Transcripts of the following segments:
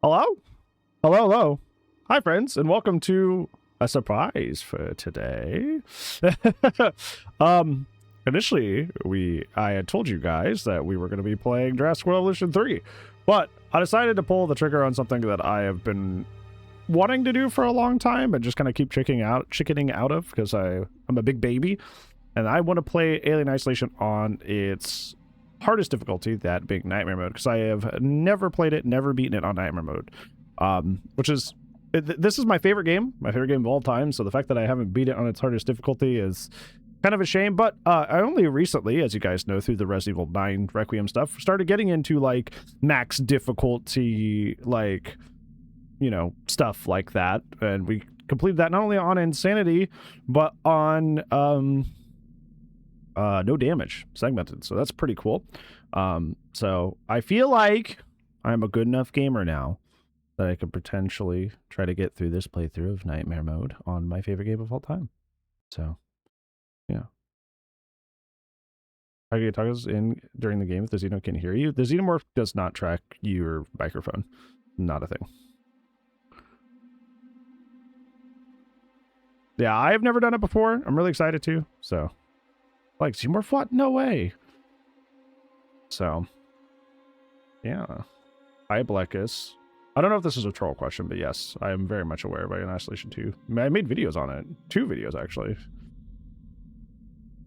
Hello? Hello, hello. Hi, friends, and welcome to a surprise for today. Initially, I had told you guys that we were going to be playing Jurassic World Evolution 3, but I decided to pull the trigger on something that I have been wanting to do for a long time and just kind of keep chickening out of because I'm a big baby, and I want to play Alien Isolation on its hardest difficulty, that being Nightmare Mode, because I have never played it, never beaten it on Nightmare Mode, which is, this is my favorite game of all time, so the fact that I haven't beat it on its hardest difficulty is kind of a shame. But I only recently, as you guys know, through the Resident Evil 9 Requiem stuff, started getting into, like, max difficulty, like, you know, stuff like that, and we completed that not only on Insanity, but on, no damage segmented, so that's pretty cool. So I feel like I'm a good enough gamer now that I could potentially try to get through this playthrough of Nightmare Mode on my favorite game of all time. So yeah, Hagitaga's in during the game if the Xeno can hear you. The Xenomorph does not track your microphone. Not a thing. Yeah, I've never done it before. I'm really excited to. So, like, Xenomorph, what? No way. So, yeah. Hi, Blackus. I don't know if this is a troll question, but yes, I am very much aware of Alien Isolation 2. I made videos on it. 2 videos, actually.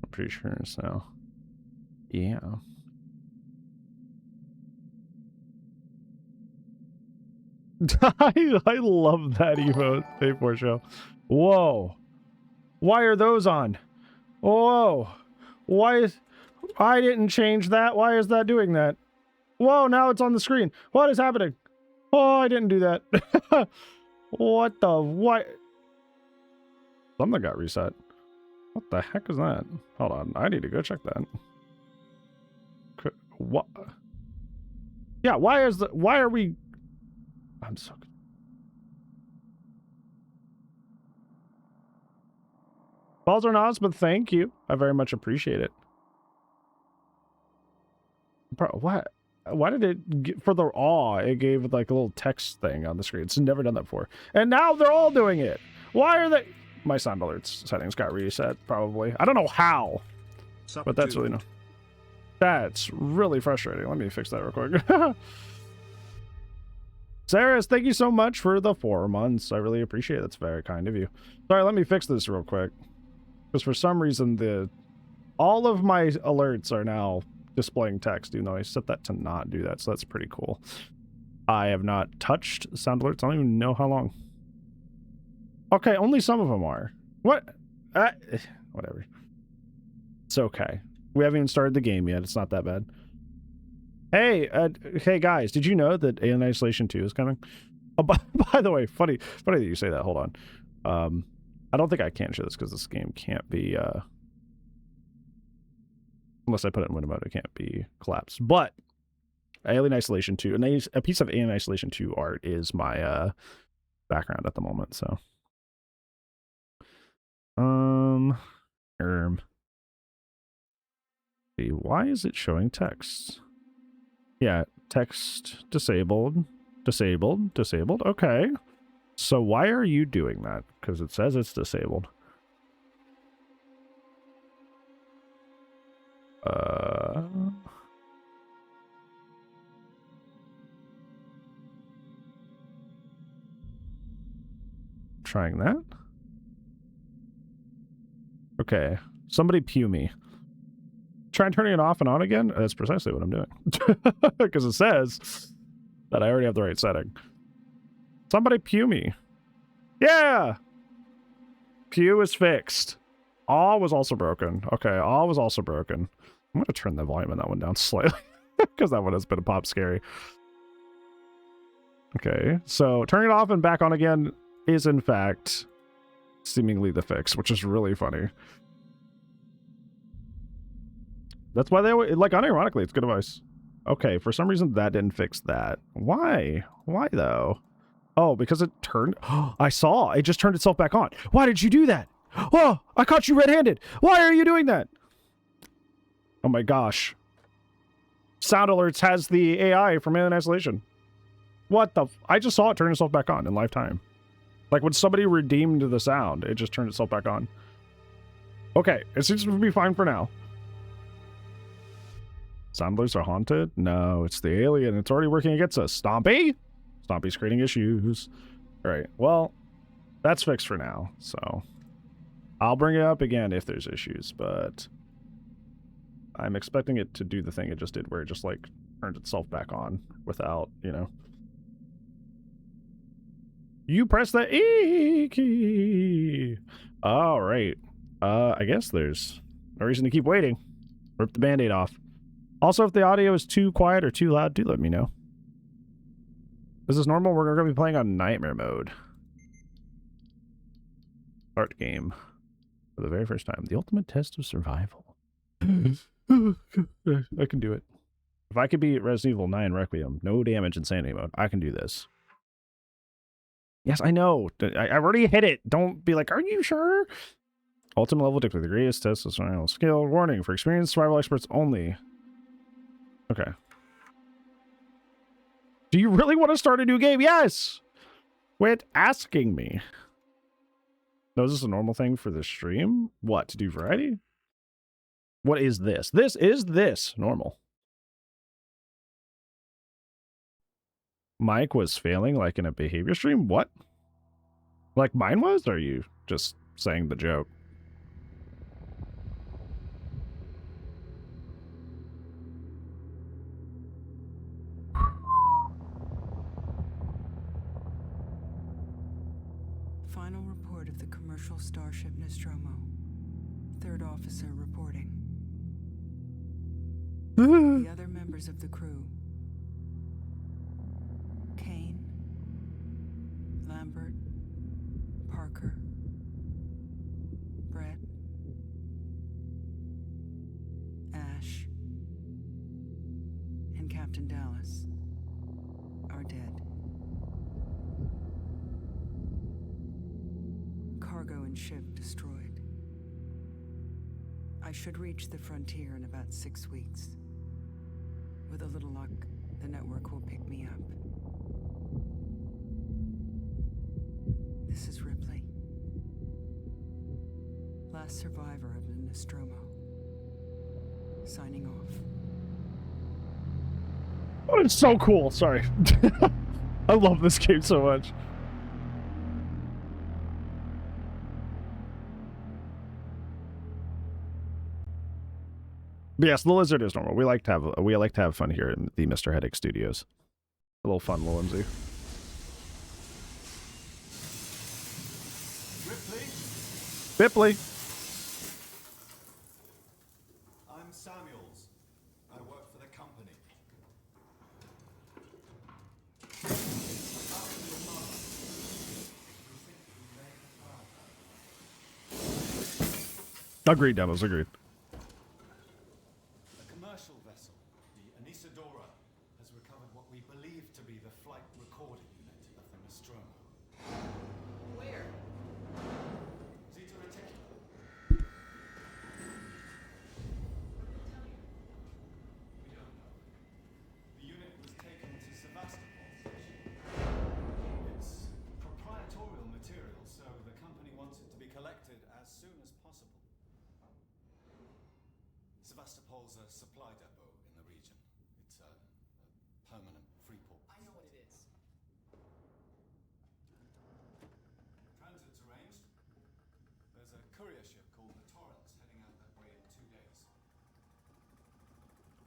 I'm pretty sure, so. Yeah. I love that emote, A4 show. Whoa. Why are those on? Whoa. Why is... I didn't change that. Why is that doing that? Whoa, now it's on the screen. What is happening? Oh, I didn't do that. What the... What? Something got reset. What the heck is that? Hold on. I need to go check that. What? Yeah, why is the... Why are we... I'm so... Balls are nods, but thank you. I very much appreciate it. Bro, what? Why did it get, for the awe, it gave like a little text thing on the screen. It's never done that before. And now they're all doing it. Why are they... My sound alerts settings got reset, probably. I don't know how, but that's really no. That's really frustrating. Let me fix that real quick. Saris, thank you so much for the 4 months. I really appreciate it. That's very kind of you. Sorry, let me fix this real quick. Because for some reason, all of my alerts are now displaying text, even though I set that to not do that, so that's pretty cool. I have not touched sound alerts. I don't even know how long. Okay, only some of them are. What? Whatever. It's okay. We haven't even started the game yet. It's not that bad. Hey, hey guys, did you know that Alien Isolation 2 is coming? Oh, by the way, funny that you say that. Hold on. I don't think I can show this because this game can't be, unless I put it in window mode, it can't be collapsed. But Alien Isolation 2, and a piece of Alien Isolation 2 art is my background at the moment, so. See, why is it showing text? Yeah, text disabled, disabled, disabled. Okay. So why are you doing that? Because it says it's disabled. Trying that. Okay. Somebody pew me. Try turning it off and on again? That's precisely what I'm doing. Because it says that I already have the right setting. Somebody pew me. Yeah! Pew is fixed. All was also broken. Okay, all was also broken. I'm going to turn the volume on that one down slightly. Because that one has been a pop scary. Okay, so turning it off and back on again is in fact seemingly the fix, which is really funny. That's why they always, like, unironically, it's good advice. Okay, for some reason that didn't fix that. Why? Why though? Oh, because it turned... I saw! It just turned itself back on. Why did you do that? Oh, I caught you red-handed! Why are you doing that? Oh my gosh. Sound Alerts has the AI from Alien Isolation. What the? I just saw it turn itself back on in lifetime. Like when somebody redeemed the sound, it just turned itself back on. Okay, it seems to be fine for now. Soundblues are haunted? No, it's the alien. It's already working against us. Stompy? Stompy's creating issues. All right, well, that's fixed for now, so I'll bring it up again if there's issues, but I'm expecting it to do the thing it just did where it just, like, turned itself back on without, you know. You press the E key! All right. I guess there's no reason to keep waiting. Rip the Band-Aid off. Also, if the audio is too quiet or too loud, do let me know. Is this normal? We're going to be playing on Nightmare mode. Start game. For the very first time. The ultimate test of survival. I can do it. If I could beat Resident Evil 9 Requiem, no damage insanity mode, I can do this. Yes, I know. I already hit it. Don't be like, are you sure? Ultimate level dictates the greatest test of survival skill. Warning, for experienced survival experts only. Okay. Do you really want to start a new game? Yes! Quit asking me. No, is this a normal thing for the stream? What, to do variety? What is this? This is this normal. Mike was failing like in a behavior stream? What? Like mine was? Or are you just saying the joke? Final report of the commercial starship Nostromo. Third officer reporting. The other members of the crew. Kane, Lambert, Parker, Brett, Ash, and Captain Dallas are dead. Cargo and ship destroyed. I should reach the frontier in about 6 weeks. With a little luck, the network will pick me up. This is Ripley. Last survivor of the Nostromo. Signing off. Oh, it's so cool. Sorry. I love this game so much. But yes, the lizard is normal. We like to have fun here in the Mr. Headache Studios. A little fun, little whimsy. Ripley. I'm Samuels. I work for the company. Agreed, Devils, agreed. A commercial vessel, the Anisadora, has recovered what we believe to be the flight recording unit of the Nostromo. Where? Zeta Reticuli. We don't know. The unit was taken to Sevastopol station. It's proprietorial material, so the company wants it to be collected as soon as possible. Sevastopol's a supply depot in the region. It's a permanent free port. I know what it is. Transit's arranged. There's a courier ship called the Torrens heading out that way in 2 days.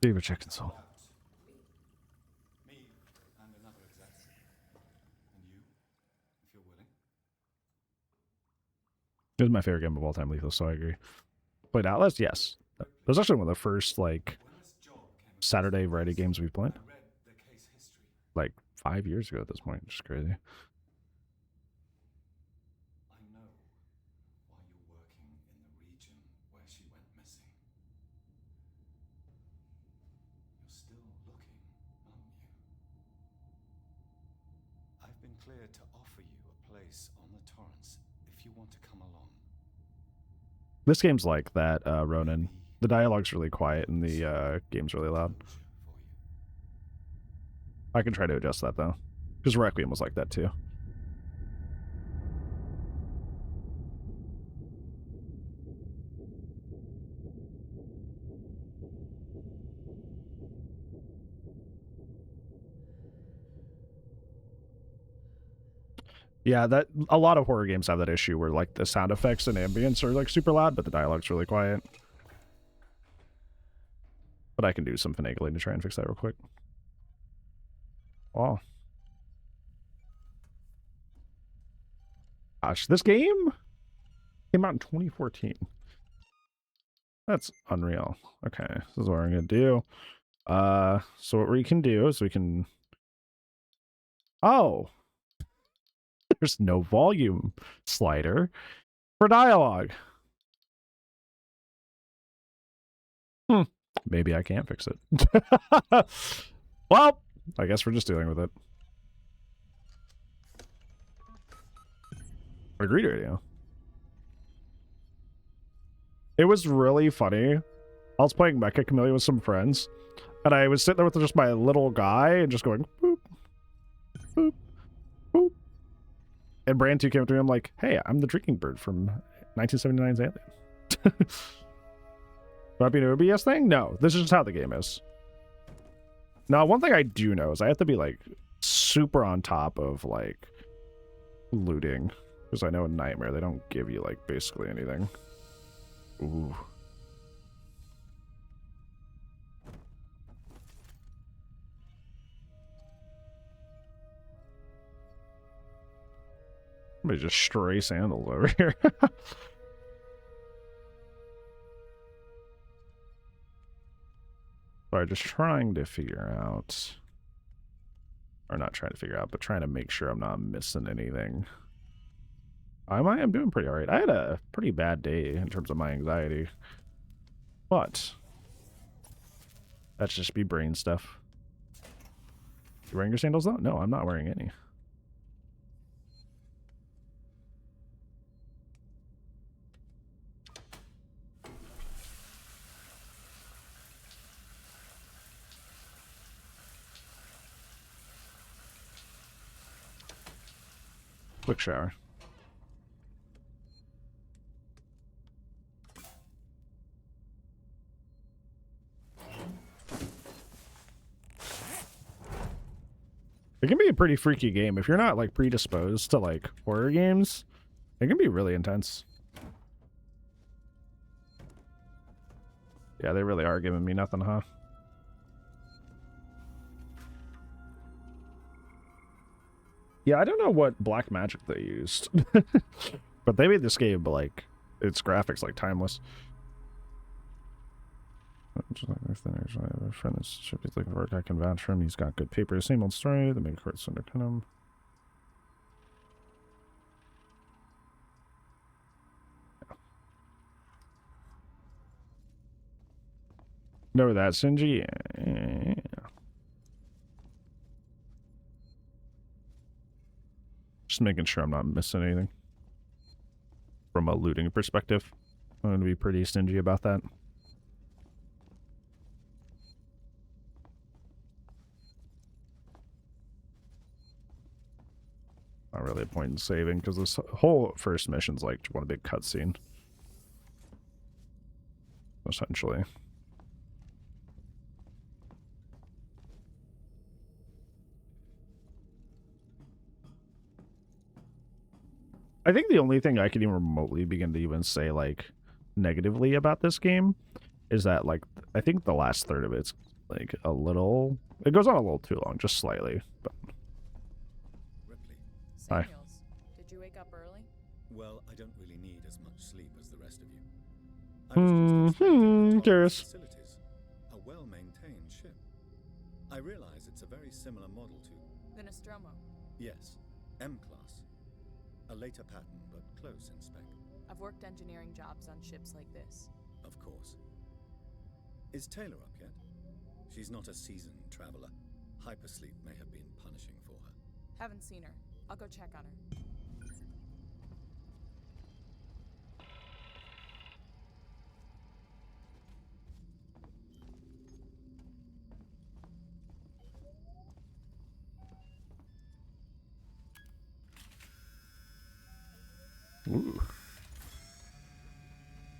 David check console. Out. Me and another exec. And you, if you're willing. This is my favorite game of all time, Lethal, so I agree. Played Atlas? Yes. That was actually one of the first, like, When this job came Saturday variety games we played. I read the case history. Like 5 years ago at this point. Just crazy. I know why you're working in the region where she went missing. You're still looking, aren't you? I've been cleared to offer you a place on the Torrens if you want to come along. This game's like that, Ronan. The dialogue's really quiet and the game's really loud. For you. I can try to adjust that, though. Because Requiem was like that too. Yeah, that a lot of horror games have that issue where like the sound effects and ambience are like super loud, but the dialogue's really quiet. But I can do some finagling to try and fix that real quick. Oh. Gosh, this game came out in 2014. That's unreal. Okay, this is what we're gonna do. So what we can do is we can... Oh! There's no volume slider for dialogue. Maybe I can't fix it. Well, I guess we're just dealing with it. Agreed radio. It was really funny. I was playing Mecha Chameleon with some friends, and I was sitting there with just my little guy and just going boop, boop, boop. And Brand 2 came up to me. I'm like, hey, I'm the drinking bird from 1979's Alien. Might be an OBS thing? No, this is just how the game is. Now, one thing I do know is I have to be like super on top of like looting, because I know in Nightmare they don't give you like basically anything. Ooh. Somebody just stray sandals over here. Sorry, just trying to figure out, or not trying to figure out, but trying to make sure I'm not missing anything. I am doing pretty alright. I had a pretty bad day in terms of my anxiety, but that's just be brain stuff. You wearing your sandals though? No, I'm not wearing any. Quick shower. It can be a pretty freaky game if you're not like predisposed to like horror games. It can be really intense. Yeah, they really are giving me nothing, huh? Yeah, I don't know what black magic they used, but they made this game like its graphics like timeless. Just like my finish, I have a friend that should be looking for work. I can vouch for him. He's got good paper. Same old story. The main court's underpin him. Know that, Sinji? Yeah. Just making sure I'm not missing anything. From a looting perspective, I'm going to be pretty stingy about that. Not really a point in saving, because this whole first mission's like one big cutscene. Essentially. I think the only thing I can even remotely begin to even say, like, negatively about this game is that, like, I think the last third of it's, like, a little... It goes on a little too long, just slightly, but... Ripley. Hi. Samuels, did you wake up early? Well, I don't really need as much sleep as the rest of you. I was just inspecting the curious. facilities. A well-maintained ship. I realize it's a very similar model to... The Nostromo. Yes, M-Class. A later pattern, but close in spec. I've worked engineering jobs on ships like this. Of course. Is Taylor up yet? She's not a seasoned traveler. Hypersleep may have been punishing for her. Haven't seen her. I'll go check on her. Ooh.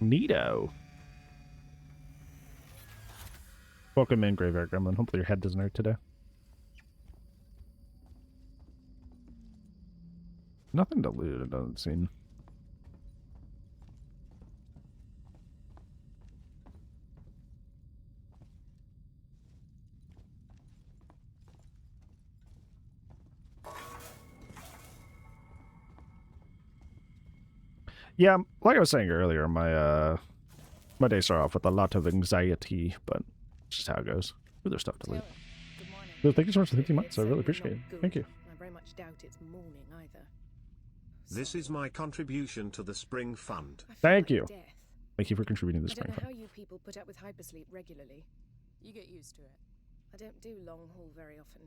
Neato. Welcome in, Graveyard Gremlin. Hopefully your head doesn't hurt today. Nothing to loot, it doesn't seem. Yeah, like I was saying earlier, my my days start off with a lot of anxiety, but it's just how it goes. Ooh, there's stuff to loot. Taylor, good morning. Dude, thank you so much for 50 months. It's I really certainly appreciate it. not good. Thank you. I very much doubt it's morning either. This is my contribution to the Spring Fund. I feel Thank like you. death. Thank you for contributing to I the don't spring know fund. how you people put up with hypersleep regularly. You get used to it. I don't do long haul very often.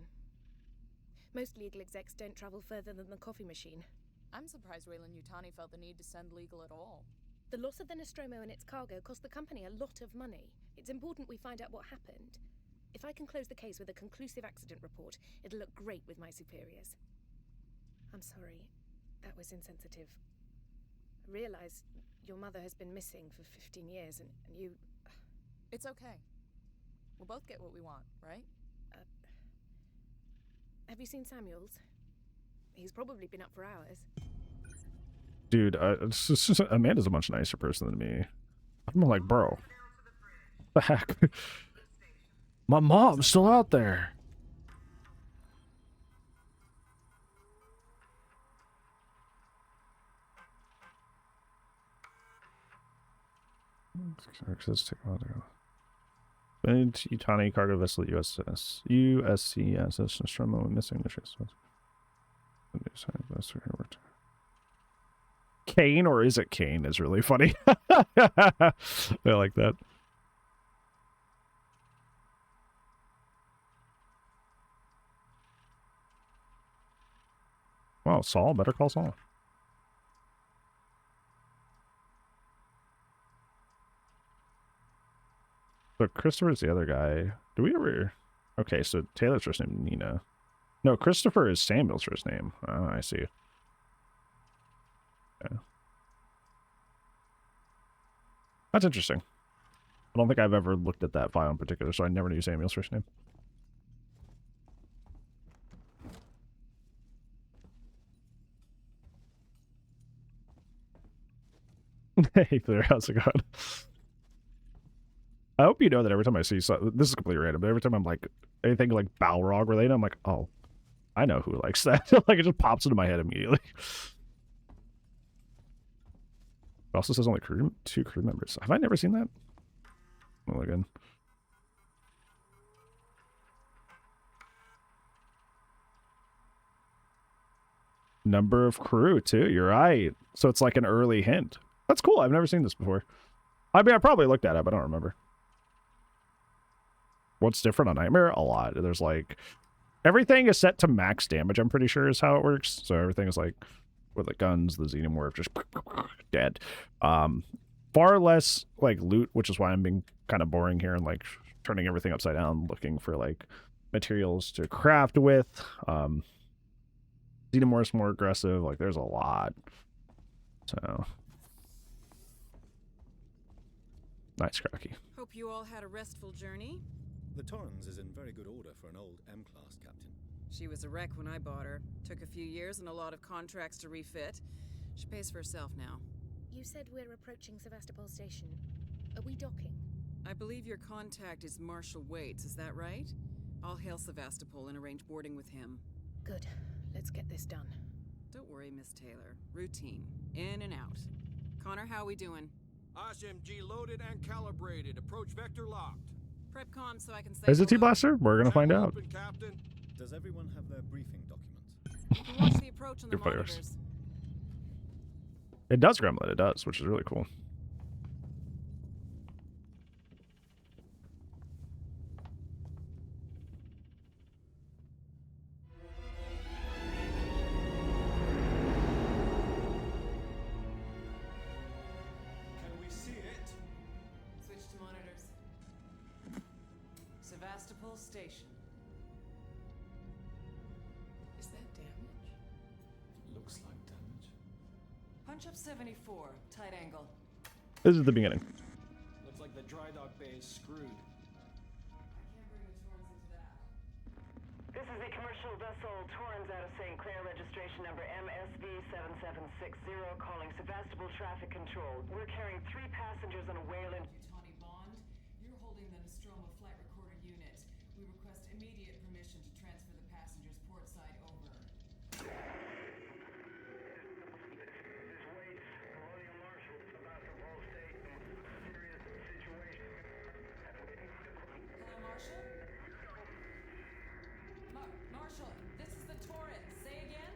Most legal execs don't travel further than the coffee machine. I'm surprised Wayland Yutani felt the need to send legal at all. The loss of the Nostromo and its cargo cost the company a lot of money. It's important we find out what happened. If I can close the case with a conclusive accident report, it'll look great with my superiors. I'm sorry. That was insensitive. I realize your mother has been missing for 15 years and you... It's okay. We'll both get what we want, right? Have you seen Samuels? He's probably been up for hours. Dude, Amanda's a much nicer person than me. I'm like, bro, what the heck? My mom's still out there. Let's take a while to go. Yutani cargo vessel USCSS Nostromo missing the trace. Kane, or is it Kane, is really funny. I like that. Wow, Saul, better call Saul. So Christopher's the other guy. Do we ever... Okay, so Taylor's first name, Nina. No, Christopher is Samuel's first name. Oh, I see. Yeah. That's interesting. I don't think I've ever looked at that file in particular, so I never knew Samuel's first name. Hey there, how's it going? I hope you know that every time I see this is completely random, but every time I'm like anything like Balrog related, I'm like, oh, I know who likes that. Like it just pops into my head immediately. It also says only two crew members. Have I never seen that? Well, again. Number of crew too. You're right. So it's like an early hint. That's cool. I've never seen this before. I mean, I probably looked at it, but I don't remember. What's different on Nightmare? A lot. There's like everything is set to max damage. I'm pretty sure is how it works. So everything is like with the guns, the xenomorph just dead. Far less like loot, which is why I'm being kind of boring here and like turning everything upside down, looking for like materials to craft with. Xenomorph's more aggressive. Like there's a lot. So nice, Crocky. Hope you all had a restful journey. The Torrens is in very good order for an old M-class captain. She was a wreck when I bought her. Took a few years and a lot of contracts to refit. She pays for herself now. You said we're approaching Sevastopol Station. Are we docking? I believe your contact is Marshal Waits, is that right? I'll hail Sevastopol and arrange boarding with him. Good. Let's get this done. Don't worry, Miss Taylor. Routine. In and out. Connor, how we doing? SMG loaded and calibrated. Approach vector locked. Prep con so I can say Is it hello. T-Blaster? We're gonna find Channel out. open, Captain. Does everyone have their briefing documents? You can watch the approach on the Good fighters. monitors. It does Gremlin, it does, which is really cool. Can we see it? Switch to monitors. Sevastopol Station. Is that damage? Looks like damage. Launch up 74, tight angle. This is the beginning. Looks like the dry dock bay is screwed. This is the commercial vessel Torrens out of St. Clair, registration number MSV7760, calling Sevastopol Traffic Control. We're carrying 3 passengers on a Wayland. Tawny Bond, you're holding the Nostromo flight recorder unit. We request immediate permission to transfer the passengers port side over. Hello, Marshall? Marshall, this is the Torrens. Say again?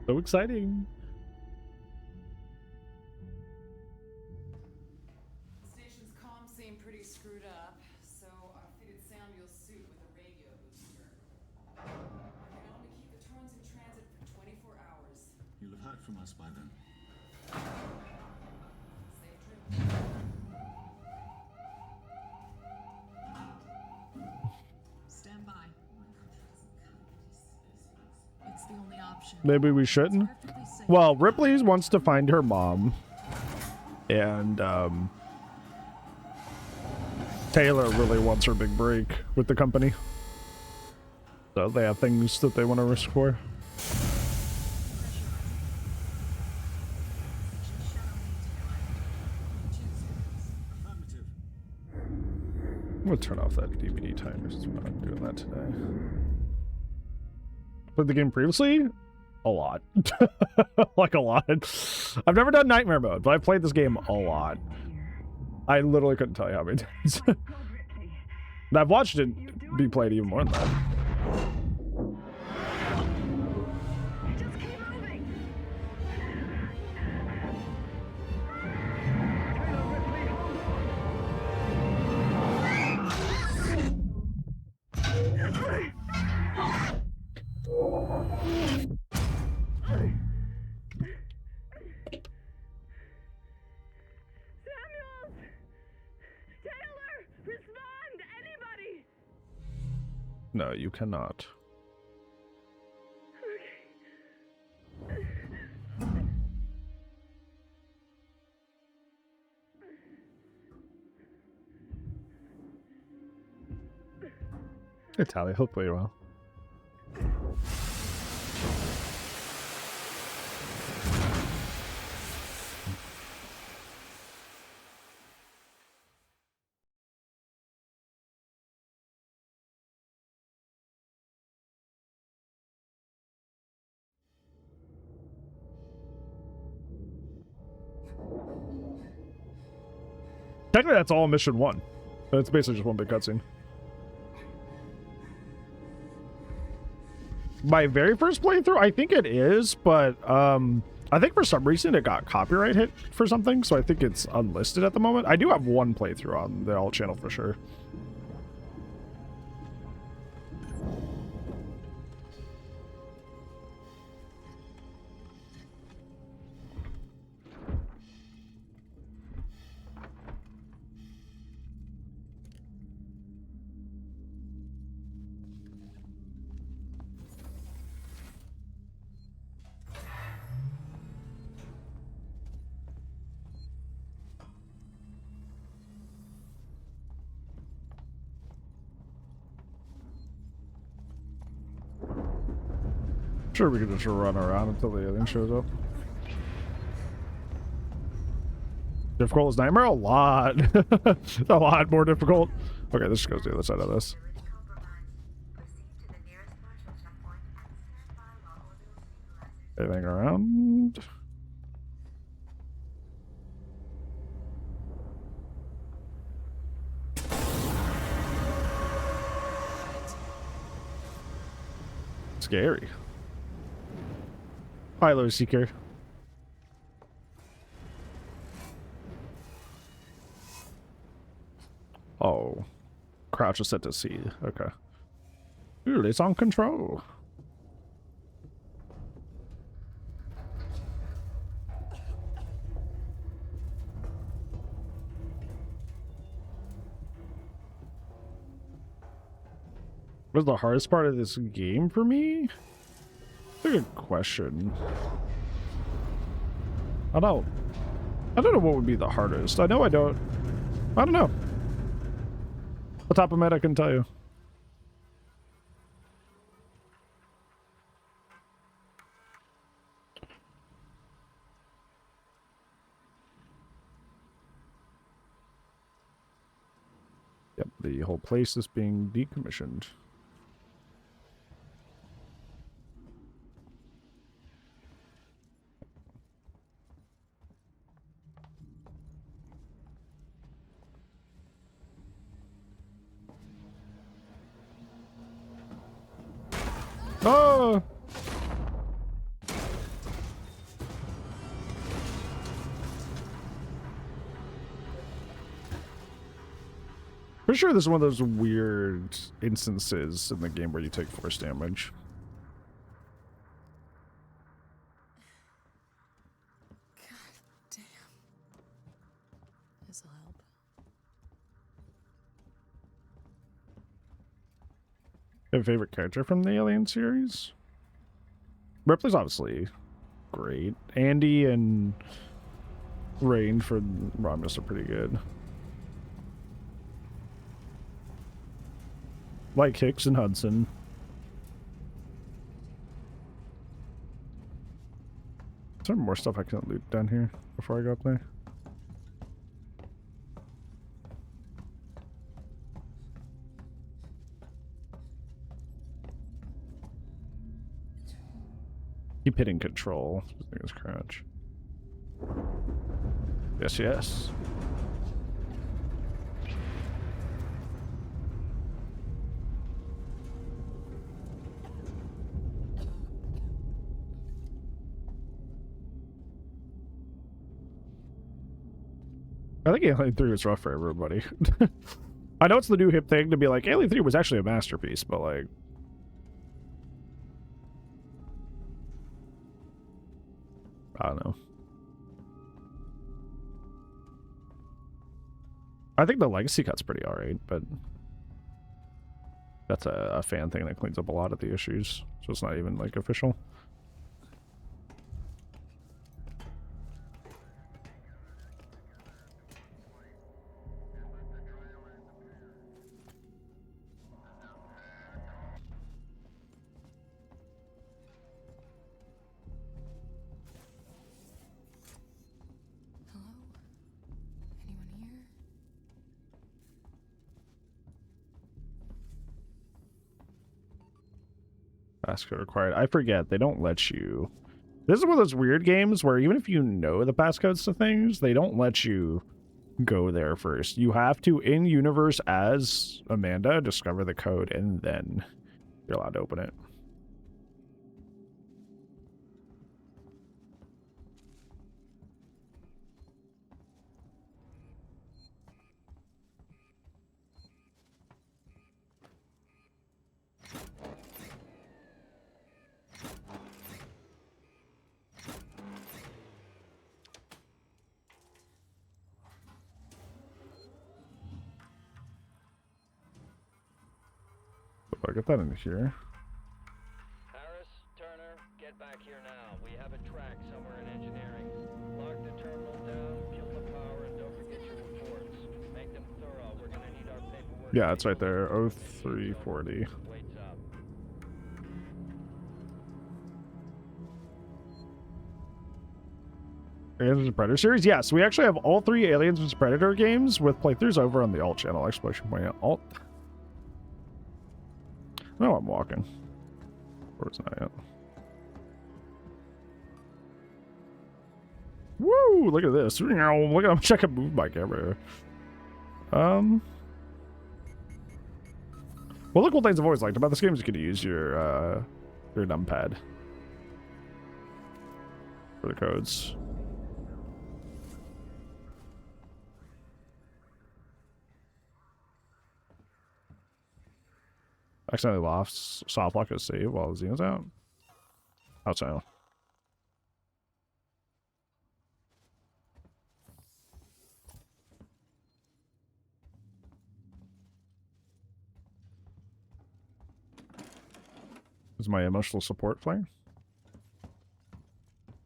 So exciting. The station's comms seem pretty screwed up, so I fitted Samuel's suit with a radio booster. I can only keep the Torrens in transit for 24 hours. You'll have heard from us by then. Safe trip. Stand by. It's the only option. Maybe we shouldn't. Well, Ripley wants to find her mom. And Taylor really wants her big break with the company. So they have things that they want to risk for. Affirmative. I'm gonna turn off that DVD timer since we're not doing that today. Played the game previously? A lot. Like a lot. I've never done Nightmare Mode, but I've played this game a lot. I literally couldn't tell you how many times. And I've watched it be played even more than that. Just keep moving! Samuels! Taylor! Respond! Anybody! No, you cannot. Hey, Tally, hopefully you're well. Technically, that's all mission 1. It's basically just one big cutscene. My very first playthrough, I think it is, but I think for some reason it got copyright hit for something, so I think it's unlisted at the moment. I do have one playthrough on the alt channel for sure. Sure, we could just run around until the alien shows up. Difficult as Nightmare? A lot. A lot more difficult. Okay, this just goes to the other side of this. Anything around? Scary. Hi, Low Seeker. Oh. Crouch is set to C. Okay. Ooh, it's on control. Was the hardest part of this game for me? That's a good question. I don't know what would be the hardest. I don't know. Off the top of my head, I couldn't tell you. Yep, the whole place is being decommissioned. Oh! For sure, this is one of those weird instances in the game where you take force damage. Damn. This'll help. Have a favorite character from the Alien series? Ripley's obviously great. Andy and Rain for Romulus are pretty good. Like Hicks and Hudson. Is there more stuff I can loot down here before I go up there? Keep hitting control. This thing is crouch. Yes, yes. I think Alien 3 was rough for everybody. I know it's the new hip thing to be like, Alien 3 was actually a masterpiece, but like... I don't know. I think the legacy cut's pretty alright, but... That's a fan thing that cleans up a lot of the issues, so it's not even, like, official. Passcode required. I forget. They don't let you. This is one of those weird games where even if you know the passcodes to things, they don't let you go there first. You have to, in universe as Amanda, discover the code and then you're allowed to open it. I get that in here. Harris, Turner, get back here now. We have a track somewhere in engineering. Lock the terminal down, kill the power, and don't forget your reports. Make them thorough. We're gonna need our paperwork. Yeah, it's right there. 0340. Waits up. Aliens vs. Predator series? Yes, we actually have all 3 Aliens vs. Predator games with playthroughs over on the alt channel. Exploration point alt. No, I'm walking. Where's I at? Woo! Look at this. Look at how much I can move my camera. One of the cool things I've always liked about this game is you can use your numpad for the codes. Accidentally lost soft lock a save while Xena's out. Outside. my emotional support flare.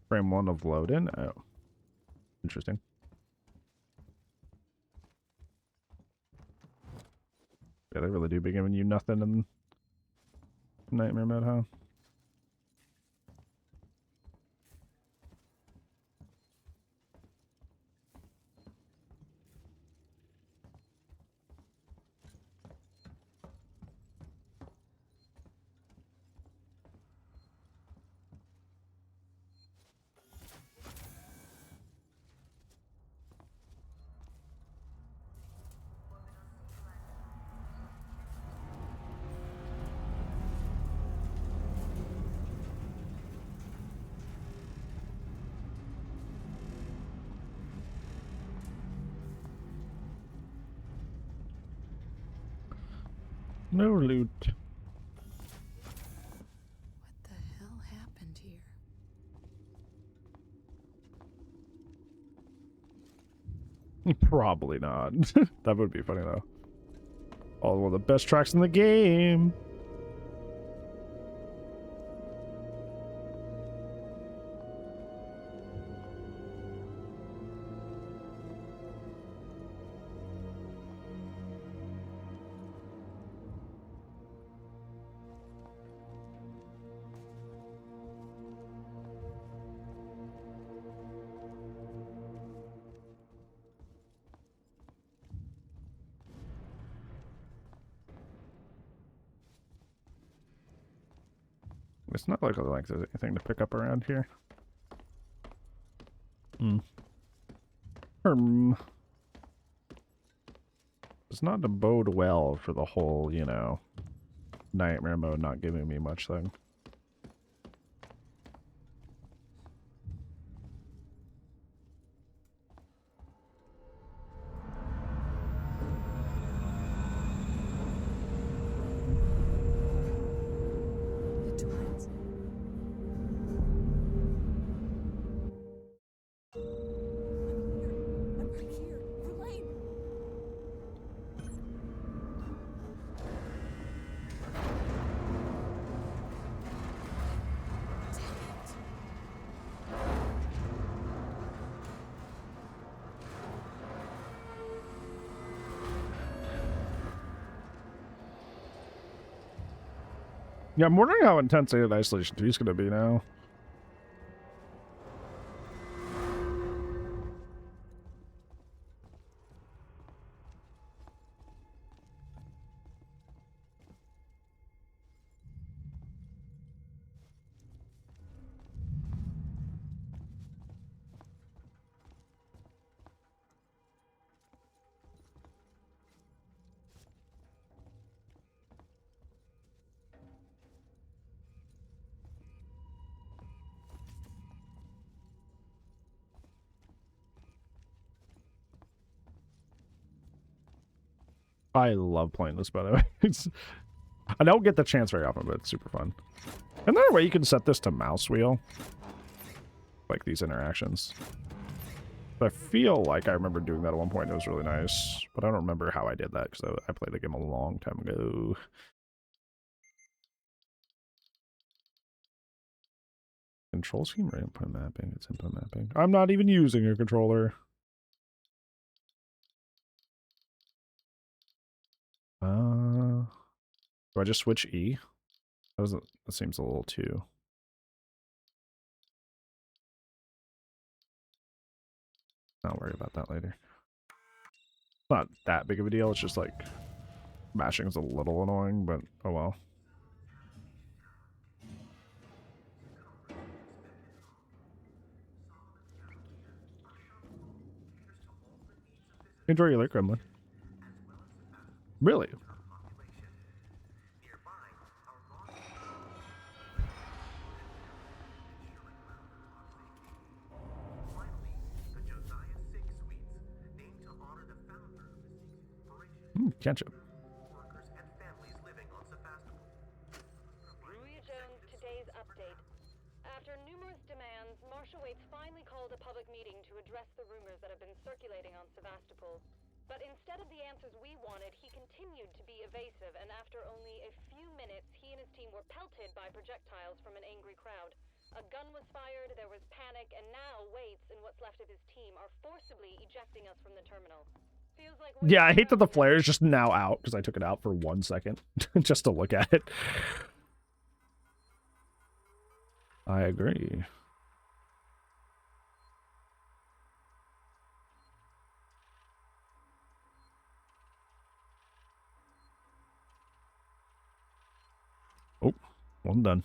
Frame 1 of load-in. Oh. Interesting. Yeah, they really do be giving you nothing in Nightmare mode, huh? No loot. What the hell happened here? Probably not. That would be funny though. Oh, one of the best tracks in the game. It's not like there's anything to pick up around here. It's not to bode well for the whole, you know, Nightmare mode not giving me much thing. Yeah, I'm wondering how intense Alien Isolation 2 is going to be now. I love playing this, by the way. I don't get the chance very often, but it's super fun. Isn't there a way you can set this to mouse wheel? Like these interactions. I feel like I remember doing that at one point. It was really nice, but I don't remember how I did that because I played the game a long time ago. Control scheme or input mapping? It's input mapping. I'm not even using a controller. Do I just switch E? That seems a little too. I'll worry about that later. It's not that big of a deal. It's just like mashing is a little annoying, but oh well. Enjoy your late gremlin. Really? Ketchup. Ruya Jones, today's update. After numerous demands, Marshal Waits finally called a public meeting to address the rumors that have been circulating on Sevastopol. But instead of the answers we wanted, he continued to be evasive, and after only a few minutes, he and his team were pelted by projectiles from an angry crowd. A gun was fired, there was panic, and now Waits and what's left of his team are forcibly ejecting us from the terminal. Feels like Yeah, I hate that the flare is just now out because I took it out for 1 second just to look at it. I agree. Oh, one done.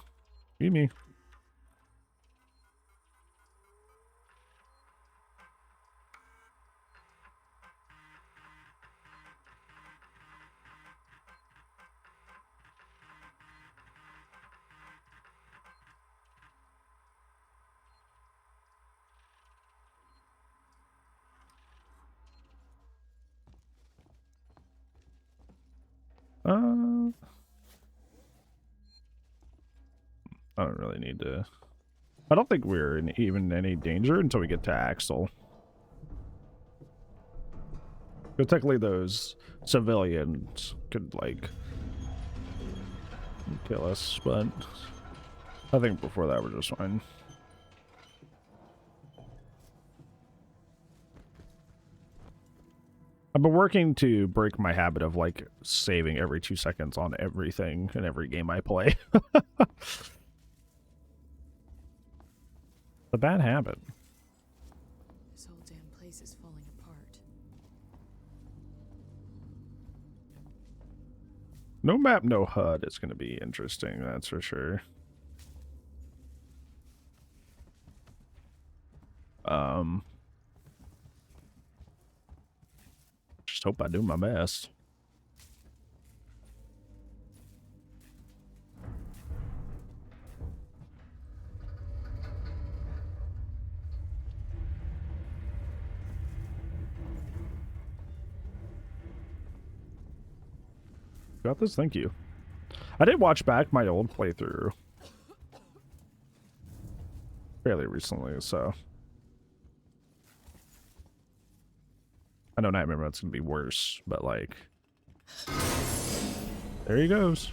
Be me. I don't really need to. I don't think we're in even any danger until we get to Axel. But technically, those civilians could like kill us, but I think before that we're just fine. I've been working to break my habit of like saving every 2 seconds on everything in every game I play. A bad habit. This whole damn place is falling apart. No map, no HUD is going to be interesting, that's for sure. Just hope I do my best. Got this, thank you. I did watch back my old playthrough fairly recently, so I know Nightmare Mode's gonna be worse, but like, there he goes.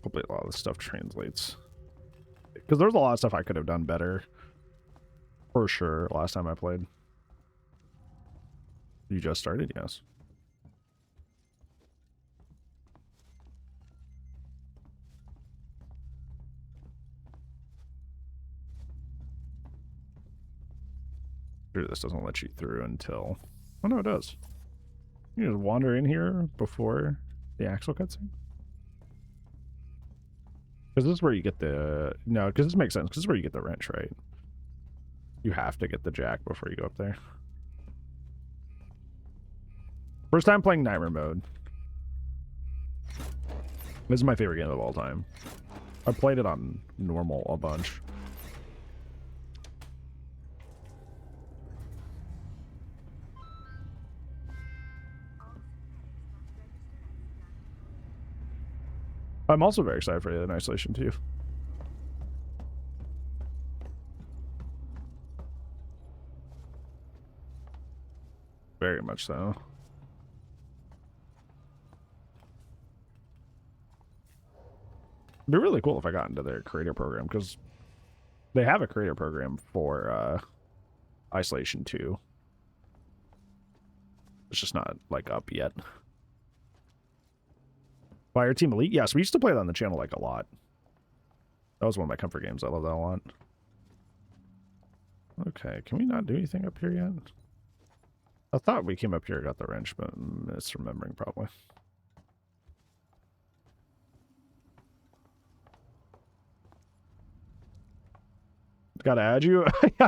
Hopefully a lot of this stuff translates, because there's a lot of stuff I could have done better for sure last time I played. You just started? Yes. This doesn't let you through until... Oh, no, it does. You just wander in here before the Axel cutscene. Because this is where you get the... No, because this makes sense. Because this is where you get the wrench, right? You have to get the jack before you go up there. First time playing Nightmare Mode. This is my favorite game of all time. I played it on normal a bunch. I'm also very excited for Alien Isolation 2. Very much so. It'd be really cool if I got into their creator program, because they have a creator program for Isolation 2. It's just not like up yet. Fireteam Elite? Yes, we used to play that on the channel like a lot. That was one of my comfort games. I love that a lot. Okay, can we not do anything up here yet? I thought we came up here and got the wrench, but I'm misremembering probably. Gotta add you.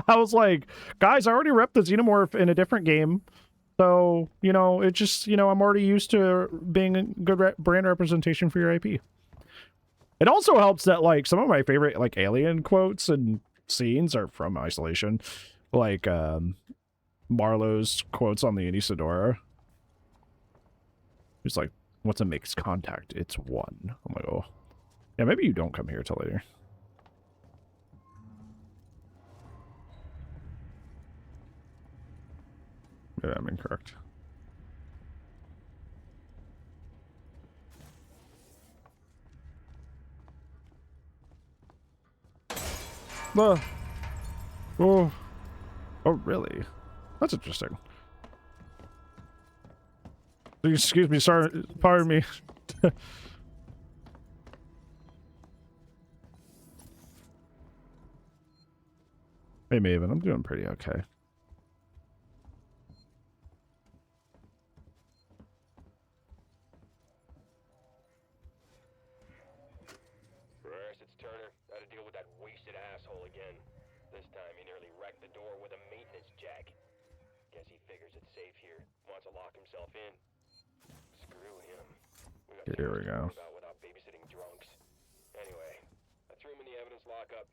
I was like, guys, I already repped the Xenomorph in a different game. So, you know, it just, you know, I'm already used to being a good brand representation for your IP. It also helps that, like, some of my favorite, like, alien quotes and scenes are from Isolation. Like, Marlowe's quotes on the Anisadora. He's like, what's a mixed contact? It's one. I'm like, oh. Yeah, maybe you don't come here till later. Yeah, I'm incorrect. Oh. Oh, really? That's interesting. Excuse me, sorry, pardon me. Hey, Maven, I'm doing pretty okay. First, it's Turner. Got to deal with that wasted asshole again. This time he nearly wrecked the door with a maintenance jack. Guess he figures it's safe here. Wants to lock himself in. Screw him. Here we go. About without babysitting drunks. Anyway, I threw him in the evidence lockup.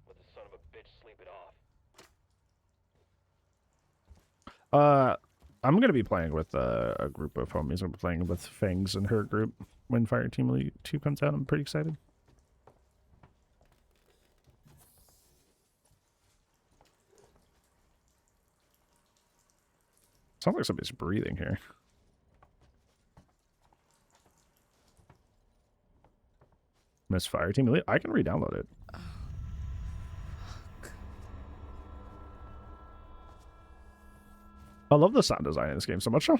Let the son of a bitch sleep it off. I'm gonna be playing with a group of homies. I'm playing with Fangs and her group when Fireteam Elite 2 comes out. I'm pretty excited. Sounds like somebody's breathing here. Miss Fireteam Elite. I can re-download it. I love the sound design in this game so much. I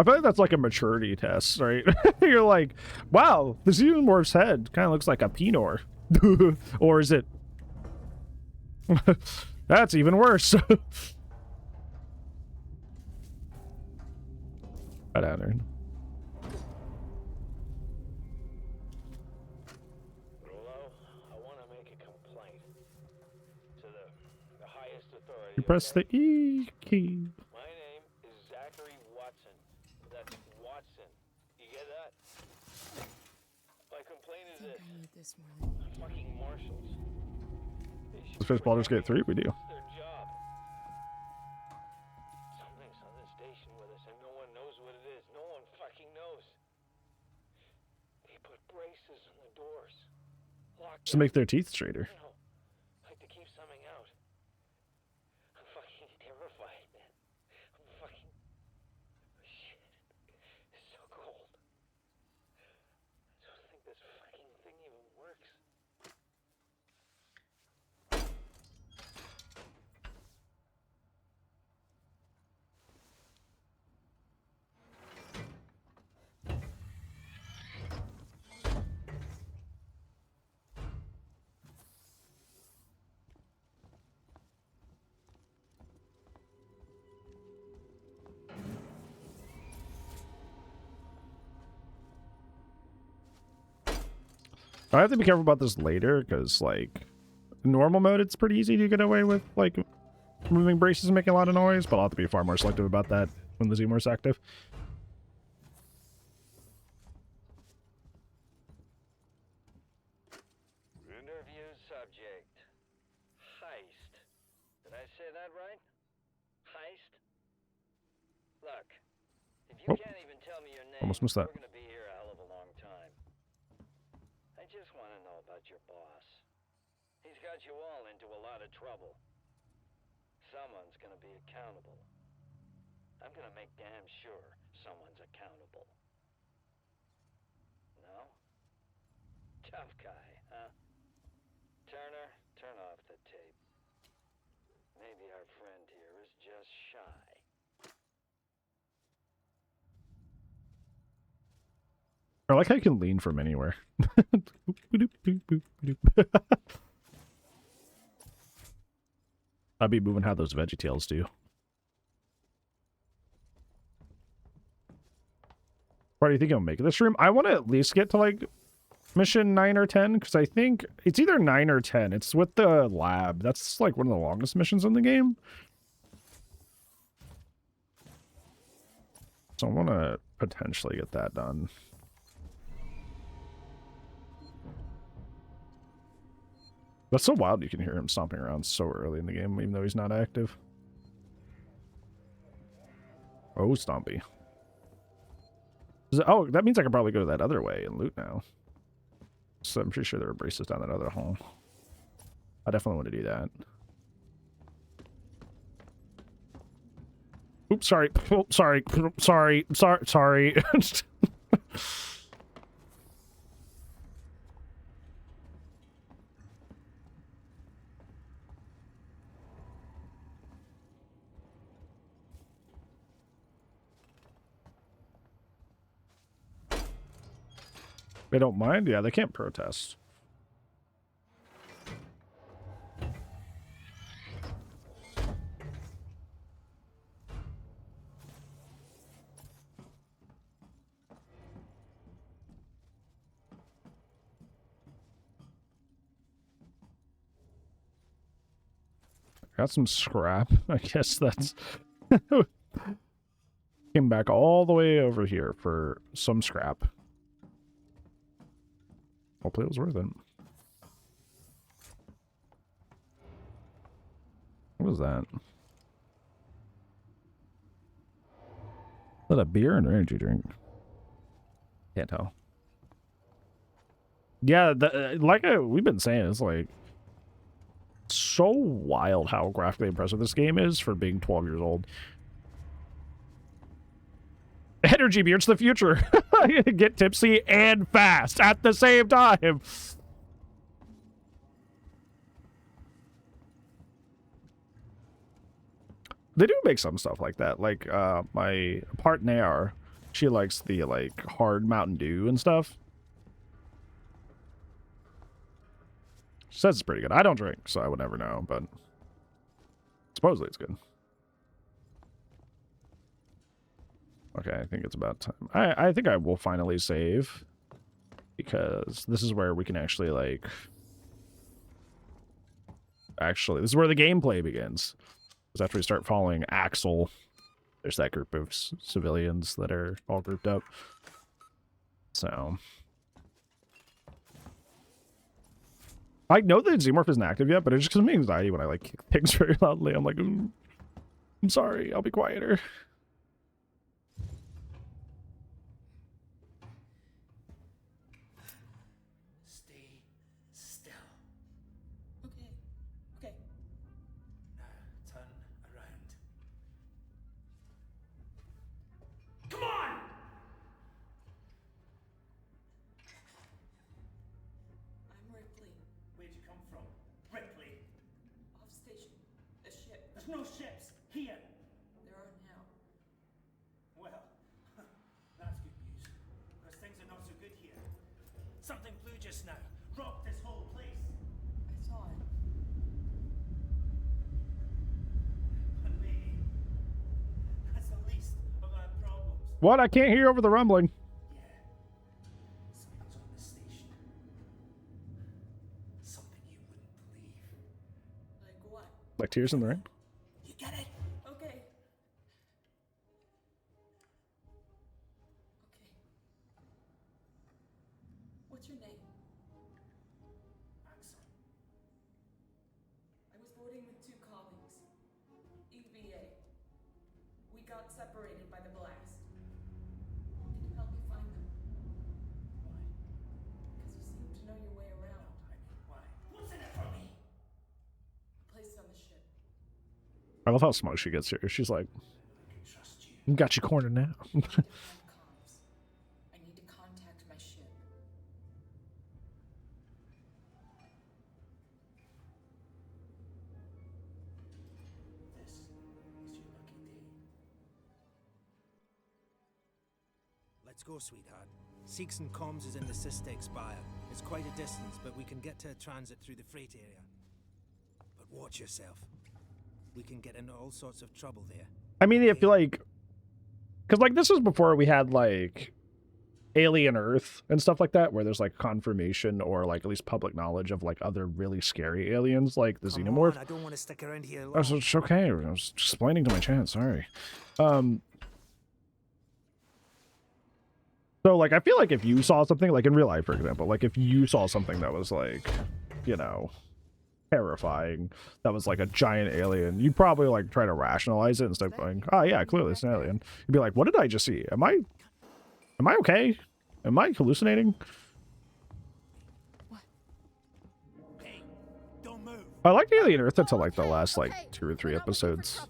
feel like that's like a maturity test, right? You're like, wow, the Xenomorph's head kind of looks like a Pinor. Or is it? That's even worse. Right out there. Hello? I want to make a complaint to the highest authority. You press the E key. My name is Zachary Watson. That's Watson. You get that? My complaint is this. Fucking marshals. Does Fish Baldur's Gate 3? We do. Their job. Something's on this station with us and no one knows what it is. No one fucking knows. They put braces on the doors. Just to make their teeth straighter. Like to keep something out. I'm fucking terrified, man. I'm fucking... Shit. It's so cold. I don't think this fucking thing even works. I have to be careful about this later, because, like, normal mode, it's pretty easy to get away with, like, moving braces and making a lot of noise, but I'll have to be far more selective about that when the Xenomorph's active. Interview subject. Heist. Did I say that right? Heist? Look, if you can't even tell me your name, Almost missed that. we're gonna be here a hell of a long time. I just want to know about your boss. He's got you all into a lot of trouble. Someone's gonna be accountable. I'm gonna make damn sure someone's accountable. No? Tough guy, huh? Turner, turn off the tape. Maybe our friend here is just shy. I like how you can lean from anywhere. I'd be moving how those VeggieTales do. Why do you think I'll make it this stream? I want to at least get to like mission 9 or 10, because I think it's either 9 or 10. It's with the lab. That's like one of the longest missions in the game. So I want to potentially get that done. That's so wild you can hear him stomping around so early in the game, even though he's not active. Oh, Stompy. Oh, that means I can probably go that other way and loot now. So I'm pretty sure there are braces down that other hall. I definitely want to do that. Oops, sorry. Oh, sorry. Sorry. They don't mind? Yeah, they can't protest. Got some scrap. I guess that's... Came back all the way over here for some scrap. Hopefully it was worth it. What was that? Is that a beer or an energy drink? Can't tell. Yeah, we've been saying, it's like so wild how graphically impressive this game is for being 12 years old. Energy beer, it's the future. Get tipsy and fast at the same time. They do make some stuff like that. Like my partner, she likes the like hard Mountain Dew and stuff. She says it's pretty good. I don't drink, so I would never know, but supposedly it's good. Okay, I think it's about time. I think I will finally save, because this is where we can actually, like... Actually, this is where the gameplay begins. Because after we start following Axel, there's that group of civilians that are all grouped up. So... I know that Xenomorph isn't active yet, but it just gives me anxiety when I, like, kick things very loudly. I'm like, ooh, I'm sorry, I'll be quieter. No ships here. There are now. Well, that's good news. Because things are not so good here. Something flew just now. Rocked this whole place. I saw it. But maybe that's the least of our problems. What? I can't hear over the rumbling. Yeah. Something's on the station. Something you wouldn't believe. Like what? Like Tears in the Rain? Get it? Okay. Okay. What's your name? Axel. I was boarding with two colleagues. EVA. We got separated by the blast. Can you help me find them? Why? Because you seem to know your way around. Why? What's in it for me? Place it on the ship. I love how smug she gets here. She's like, got you cornered now. I need to contact my ship. This is your lucky day. Let's go, sweetheart. Seegson Comms is in the Systex Spire. It's quite a distance, but we can get to a transit through the freight area. But watch yourself. We can get into all sorts of trouble there. I mean, if you like... Because, like, this was before we had, like, Alien Earth and stuff like that, where there's, like, confirmation or, like, at least public knowledge of, like, other really scary aliens, like the Xenomorph. I don't want to stick around here long. It's okay. I was explaining to my chat. Sorry. So, like, I feel like if you saw something, like, in real life, for example, like, if you saw something that was, like, you know... terrifying, that was like a giant alien, you'd probably like try to rationalize it instead of going, oh yeah, clearly it's an alien. You'd be like, what did I just see? Am I okay? Am I hallucinating? I liked Alien Earth until like the last like 2 or 3 episodes.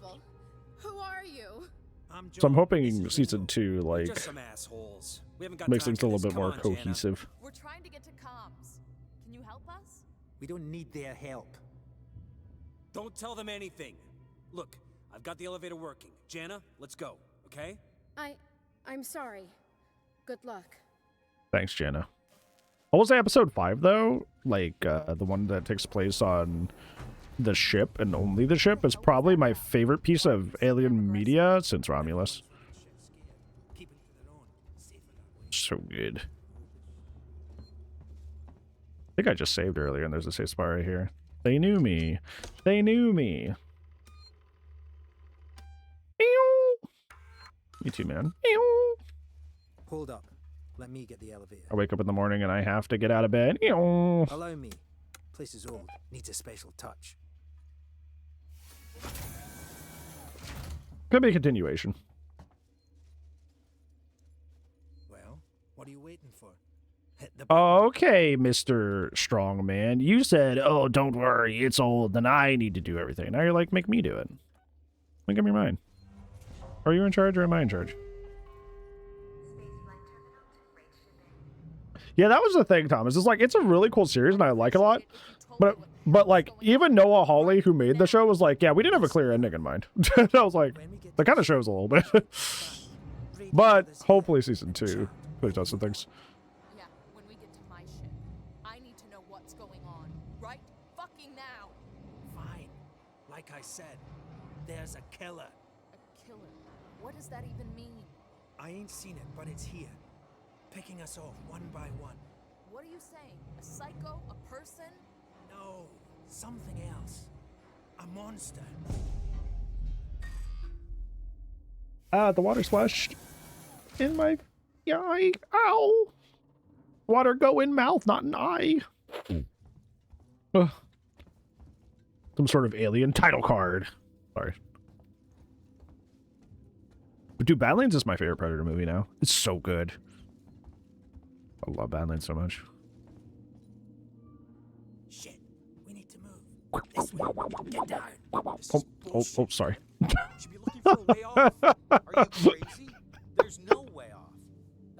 Who are you? So I'm hoping season 2 like Just some assholes. We haven't got makes time things for a little this. bit Come more on, Jana. cohesive. We're trying to get to comms. Can you help us? We don't need their help. Don't tell them anything. Look, I've got the elevator working. Jana, let's go, okay? I'm sorry. Good luck. Thanks, Jana. I will say episode 5 though, like the one that takes place on the ship and only the ship, is probably my favorite piece of Alien media since Romulus. So good. I think I just saved earlier and there's a safe spot right here. They knew me. They knew me. Ew. Me too, man. Ew. Hold up. Let me get the elevator. I wake up in the morning and I have to get out of bed. Ew. Allow me. Place is old. Needs a special touch. Could be a continuation. Well, what are you waiting for? Hit the Okay, Mr. Strongman. You said, oh, don't worry, it's old, and I need to do everything. Now you're like, make me do it. Make up your mind. Are you in charge or am I in charge? Yeah, that was the thing, Thomas. It's like, it's a really cool series, and I like it a lot. But like, even Noah Hawley, who made the show, was like, yeah, we didn't have a clear ending in mind. And I was like, that kind of shows a little bit. But hopefully season 2 really does some things. Yeah, when we get to my ship, I need to know what's going on. Right fucking now. Fine. Like I said, there's a killer. A killer? What does that even mean? I ain't seen it, but it's here. Picking us off one by one. What are you saying? A psycho? A person? No, something else. A monster. The water splashed in my eye. Ow! Water go in mouth, not in eye. Ugh. Some sort of alien title card. Sorry. But dude, Badlands is my favorite Predator movie now. It's so good. I love Badlands so much. Shit, we need to move. This way. Get down. Oh, sorry. Should be looking for a way off. Are you crazy? There's no way off.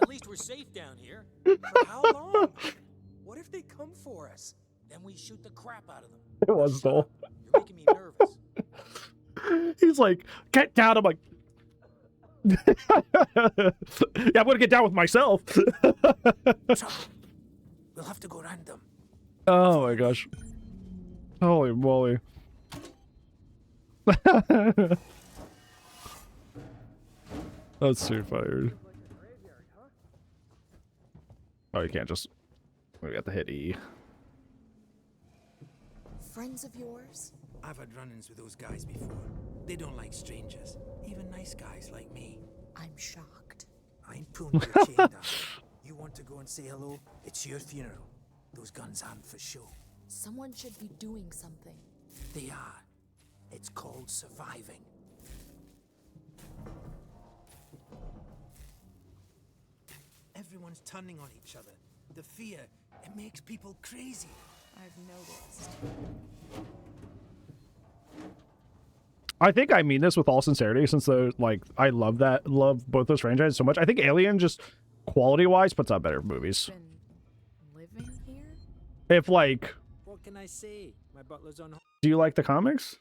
At least we're safe down here. For how long? What if they come for us? Then we shoot the crap out of them. It was though. You're making me nervous. He's like, get down. I'm like, yeah, I'm gonna get down with myself. We'll have to go random. Oh my gosh. Holy moly. That's too fired. Oh, you can't just... We got to hit E. Friends of yours? I've had run-ins with those guys before. They don't like strangers. Even nice guys like me. I'm shocked. I ain't pulling your chain down. You want to go and say hello? It's your funeral. Those guns aren't for show. Someone should be doing something. They are. It's called surviving. Everyone's turning on each other. The fear, it makes people crazy. I've noticed. I think I mean this with all sincerity, since like I love both those franchises so much. I think Alien just quality-wise puts out better movies. Living here? If like, What can I say? My butler's on. do you like the comics?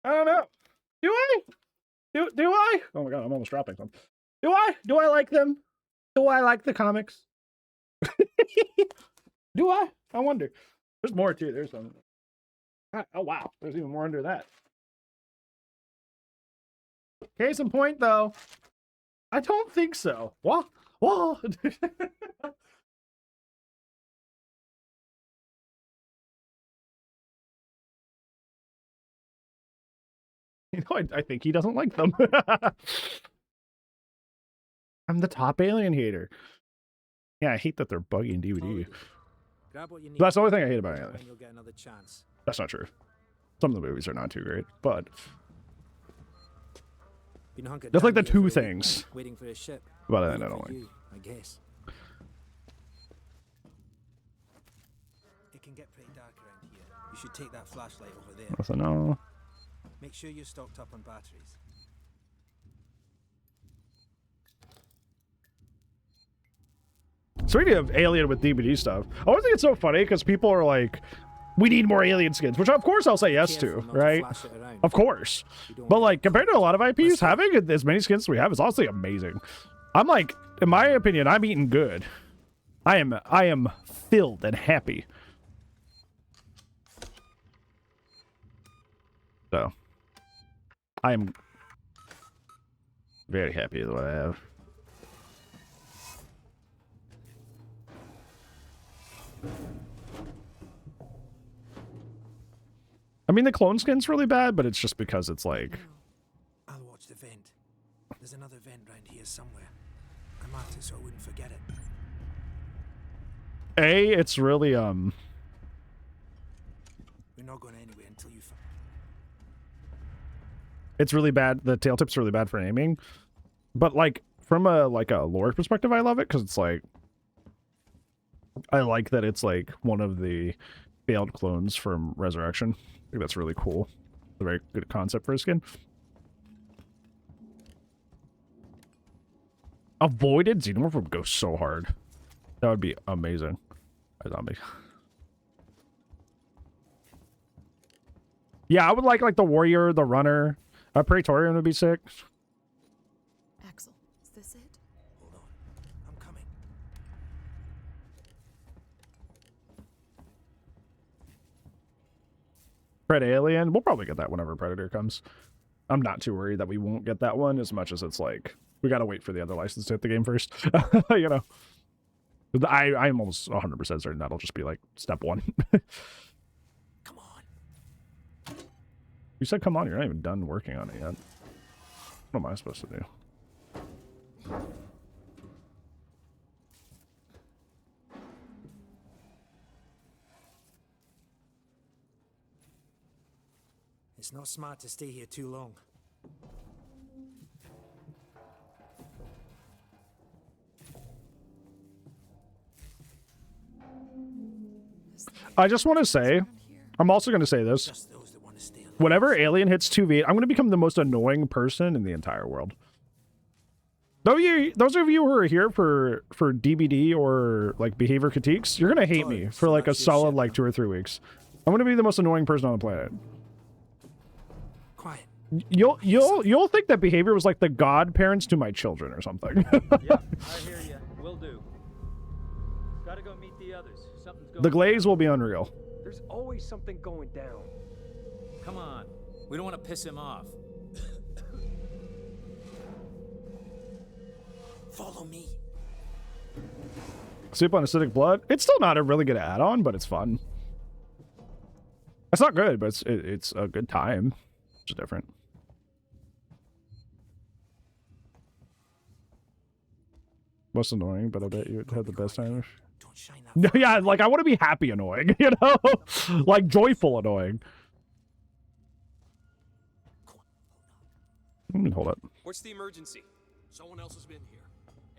I don't know. Do I? Do I? Oh my god, I'm almost dropping something. Do I? Do I like them? Do I like the comics? Do I? I wonder. There's more too. There's some. Oh wow, there's even more under that. Case in point, though, I don't think so. What? What? You know, I think he doesn't like them. I'm the top Alien hater. Yeah, I hate that they're buggy in DVD. Grab what you need. That's the only thing I hate about And Alien. you'll get another chance. That's not true. Some of the movies are not too great, but Been hunkered That's like down the here two for a week, things. waiting for a ship. But I Waiting don't for like. you, I guess. It can get pretty dark around here. You should take that flashlight over there. Nothing. No. Make sure you're stocked up on batteries. Speaking of Alien with DVD stuff, I always think it's so funny because people are like, we need more Alien skins, which of course I'll say yes to, right? Of course. But like, compared to a lot of IPs, having as many skins as we have is honestly amazing. I'm like, in my opinion, I'm eating good. I am filled and happy. So, I am very happy with what I have. I mean, the clone skin's really bad, but it's just because it's like... I'll watch the vent. There's another vent round here somewhere. I marked it so I wouldn't forget it. It's really, We're not going anywhere until you find... It's really bad. The tail tip's really bad for aiming. But, like, from a lore perspective, I love it, because it's like... I like that it's, like, one of the failed clones from Resurrection. I think that's really cool. It's a very good concept for a skin. Avoided Xenomorph would go so hard. That would be amazing. A zombie. Yeah, I would like the warrior, the runner. A Praetorian would be sick. Axel, is this it? Hold on. I'm coming. Pred Alien. We'll probably get that whenever Predator comes. I'm not too worried that we won't get that one as much as it's like, we gotta wait for the other license to hit the game first. You know? I'm almost 100% certain that'll just be like step one. Come on. You said come on, you're not even done working on it yet. What am I supposed to do? It's not smart to stay here too long. I just want to say, I'm also going to say this. Whenever Alien hits 2v8, I'm going to become the most annoying person in the entire world. Those of you who are here for DBD or like behavior critiques, you're going to hate me for like a solid like 2 or 3 weeks. I'm going to be the most annoying person on the planet. Quiet. You'll think that behavior was like the godparents to my children or something. Yeah, I hear you. Will do. Gotta go meet the others. Something's going The glaze will be unreal. There's always something going down. Come on. We don't want to piss him off. Follow me. Sleep on Acidic Blood. It's still not a really good add-on, but it's fun. It's not good, but it's a good time. It's just different. Most annoying, but I bet you had the best time. No, yeah, like I want to be happy annoying, you know? Like joyful annoying. Hold up. What's the emergency? Someone else has been here.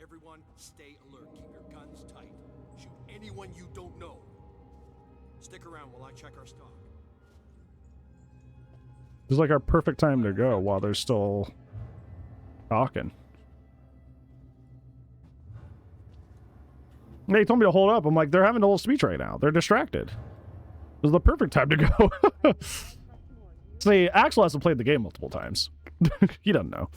Everyone, stay alert. Keep your guns tight. Shoot anyone you don't know. Stick around while I check our stock. This is like our perfect time to go while they're still talking. They told me to hold up. I'm like, they're having a whole speech right now. They're distracted. This is the perfect time to go. See, Axel hasn't played the game multiple times. He doesn't know.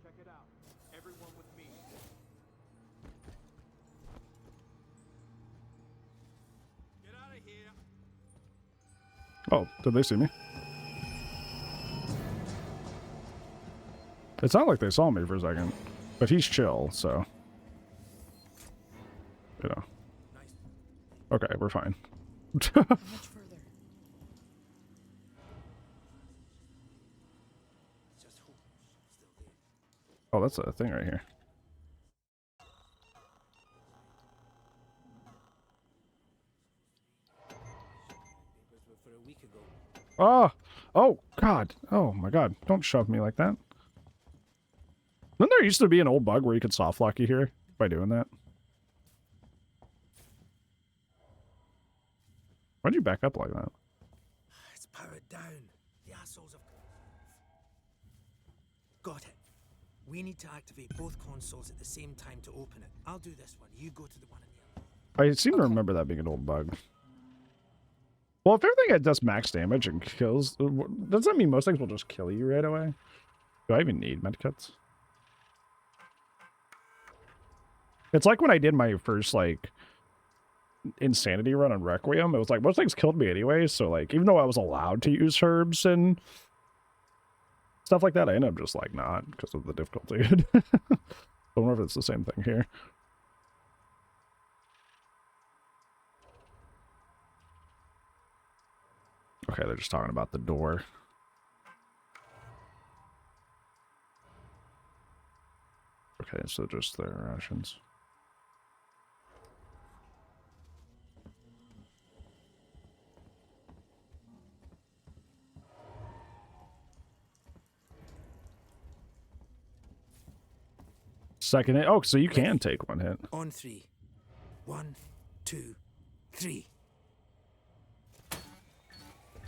Check it out. Everyone with me. Get out of here. Oh, did they see me? It's not like they saw me for a second, but he's chill, so. You know. Okay, we're fine. How much further? Just hope. Still Oh, that's a thing right here. For a week ago. Oh! Oh, God. Oh, my God. Don't shove me like that. Didn't there used to be an old bug where you could soft lock you here by doing that? Why'd you back up like that? It's powered down. The assholes have... Got it. We need to activate both consoles at the same time to open it. I'll do this one. You go to the one in the other. I seem to remember that being an old bug. Well, if everything does max damage and kills, does that mean most things will just kill you right away? Do I even need medkits? It's like when I did my first, like, insanity run on Requiem. It was like, most things killed me anyway, so, like, even though I was allowed to use herbs and stuff like that, I ended up just, like, not, because of the difficulty. I wonder if it's the same thing here. Okay, they're just talking about the door. Okay, so just their rations. Second hit. Oh, so you can take one hit. On 3. 1, 2, 3.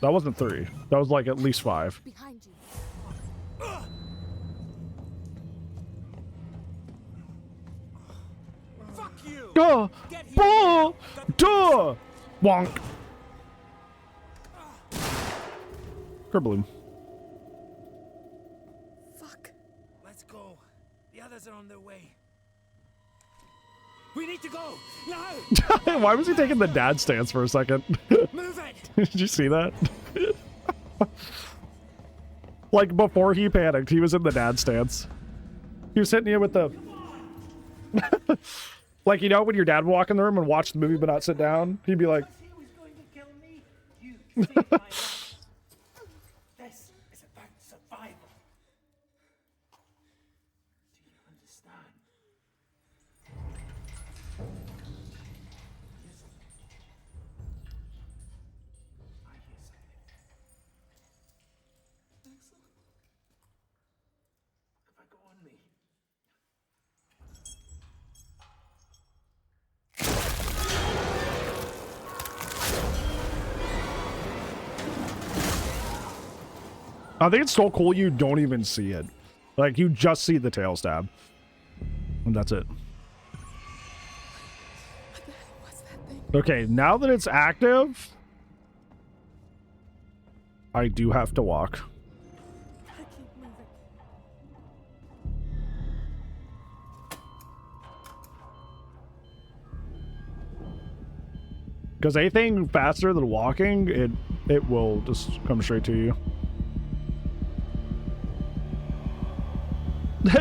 That wasn't 3. That was like at least 5. Behind you. Fuck you! Duh! Duh! Duh! Wonk! Kerbloom. Fuck. Let's go. The others are on their way. We need to go! Now! Why was he taking the dad stance for a second? Move it! Did you see that? Like, before he panicked, he was in the dad stance. He was hitting you with the... Like, you know, when your dad would walk in the room and watch the movie but not sit down? He'd be like... This is about survival. Do you understand? I hear something. Excellent. If I go on me. I think it's so cool you don't even see it. Like, you just see the tail stab. And that's it. Okay, now that it's active, I do have to walk. Because anything faster than walking, it will just come straight to you.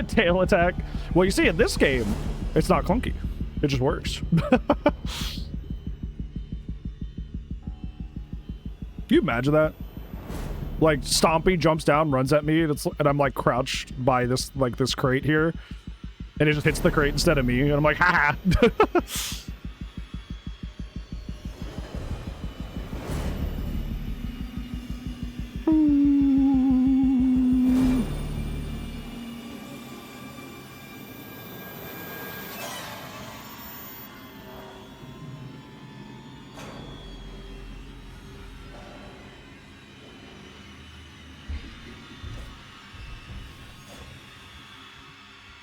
Tail attack. Well, you see, in this game, it's not clunky. It just works. Can you imagine that? Like, Stompy jumps down, runs at me, and I'm like crouched by this crate here, and it just hits the crate instead of me, and I'm like, ha ha.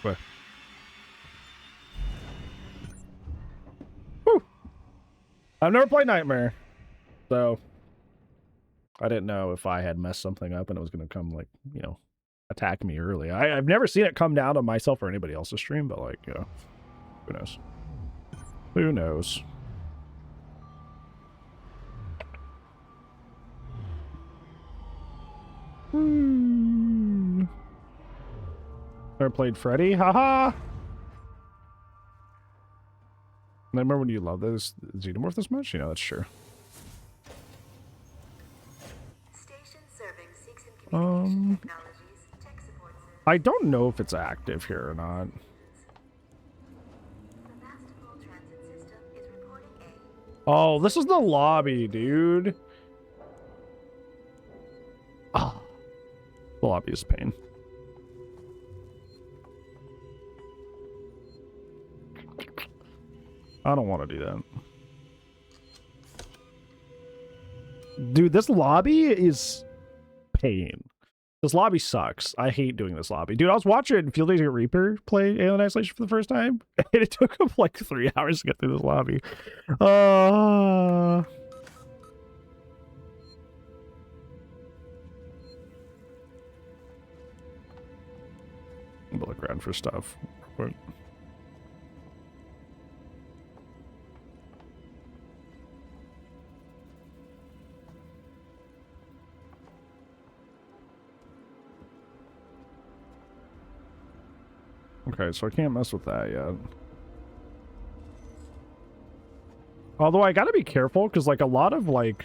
Where? Whew. I've never played Nightmare, so I didn't know if I had messed something up and it was going to come, like, you know, attack me early. I've never seen it come down to myself or anybody else's stream, but, like, you know, who knows? Who knows? Never played Freddy? Haha! Remember when you love this Xenomorph this much? You know, that's true. Station serving Seegson Communication Technologies, tech support service. I don't know if it's active here or not. Oh, this is the lobby, dude. Oh, the lobby is pain. I don't want to do that. Dude, this lobby is pain. This lobby sucks. I hate doing this lobby. Dude, I was watching Field Agent Reaper play Alien Isolation for the first time, and it took him like 3 hours to get through this lobby. I'm gonna look around for stuff. But... Okay, so I can't mess with that yet. Although I gotta be careful, because like a lot of like...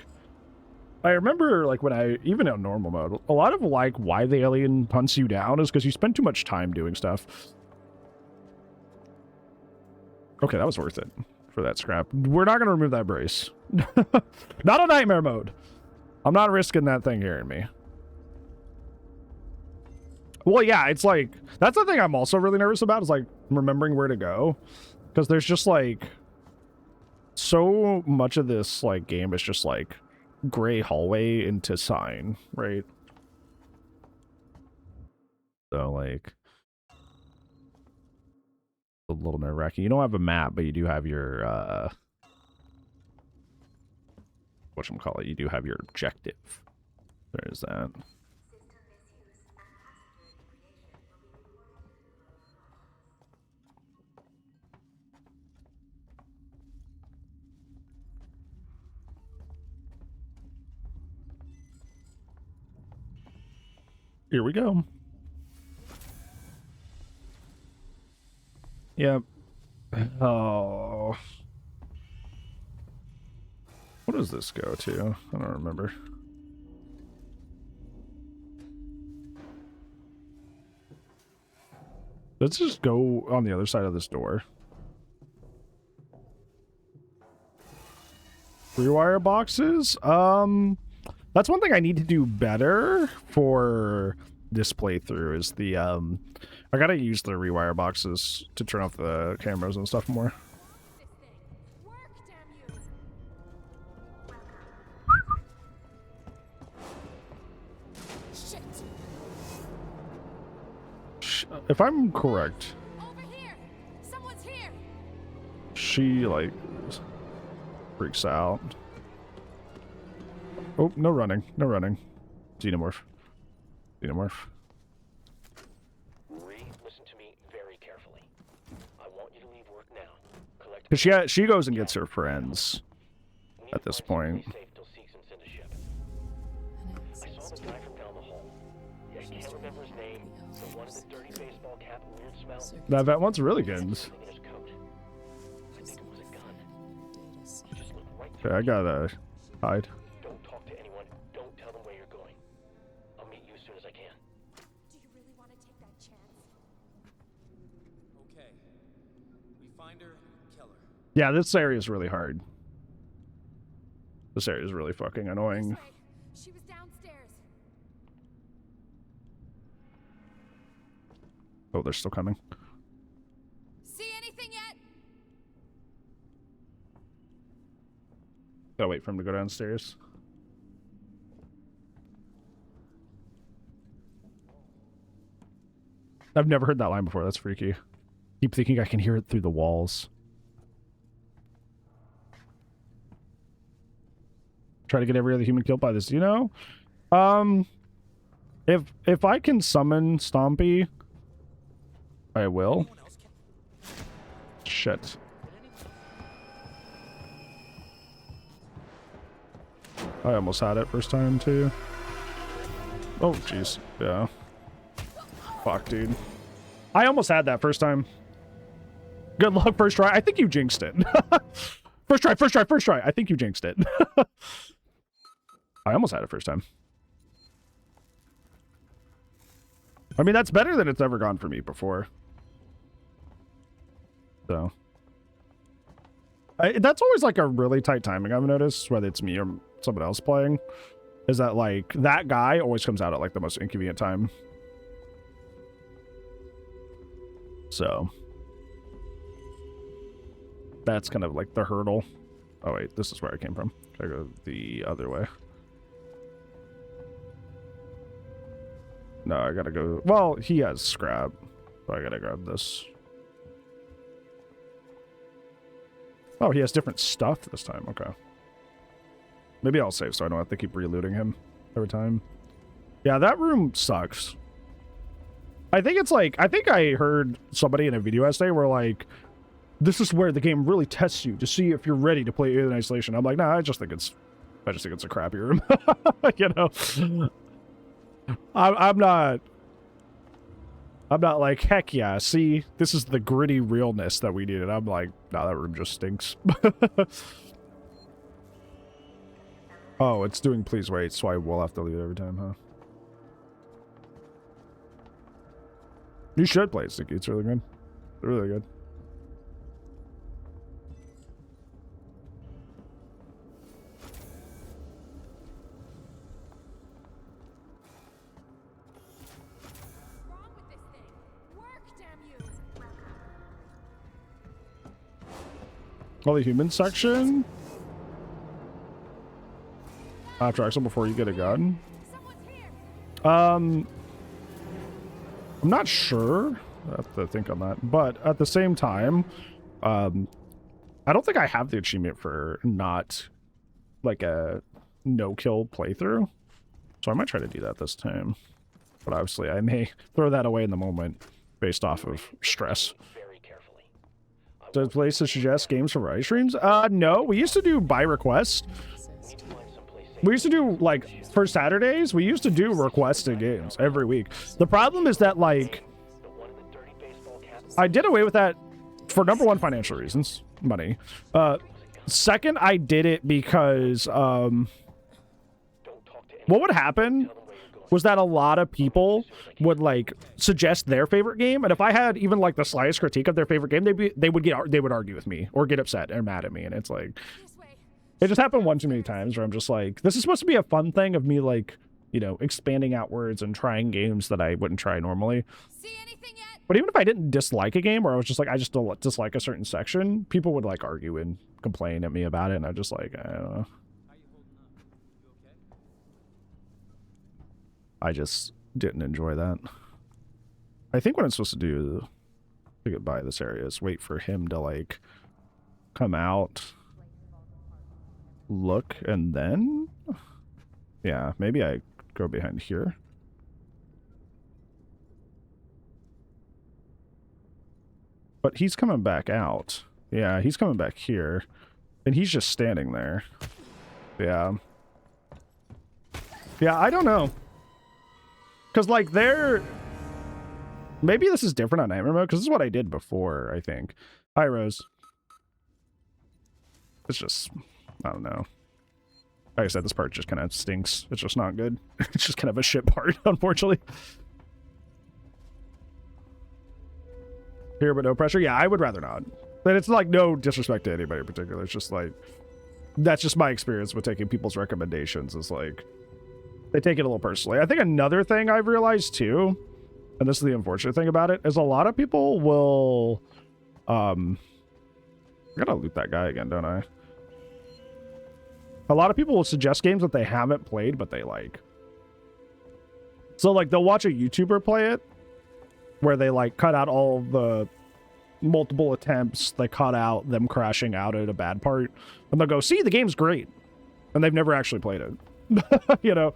I remember like when I, even in normal mode, a lot of like why the alien hunts you down is because you spend too much time doing stuff. Okay, that was worth it for that scrap. We're not gonna remove that brace. Not a nightmare mode. I'm not risking that thing hearing me. Well, yeah, it's like, that's the thing I'm also really nervous about is like remembering where to go. Because there's just like, so much of this like game is just like gray hallway into sign, right? So like, a little nerve-wracking. You don't have a map, but you do have your, whatchamacallit, you do have your objective. There's that. Here we go. Yep. Oh. What does this go to? I don't remember. Let's just go on the other side of this door. Rewire boxes? That's one thing I need to do better for this playthrough is the, I gotta use the rewire boxes to turn off the cameras and stuff more. If I'm correct, Someone's here. she, like, freaks out. Oh, no running. No running. Xenomorph. Xenomorph. Listen to me very carefully. I want you to leave work now. Collect Because she goes and gets her friends at this point. I saw the guy from down the hall. I can't remember his name. The one with the dirty baseball cap, weird smell. That one's really good. Okay, I gotta hide. Don't talk to anyone. Don't tell them where you're going. I'll meet you as soon as I can. Do you really want to take that chance? Okay. We find her, kill her. Yeah, this area is really hard. This area is really fucking annoying. She was downstairs. Oh, they're still coming. See anything yet? Gotta wait for him to go downstairs. I've never heard that line before. That's freaky. Keep thinking I can hear it through the walls. Try to get every other human killed by this, you know? If I can summon Stompy, I will. Shit. I almost had it first time too. Oh jeez. Yeah. Fuck, dude. I almost had that first time. Good luck first try. I think you jinxed it. First try, first try, first try. I think you jinxed it. I almost had it first time. I mean, that's better than it's ever gone for me before. So. That's always like a really tight timing, I've noticed, whether it's me or someone else playing, is that like that guy always comes out at like the most inconvenient time. So. That's kind of like the hurdle. Oh wait, this is where I came from. Gotta go the other way. No, I gotta go. Well, he has scrap, so I gotta grab this. Oh, he has different stuff this time. Okay. Maybe I'll save so I don't have to keep relooting him every time. Yeah, that room sucks. I think it's like, I think I heard somebody in a video essay where like, this is where the game really tests you to see if you're ready to play Alien Isolation. I'm like, nah, I just think it's a crappy room. You know? I'm not like, heck yeah, see, this is the gritty realness that we needed. I'm like, nah, that room just stinks. Oh, it's doing please wait, so I will have to leave it every time, huh? You should play it, Sticky. It's really good. Really good. Well, the human section? After Axel before you get a gun? I'm not sure. I have to think on that. But at the same time, I don't think I have the achievement for not like a no-kill playthrough. So I might try to do that this time. But obviously I may throw that away in the moment based off of stress. Does places suggest games for variety streams? No, we used to do by request. We used to do, like, for Saturdays, we used to do requested games every week. The problem is that, like, I did away with that for, number one, financial reasons. Money. Second, I did it because, what would happen was that a lot of people would like suggest their favorite game, and if I had even like the slightest critique of their favorite game, they would argue with me or get upset or mad at me, and it's like, it just happened one too many times where I'm just like, this is supposed to be a fun thing of me, like, you know, expanding outwards and trying games that I wouldn't try normally. But even if I didn't dislike a game, or I was just like, I just don't dislike a certain section, people would like argue and complain at me about it, and I'm just like, I don't know. I just didn't enjoy that. I think what I'm supposed to do to get by this area is wait for him to like come out, look, and then yeah, maybe I go behind here. But he's coming back out. Yeah, he's coming back here, and he's just standing there. Yeah, I don't know. Because, like, maybe this is different on Nightmare Mode, because this is what I did before, I think. Hi, Rose. It's just, I don't know. Like I said, this part just kind of stinks. It's just not good. It's just kind of a shit part, unfortunately. Here, but no pressure? Yeah, I would rather not. And it's, like, no disrespect to anybody in particular. It's just, like, that's just my experience with taking people's recommendations, is, like, they take it a little personally. I think another thing I've realized too, and this is the unfortunate thing about it, is a lot of people will, I gotta loot that guy again, don't I? A lot of people will suggest games that they haven't played, but they like. So like they'll watch a YouTuber play it, where they like cut out all the multiple attempts, they cut out them crashing out at a bad part, and they'll go, see, the game's great. And they've never actually played it. You know,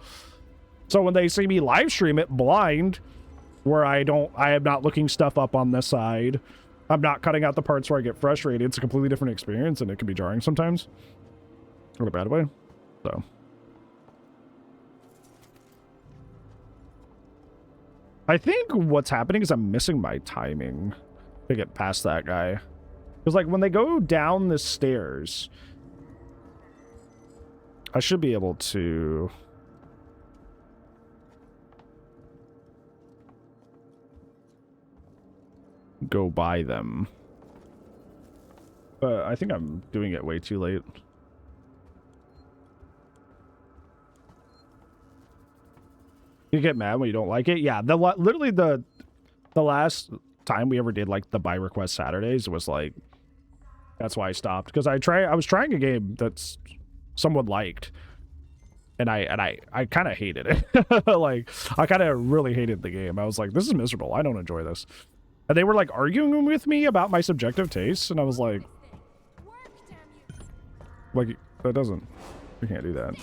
so when they see me live stream it blind, where I am not looking stuff up on the side, I'm not cutting out the parts where I get frustrated, it's a completely different experience, and it can be jarring sometimes in a bad way. So I think what's happening is I'm missing my timing to get past that guy, because like when they go down the stairs, I should be able to... go buy them. But I think I'm doing it way too late. You get mad when you don't like it? Yeah, literally the last time we ever did like the buy request Saturdays was like, that's why I stopped, because I was trying a game that's someone liked, and I kind of hated it. Like, I kind of really hated the game. I was like, this is miserable. I don't enjoy this. And they were like arguing with me about my subjective tastes, and I was like, that doesn't, you can't do that.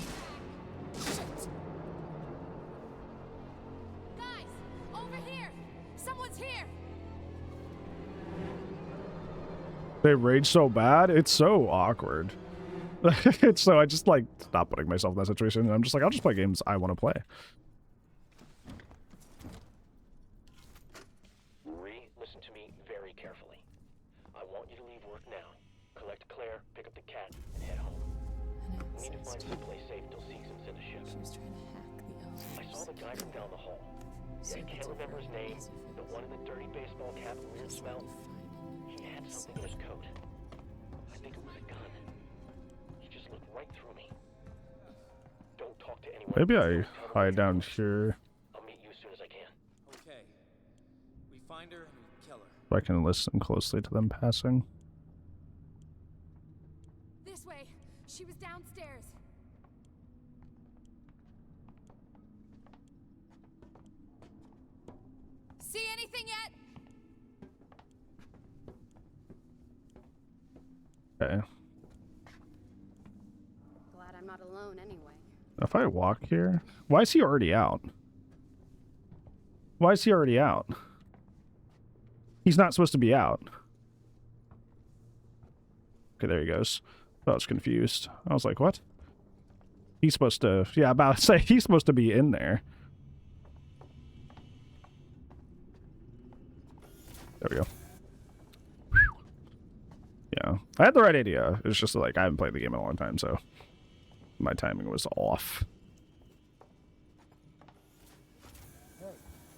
They rage so bad, it's so awkward. It's so, I just like stop putting myself in that situation, and I'm just like, I'll just play games I want to play. Marie, listen to me very carefully. I want you to leave work now. Collect Claire, pick up the cat, and head home. We need to find someplace safe till Seegson's in the ship. She was trying to hack the elevators. I saw the guy from down the hall. Yeah, I can't remember his name. The one in the dirty baseball cap and weird smell. He had something in his coat. I think it was a gun. He just looked right through me. Don't talk to anyone. Maybe I hide down here. I'll meet you as soon as I can. Okay. We find her and we kill her. If I can listen closely to them passing. This way. She was downstairs. See anything yet? Okay. Glad I'm not alone anyway. If I walk here, why is he already out? Why is he already out? He's not supposed to be out. Okay, there he goes. I was confused. I was like, what? He's supposed to, yeah, about to say he's supposed to be in there. There we go. Yeah, I had the right idea. It's just like I haven't played the game in a long time, so my timing was off. Hey,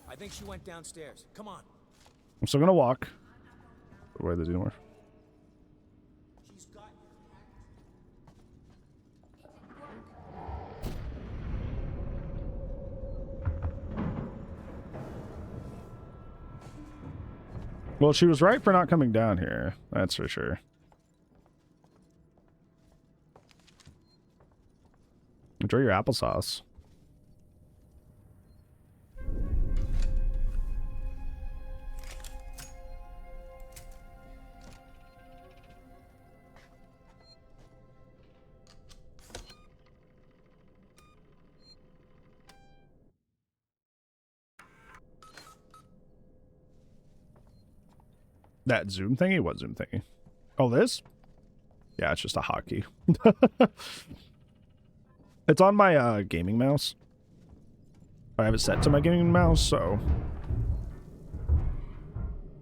I think she went downstairs. Come on. I'm still gonna walk. Where the Xenomorph? She's got Well, she was right for not coming down here. That's for sure. Enjoy your applesauce. That Zoom thingy? What Zoom thingy? Oh, this? Yeah, it's just a hotkey. It's on my gaming mouse. I have it set to my gaming mouse, so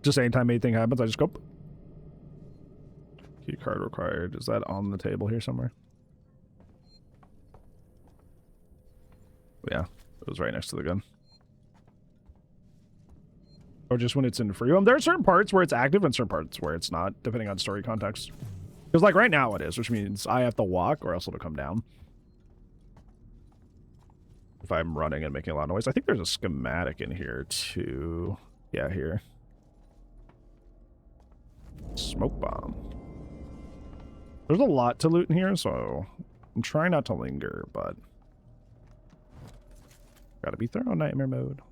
just anytime anything happens, I just go. Key card required. Is that on the table here somewhere? Yeah, it was right next to the gun. Or just when it's in free roam. There are certain parts where it's active and certain parts where it's not, depending on story context. Because like right now it is, which means I have to walk or else it'll come down. If I'm running and making a lot of noise. I think there's a schematic in here too. Yeah, here. Smoke bomb. There's a lot to loot in here, so I'm trying not to linger, but gotta be thorough nightmare mode.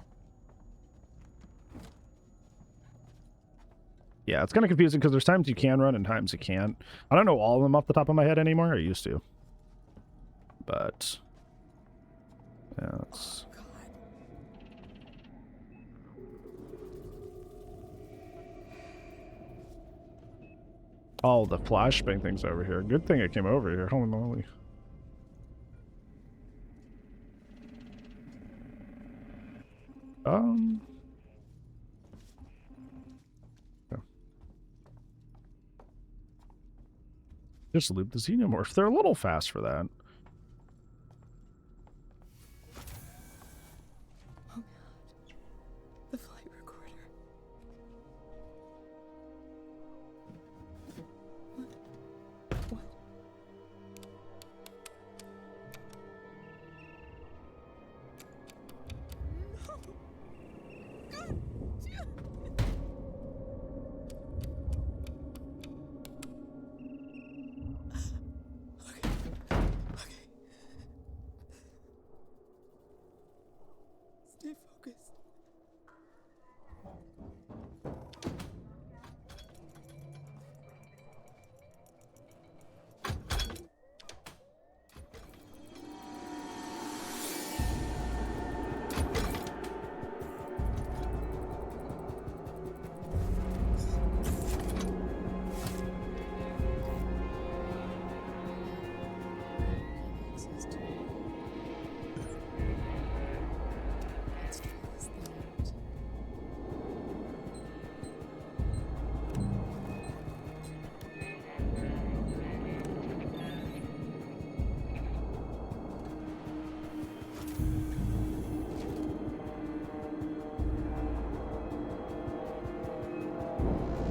Yeah, it's kind of confusing because there's times you can run and times you can't. I don't know all of them off the top of my head anymore. I used to. But yeah, it's... Oh, the flashbang thing's over here. Good thing it came over here. Holy moly. Just loop the Xenomorph. They're a little fast for that. Oh god. The flight recorder.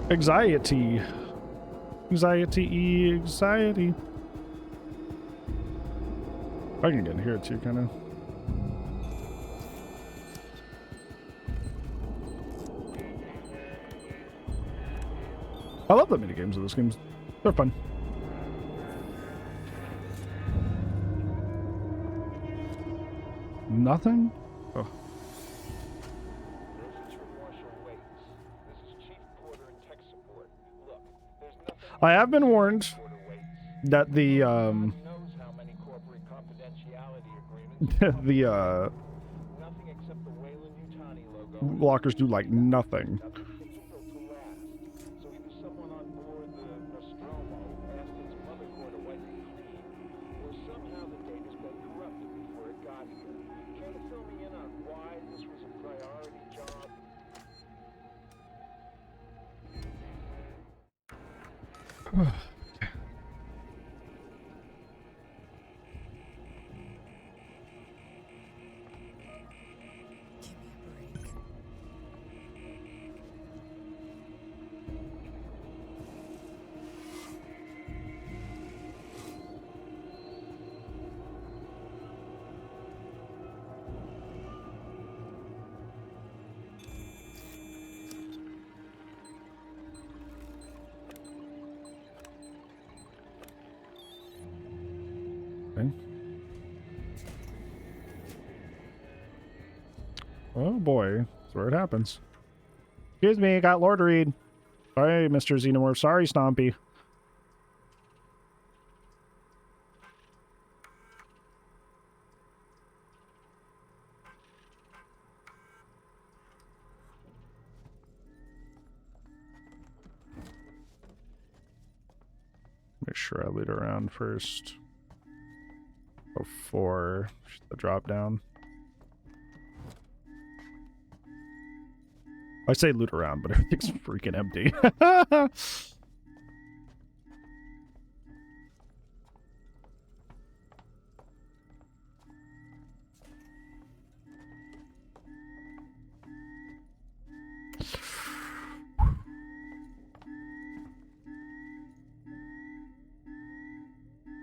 Anxiety. Anxiety. Anxiety. I can get in here too, kind of. I love the minigames of this game. They're fun. Nothing? Oh. I have been warned that the the lockers do like nothing. Oh boy, that's where it happens. Excuse me, got Lord Reed. Sorry, Mr. Xenomorph. Sorry, Stompy. Make sure I loot around first before the drop down. I say loot around, but everything's freaking empty.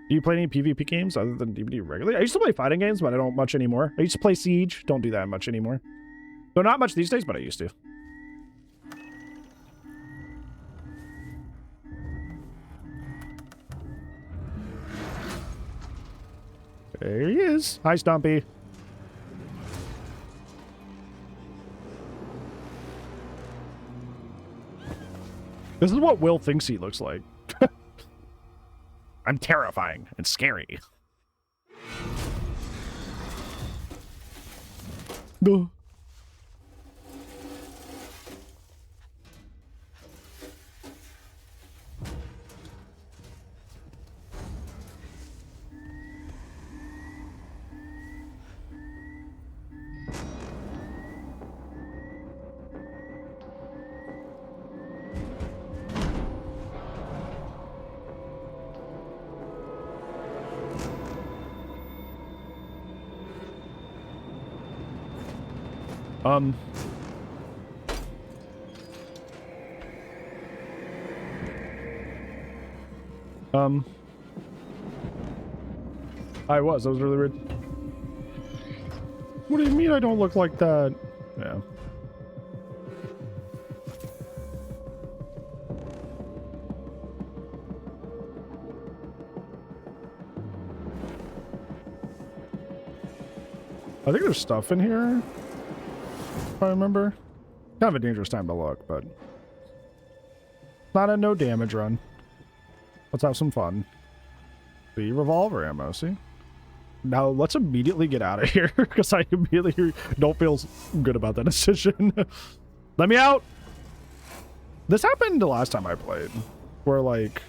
Do you play any PvP games other than DBD regularly? I used to play fighting games, but I don't much anymore. I used to play Siege. Don't do that much anymore. So not much these days, but I used to. There he is. Hi, Stompy. This is what Will thinks he looks like. I'm terrifying and scary. No. That was really weird. What do you mean I don't look like that? Yeah. I think there's stuff in here, if I remember. Kind of a dangerous time to look, but not a no damage run. Let's have some fun. The revolver ammo, see? Now let's immediately get out of here, because I immediately don't feel good about that decision. Let me out! This happened the last time I played, where like,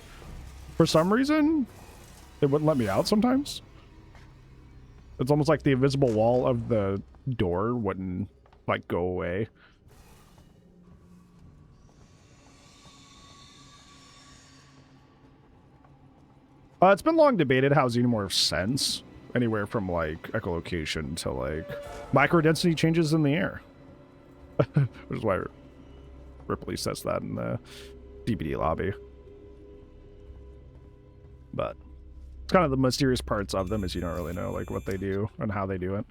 for some reason, it wouldn't let me out sometimes. It's almost like the invisible wall of the door wouldn't, like, go away. It's been long debated how xenomorphs sense, anywhere from, like, echolocation to, like, microdensity changes in the air. Which is why Ripley says that in the DPD lobby. But it's kind of the mysterious parts of them is you don't really know like what they do and how they do it.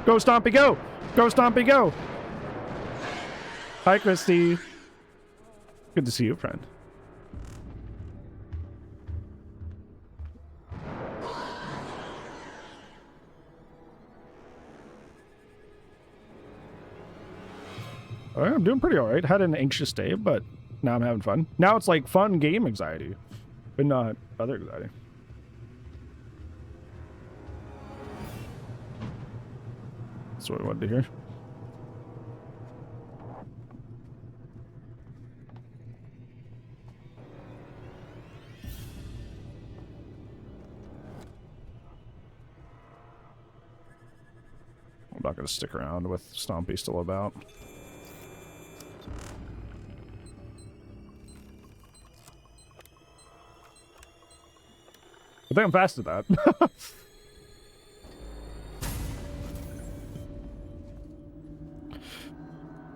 Go, Stompy, go! Go, Stompy, go! Hi, Christy. Good to see you, friend. Oh, yeah, I'm doing pretty alright. Had an anxious day, but now I'm having fun. Now it's like fun game anxiety, but not other anxiety. That's what I wanted to hear. I'm not going to stick around with Stompy still about. I think I'm fast at that.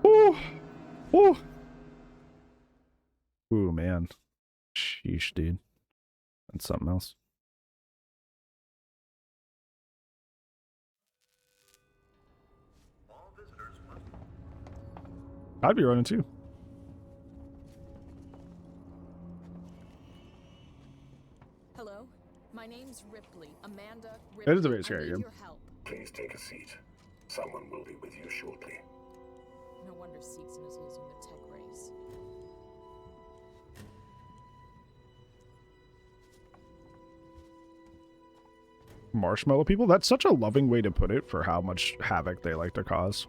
Ooh. Ooh. Ooh, man. Sheesh, dude. That's something else. I'd be running too. Hello? My name's Ripley. Amanda Ripley. It is a very scary game. Your help. Please take a seat. Someone will be with you shortly. No wonder Seegson is losing the tech race. Marshmallow people? That's such a loving way to put it for how much havoc they like to cause.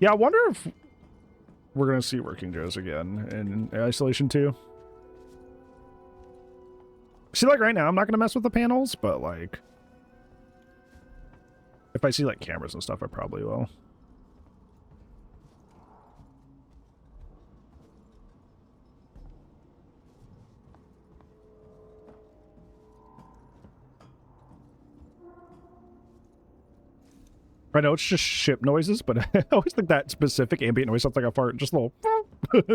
Yeah, I wonder if we're going to see Working Joes again in Isolation 2. See, like right now, I'm not going to mess with the panels, but like, if I see like cameras and stuff, I probably will. I know it's just ship noises, but I always think that specific ambient noise sounds like a fart. Just a little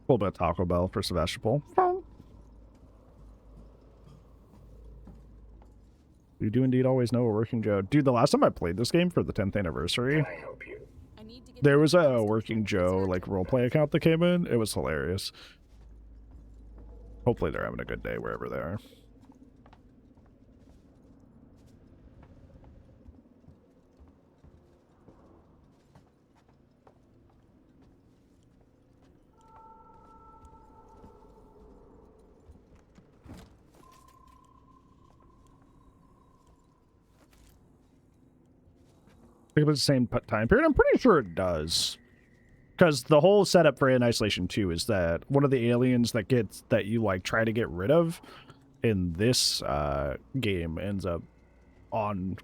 bit of Taco Bell for Sevastopol. You do indeed always know a Working Joe. Dude, the last time I played this game for the 10th anniversary, there was a Working Joe like roleplay account that came in. It was hilarious. Hopefully they're having a good day wherever they are. It was the same time period. I'm pretty sure it does, because the whole setup for Isolation 2 is that one of the aliens that you like try to get rid of in this game ends up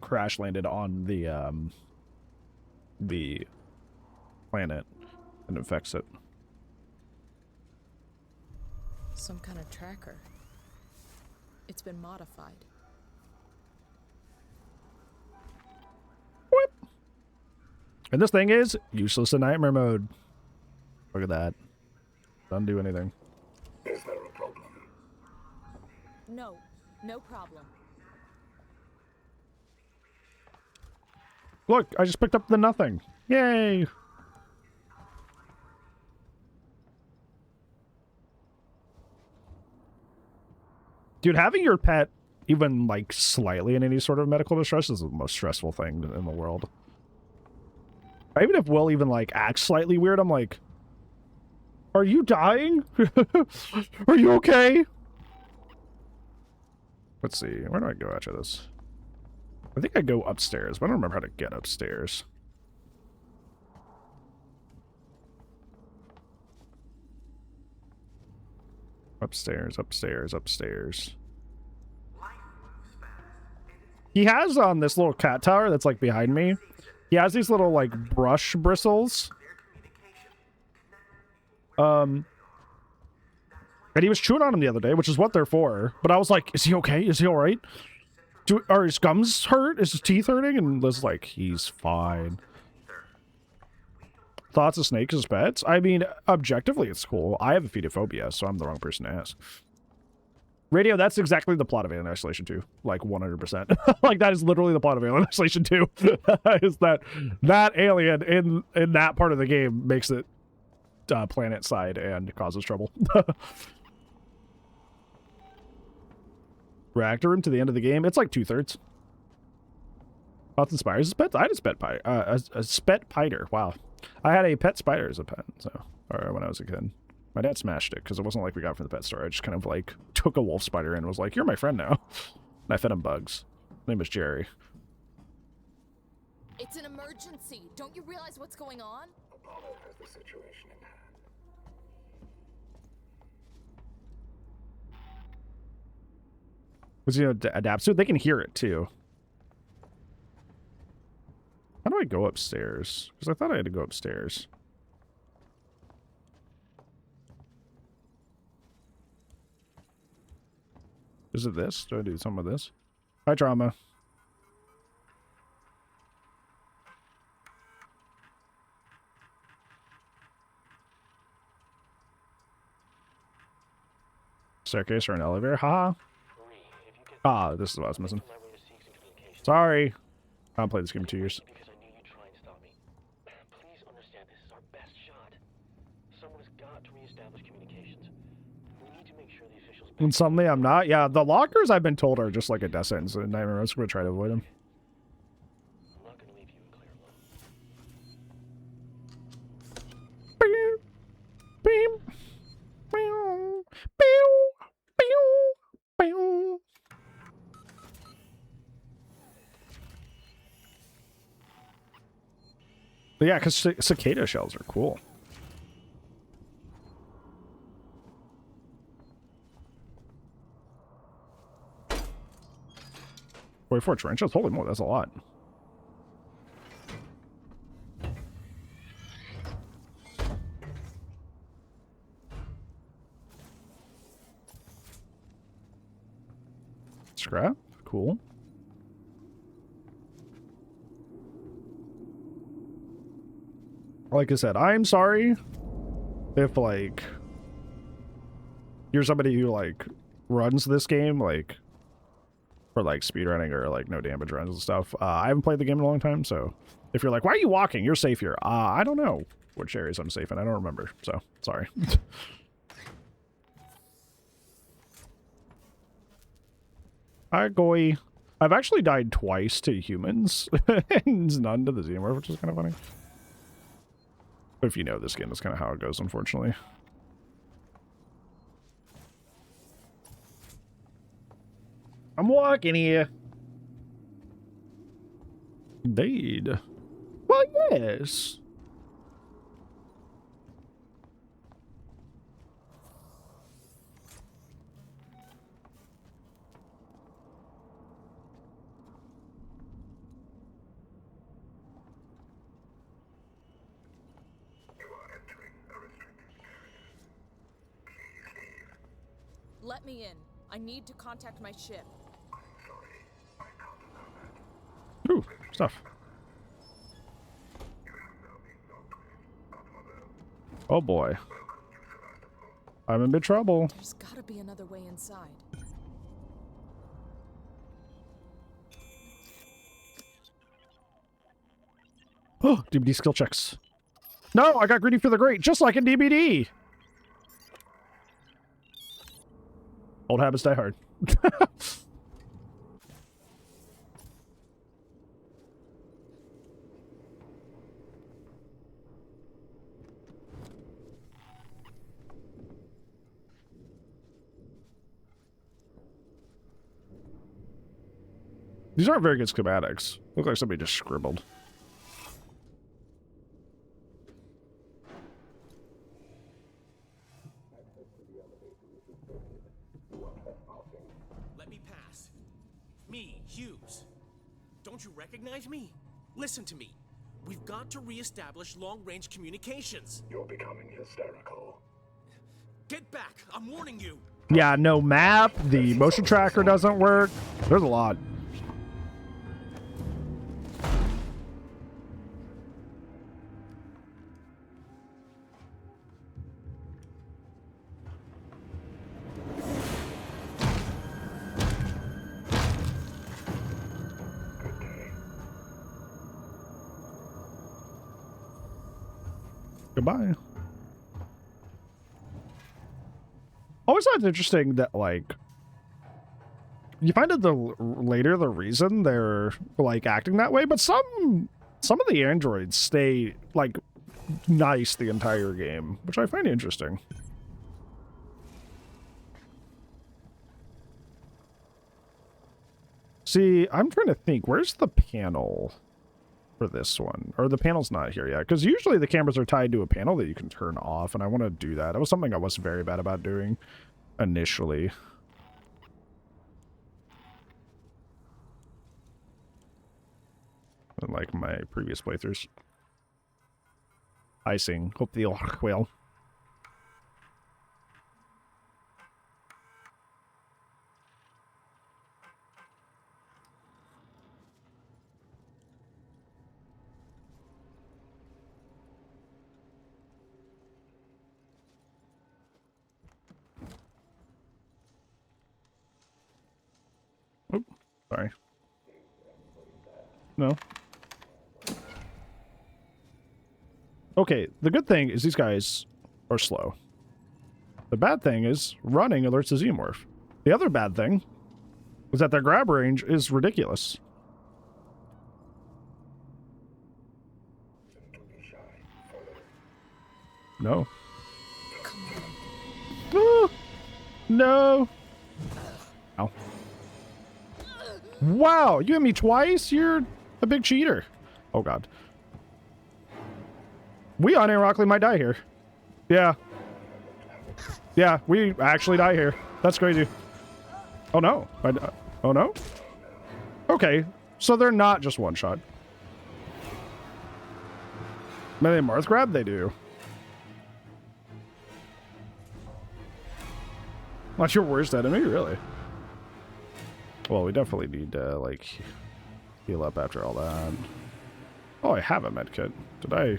crash landed on the planet and infects it. Some kind of tracker. It's been modified. And this thing is useless in nightmare mode. Look at that. Doesn't do anything. Is there a problem? No, no problem. Look, I just picked up the nothing. Yay! Dude, having your pet even like slightly in any sort of medical distress is the most stressful thing in the world. Even if Will even like acts slightly weird, I'm like, are you dying? Are you okay? Let's see. Where do I go after this? I think I go upstairs, but I don't remember how to get upstairs. Upstairs, upstairs, upstairs. He has on this little cat tower that's like behind me. He has these little like brush bristles. And he was chewing on them the other day, which is what they're for. But I was like, is he okay? Is he all right? Are his gums hurt? Is his teeth hurting? And Liz like, he's fine. Thoughts of snakes as pets? I mean, objectively, it's cool. I have a fedophobia, so I'm the wrong person to ask. Radio, that's exactly the plot of Alien Isolation 2. Like, 100%. Like, that is literally the plot of Alien Isolation 2. Is that alien in that part of the game makes it planet side and causes trouble. Reactor room to the end of the game. It's like 2/3. Thoughts and spiders as pets? I had a spet spider. Wow. I had a pet spider as a pet, or when I was a kid. My dad smashed it because it wasn't like we got it from the pet store. I just kind of like took a wolf spider and was like, "You're my friend now." And I fed him bugs. His name was Jerry. It's an emergency. Don't you realize what's going on? Apollo has the situation in hand. Was he adapt to it? They can hear it too. How do I go upstairs? Because I thought I had to go upstairs. Is it this? Do I do some of this? Hi, Trauma. Staircase or an elevator? Haha. Ah, this is what I was missing. Sorry. I haven't played this game in 2 years. And suddenly I'm not. Yeah, the lockers I've been told are just like a death sentence, and I'm just going to try to avoid them. But yeah, because cicada shells are cool. .44 tarantulas? Holy moly, that's a lot. Scrap? Cool. Like I said, I'm sorry if, like, you're somebody who, like, runs this game, like, for, like, speedrunning or, like, no damage runs and stuff. I haven't played the game in a long time, so if you're like, why are you walking? You're safe here. I don't know which areas I'm safe in. I don't remember, so sorry. Hi, Goy. I've actually died twice to humans and none to the Xenomorph, which is kind of funny. But if you know this game, that's kind of how it goes, unfortunately. I'm walking here. Indeed. Well, yes. Let me in. I need to contact my ship. Ooh, stuff. Oh boy. I'm in big trouble. There's gotta be another way inside. Oh, DBD skill checks. No, I got greedy for the great, just like in DBD. Old habits die hard. These aren't very good schematics. Look like somebody just scribbled. Hughes, don't you recognize me? Listen to me. We've got to re-establish long-range communications. You're becoming hysterical. Get back! I'm warning you! Yeah, no map, the motion tracker doesn't work. There's a lot. Goodbye. Always thought it's interesting that, like, you find out later the reason they're, like, acting that way, but some of the androids stay, like, nice the entire game, which I find interesting. See, I'm trying to think, where's the panel for this one? Or the panel's not here yet, because usually the cameras are tied to a panel that you can turn off, and I want to do that. That was something I was very bad about doing initially. Like my previous playthroughs. Icing. Hope the work well. Oh, sorry. No. Okay, the good thing is these guys are slow. The bad thing is running alerts the Xenomorph. The other bad thing is that their grab range is ridiculous. No. No. No. Ow. Wow, you hit me twice? You're a big cheater. Oh, God. We unironically might die here. Yeah. Yeah, we actually die here. That's crazy. Oh, no. Oh, no? Okay, so they're not just one shot. Melee Marth grab? They do. What's your worst enemy, really? Well, we definitely need to, like, heal up after all that. Oh, I have a medkit. Did I?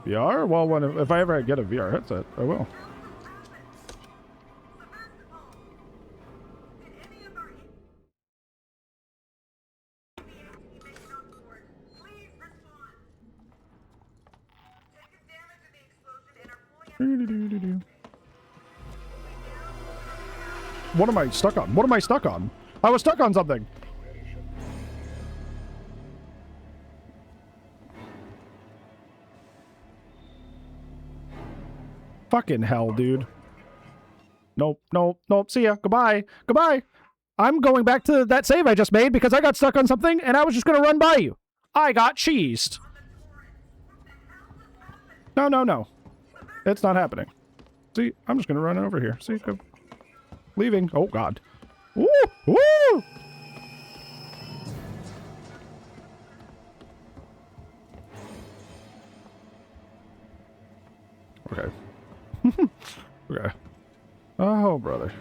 VR? Well, if I ever get a VR headset, I will. What am I stuck on? What am I stuck on? I was stuck on something. Fucking hell, dude. Nope, nope, nope. See ya. Goodbye. Goodbye. I'm going back to that save I just made because I got stuck on something and I was just going to run by you. I got cheesed. No, no, no. It's not happening. See, I'm just going to run over here. See, go. Leaving. Oh, God. Woo! Woo! Okay. Okay. Oh, brother.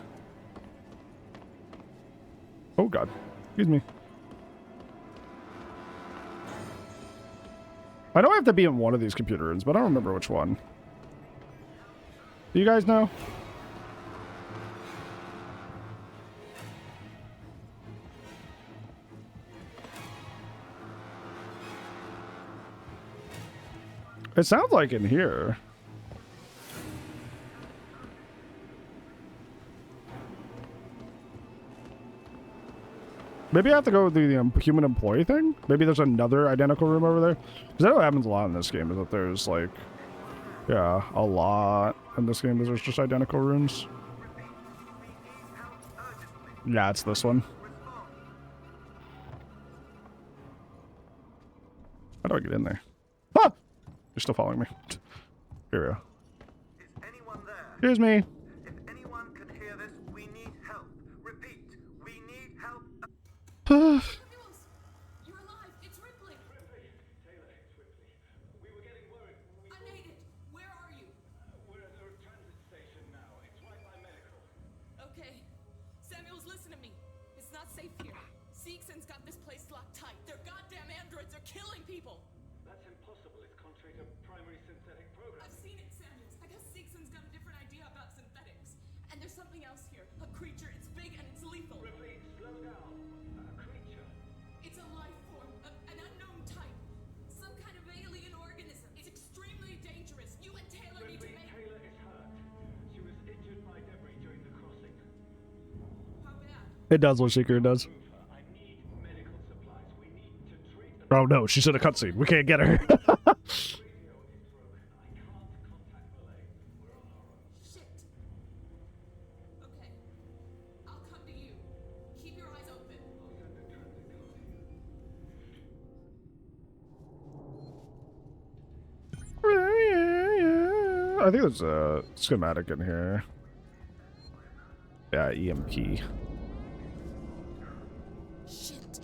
Oh, God. Excuse me. I know I have to be in one of these computer rooms, but I don't remember which one. Do you guys know? It sounds like in here. Maybe I have to go do the human employee thing? Maybe there's another identical room over there? Because I know what happens a lot in this game is that there's like, yeah, a lot in this game is there's just identical rooms. Yeah, it's this one. How do I get in there? Ah! You're still following me. Here we go. Excuse me. If anyone could hear this, we need help. Repeat, we need help. You're alive. It's Ripley. Ripley, Taylor, it's Ripley. We were getting worried. I made it. Where are you? We're at a transit station now. It's right by medical. Okay. Samuels, listen to me. It's not safe here. Seegson's got this place locked tight. Their goddamn androids are killing people. That's impossible. It's contrary to primary synthetic program. I've seen it, Samuels. I guess Seegson's got a different idea about synthetics. And there's something else here. A creature. It's big and it's lethal. Ripley, slow down. A creature. It's a life form. An unknown type. Some kind of alien organism. It's extremely dangerous. You and Taylor need to Ripley, make... Taylor is hurt. She was injured by debris during the crossing. How bad? It does what Seeker does. I need medical supplies. We need to treat her. Oh no, she's in a cutscene. We can't get her. Shit. Okay. I'll come to you. Keep your eyes open. I think there's a schematic in here. Yeah, EMP. Shit.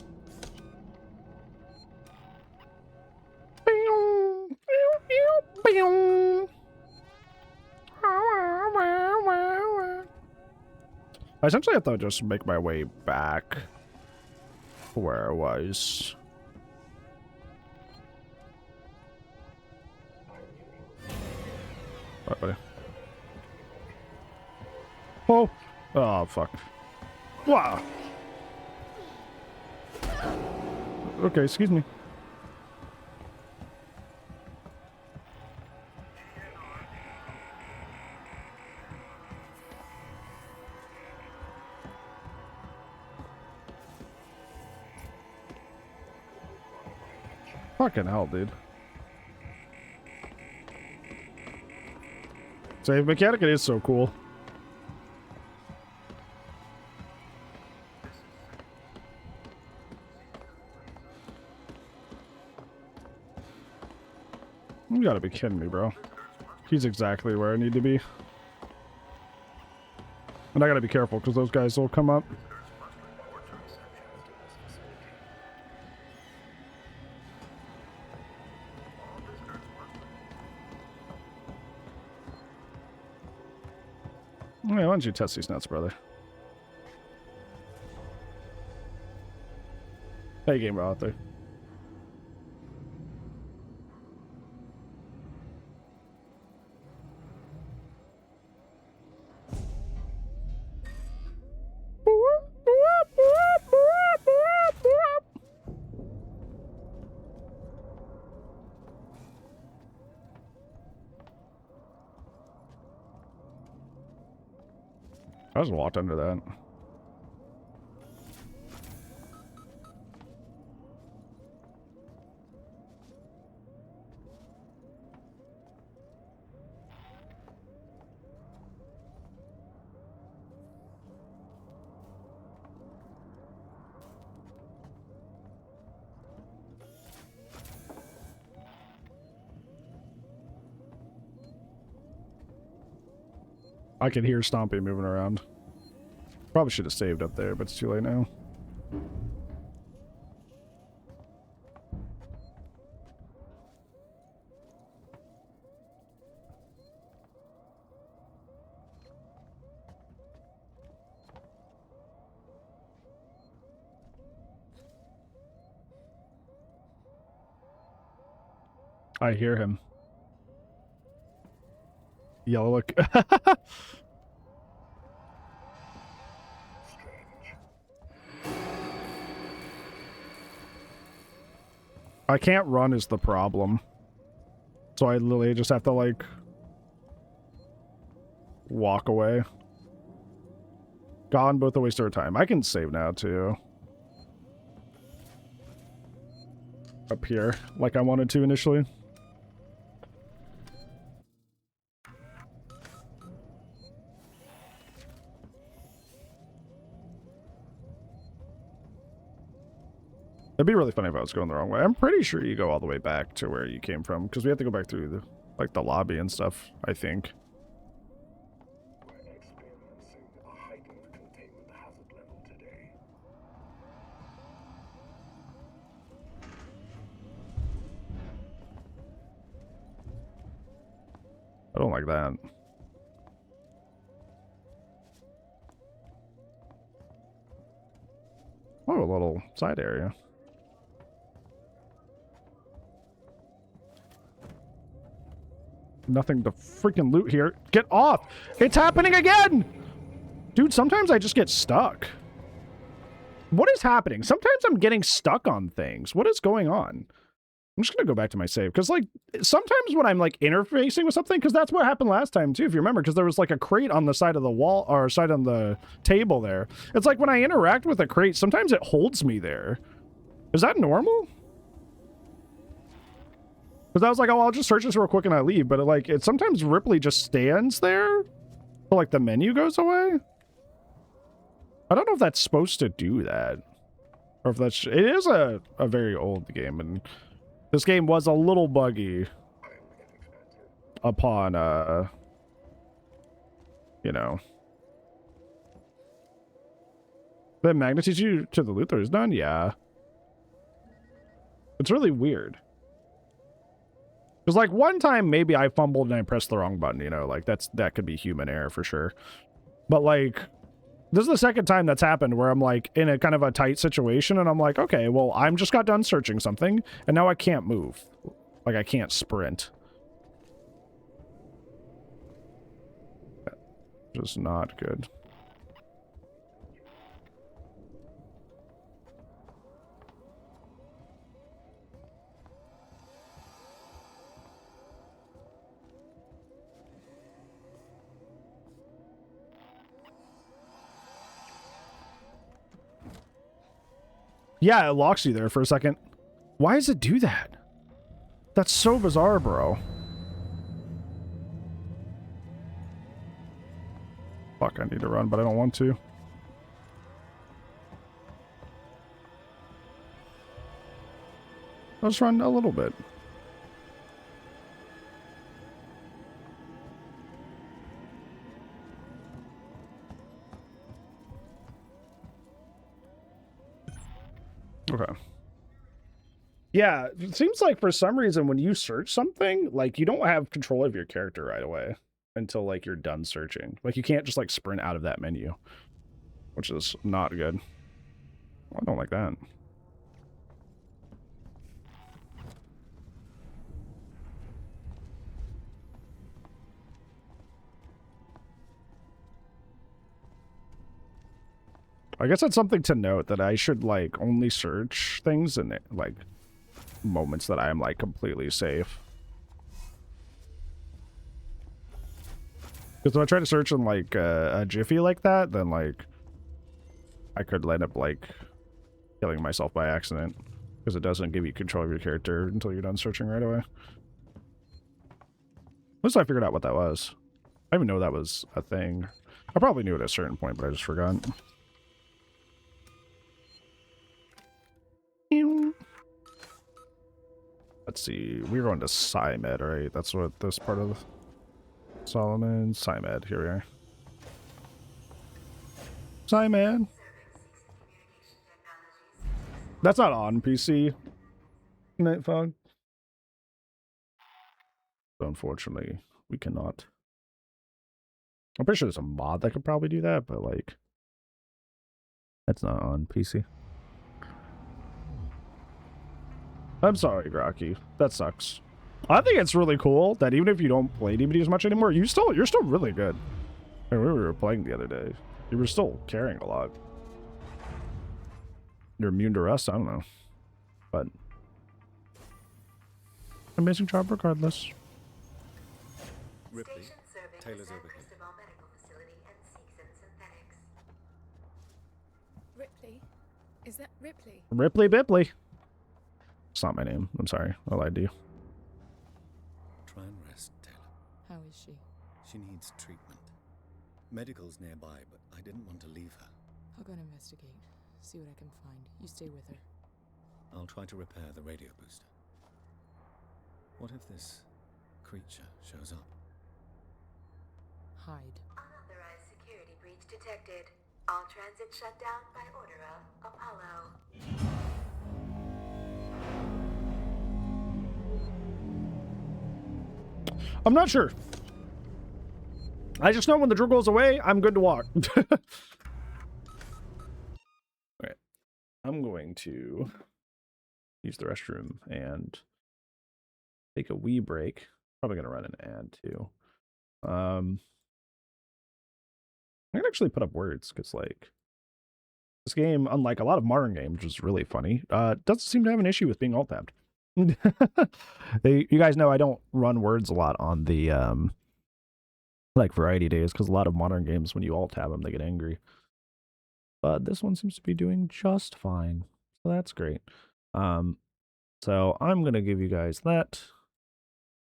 I essentially have to just make my way back to where I was. Right, buddy. Oh! Oh, fuck. Wow! Okay, excuse me. Fucking hell, dude. Save mechanic, it is so cool. You gotta be kidding me, bro. He's exactly where I need to be. And I gotta be careful, because those guys will come up. Yeah, why don't you test these nuts, brother? Hey, game out there. I just walked under that. I can hear Stompy moving around. Probably should have saved up there, but it's too late now. I hear him. Yellow look. I can't run is the problem. So I literally just have to, like, walk away. Gone both a waste of time. I can save now, too. Up here, like I wanted to initially. It'd be really funny if I was going the wrong way. I'm pretty sure you go all the way back to where you came from, because we have to go back through the, like, the lobby and stuff, I think. I don't like that. Oh, a little side area. Nothing to freaking loot here. Get off! It's happening again! Dude, sometimes I just get stuck. What is happening? Sometimes I'm getting stuck on things. What is going on? I'm just gonna go back to my save, because, like, sometimes when I'm, like, interfacing with something, because that's what happened last time, too, if you remember, because there was, like, a crate on the side of the wall, or side on the table there. It's like, when I interact with a crate, sometimes it holds me there. Is that normal? Because I was like, oh, I'll just search this real quick and I leave, but, it sometimes Ripley just stands there, so, like, the menu goes away? I don't know if that's supposed to do that. Or if that's... It is a very old game, and... This game was a little buggy upon, you know. The magnitude you to the loot there is done? Yeah. It's really weird. Because, like, one time maybe I fumbled and I pressed the wrong button, you know, like, that could be human error for sure. But, like, this is the second time that's happened where I'm, like, in a kind of a tight situation and I'm like, okay, well, I'm just got done searching something and now I can't move. Like, I can't sprint. Just not good. Yeah, it locks you there for a second. Why does it do that? That's so bizarre, bro. Fuck, I need to run, but I don't want to. I'll just run a little bit. Okay. Yeah, it seems like for some reason when you search something, like, you don't have control of your character right away until, like, you're done searching. Like, you can't just, like, sprint out of that menu, which is not good. I don't like that. I guess that's something to note, that I should, like, only search things in, like, moments that I am, like, completely safe. Because if I try to search in, like, a jiffy like that, then, like, I could end up, like, killing myself by accident. Because it doesn't give you control of your character until you're done searching right away. At least I figured out what that was. I didn't even know that was a thing. I probably knew it at a certain point, but I just forgot. Let's see, we're going to Psymed, right? That's what this part of Solomon, Psymed, here we are. Psymed. That's not on PC. Nightfog. So unfortunately, we cannot. I'm pretty sure there's a mod that could probably do that, but, like, that's not on PC. I'm sorry, Grokky. That sucks. I think it's really cool that even if you don't play DBD as much anymore, you're still really good. I mean, we were playing the other day. You were still carrying a lot. You're immune to rust? I don't know. But amazing job regardless. Ripley, Taylor's over here. Ripley? Is that Ripley? Ripley Bipley. It's not my name. I'm sorry. I lied to you. Try and rest, Taylor. How is she? She needs treatment. Medical's nearby, but I didn't want to leave her. I'll go and investigate. See what I can find. You stay with her. I'll try to repair the radio booster. What if this creature shows up? Hide. Unauthorized security breach detected. All transit shut down by order of Apollo. I'm not sure. I just know when the drill goes away, I'm good to walk. Okay. I'm going to use the restroom and take a wee break. Probably going to run an ad too. I can actually put up words because, like, this game, unlike a lot of modern games, which is really funny, doesn't seem to have an issue with being alt-tabbed. You guys know I don't run words a lot on the like variety days because a lot of modern games, when you alt-tab them, they get angry. But this one seems to be doing just fine, so that's great. So I'm gonna give you guys that,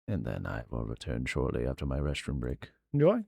and then I will return shortly after my restroom break. Enjoy.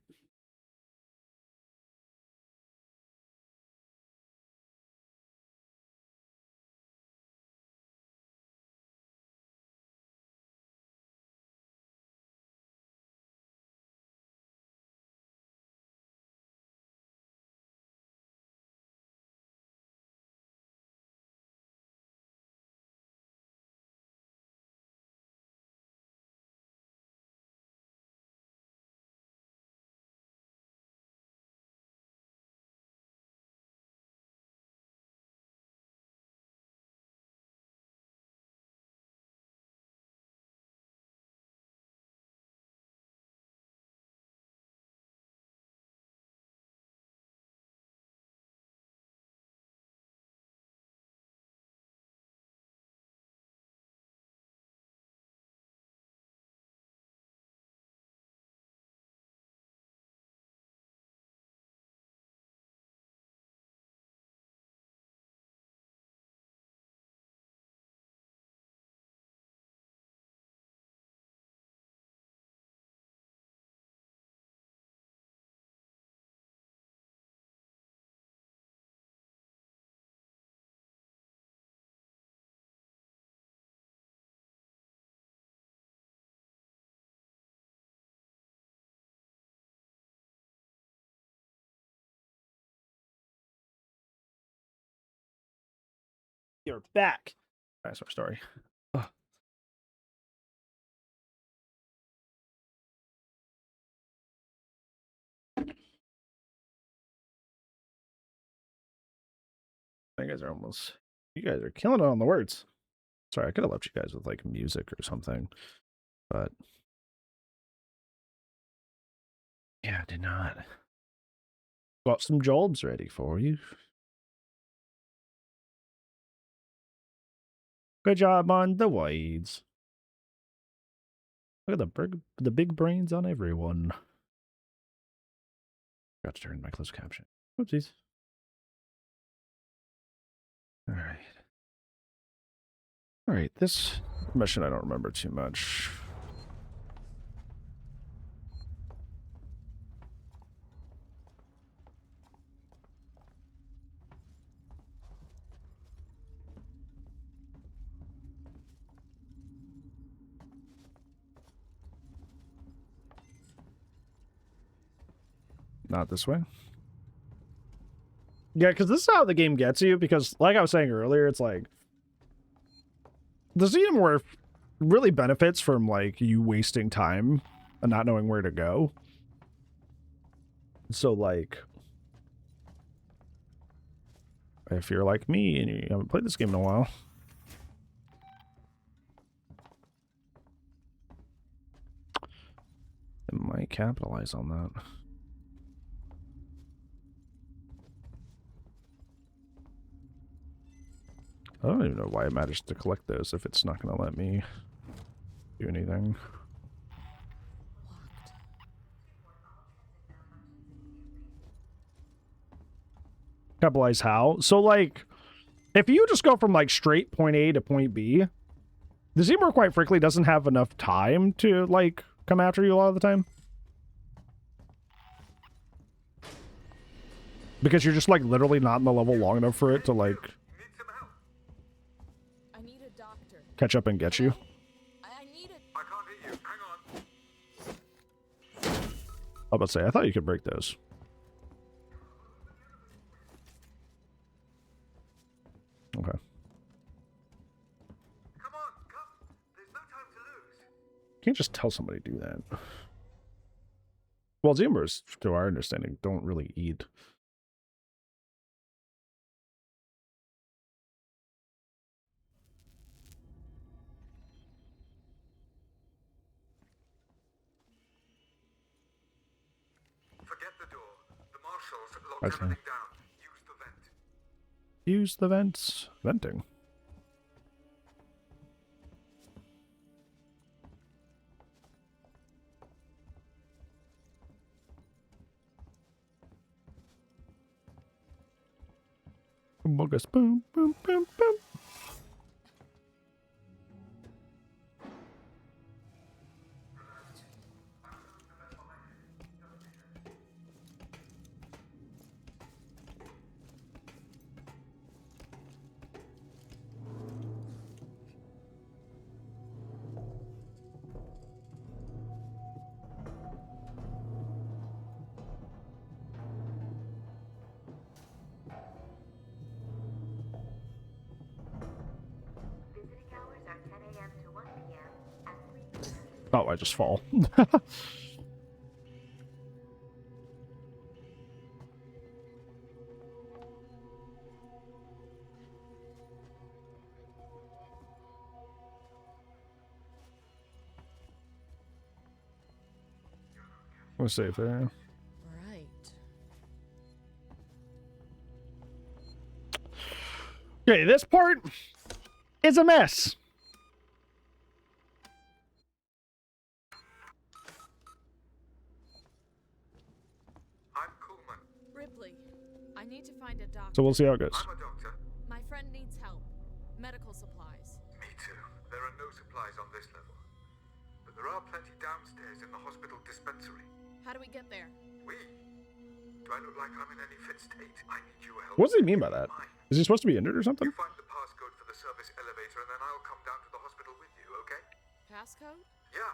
You're back. That's our story. Ugh. You guys are almost. You guys are killing it on the words. Sorry, I could have left you guys with like music or something, but yeah, I did not. Got some jobs ready for you. Good job on the wides. Look at the big brains on everyone. Forgot to turn my closed caption. Whoopsies. All right. All right, this mission I don't remember too much. Not this way. Yeah, because this is how the game gets you, because like I was saying earlier, it's like the Xenomorph really benefits from like you wasting time and not knowing where to go. So like if you're like me and you haven't played this game in a while, it might capitalize on that. I don't even know why it matters to collect those if it's not going to let me do anything. Capitalize how? So, like, if you just go from, like, straight point A to point B, the Xenomorph, quite frankly, doesn't have enough time to, like, come after you a lot of the time. Because you're just, like, literally not in the level long enough for it to, like, catch up and get you. I need it. I can't hear you. Hang on. I was about to say, I thought you could break those. Okay. Come on, come. There's no time to lose. You can't just tell somebody to do that. Well, Zoombers, to our understanding, don't really eat. Forget the door. The marshals locked That's fine. everything down. Use the vent. Use the vents. Venting. Bogus. Boom, boom, boom, boom. Visiting hours are 10 a.m. to 1 p.m. and 3 p.m. Oh, I just fall. We'll save there. Right. Okay, this part is a mess. I'm Kuhlman. Ripley, I need to find a doctor. So we'll see how it goes. I'm a doctor. My friend needs help. Medical supplies. Me too. There are no supplies on this level. But there are plenty downstairs in the hospital dispensary. How do we get there? We? Do I look like I'm in any fit state? I need your help. What does he mean by that? Is he supposed to be injured or something? You find the passcode for the service elevator and then I'll come down to the hospital with you, okay? Passcode? Yeah.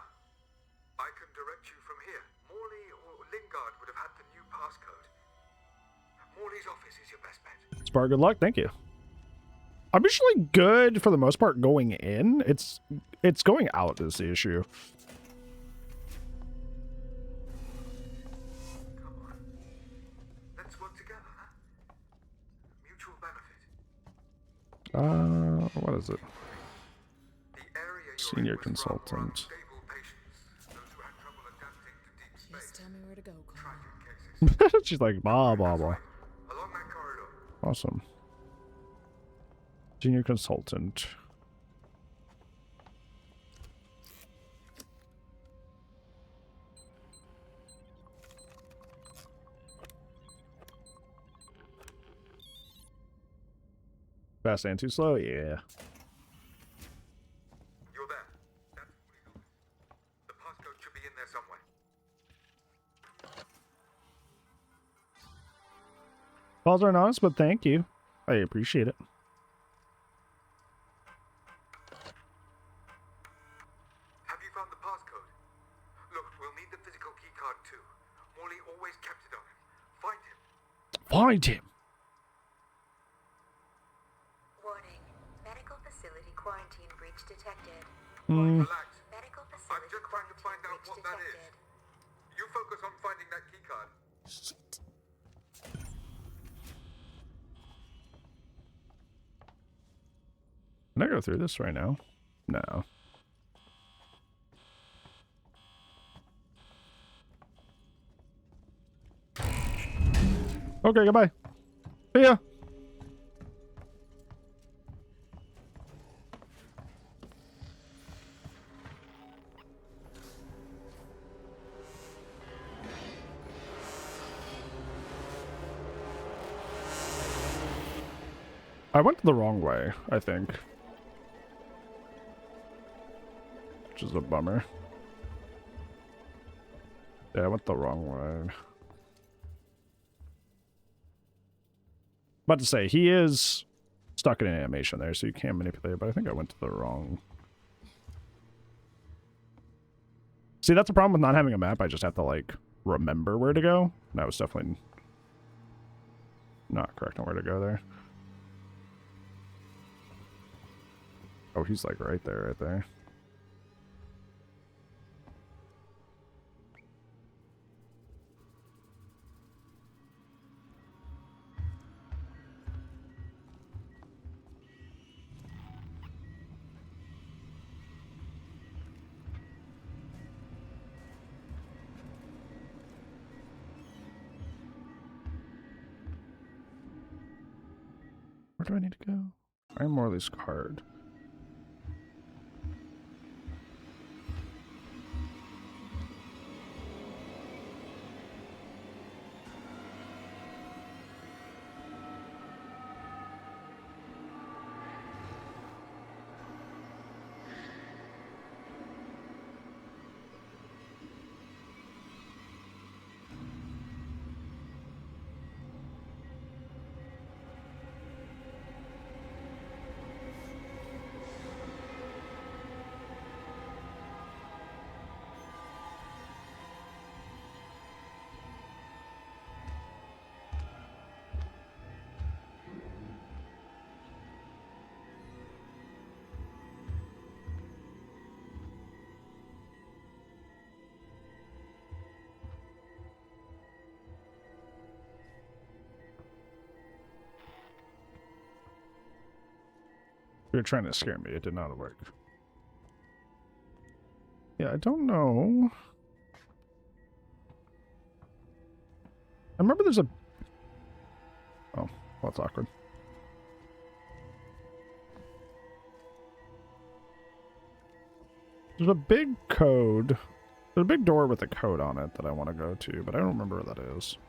I can direct you from here. Morley or Lingard would have had the new passcode. Morley's office is your best bet. Spar, good luck. Thank you. I'm usually good for the most part going in. It's going out is the issue. Come on. Let's work together, huh? Mutual benefit. What is it? The area you're Senior in was run consultant. stable patients. Those who had trouble adapting to deep space. Just tell me where to go, Carl. Tragic cases. She's like, blah, blah, blah. Along that corridor. Awesome. Senior consultant. Fast and too slow? Yeah. You're there. That's Morley's office. The passcode should be in there somewhere. Calls are honest, but thank you. I appreciate it. Have you found the passcode? Look, we'll need the physical keycard too. Morley always kept it on him. Find him. Find him. Warning. Medical facility quarantine breach detected. Relax. Medical I'm facility just trying to find out what that is. You focus on finding that keycard. Shit. Can I go through this right now? No. Okay, goodbye. See ya. I went the wrong way, I think. Which is a bummer. Yeah, I went the wrong way. About to say, he is stuck in an animation there, so you can't manipulate it, but I think I went to the wrong... See, that's the problem with not having a map. I just have to, like, remember where to go. That was definitely not correct on where to go there. Oh, he's, like, right there, right there. Where do I need to go? I'm Morley's card. You're trying to scare me. It did not work. Yeah, I don't know. I remember there's a... Oh, that's awkward. There's a big code. There's a big door with a code on it that I want to go to, but I don't remember where that is.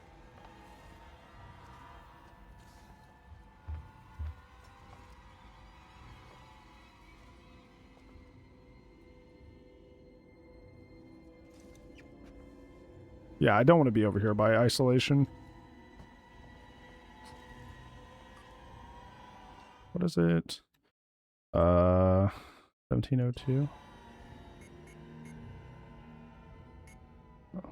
Yeah, I don't want to be over here by isolation. What is it? 1702. Oh.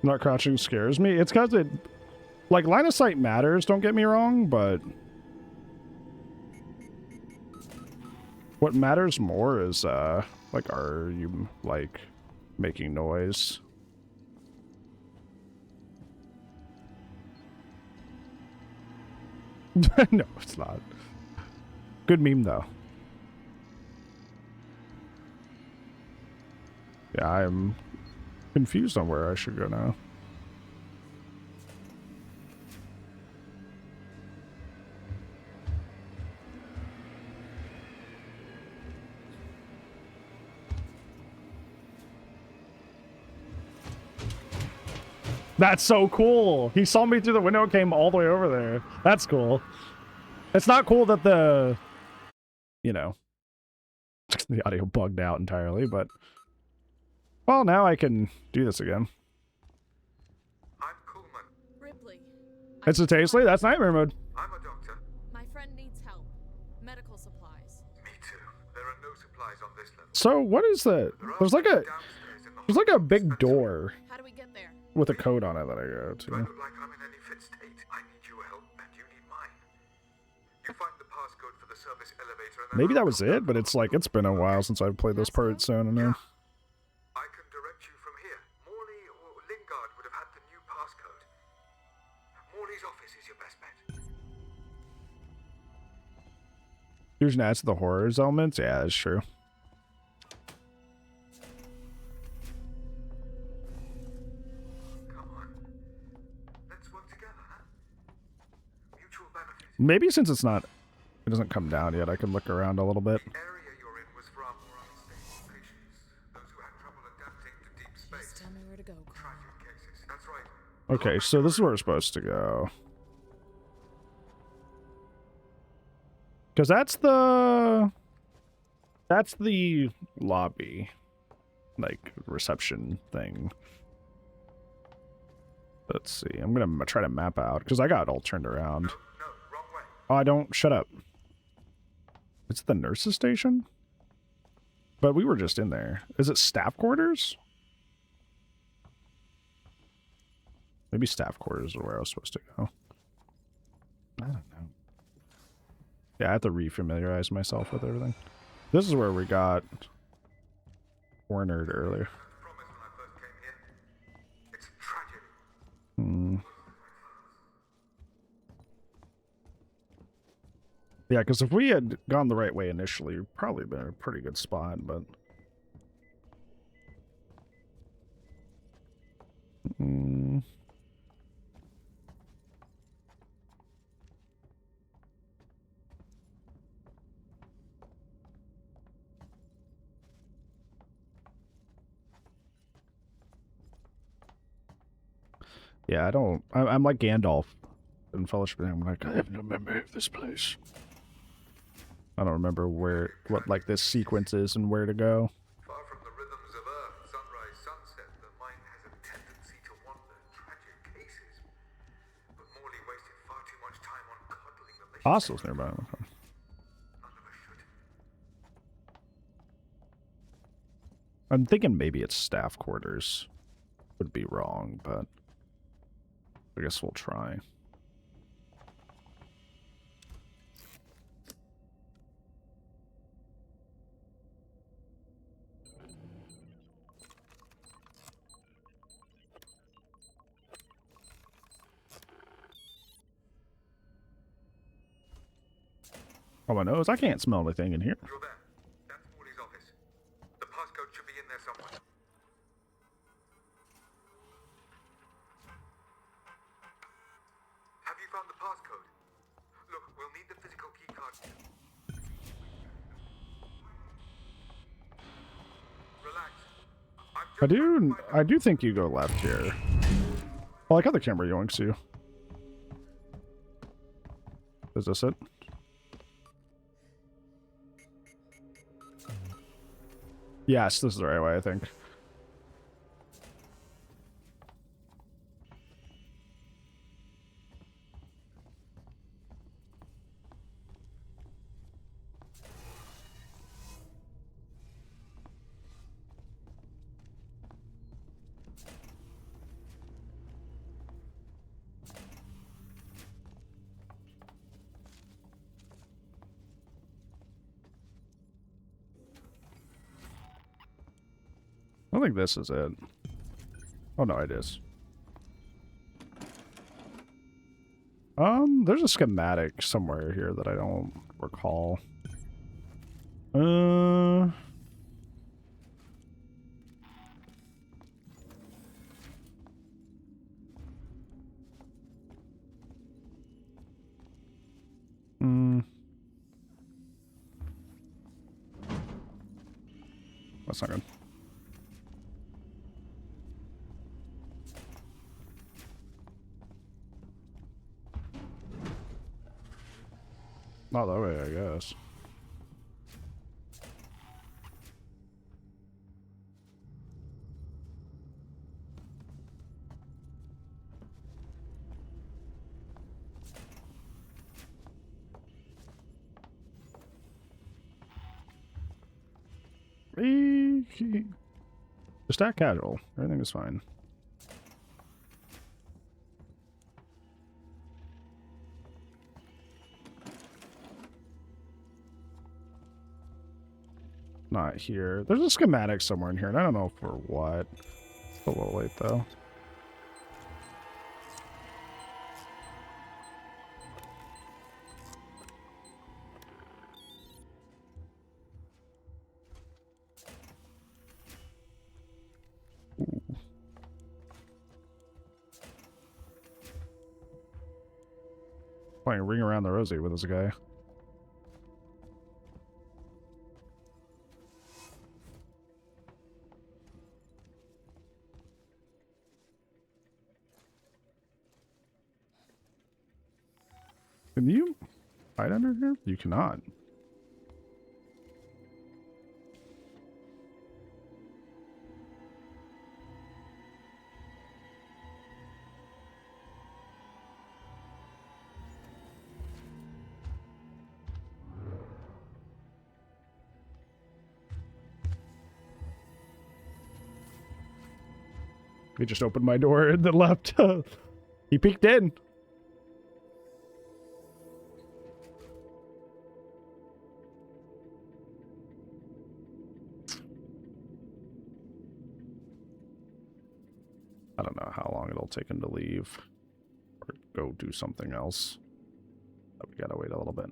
Not crouching scares me. It's because it... Like, line of sight matters, don't get me wrong, but... What matters more is, like, are you, like, making noise? No, it's not. Good meme, though. Yeah, I'm confused on where I should go now. That's so cool. He saw me through the window and came all the way over there. That's cool. It's not cool that the, you know, the audio bugged out entirely, but, well, now I can do this again. Ripley. It's a Taisley? That's nightmare mode. I'm a doctor. My friend needs help. Medical supplies. Me too. There are no supplies on this level. So what is that? There's like a big door. How do we get there? With a code on it that I go to. Do I look like I'm in any fit state? I need your help, and you need mine. You find the passcode for the service elevator, and then Maybe that was it, but it's like, it's been a while since I've played this part, so I don't know. I can direct you from here. Morley or Lingard would have had the new passcode. Morley's office is your best bet. Fusion adds to the horrors elements? Yeah, that's true. Maybe since it's not, it doesn't come down yet, I can look around a little bit. The area you're in was for our more unstable patients. Those who had trouble adapting to deep space. Just tell me where to go, Carl. Tragic cases. That's right. Okay, so this is where we're supposed to go. Because that's the lobby, like, reception thing. Let's see, I'm gonna try to map out, because I got it all turned around. No, wrong way. Oh, I don't, shut up. It's the nurse's station? But we were just in there. Is it staff quarters? Maybe staff quarters is where I was supposed to go. I don't know. Yeah, I have to re-familiarize myself with everything. This is where we got cornered earlier. Yeah, because if we had gone the right way initially, we'd probably been in a pretty good spot, but... Yeah, I'm like Gandalf in Fellowship. I'm like, I have no memory of this place. I don't remember what like this sequence is and where to go. Far from the rhythms of Earth, sunrise, sunset, the mind has a tendency to wander. Tragic cases. But Morley wasted far too much time on coddling the mission. Hostels nearby. I'm thinking maybe it's staff quarters. Would be wrong, but I guess we'll try. Oh, my nose. I can't smell anything in here. You're there. That's Morley's office. The passcode should be in there somewhere. Have you found the passcode? Look, we'll need the physical keycard. Relax. I do think you go left here. I like how the camera yoinks you. Is this it? Yes, this is the right way, I think. I don't think this is it. Oh no, it is. There's a schematic somewhere here that I don't recall. That's not good. Not that way, I guess. Just act casual. Everything is fine. Not here. There's a schematic somewhere in here, and I don't know for what. It's a little late, though. Ooh. Playing Ring Around the Rosie with this guy. Can you hide under here? You cannot. He just opened my door and then left. He peeked in. I don't know how long it'll take him to leave or go do something else. But we gotta wait a little bit.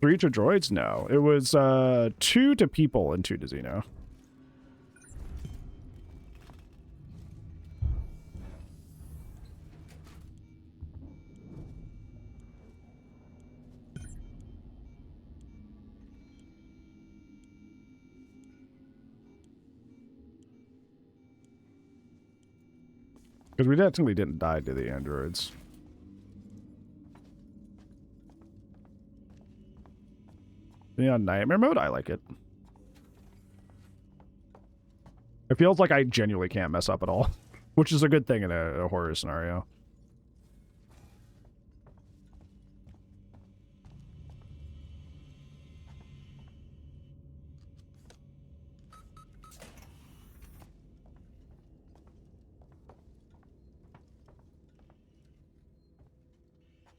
3 to droids? No. It was 2 to people and 2 to Xeno. Because we technically didn't die to the androids. Yeah, nightmare mode? I like it. It feels like I genuinely can't mess up at all, which is a good thing in a horror scenario.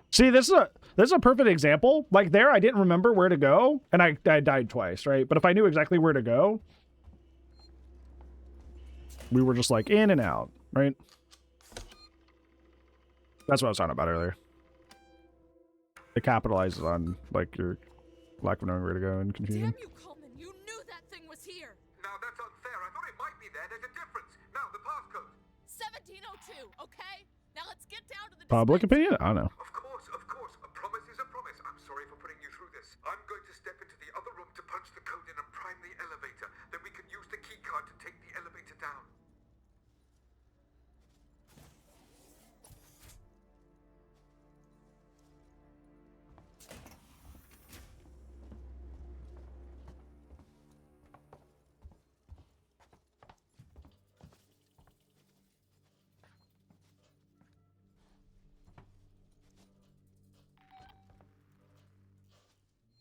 See, this is a perfect example. Like there, I didn't remember where to go, and I died twice, right? But if I knew exactly where to go, we were just like in and out, right? That's what I was talking about earlier. It capitalizes on like your lack of knowing where to go and confusion. Damn you, Coleman! You knew that thing was here. Now that's unfair. I thought it might be there. There's a difference. Now the passcode. 1702. Okay. Now let's get down to the Public opinion? I don't know. Of course. A promise is a promise. I'm sorry for putting you through this. I'm going to step into the other room to punch the code in and prime the elevator. Then we can use the key card to take the elevator down.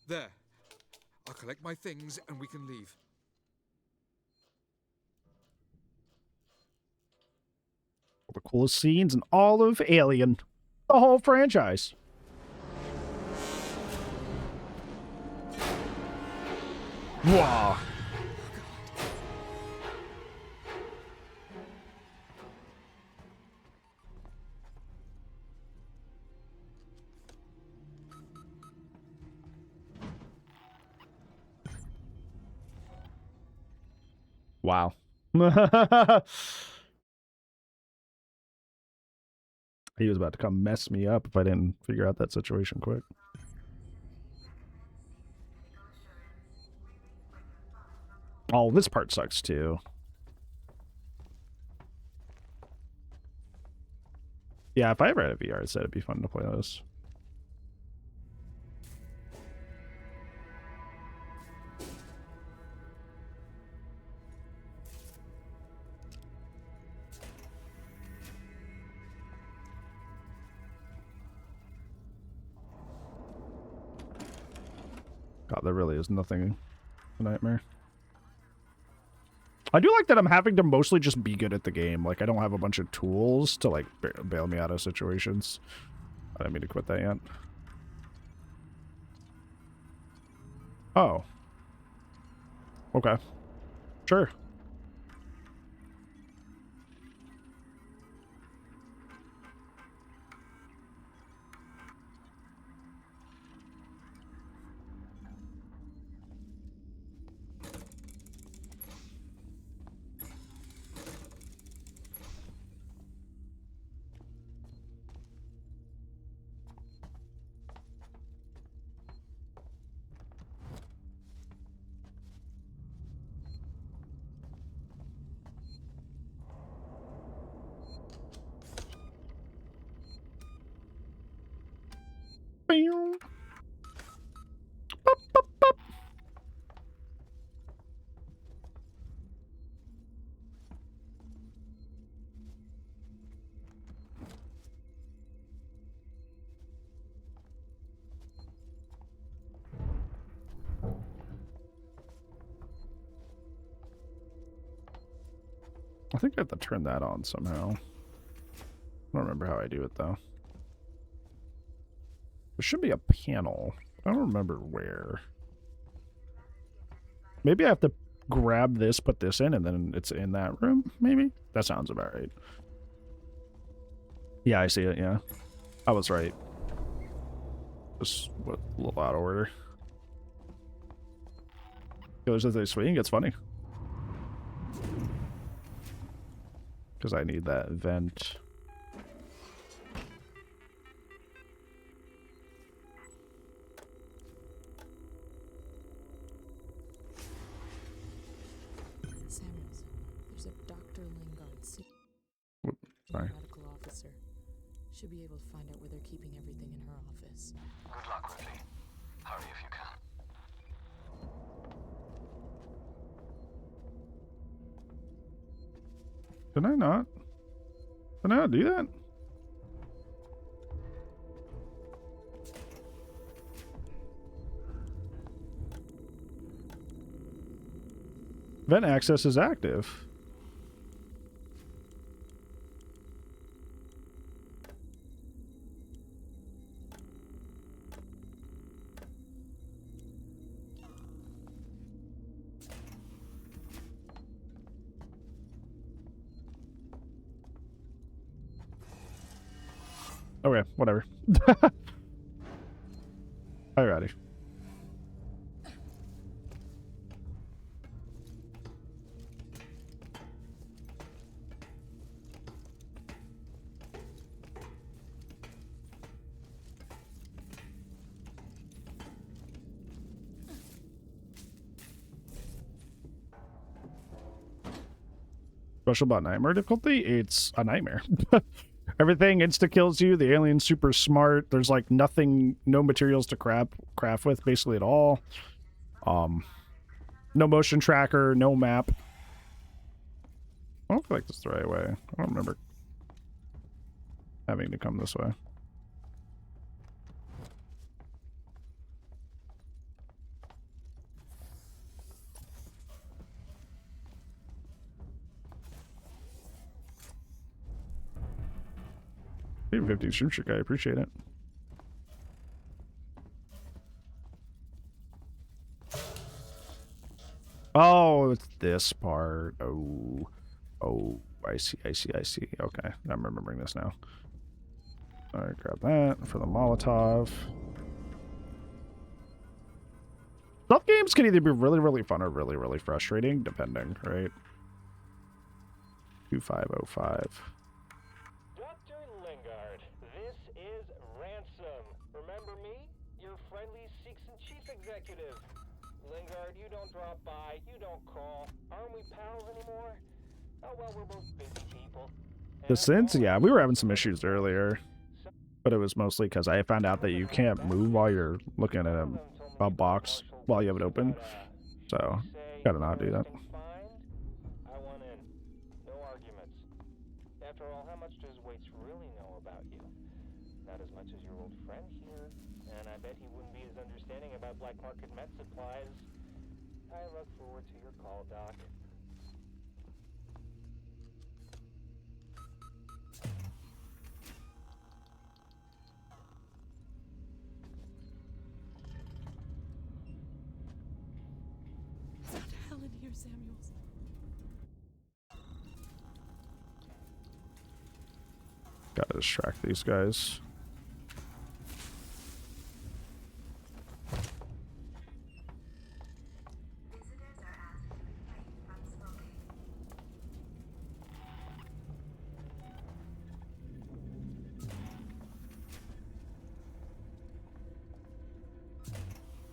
There. I'll collect my things and we can leave. The coolest scenes in all of Alien. The whole franchise. Wow. Wow. He was about to come mess me up if I didn't figure out that situation quick. Oh, this part sucks too. Yeah, if I ever had a VR set, it'd be fun to play this. God, there really is nothing a nightmare. I do like that I'm having to mostly just be good at the game. Like, I don't have a bunch of tools to, like, bail me out of situations. I didn't mean to quit that yet. Oh. Okay. Sure. I think I have to turn that on somehow. I don't remember how I do it though. There should be a panel. I don't remember where. Maybe I have to grab this, put this in, and then it's in that room, maybe? That sounds about right. Yeah, I see it, yeah. I was right. Just a little out of order. Killers as they swing, it's funny. Because I need that vent. Samuels, there's a Dr. Lingard, Sorry. medical officer. Should be able to find out where they're keeping everything in her office. Good luck, Ripley. Hurry if you can. Did I not? Did I not do that? Vent access is active. Okay, whatever. Alrighty. Special about nightmare difficulty? It's a nightmare. Everything insta kills you. The alien's super smart. There's like nothing, no materials to craft with basically at all. No motion tracker, no map. I don't feel like this is the right way. I don't remember having to come this way. Hey, 50 stream trick, I appreciate it. Oh, it's this part. Oh, I see. Okay, I'm remembering this now. All right, grab that for the Molotov. Stealth games can either be really, really fun or really, really frustrating, depending, right? 2505. Dr. Lingard, this is Ransom. Remember me? Your friendly Seegson chief executive. Lingard, you don't drop by, you don't call. Aren't we pals anymore? Oh well, we're both busy people. The Sins? Yeah, we were having some issues earlier. But it was mostly because I found out that you can't move while you're looking at a box while you have it open. So, gotta not do that. I want in. No arguments. After all, how much does Waits really know about you? Not as much as your old friend here. And I bet he wouldn't be as understanding about black market med supplies. I look forward to your call, Doc. Helen here, Samuels. Gotta distract these guys.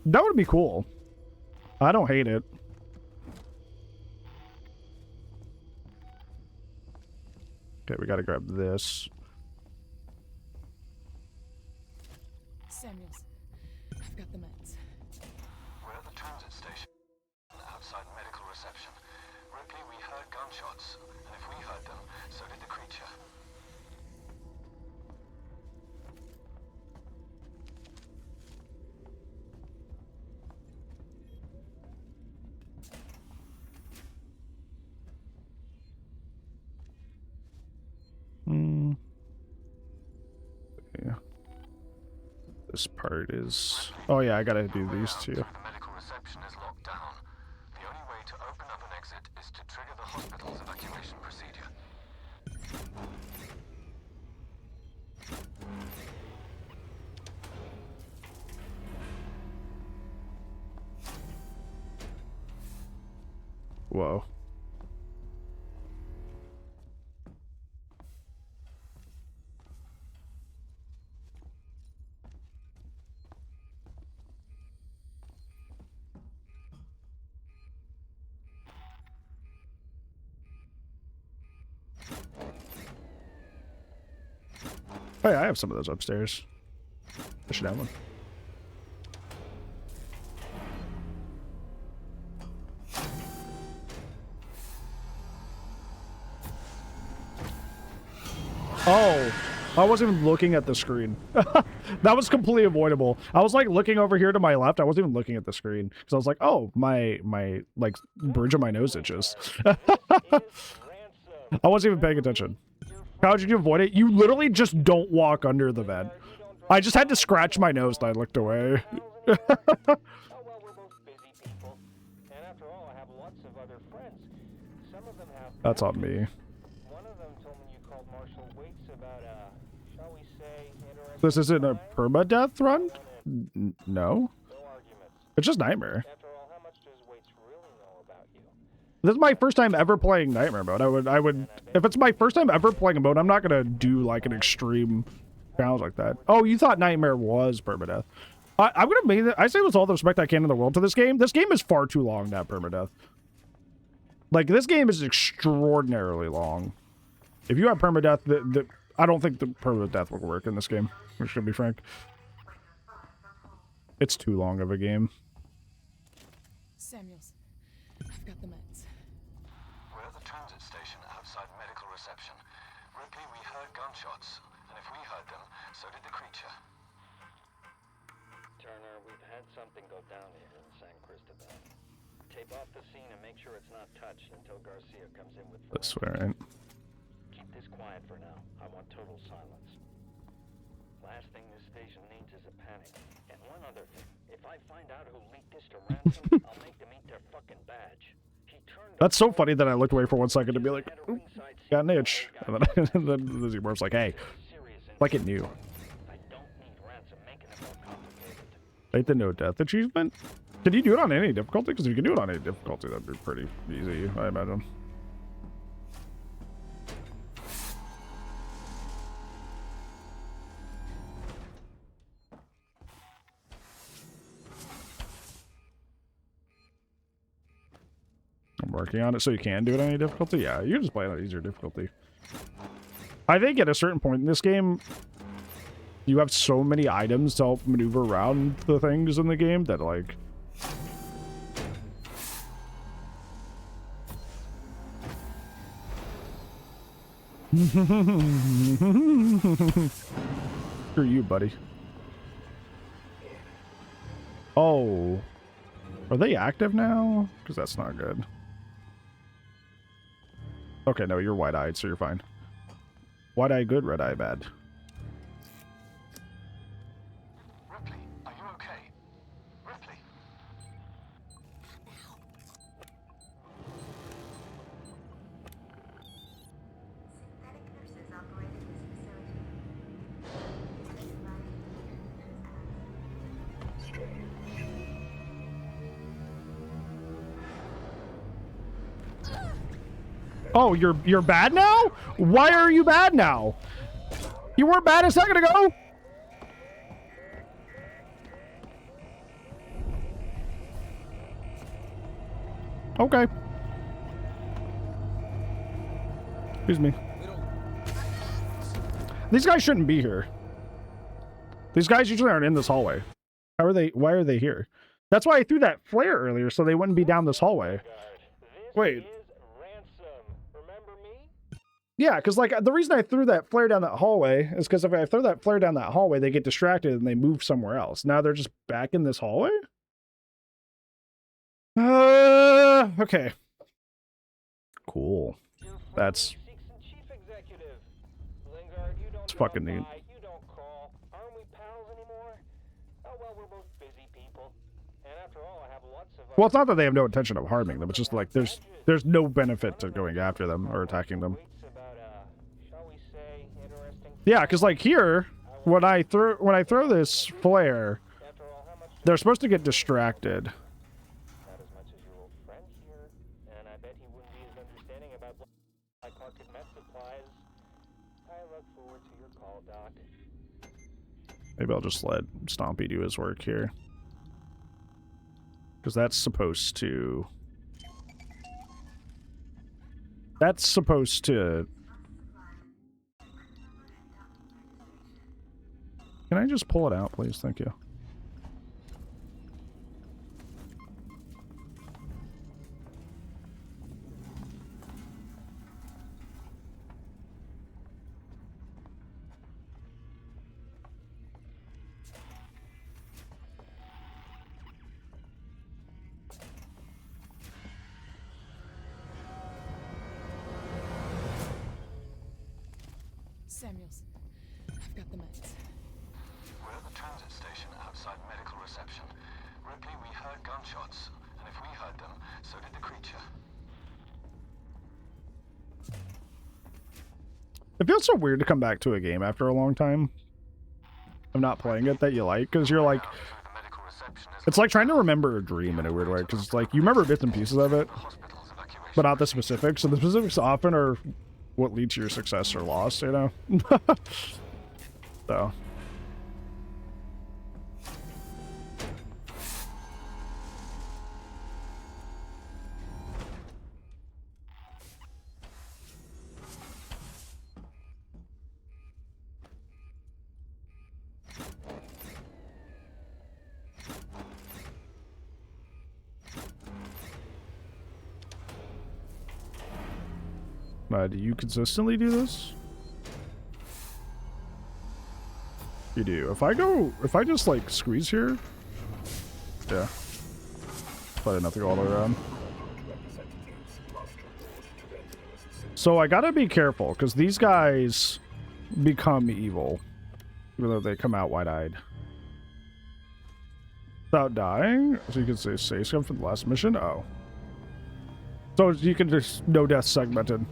That would be cool. I don't hate it. Okay, we gotta grab this. Samuels, I've got the meds. We're at the transit station, outside medical reception. Ripley, we heard gunshots, and if we heard them, so did the creature. Yeah. This part is... Oh yeah, I gotta do these two. The medical reception is locked down. The only way to open up an exit is to trigger the hospital's evacuation procedure. Whoa. Oh yeah, I have some of those upstairs. I should have one. Oh, I wasn't even looking at the screen. That was completely avoidable. I was like looking over here to my left. I wasn't even looking at the screen because I was like, oh, my like bridge of my nose itches. I wasn't even paying attention. How did you avoid it? You literally just don't walk under the vent. I just had to scratch my nose and I looked away. That's on me. This isn't a permadeath run? No. It's just Nightmare. This is my first time ever playing Nightmare mode. I would if it's my first time ever playing a mode, I'm not gonna do like an extreme challenge like that. Oh, you thought Nightmare was permadeath. I'm gonna make it. I say with all the respect I can in the world to this game. This game is far too long to have permadeath. Like, this game is extraordinarily long. If you have permadeath, I don't think the permadeath will work in this game. I'm just gonna be frank. It's too long of a game. Samuels, I've got the meds. We're at the transit station outside medical reception. Ripley, we heard gunshots, and if we heard them, so did the creature. Turner, we've had something go down here in San Cristobal. Tape off the scene and make sure it's not touched until Garcia comes in with This way, right? Keep this quiet for now. I want total silence. Last thing this station needs is a panic. And one other thing. If I find out who leaked this to Ransom, I'll make them eat their fucking badge. That's so funny that I looked away for 1 second to be like, "Oop, got an itch." And then, and then Lizzie Murph's like, hey, like it knew. Like the no death achievement? Can you do it on any difficulty? Because if you can do it on any difficulty, that'd be pretty easy, I imagine. I'm working on it so you can do it on any difficulty? Yeah, you can just play it on easier difficulty. I think at a certain point in this game, you have so many items to help maneuver around the things in the game that, like... Screw you, buddy. Oh. Are they active now? Because that's not good. Okay, no, you're wide-eyed, so you're fine. Wide-eye good, red-eye bad. Ripley, are you okay? Ripley? Synthetic nurses operating this facility. Oh, you're bad now? Why are you bad now? You weren't bad a second ago. Okay. Excuse me. These guys shouldn't be here. These guys usually aren't in this hallway. How are they? Why are they here? That's why I threw that flare earlier, so they wouldn't be down this hallway. Wait. Yeah, because, like, the reason I threw that flare down that hallway is because if I throw that flare down that hallway, they get distracted and they move somewhere else. Now they're just back in this hallway? Okay. Cool. That's fucking neat. Well, it's not that they have no intention of harming them. It's just like there's no benefit to going after them or attacking them. Yeah, because like here, when I throw this flare, they're supposed to get distracted. call, Doc. Maybe I'll just let Stompy do his work here. Because that's supposed to... That's supposed to... Can I just pull it out, please? Thank you. Samuels, I've got the meds. We're at the transit station outside medical reception. Ripley, we heard gunshots, and if we heard them, so did the creature. It feels so weird to come back to a game after a long time of not playing it that you like, because you're like... It's like trying to remember a dream in a weird way, because it's like, you remember bits and pieces of it, but not the specifics. So the specifics often are what leads to your success or loss, you know? So... do you consistently do this? You do. If I just like squeeze here, yeah. But enough to go all the way around. So I gotta be careful, because these guys become evil, even though they come out wide-eyed. Without dying, so you can say save scum from the last mission. Oh. So you can just no death segmented.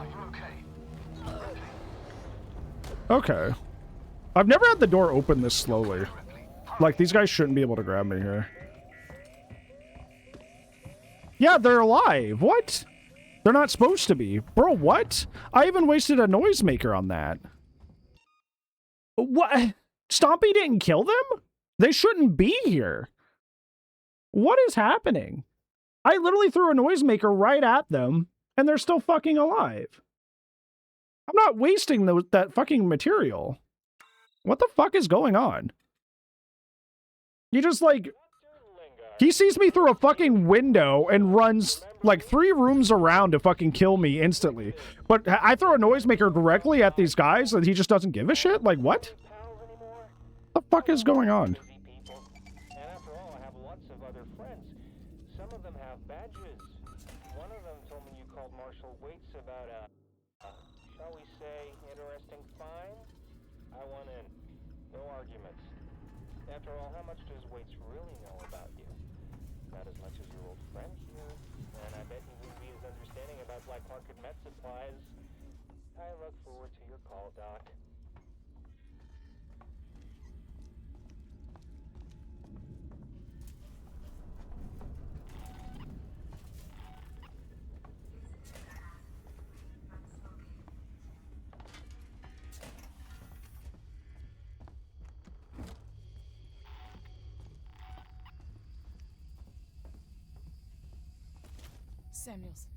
Okay. I've never had the door open this slowly. Like, these guys shouldn't be able to grab me here. Yeah, they're alive. What? They're not supposed to be. Bro, what? I even wasted a noisemaker on that. What? Stompy didn't kill them? They shouldn't be here. What is happening? I literally threw a noisemaker right at them, and they're still fucking alive. I'm not wasting that fucking material. What the fuck is going on? You just like... He sees me through a fucking window and runs like 3 rooms around to fucking kill me instantly. But I throw a noisemaker directly at these guys and he just doesn't give a shit? Like, what? What the fuck is going on? And after all, I have lots of other friends. Some of them have badges. One of them told me you called Marshal Waits about a... shall we say, interesting find? I want in. No arguments. After all, how much does Waits really know about you? Not as much as your old friend here. And I bet he wouldn't be as understanding about black market med supplies. I look forward to your call, Doc. Samuels,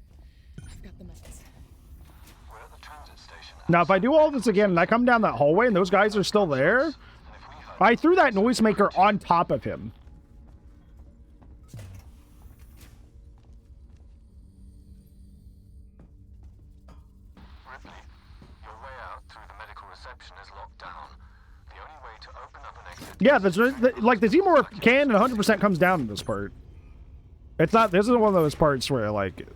I've got the meds. We're at the transit station. Now, if I do all this again and I come down that hallway and those guys are still there, I threw that noisemaker on top of him. Ripley, your way out through the medical reception is locked down. The only way to open up an exit... Yeah, like the Zmorph can and 100% comes down in this part. It's not, this isn't one of those parts where, like,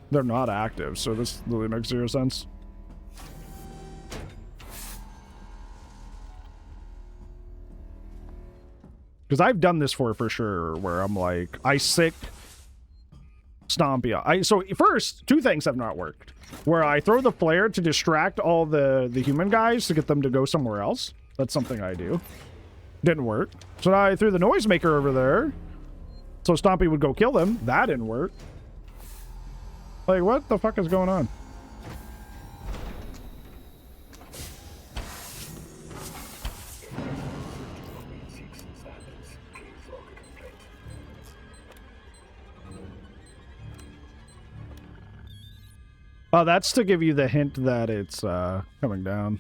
they're not active, so this really makes 0 sense. Because I've done this for sure, where I'm like, I sick Stompy. So first, 2 things have not worked. Where I throw the flare to distract all the human guys to get them to go somewhere else. That's something I do. Didn't work. So now I threw the noisemaker over there. So Stompy would go kill them. That didn't work. Like, what the fuck is going on? Oh, that's to give you the hint that it's coming down.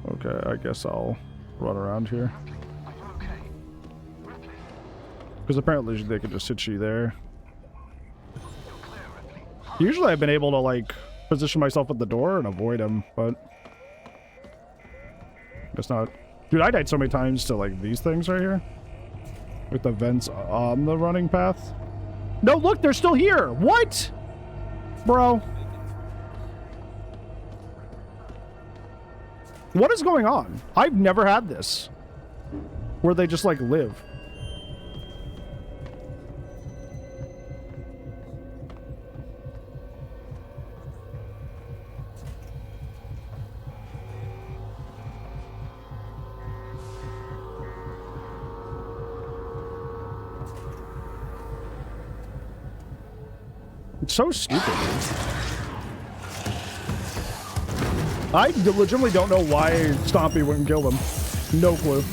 Okay, I guess I'll run around here. Because apparently they could just hit you there. Usually I've been able to, like, position myself at the door and avoid them, but... Guess not. Dude, I died so many times to, like, these things right here. With the vents on the running path. No, look, they're still here! What? Bro. What is going on? I've never had this. Where they just, like, live. It's so stupid, dude. I legitimately don't know why Stompy wouldn't kill them. No clue.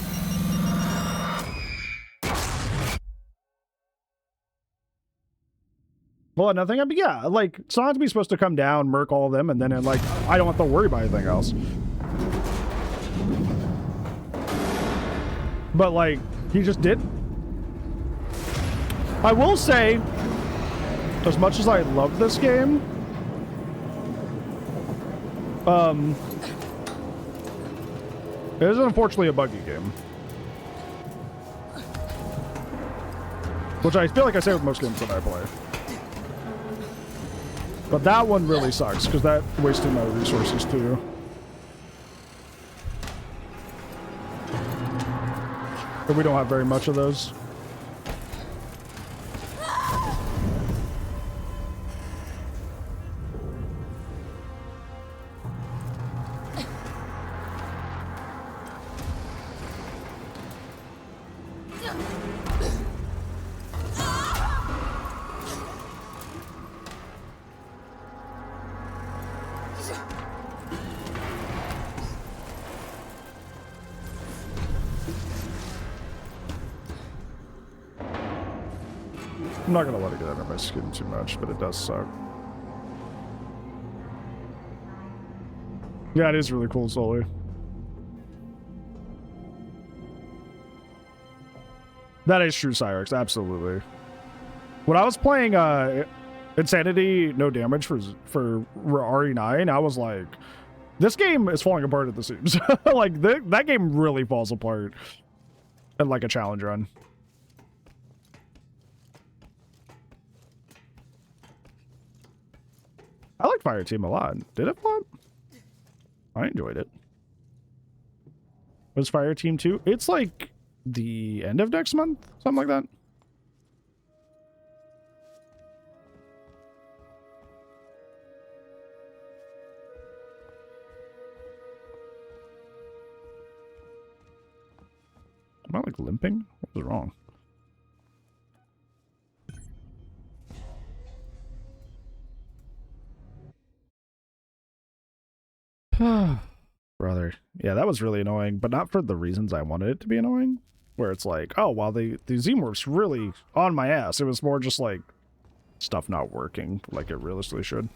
Well, nothing. I mean, yeah, like, Sonsby's supposed to come down, murk all of them, and then, like, I don't have to worry about anything else. But, like, he just didn't. I will say, as much as I love this game, it is unfortunately a buggy game. Which I feel like I say with most games that I play. But that one really sucks, because that wasted my resources too. And we don't have very much of those. I'm not gonna let it get under my skin too much, but it does suck. Yeah, it is really cool, Sully. That is true, Cyrix, absolutely. When I was playing Insanity No Damage for RE9, I was like, this game is falling apart at the seams. Like, that game really falls apart at, like, a challenge run. I like Fireteam a lot. Did it flop? I enjoyed it. Was Fireteam 2? It's like the end of next month? Something like that. Am I like limping? What was wrong? Brother. Yeah, that was really annoying, but not for the reasons I wanted it to be annoying. Where it's like, oh, while the Xemorph's really on my ass, it was more just like stuff not working like it realistically should.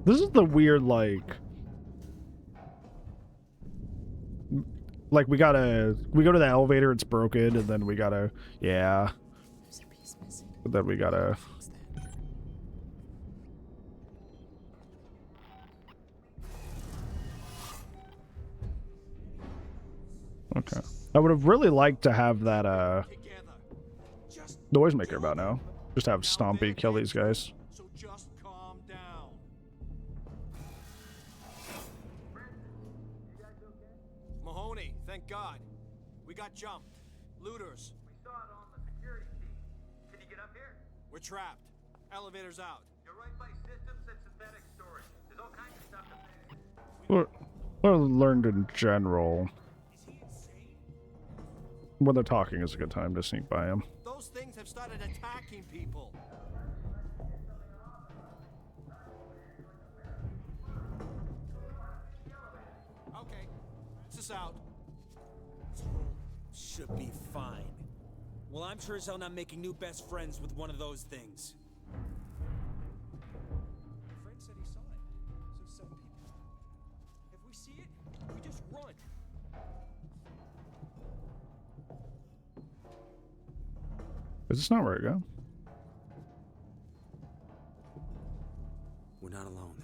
This is the weird, like we go to the elevator, it's broken, and then we gotta, yeah. But then we gotta. Okay. I would have really liked to have that, noisemaker about now. Just have Stompy kill these guys. Mahoney, thank God. We got jumped. Looters. We saw it on the security feed. We're trapped. Elevator's out. You're right by systems and synthetic storage. There's all kinds of stuff in there. Or learned in general. When they're talking is a good time to sneak by them. Those things have started attacking people. Okay, this is out. Should be fine. Well, I'm sure as hell not making new best friends with one of those things. My friend said he saw it. So some people. If we see it, we just run. Is this not where I go? We're not alone.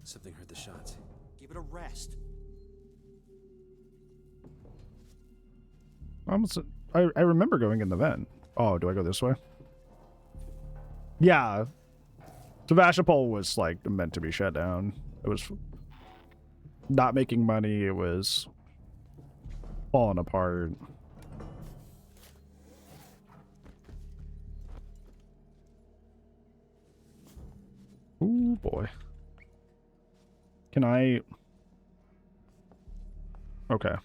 Something heard the shots. Give it a rest. I remember going in the vent. Oh, do I go this way? Yeah. Sevastopol was like meant to be shut down. It was not making money. It was falling apart. Ooh, boy. Can I... Okay.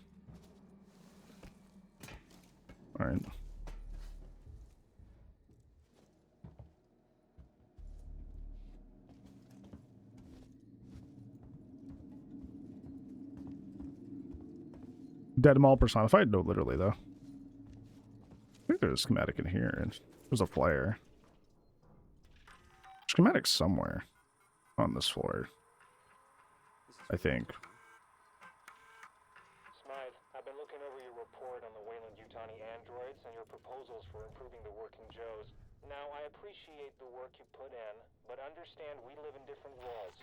Alright. Dead Mall personified? No, literally, though. I think there's a schematic in here. And there's a flare. Schematic somewhere on this floor. I think. Smythe, I've been looking over your report on the Weyland-Yutani androids and your proposals for improving the working Joes. Now, I appreciate the work you put in, but understand we live in different worlds.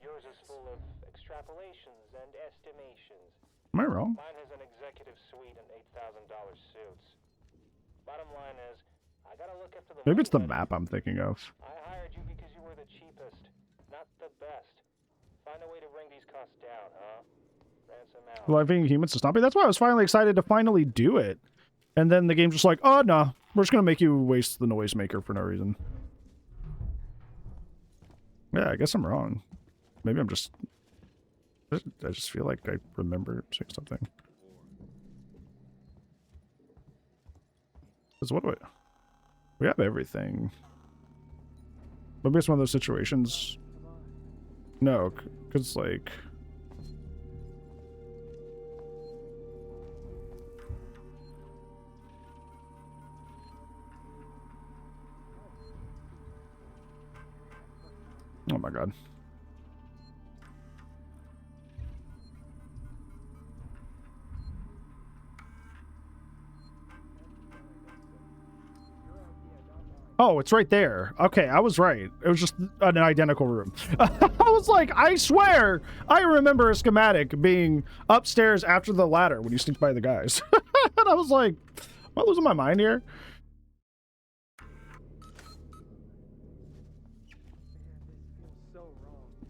Yours is full of extrapolations and estimations. Am I wrong? Mine has an executive suite and $8,000 suits. Bottom line is, I gotta look after the... Maybe it's the map I'm thinking of. I hired you because you were the cheapest, not the best. Find a way to bring these costs down, huh? Ransom out. Living humans to stop me. That's why I was finally excited to finally do it. And then the game's just like, oh, no. We're just going to make you waste the noisemaker for no reason. Yeah, I guess I'm wrong. Maybe I'm just... I just feel like I remember saying something. Because what do I... We have everything. Maybe it's one of those situations... No, because, like... Oh my god. Oh, it's right there. Okay, I was right. It was just an identical room. I was like, I swear, I remember a schematic being upstairs after the ladder when you sneak by the guys. And I was like, am I losing my mind here?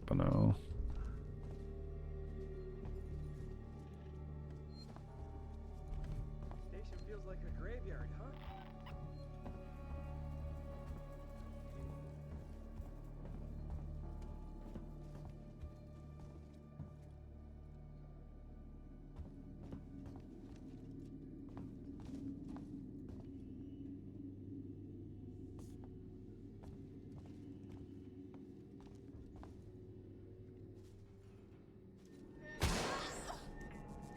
But no. Station feels like a graveyard, huh?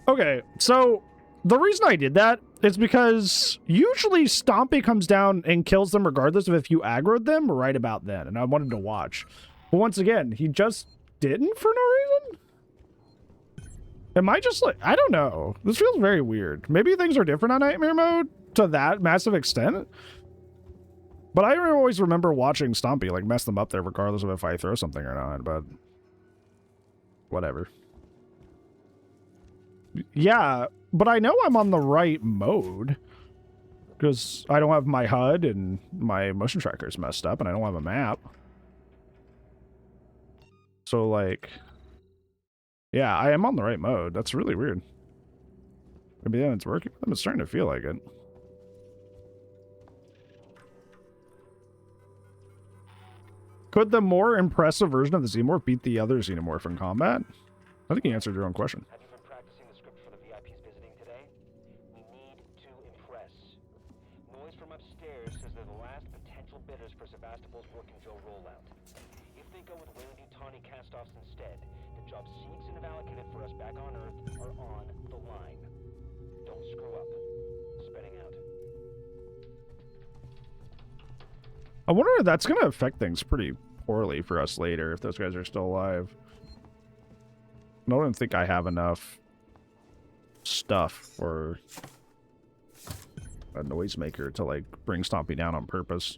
Okay, so the reason I did that is because usually Stompy comes down and kills them regardless of if you aggroed them right about then, and I wanted to watch. But once again, he just didn't for no reason? Am I just like, I don't know. This feels very weird. Maybe things are different on Nightmare Mode to that massive extent. But I always remember watching Stompy like mess them up there regardless of if I throw something or not, but whatever. Yeah, but I know I'm on the right mode because I don't have my HUD and my motion tracker is messed up and I don't have a map. So like, yeah, I am on the right mode. That's really weird. Maybe then it's working. I'm starting to feel like it. Could the more impressive version of the Xenomorph beat the other Xenomorph in combat? I think you answered your own question. Have you been practicing the script for the VIPs visiting today? We need to impress. Noise from upstairs says they're the last potential bidders for Sevastopol's Working Joe rollout. If they go with Weyland-Yutani castoffs instead, the jobs Seegson have allocated for us back on Earth are on the line. Don't screw up. Spreading out. I wonder if that's going to affect things pretty poorly for us later if those guys are still alive. I don't think I have enough stuff for a noisemaker to, like, bring Stompy down on purpose.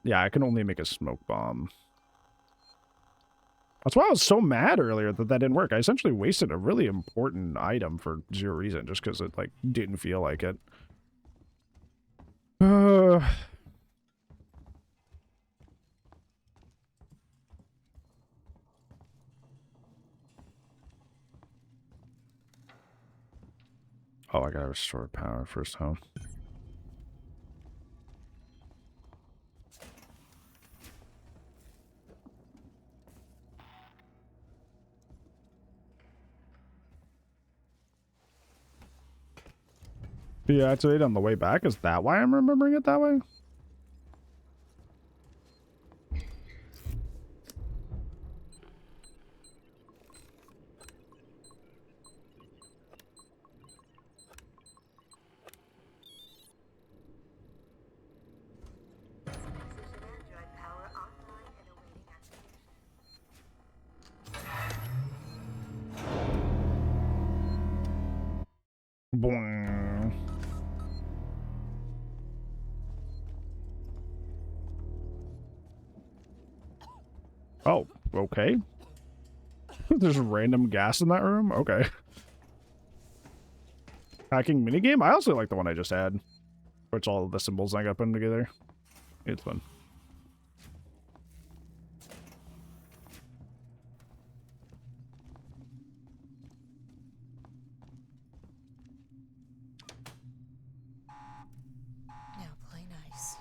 Yeah, I can only make a smoke bomb. That's why I was so mad earlier that that didn't work. I essentially wasted a really important item for zero reason just because it, like, didn't feel like it. Oh, I gotta restore power first, huh? Deactivate on the way back? Is that why I'm remembering it that way? Boing. Oh, okay. There's random gas in that room? Okay. Hacking minigame? I also like the one I just had. Which all the symbols I got put together. It's fun. Now play nice.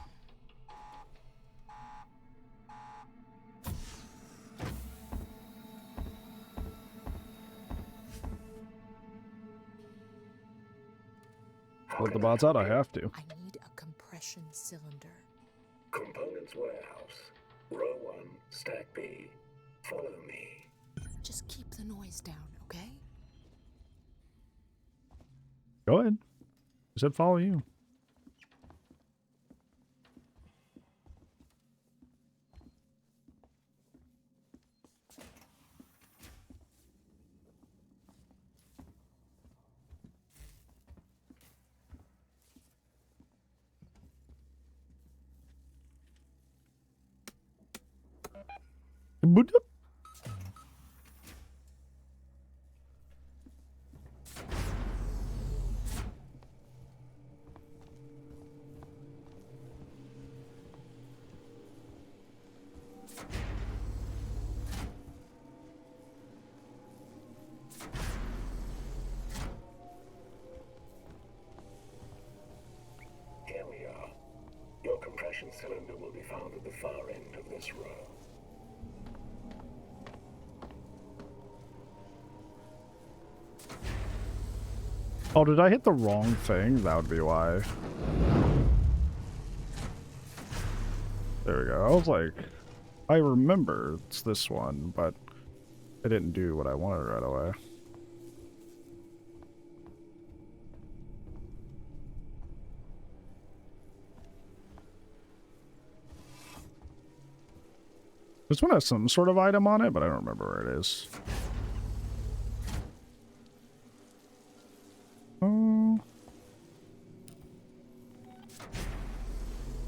Let the bots out, I have to. I need a compression cylinder. Components warehouse. Row 1, stack B. Follow me. Just keep the noise down, okay? Go ahead. I said follow you. Here we are. Your compression cylinder will be found at the far end of this row. Oh, did I hit the wrong thing? That would be why. There we go. I was like, I remember it's this one, but I didn't do what I wanted right away. This one has some sort of item on it, but I don't remember where it is.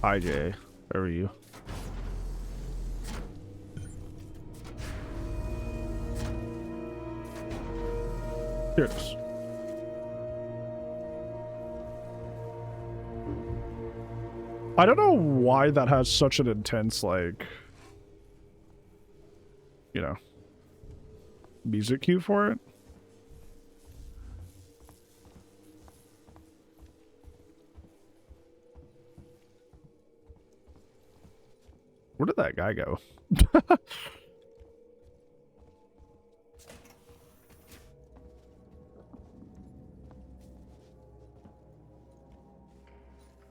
Hi, Jay. Where are you? Here it is. I don't know why that has such an intense, like, you know, music cue for it. Where did that guy go?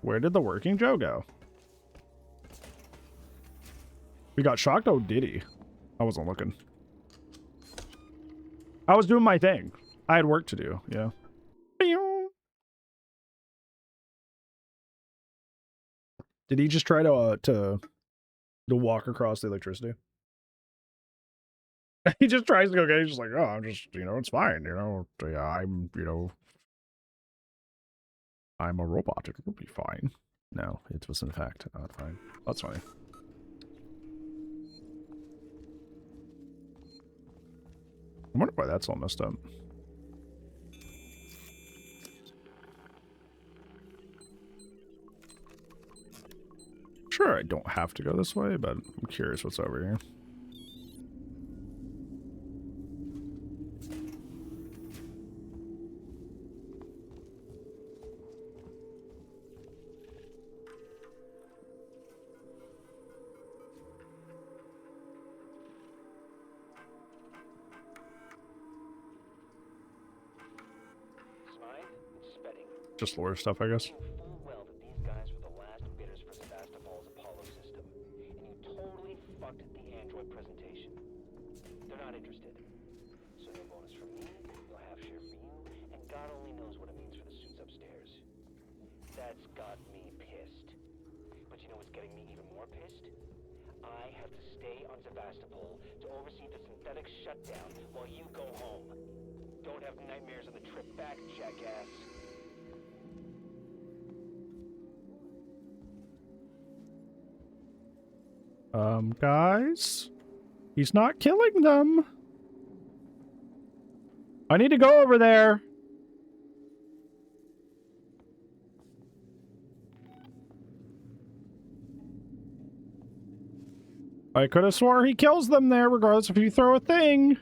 Where did the working Joe go? We got shocked? Oh, did he? I wasn't looking. I was doing my thing. I had work to do, yeah. Did he just try to walk across the electricity? He just tries to go, okay, he's just like, oh, I'm just, you know, it's fine, you know. Yeah, I'm, you know, I'm a robot. It will be fine. No, it was in fact not fine. That's fine. I wonder why that's all messed up. Sure, I don't have to go this way, but I'm curious what's over here. Just lore stuff, I guess. Full well that these guys were the last bidders for Sevastopol's Apollo system, and you totally fucked the android presentation. They're not interested. So no bonus from me, no half share for you, and God only knows what it means for the suits upstairs. That's got me pissed. But you know what's getting me even more pissed? I have to stay on Sevastopol to oversee the synthetic shutdown while you go home. Don't have nightmares on the trip back, jackass. Guys? He's not killing them. I need to go over there. I could have swore he kills them there, regardless if you throw a thing.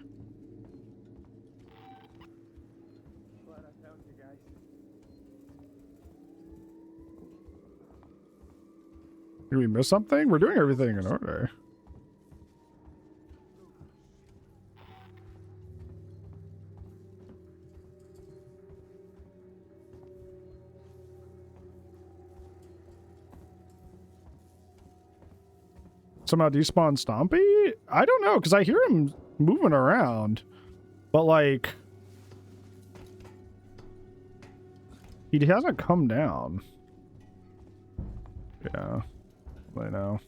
Did we miss something? We're doing everything in order. Somehow despawn Stompy? I don't know, because I hear him moving around. But, like... he hasn't come down. Yeah. I know.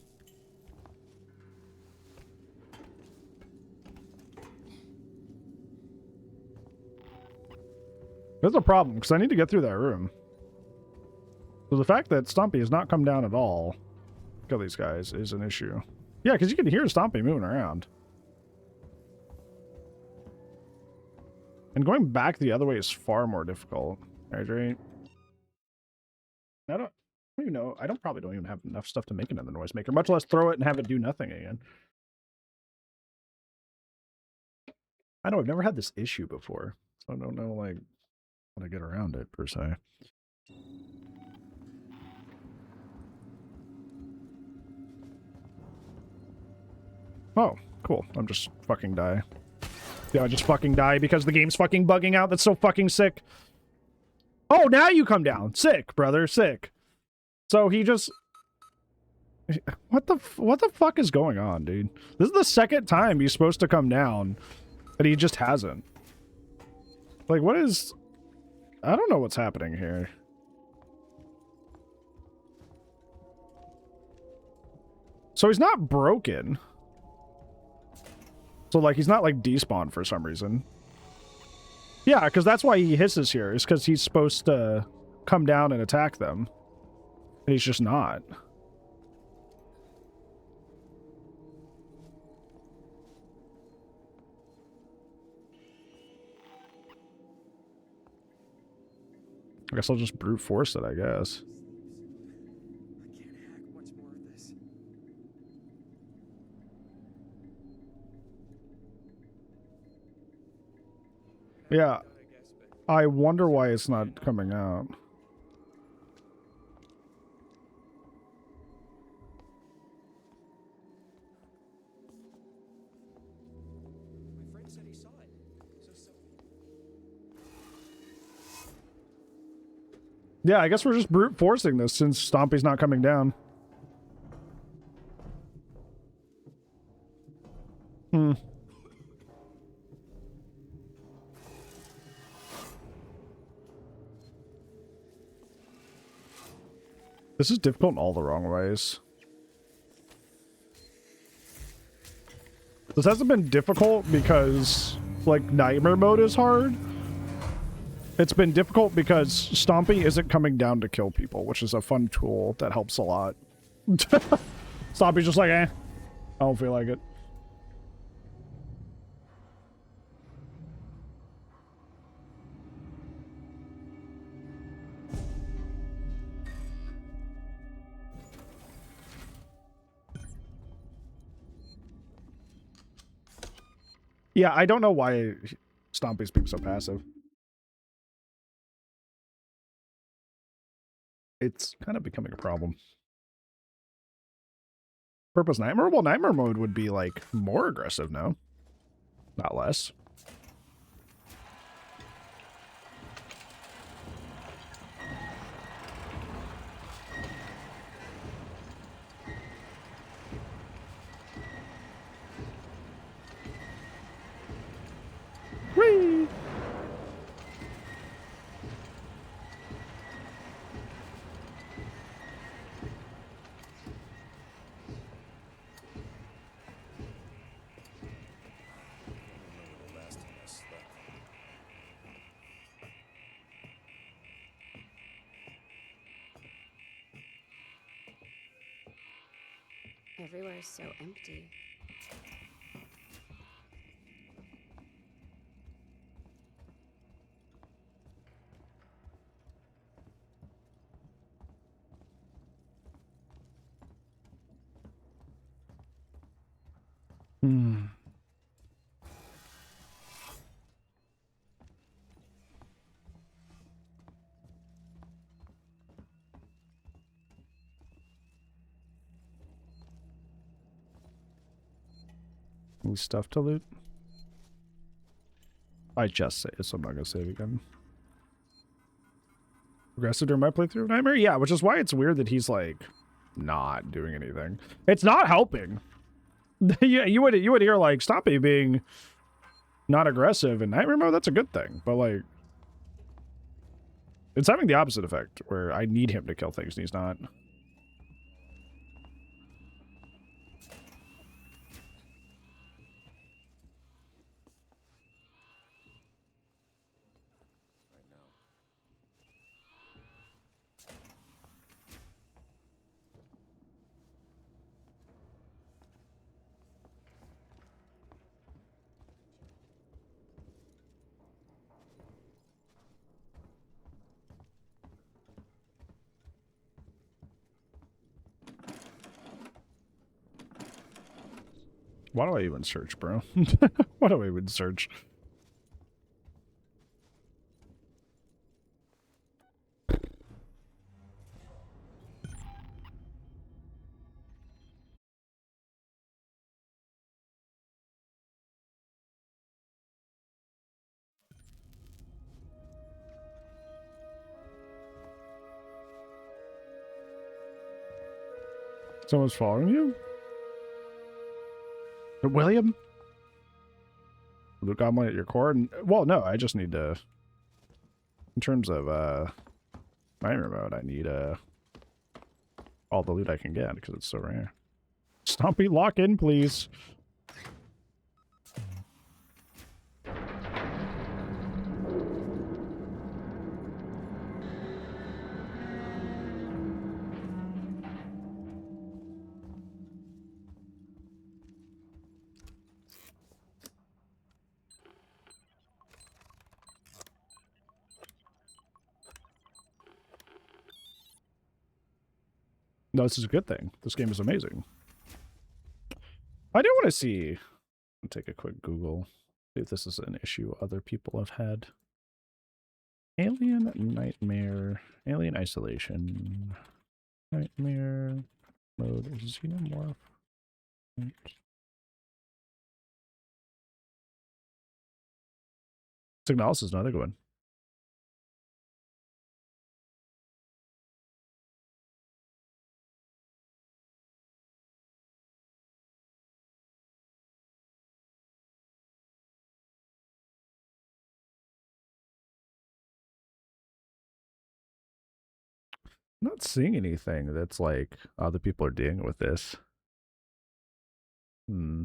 There's a problem, because I need to get through that room. So the fact that Stompy has not come down at all, kill these guys, is an issue. Yeah, because you can hear Stompy moving around. And going back the other way is far more difficult. Hydrate. I don't even know. I probably don't even have enough stuff to make another noisemaker, much less throw it and have it do nothing again. I know I've never had this issue before, so I don't know like how to get around it per se. Oh, cool. I'm just fucking die. Yeah, I just fucking die because the game's fucking bugging out. That's so fucking sick. Oh, now you come down. Sick, brother. Sick. So he just... What the fuck is going on, dude? This is the second time he's supposed to come down, and he just hasn't. Like, what is... I don't know what's happening here. So he's not broken. So, like, he's not, like, despawned for some reason. Yeah, because that's why he hisses here, is because he's supposed to come down and attack them. And he's just not. I guess I'll just brute force it, I guess. I can't hack much more of this. Yeah. I wonder why it's not coming out. Yeah, I guess we're just brute forcing this since Stompy's not coming down. Hmm. This is difficult in all the wrong ways. This hasn't been difficult because, like, nightmare mode is hard. It's been difficult because Stompy isn't coming down to kill people, which is a fun tool that helps a lot. Stompy's just like, eh, I don't feel like it. Yeah, I don't know why Stompy's being so passive. It's kind of becoming a problem. Purpose Nightmare? Well, Nightmare mode would be, like, more aggressive, no? Not less. Whee! Everywhere is so empty. Hmm. Any stuff to loot? I just saved, so I'm not gonna save again. Aggressive during my playthrough of Nightmare? Yeah, which is why it's weird that he's, like, not doing anything. It's not helping. Yeah, you would hear, like, Stompy being not aggressive in Nightmare mode. That's a good thing, but, like, it's having the opposite effect where I need him to kill things and he's not. Why do I even search, bro? Why do I even search? Someone's following you? William? Luke Omelet at your core? Well, no, I just need to... In terms of, Nightmare mode, I need, all the loot I can get, because it's so rare. Stompy, lock in, please. No, this is a good thing. This game is amazing. I do want to see... I'll take a quick Google. See if this is an issue other people have had. Alien Nightmare. Alien Isolation. Nightmare mode. Xenomorph. Signalis is another good one. I'm not seeing anything that's like other people are dealing with this. Hmm.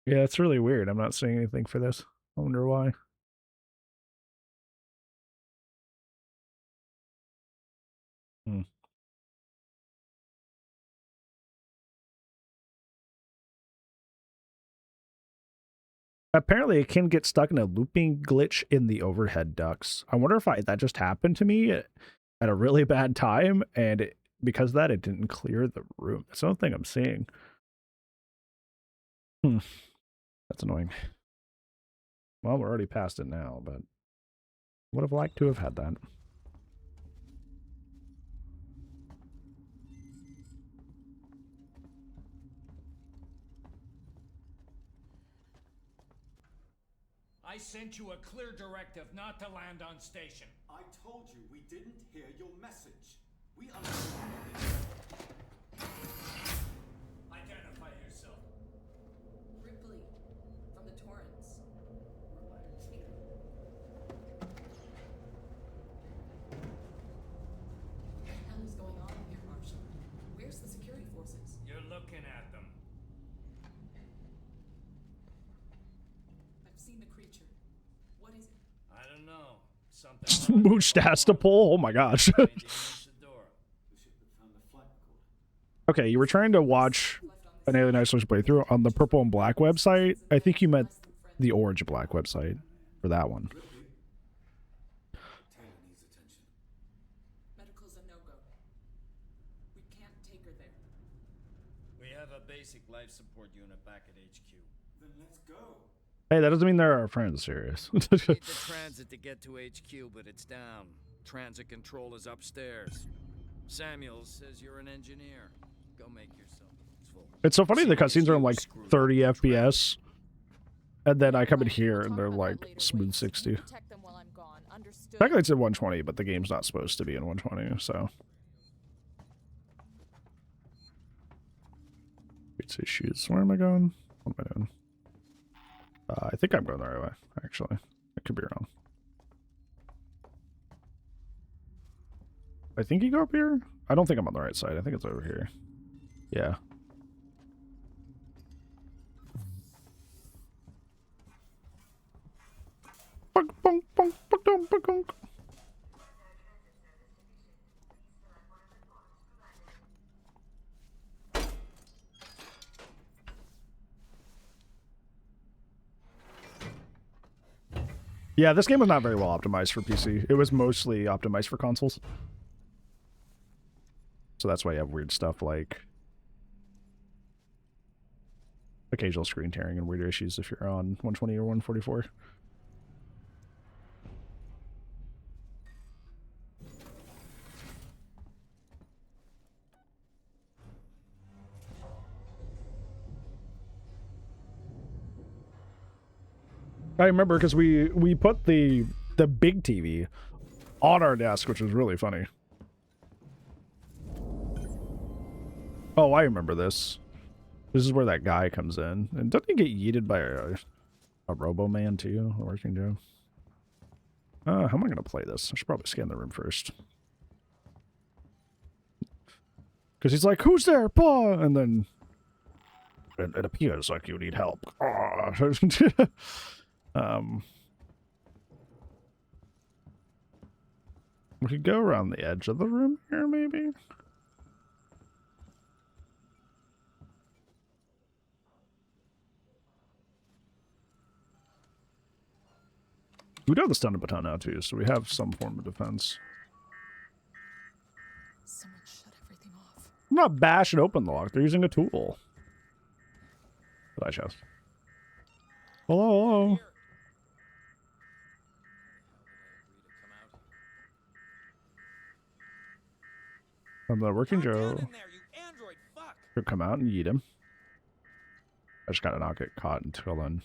Yeah, it's really weird. I'm not seeing anything for this. I wonder why. Hmm. Apparently, it can get stuck in a looping glitch in the overhead ducts. I wonder if that just happened to me at a really bad time, and because of that, it didn't clear the room. That's the only thing I'm seeing. Hmm. That's annoying. Well, we're already past it now, but would have liked to have had that. I sent you a clear directive not to land on station. I told you we didn't hear your message. We understand. Identify yourself. Ripley, from the Torrens. Required here. What the hell is going on here, Marshal? Where's the security forces? You're looking at them. I've seen the creature. What is it? I don't know. Something. Mooch has to pull. Oh my gosh. Okay, you were trying to watch an Alien Isolation playthrough on the Purple and Black website. I think you meant the Orange Black website for that one. Taylor needs attention. Medical's a no-go. We can't take her there. We have a basic life support unit back at HQ. Then let's go. Hey, that doesn't mean they're our friends, serious. Need the transit to get to HQ, but it's down. Transit control is upstairs. Samuels says you're an engineer. Go make yourself useful. It's so funny the cutscenes are on like 30 FPS, and then I come in here and they're like smooth 60. Technically it's in 120, but the game's not supposed to be in 120, so. It's issues. Where am I going? What am I doing? I think I'm going the right way, actually. I could be wrong. I think you go up here? I don't think I'm on the right side. I think it's over here. Yeah. Yeah, this game was not very well optimized for PC. It was mostly optimized for consoles. So that's why you have weird stuff like occasional screen tearing and weird issues if you're on 120 or 144. I remember because we put the big TV on our desk, which was really funny. Oh, I remember this. This is where that guy comes in. And doesn't he get yeeted by a Robo-Man too? A working Joe? How am I going to play this? I should probably scan the room first. Because he's like, who's there? Paw! And then it appears like you need help. We could go around the edge of the room here, maybe? We do have the stun baton now, too, so we have some form of defense. Someone shut everything off. I'm not bashing open the lock. They're using a tool. Goodbye, chest. Hello, hello. I'm the working Joe. Could come out and eat him. I just gotta not get caught until then.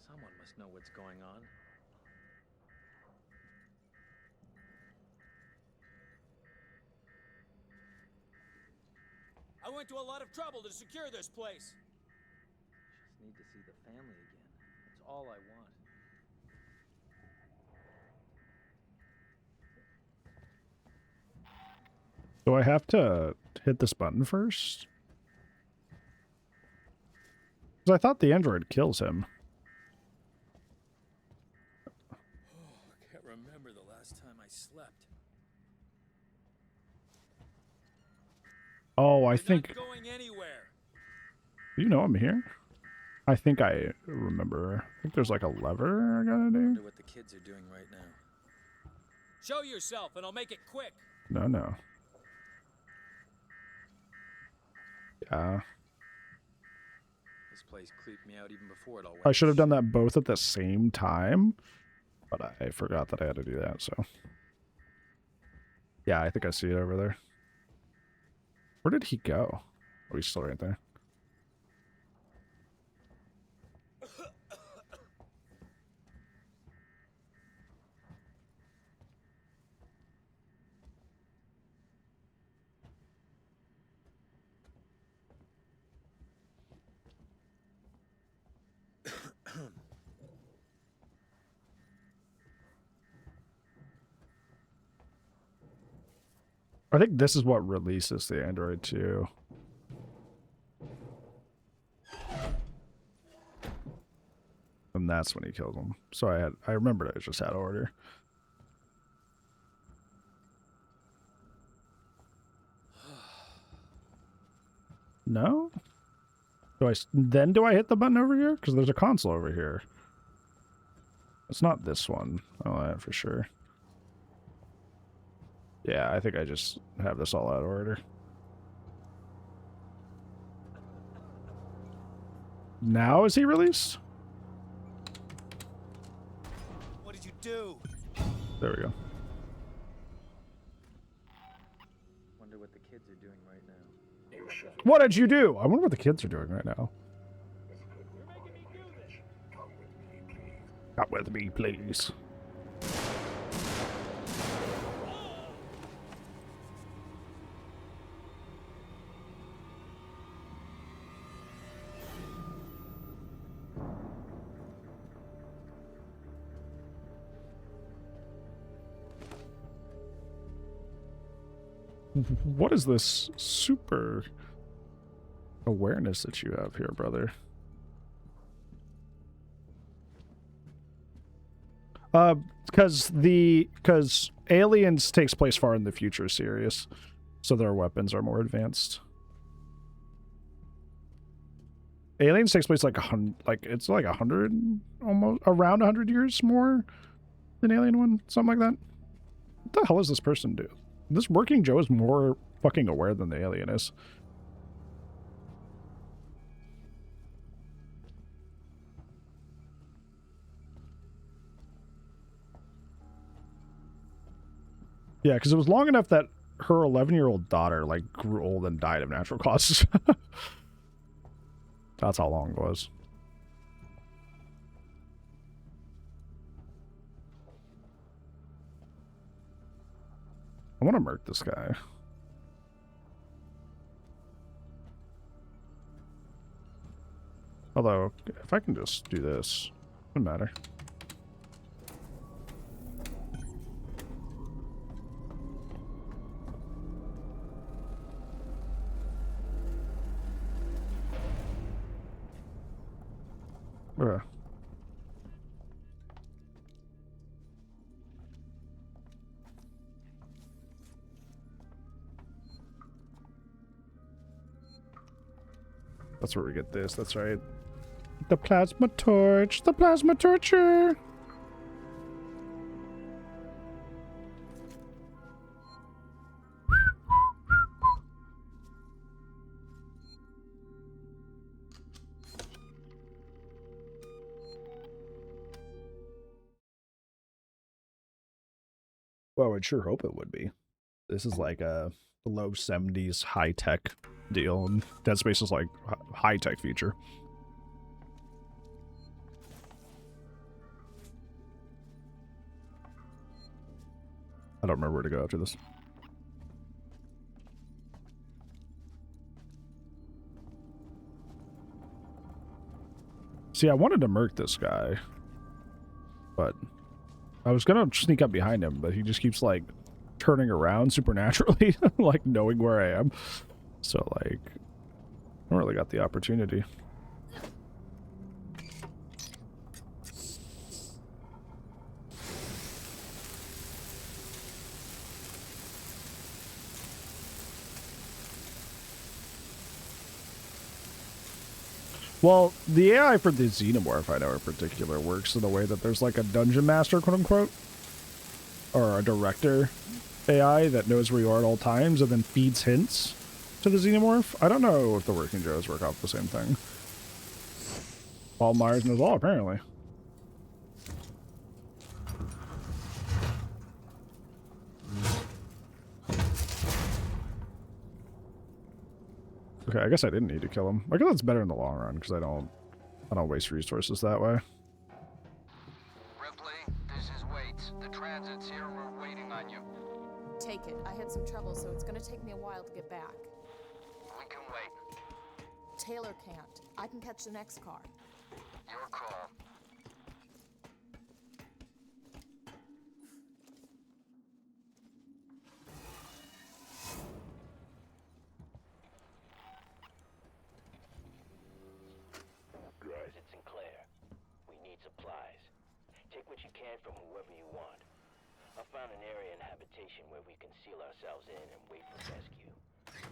Someone must know what's going on. went to a lot of trouble to secure this place. Just need to see the family again. That's all I want. Do I have to hit this button first? Because I thought the android kills him. I can't remember the last time I slept. Oh, I think... Not going anywhere. You know I'm here. I think I remember. I think there's like a lever I gotta do. Wonder what the kids are doing right now. Show yourself, and I'll make it quick. No. Yeah. This place creeped me out even before it all went. I should have done that both at the same time, but I forgot that I had to do that, so. Yeah, I think I see it over there. Where did he go? Oh, he's still right there. I think this is what releases the android too. And that's when he kills him. So I remembered I just had order. No? Do I hit the button over here? Because there's a console over here. It's not this one. I know that for sure. Yeah, I think I just have this all out of order. Now is he released? What did you do? There we go. Wonder what the kids are doing right now. What did you do? I wonder what the kids are doing right now. Come with me, please. What is this super awareness that you have here, brother? Because Aliens takes place far in the future, Sirius, so their weapons are more advanced. Aliens takes place like it's like 100, almost around 100 years more than Alien 1, something like that. What the hell is this person do? This working Joe is more fucking aware than the alien is. Yeah, because it was long enough that her 11-year-old daughter like grew old and died of natural causes. That's how long it was. I want to murk this guy. Although, if I can just do this, doesn't matter. That's where we get this, that's right. The plasma torch! The plasma torture! Well, I'd sure hope it would be. This is like a low 70s high-tech deal, and Dead Space is like high-tech feature. I don't remember where to go after this. See, I wanted to murk this guy, but I was gonna sneak up behind him, but he just keeps like turning around supernaturally, like knowing where I am. So like, I don't really got the opportunity. Well, the AI for the Xenomorph, I know in particular, works in a way that there's like a dungeon master, quote unquote, or a director AI that knows where you are at all times and then feeds hints to the Xenomorph. I don't know if the Working Joes work off the same thing. Paul Myers knows all, apparently. Okay, I guess I didn't need to kill him. I guess that's better in the long run because I don't waste resources that way. Ripley, this is Waits. The transit's here and we're waiting on you. Take it. I had some trouble, so it's gonna take me a while to get back. We can wait. Taylor can't. I can catch the next car. Your call. It's Sinclair. We need supplies. Take what you can from whoever you want. I found an area in habitation where we can seal ourselves in and wait for rescue.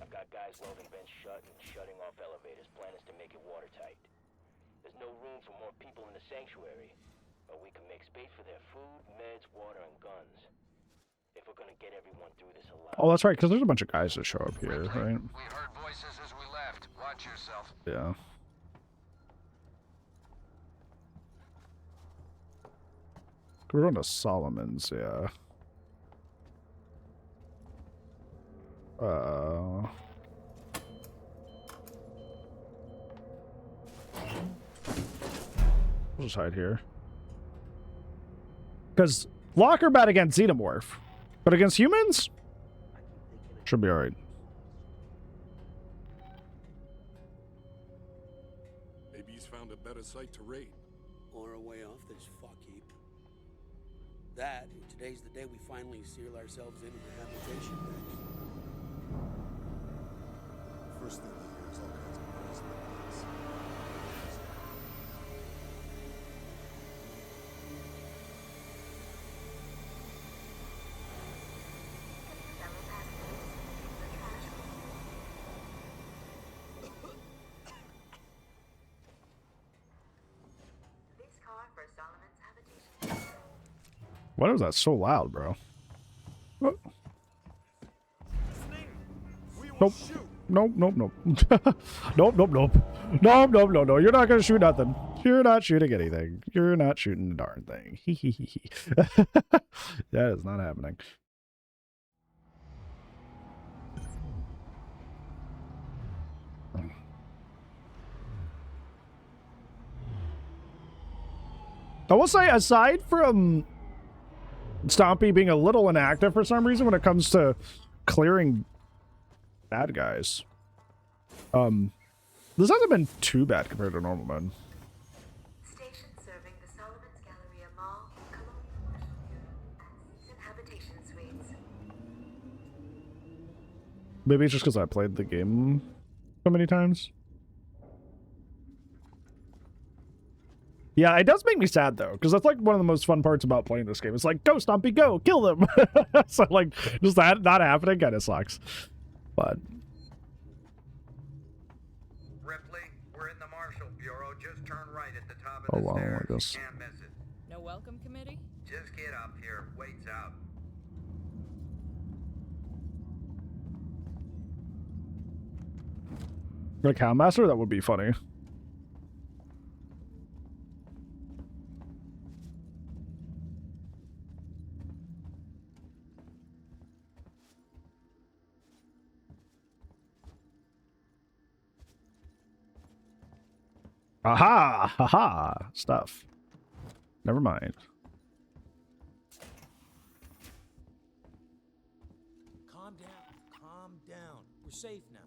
I've got guys loading vents shut and shutting off elevators. Plan is to make it watertight. There's no room for more people in the sanctuary, but we can make space for their food, meds, water, and guns. If we're gonna get everyone through this alive. Oh, that's right, because there's a bunch of guys that show up here, right? We heard voices as we left. Watch yourself. Yeah. We're going to Solomon's, yeah. We'll just hide here. Because Locker bad against Xenomorph, but against humans? Should be alright. Maybe he's found a better site to raid. Or a way off this fuck heap. That, and today's the day we finally seal ourselves into the habitation decks. First thing you hear is all kinds of noise in the place. This car for Solomon's habitation. Why was that so loud, bro? Oh. Nope. Nope, nope, nope. Nope, nope, nope. Nope, nope, no, no. You're not gonna shoot nothing. You're not shooting anything. You're not shooting a darn thing. That is not happening. I will say, aside from Stompy being a little inactive for some reason when it comes to clearing bad guys, this hasn't been too bad compared to normal men. Station serving the Solomon's Galleria Mall, Colonial and Season Habitation Suites. Maybe it's just because I played the game so many times. Yeah, it does make me sad though, because that's like one of the most fun parts about playing this game. It's like, go Stompy, go, kill them. So like, just that not happening kind of sucks. But Ripley, we're in the Marshal Bureau. Just turn right at the top oh, of the wow, stairs. I guess. You can't miss it. No welcome committee? Just get up here. Waits out. like Houndmaster, that would be funny. Aha! Haha! Stuff. Never mind. Calm down. Calm down. We're safe now.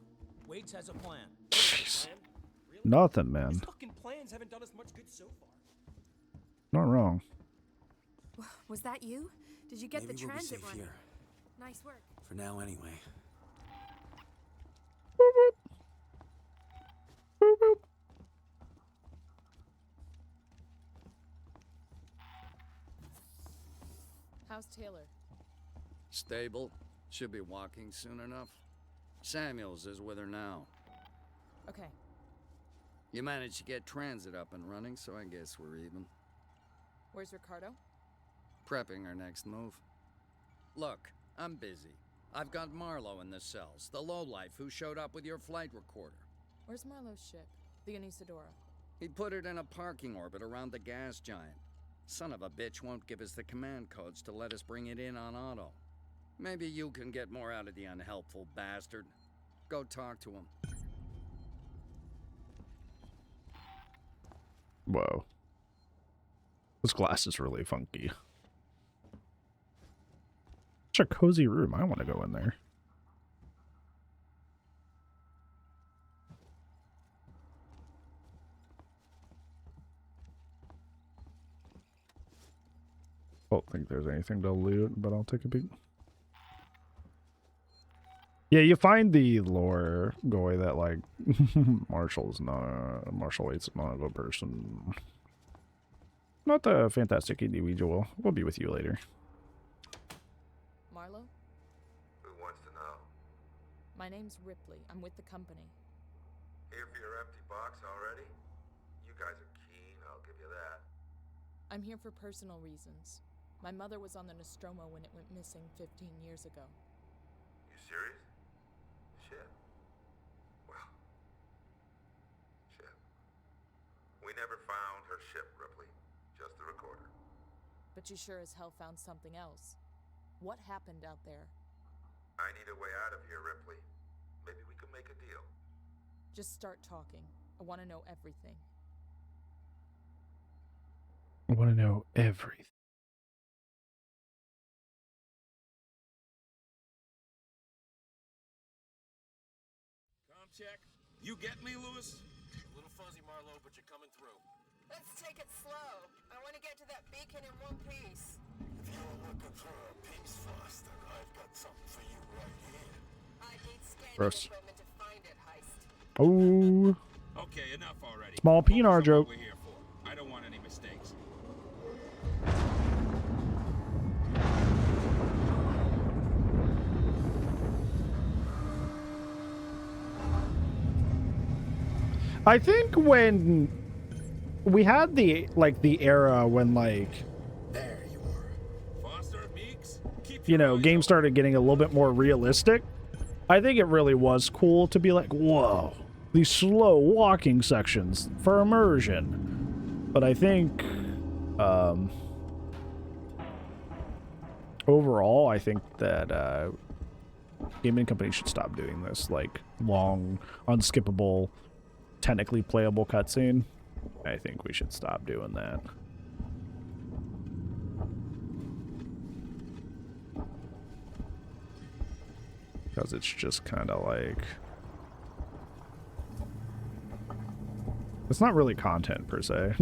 Waits has a plan. Jeez. Really? Nothing, man. His fucking plans haven't done us much good so far. Not wrong. Was that you? Did you get Maybe the we'll be transit safe running? here. Nice work. For now, anyway. How's Taylor? Stable. Should be walking soon enough. Samuels is with her now. Okay. You managed to get transit up and running, so I guess we're even. Where's Ricardo? Prepping our next move. Look, I'm busy. I've got Marlowe in the cells, the lowlife who showed up with your flight recorder. Where's Marlowe's ship? The Anisadora. He put it in a parking orbit around the gas giant. Son of a bitch won't give us the command codes to let us bring it in on auto. Maybe you can get more out of the unhelpful bastard. Go talk to him. Whoa. This glass is really funky. Such a cozy room. I want to go in there. Don't think there's anything to loot, but I'll take a peek. Yeah, you find the lore, Goy, that like Marshall Waite's not a good person. Not a fantastic individual. We'll be with you later. Marlowe? Who wants to know? My name's Ripley. I'm with the company. Here for your empty box already? You guys are keen, I'll give you that. I'm here for personal reasons. My mother was on the Nostromo when it went missing 15 years ago. You serious? Shit. Well. Shit. We never found her ship, Ripley. Just the recorder. But you sure as hell found something else. What happened out there? I need a way out of here, Ripley. Maybe we can make a deal. Just start talking. I want to know everything. I want to know everything. Check. You get me, Lewis? A little fuzzy, Marlowe, but you're coming through. Let's take it slow. I want to get to that beacon in one piece. If you're looking for a piece, Foster, I've got something for you right here. I need scanning Gross. equipment to find it, Heist. Oh. Okay, enough already. Small PNR joke. What we're here for. I don't want any mistakes. I think when we had the era when like you know, games started getting a little bit more realistic, I think it really was cool to be like, whoa, these slow walking sections for immersion. But I think overall, I think that gaming companies should stop doing this, like long, unskippable, technically playable cutscene. I think we should stop doing that. Because it's just kind of like... it's not really content, per se.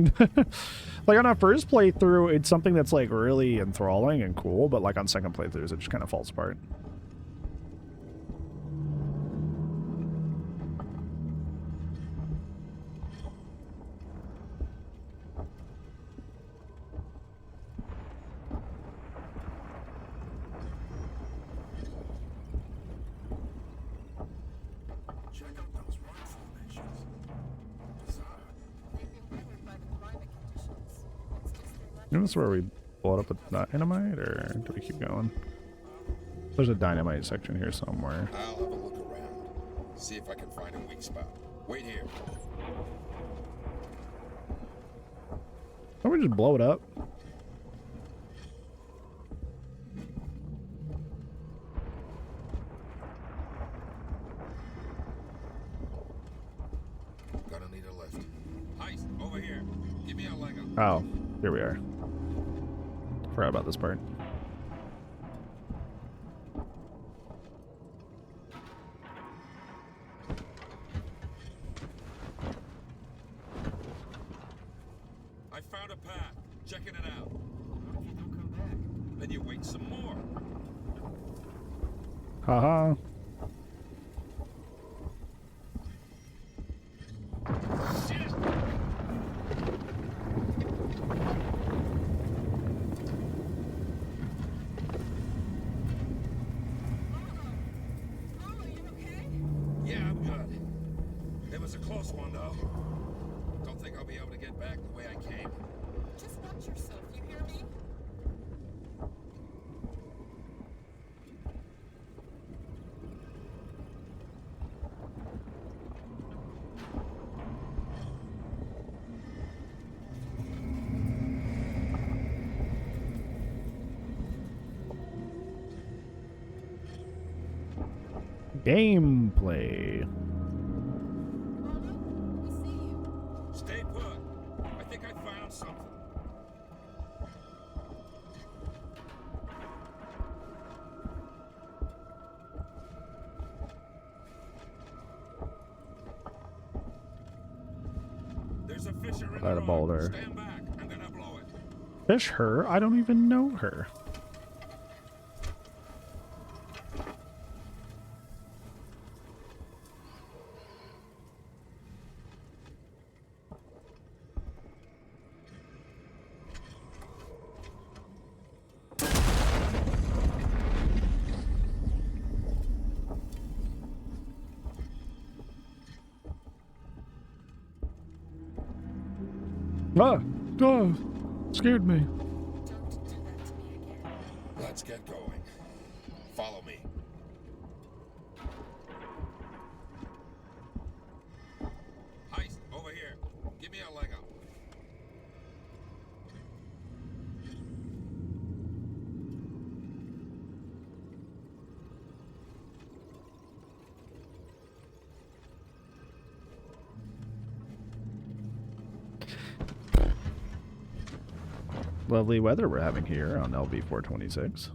Like, on a first playthrough, it's something that's, like, really enthralling and cool, but, like, on second playthroughs, it just kind of falls apart. Is this where we blow it up with dynamite, or do we keep going? There's a dynamite section here somewhere. I'll have a look around. See if I can find a weak spot. Wait here. Why don't we just blow it up? Gonna need a lift. Heist, over here. Give me a leg up. Oh, here we are. Forgot about this part. Haha. Yeah, I'm good. It was a close one, though. Don't think I'll be able to get back the way I came. Just watch yourself, you hear me? Gameplay. Stay put. I think I found something. There's a fisher in At a the boulder. Stand back. I'm gonna blow it. Fish her? I don't even know her. Scared me. Let's get going. Follow me. Heist, over here. Give me a leg up. Lovely weather we're having here on LV 426.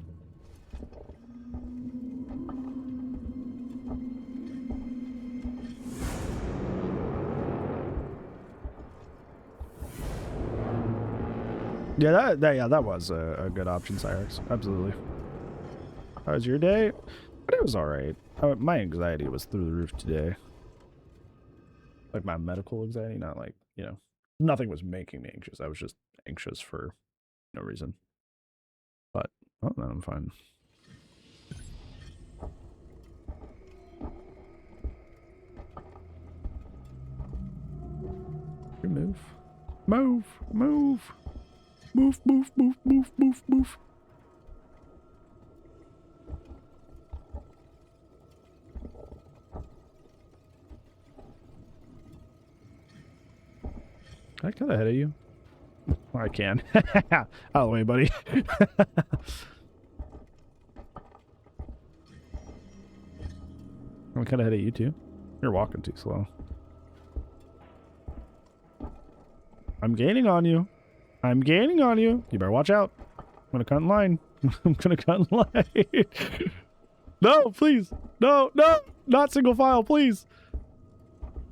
Yeah, that was a good option, Cyrus. Absolutely. How was your day? But it was all right. My anxiety was through the roof today. Like my medical anxiety, not like, you know, nothing was making me anxious. I was just anxious for no reason. But oh, no, I'm fine. You move. Move. Move. Move, move, move, move, move, move. Can I cut ahead of you? I can. Out of the way, buddy. I'm kind of ahead of you too. You're walking too slow. I'm gaining on you. I'm gaining on you. You better watch out. I'm gonna cut in line. I'm gonna cut in line. No, please. No, no, not single file, please.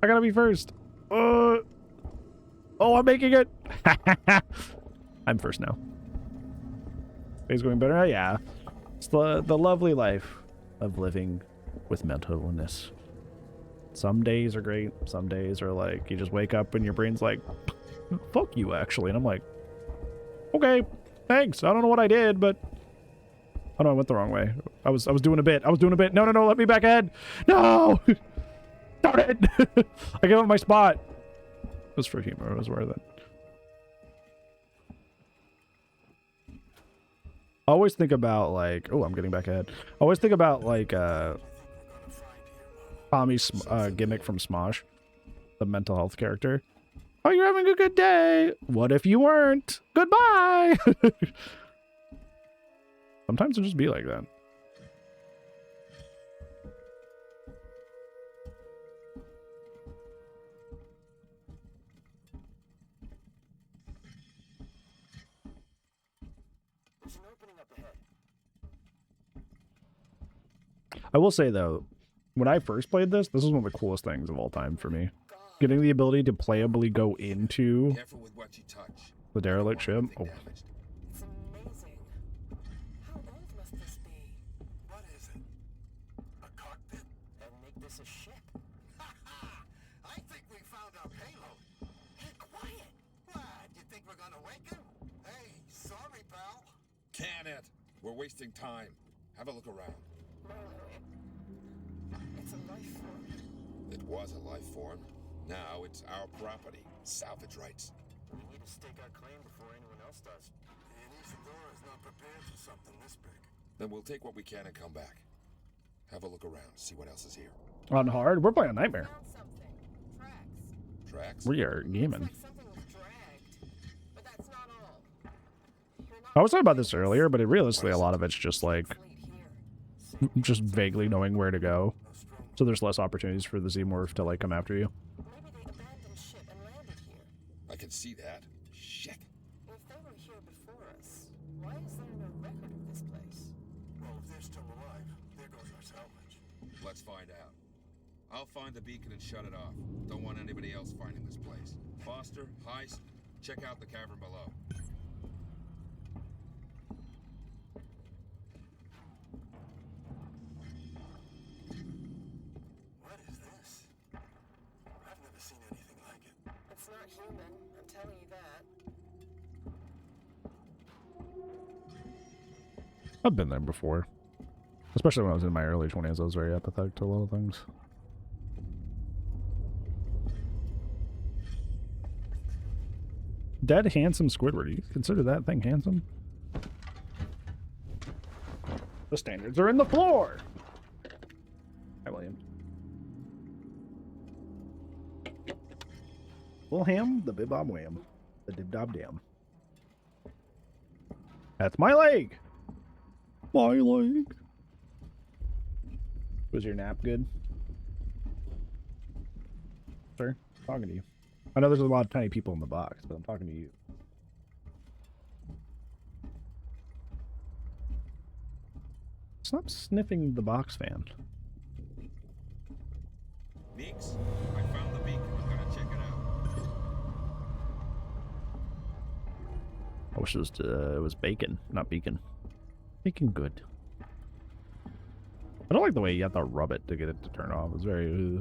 I gotta be first. Oh, I'm making it. I'm first now. Is going better? Yeah. It's the lovely life of living with mental illness. Some days are great. Some days are like you just wake up and your brain's like, fuck you actually. And I'm like, okay, thanks. I don't know what I did, but oh no, I went the wrong way. I was doing a bit. No, let me back ahead. No! Darn it! I gave up my spot. It was for humor. It was worth it. I always think about like, oh, I'm getting back ahead. I always think about like Tommy's gimmick from Smosh, the mental health character. Oh, you're having a good day. What if you weren't? Goodbye. Sometimes it'll just be like that. I will say though, when I first played this was one of the coolest things of all time for me. Getting the ability to playably go into the derelict ship. Oh. It's amazing. How old must this be? What is it? this a ship? I think we found our payload. Hey, quiet! What? You think we're gonna wake him? Hey, sorry, pal. Can it? We're wasting time. Have a look around. It's a life form. It was a life form. Now it's our property. Salvage rights. We need to stake our claim before anyone else does. And Isadora is not prepared for something this big. Then we'll take what we can and come back. Have a look around, see what else is here. On hard, we're playing Nightmare. Tracks? We are gaming. Something was dragged, but that's not all. I was talking about this earlier, but realistically, a lot of it's just like just vaguely knowing where to go. So there's less opportunities for the Xenomorph to like come after you. I can see that. Shit. If they were here before us, why is there no record of this place? Well, if they're still alive, there goes our salvage. Let's find out. I'll find the beacon and shut it off. Don't want anybody else finding this place. Foster, Heist, check out the cavern below. What is this? I've never seen anything like it. It's not human, I'm telling you that. I've been there before. Especially when I was in my early 20s, I was very apathetic to a lot of things. Dead handsome Squidward. Do you consider that thing handsome? The standards are in the floor! Hi, William. Full ham, the bib-bob wham. The dib-dob-dam. That's my leg! My leg! Was your nap good? Sir, I'm talking to you. I know there's a lot of tiny people in the box, but I'm talking to you. Stop sniffing the box fan. Meeks, I found the beacon. I'm gonna check it out. I wish it was bacon, not beacon. Bacon good. I don't like the way you have to rub it to get it to turn off. It's very...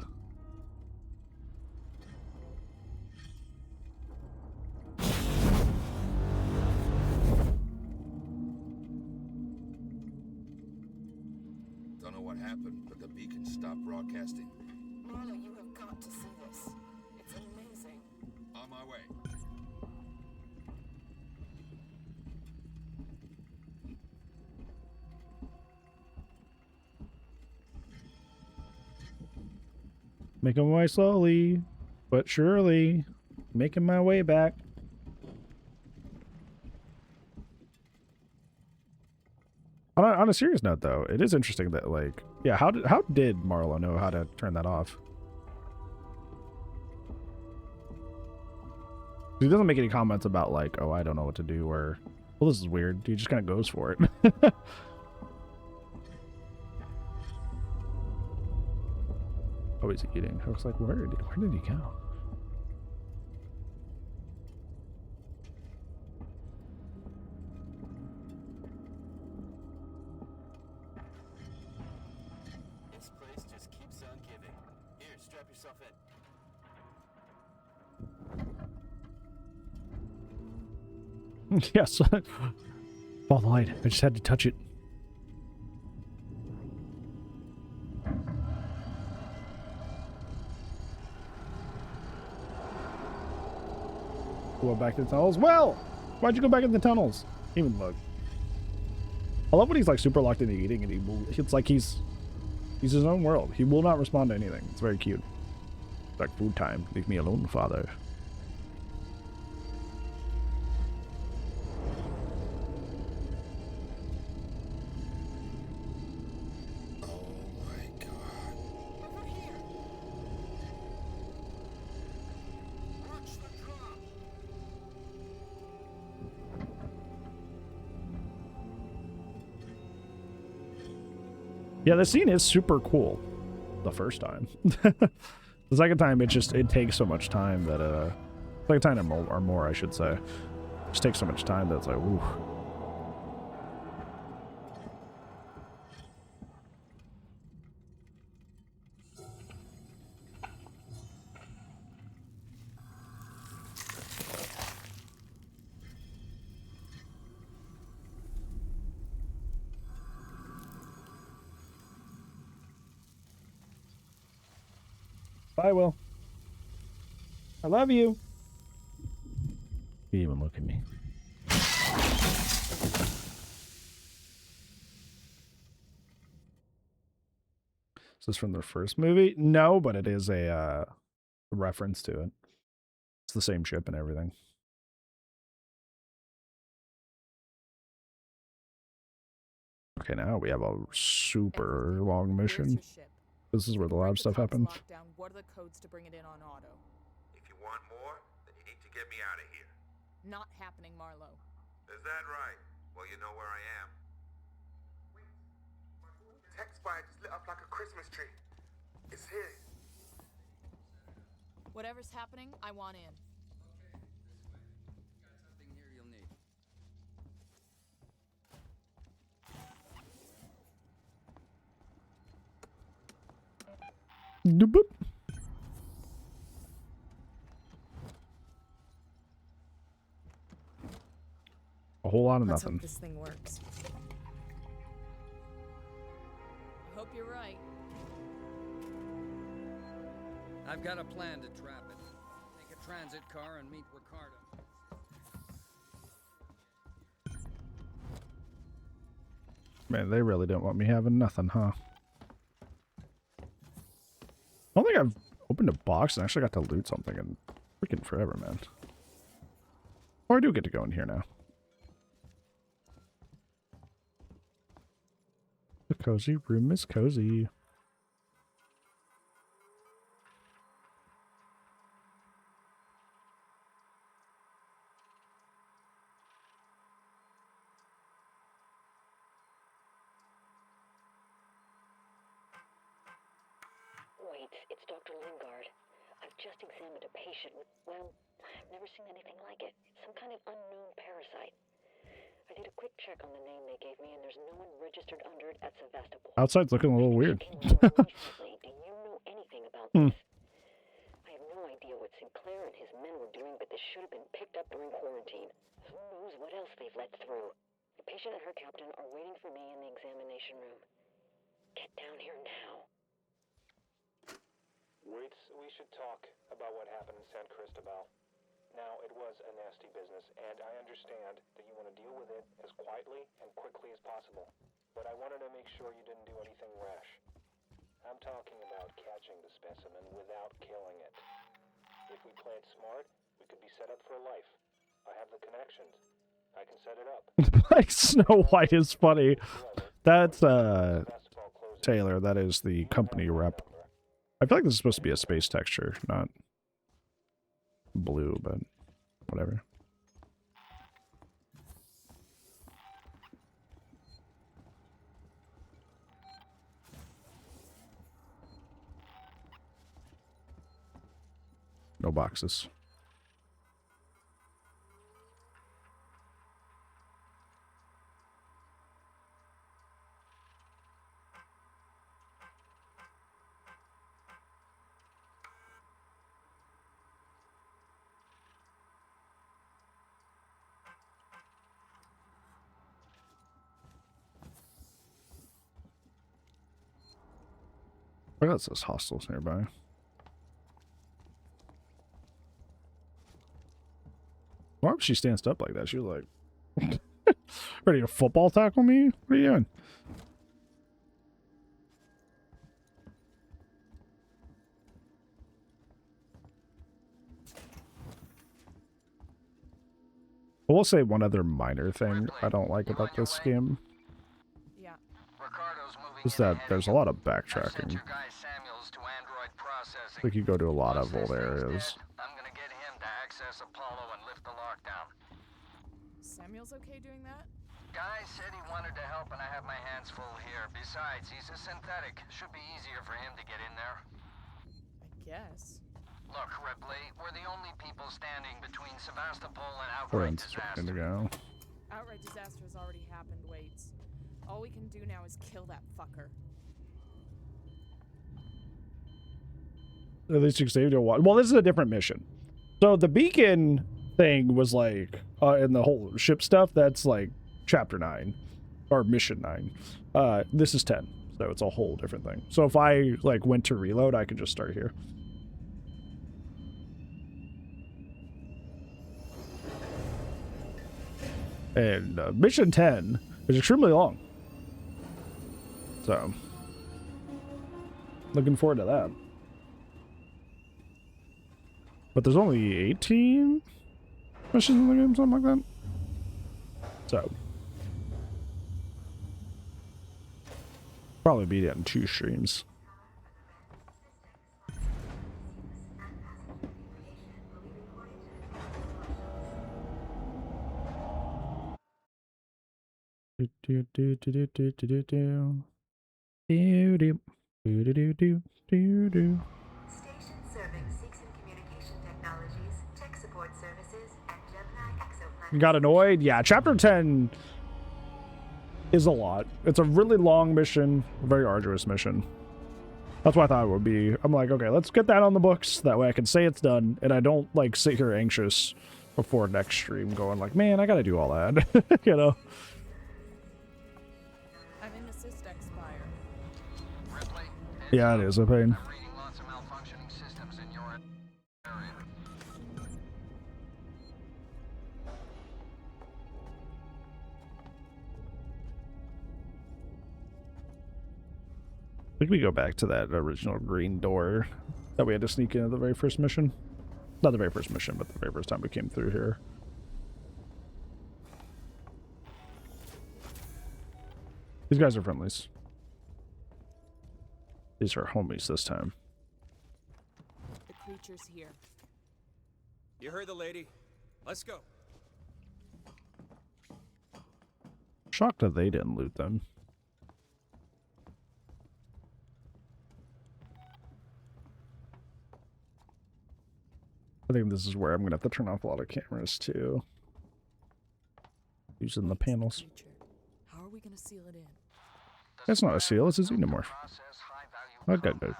Don't know what happened, but the beacon stopped broadcasting. Marla, you have got to see this. It's amazing. On my way. Making my way slowly, but surely. Making my way back. On a serious note, though, it is interesting that, like, yeah, how did Marla know how to turn that off? He doesn't make any comments about, like, oh, I don't know what to do, or, well, this is weird. He just kind of goes for it. Oh, he's eating. I was like, where did he go? This place just keeps on giving. Here, strap yourself in. Yes. Follow the light. I just had to touch it. Go back to the tunnels. Well, why'd you go back in the tunnels? Even look. I love when he's like super locked into eating, and it's like he's his own world. He will not respond to anything. It's very cute. It's like food time. Leave me alone, father. Yeah, the scene is super cool the first time. The second time, it takes so much time that, second time or more, I should say. It just takes so much time that it's like, ooh. Bye, Will. I love you. You even look at me. Is this from their first movie? No, but it is a reference to it. It's the same ship and everything. Okay, now we have a super long mission. This is where the lab stuff happens. What are the codes to bring it in on auto? If you want more, then you need to get me out of here. Not happening, Marlowe. Is that right? Well, you know where I am. Tech spire just lit up like a Christmas tree. It's here. Whatever's happening, I want in. Something here you'll need. Boop. A whole lot of Let's nothing. hope this thing works. I hope you're right. I've got a plan to trap it. Take a transit car and meet Ricardo. Man, they really don't want me having nothing, huh? I don't think I've opened a box and actually got to loot something in freaking forever, man. Or I do get to go in here now. The cozy room is cozy. Wait, it's Dr. Lingard. I've just examined a patient with, well, I've never seen anything like it. It's some kind of unknown parasite. I did a quick check on the name they gave me, and there's no one registered under it at Sevastopol. Outside's looking a little weird. Do you know anything about this? I have no idea what Sinclair and his men were doing, but this should have been picked up during quarantine. Who knows what else they've let through? The patient and her captain are waiting for me in the examination room. Get down here now. Waits, we should talk about what happened in San Cristobal. Now, it was a nasty business, and I understand that you want to deal with it as quietly and quickly as possible. But I wanted to make sure you didn't do anything rash. I'm talking about catching the specimen without killing it. If we play it smart, we could be set up for life. I have the connections. I can set it up. Like Snow White is funny. That's Taylor, that is the company rep. I feel like this is supposed to be a space texture, not blue, but whatever. No boxes. What else is hostels nearby? Why would she stand up like that? She was like, ready to football tackle me? What are you doing? I will say one other minor thing I don't like about this game. Yeah. Is that there's a lot of backtracking. Like you go to a lot of old areas. I'm gonna get him to access Apollo and lift the lockdown. Samuel's okay doing that? Guy said he wanted to help, and I have my hands full here. Besides, he's a synthetic. Should be easier for him to get in there. I guess. Look, Ripley, we're the only people standing between Sevastopol and outright We're disaster. to go. Outright disaster has already happened, Waits. All we can do now is kill that fucker. At least you saved your water. Well, this is a different mission. So the beacon thing was like, and the whole ship stuff, that's like chapter 9 or mission 9. This is 10, so it's a whole different thing. So if I like went to reload, I could just start here. And mission 10 is extremely long. So, looking forward to that. But there's only 18 missions in the game, something like that. So, probably beat it in 2 streams. Station serving Seegson Communication Technologies, Tech Support Services, and Gemini Exoplanet. Got annoyed? Yeah, chapter 10 is a lot. It's a really long mission, a very arduous mission. That's what I thought it would be. I'm like, okay, let's get that on the books. That way I can say it's done, and I don't, like, sit here anxious before next stream going like, man, I gotta do all that, you know? Having the System expire. Yeah, it is a pain. I think we go back to that original green door that we had to sneak into the very first mission. Not the very first mission, but the very first time we came through here. These guys are friendlies. These are homies this time. The creature's here. You heard the lady. Let's go. Shocked that they didn't loot them. I think this is where I'm going to have to turn off a lot of cameras too. Using the panels. How are we gonna seal it in? That's not a seal, it's a xenomorph. Okay, good.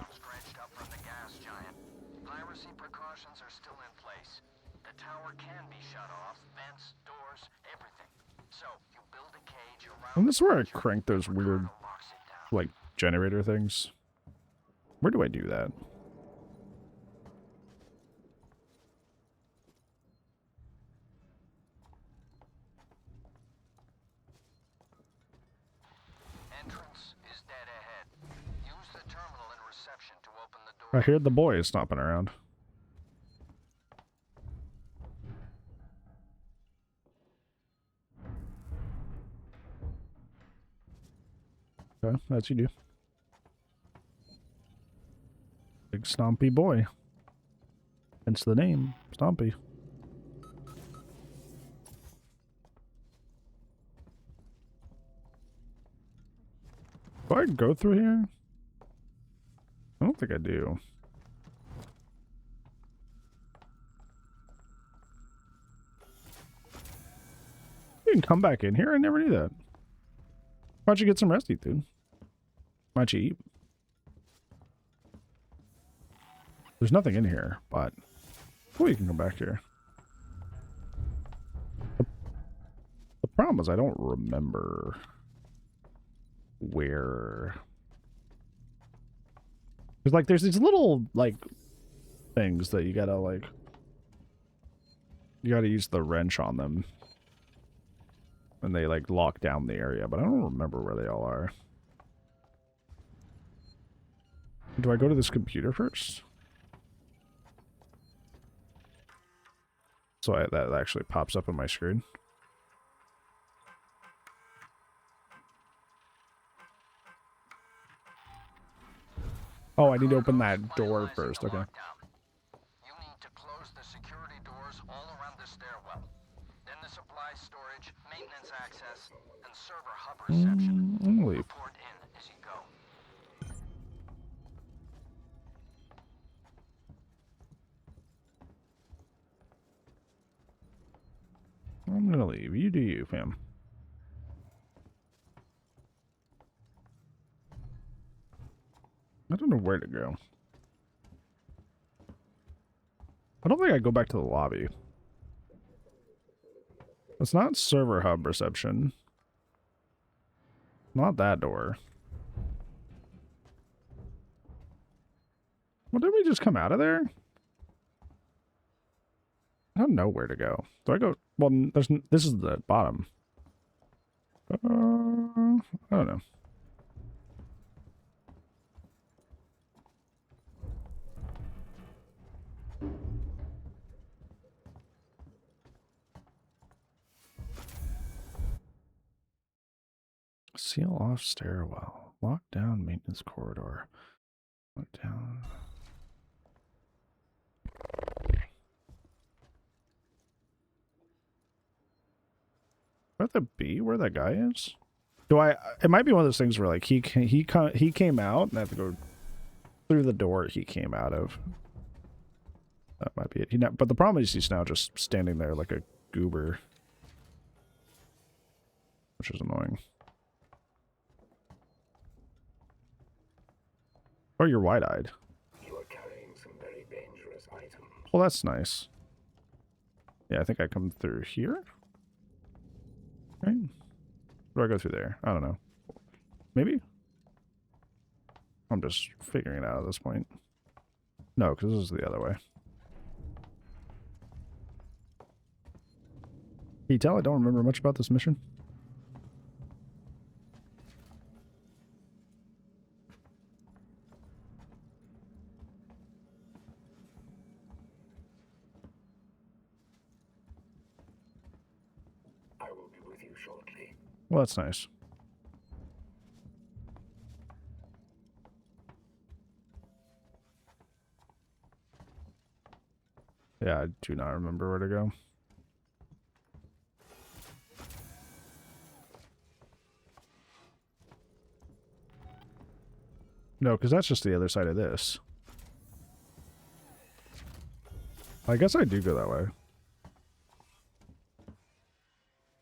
Piracy precautions are still in place. The tower can be shut off, vents, doors, everything. So, you build a cage around. And this is where I crank those weird, like, generator things. Where do I do that? I hear the boys stomping around. Okay, that's you do. Big stompy boy. Hence the name, Stompy. Do I go through here? I don't think I do. You can come back in here? I never knew that. Why don't you get some rest, dude? Why don't you eat? There's nothing in here, but... Oh, you can come back here. The problem is I don't remember... where... Because, like, there's these little, like, things that you gotta, like... You gotta use the wrench on them. And they, like, lock down the area, but I don't remember where they all are. Do I go to this computer first? So that actually pops up on my screen. Oh, I need to open that door first. Okay. You need to close the security doors all around the stairwell. Then the supply storage, maintenance access, and server hub reception. I'm gonna leave. Report in as you go. I'm gonna leave. You do you, fam. I don't know where to go. I don't think I go back to the lobby. It's not server hub reception. Not that door. Well, didn't we just come out of there? I don't know where to go. Do I go? Well, this is the bottom. I don't know. Seal off stairwell. Lock down maintenance corridor. Lock down. Where the B? Where that guy is? Do I? It might be one of those things where like he came out and I have to go through the door he came out of. That might be it. But the problem is he's now just standing there like a goober, which is annoying. Oh, you're wide-eyed. You are carrying some very dangerous items. Well, that's nice. Yeah, I think I come through here. Right? Or do I go through there? I don't know. Maybe? I'm just figuring it out at this point. No, because this is the other way. Can you tell I don't remember much about this mission? I will be with you shortly. Well, that's nice. Yeah, I do not remember where to go. No, because that's just the other side of this. I guess I do go that way.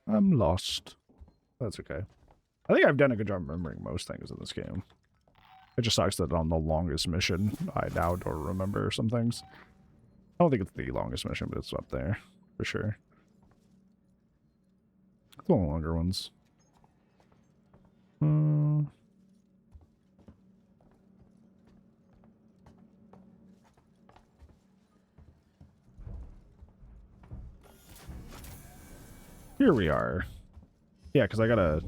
I'm lost. That's okay. I think I've done a good job remembering most things in this game. It just sucks that on the longest mission, I now don't remember some things. I don't think it's the longest mission, but it's up there, for sure. It's one of the longer ones. Here we are. Yeah, because I gotta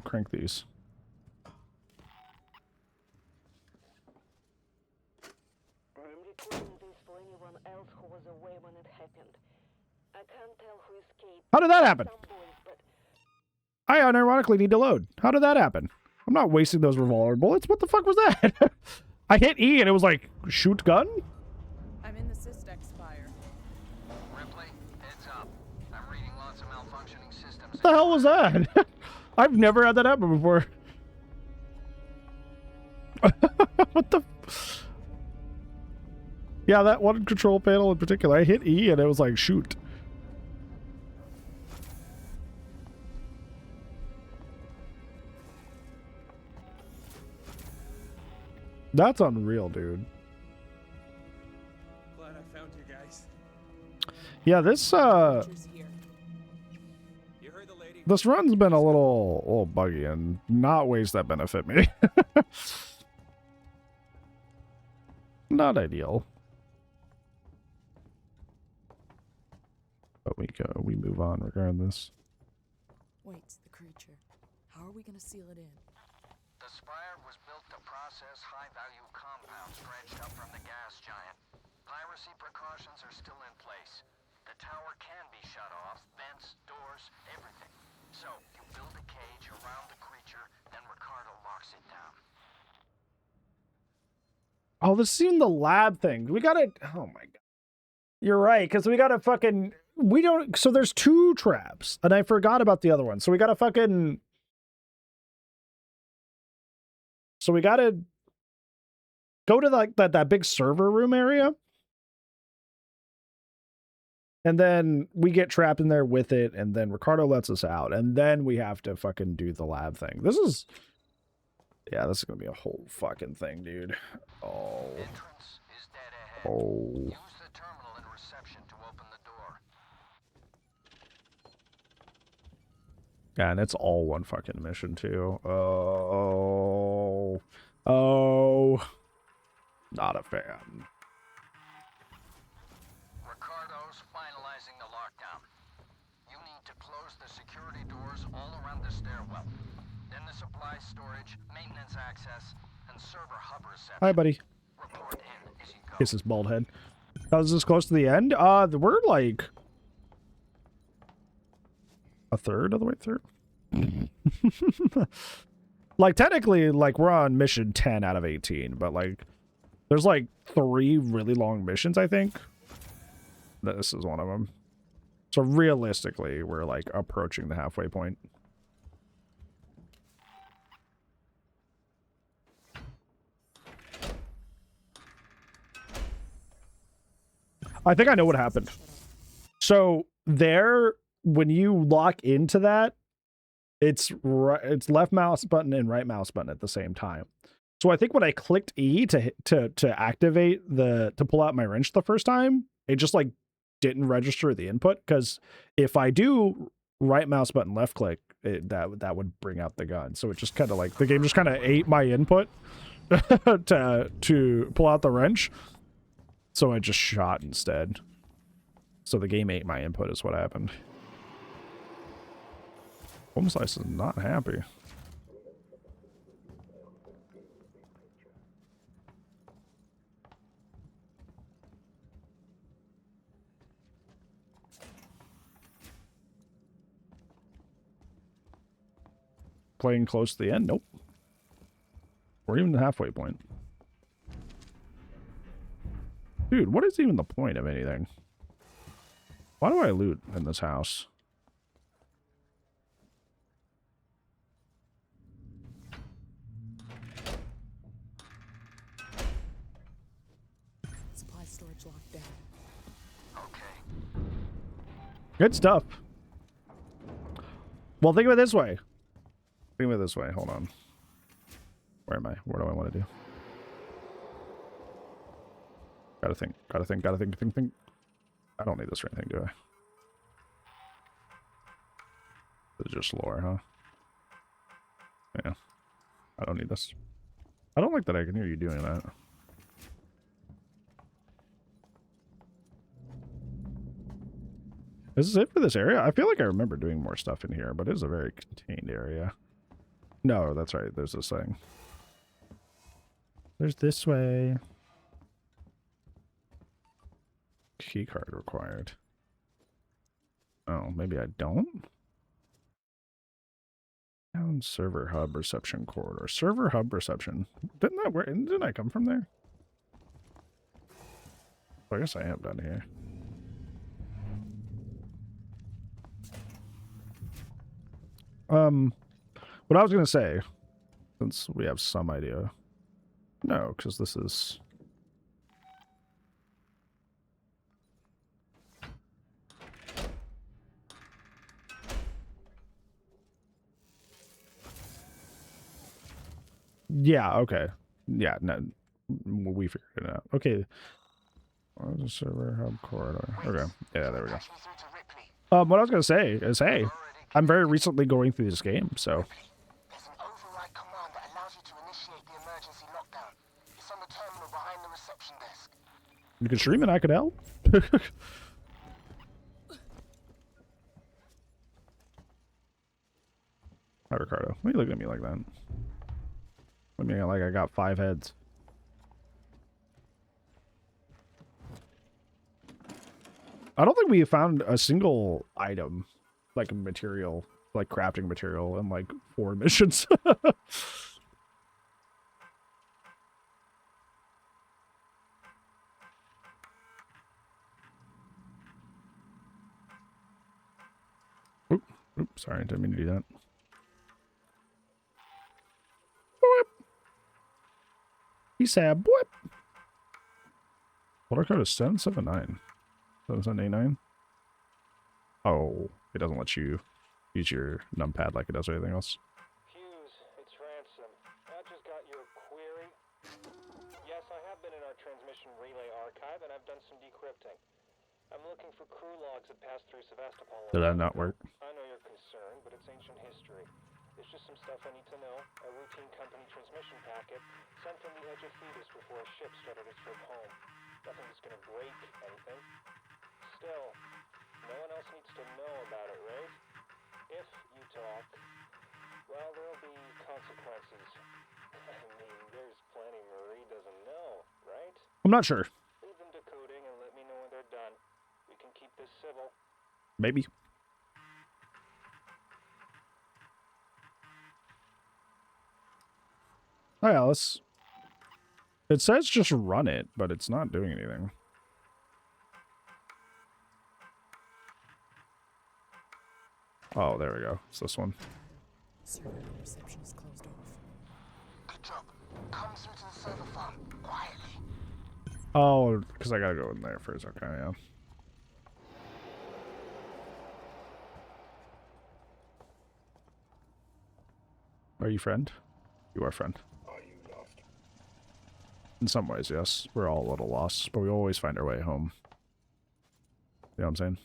crank these. I'm recording this for anyone else who was away when it happened. I can't tell who escaped. How did that happen? Some boys, but I unironically need to load. How did that happen? I'm not wasting those revolver bullets. What the fuck was that? I hit E and it was like, shoot gun? I'm in the Systex fire. Ripley, heads up. I'm reading lots of malfunctioning systems. What the hell was that? I've never had that happen before. What the? Yeah, that one control panel in particular. I hit E and it was like, shoot. That's unreal, dude. Glad I found you guys. Yeah, this this run's been a little buggy and not ways that benefit me. Not ideal. But we move on regardless. Wait, the creature. How are we gonna seal it in? The Spire was built to process high-value compounds dredged up from the gas giant. Piracy precautions are still in place. The tower can be shut off, vents, doors, everything. So, you build a cage around the creature, then Ricardo locks it down. Oh, this is even the lab thing. We gotta... Oh my god. You're right, because we gotta fucking... We don't... So there's 2 traps, and I forgot about the other one. So we gotta fucking... So we gotta go to like that big server room area. And then we get trapped in there with it, and then Ricardo lets us out, and then we have to fucking do the lab thing. This is... Yeah, this is gonna be a whole fucking thing, dude. Oh. Entrance is dead ahead. Oh. Use the terminal in reception to open the door. Yeah, and it's all one fucking mission, too. Oh. Oh. Not a fan. Ricardo's finalizing the lockdown. You need to close Supply storage, maintenance access, and server hub reception. Hi, buddy. Report in as you go. Kiss his bald head. How's this close to the end? We're like a third of the way through. Like technically, like we're on mission 10 out of 18, but like there's like 3 really long missions, I think. This is one of them. So realistically, we're like approaching the halfway point. I think I know what happened. So there, when you lock into that, it's left mouse button and right mouse button at the same time. So I think when I clicked E to activate to pull out my wrench the first time, it just like didn't register the input, because if I do right mouse button left click, that would bring out the gun. So it just kind of like the game just kind of ate my input to pull out the wrench. So I just shot instead. So the game ate my input is what happened. Home Slice is not happy. Playing close to the end? Nope. Or even the halfway point. Dude, what is even the point of anything? Why do I loot in this house? Supply storage locked down. Okay. Good stuff. Well, think of it this way. Think of it this way. Hold on. Where am I? What do I want to do? Gotta think. I don't need this or anything, do I? It's just lore, huh? Yeah. I don't need this. I don't like that I can hear you doing that. Is this it for this area? I feel like I remember doing more stuff in here, but it is a very contained area. No, that's right. There's this thing. There's this way. Key card required. Oh, maybe I don't? Down server hub reception corridor. Server hub reception. Didn't I come from there? Well, I guess I am down here. What I was gonna say, since we have some idea. No, because this is... Yeah, okay. Yeah, no, we figured it out. Okay. Server hub corridor. Okay. Yeah, there we go. What I was gonna say is, hey, I'm very recently going through this game, so. There's an override command that allows you to initiate the emergency lockdown. It's on the terminal behind the reception desk. You can stream it, I could help. Hi, Ricardo. Why are you looking at me like that? I mean, like I got 5 heads. I don't think we found a single item, like a material, like crafting material, in like 4 missions. Oops, sorry, I didn't mean to do that. He said, "What?" Water code is 779. 779. Oh, it doesn't let you use your numpad like it does anything else. Hughes, it's Ransom. I just got your query. Yes, I have been in our transmission relay archive, and I've done some decrypting. I'm looking for crew logs that passed through Sevastopol. Did that not work? I know you're concerned, but it's ancient history. There's just some stuff I need to know. A routine company transmission packet sent from the edge of Thetis before a ship started its trip home. Nothing that's gonna break anything. Still, no one else needs to know about it, right? If you talk, Well, there'll be consequences. I mean, there's plenty Marie doesn't know, right? I'm not sure. Leave them decoding and let me know when they're done. We can keep this civil. Maybe. Oh yeah, let's... It says just run it, but it's not doing anything. Oh, there we go. It's this one. Server reception is closed off. Good job. Come through to the server farm, quietly. Oh, because I gotta go in there first. Okay, yeah. Are you friend? You are friend. Are you lost? In some ways, yes. We're all a little lost, but we always find our way home. You know what I'm saying?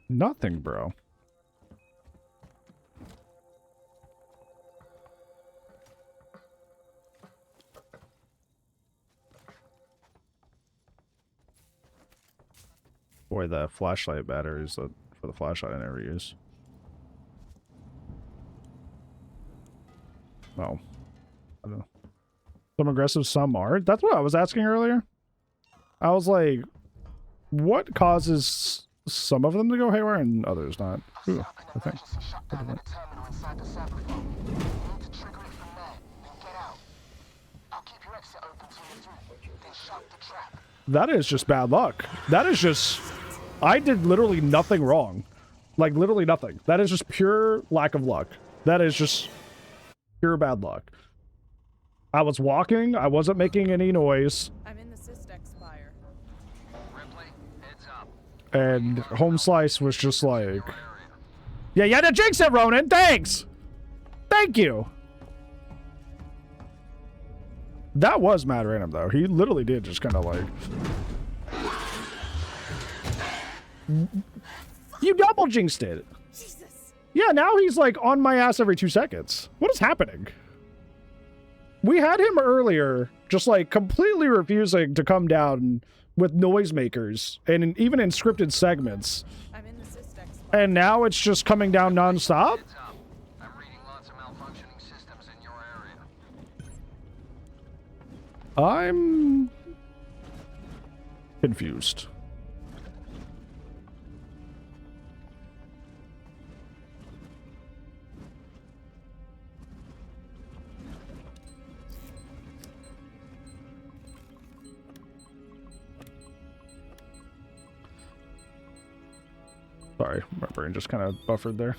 Nothing, bro. Boy, the flashlight batteries that for the flashlight I never use. Oh. I don't know. Some aggressive, some aren't. That's what I was asking earlier. I was like, what causes some of them to go haywire and others not? Ooh, I think. That is just bad luck. That is just... I did literally nothing wrong. Like, literally nothing. That is just pure lack of luck. That is just pure bad luck. I was walking. I wasn't making any noise. I'm in the Systex Spire. Ripley, heads up. And Home Slice was just like... Yeah, you had to jinx it, Ronan. Thanks! Thank you! That was mad random, though. He literally did just kind of like... You double jinxed it. Jesus. Yeah, now he's like on my ass every 2 seconds. What is happening? We had him earlier just like completely refusing to come down with noisemakers and even in scripted segments. I'm in the Systex Spire. And now it's just coming down nonstop? I'm reading lots of malfunctioning systems in your area. I'm confused. Sorry, my brain just kind of buffered there.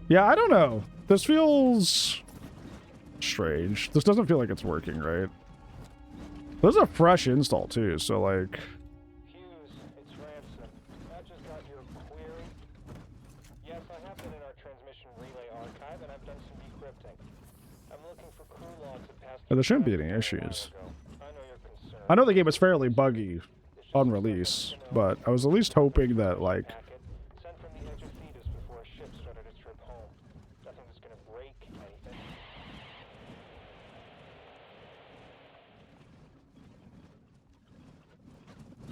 Yeah, I don't know. This feels strange. This doesn't feel like it's working right. This is a fresh install too, so like... Hughes, it's Ransom. I just got your query. Yes, I have been in our transmission relay archive, and I've done some decrypting. I'm looking for crew logs that passed... There shouldn't be any issues. I know you're concerned. I know the game was fairly buggy on release, but I was at least hoping that, like... Sent from the edge of Thetis before a ship started its trip home. Nothing that's gonna break anything.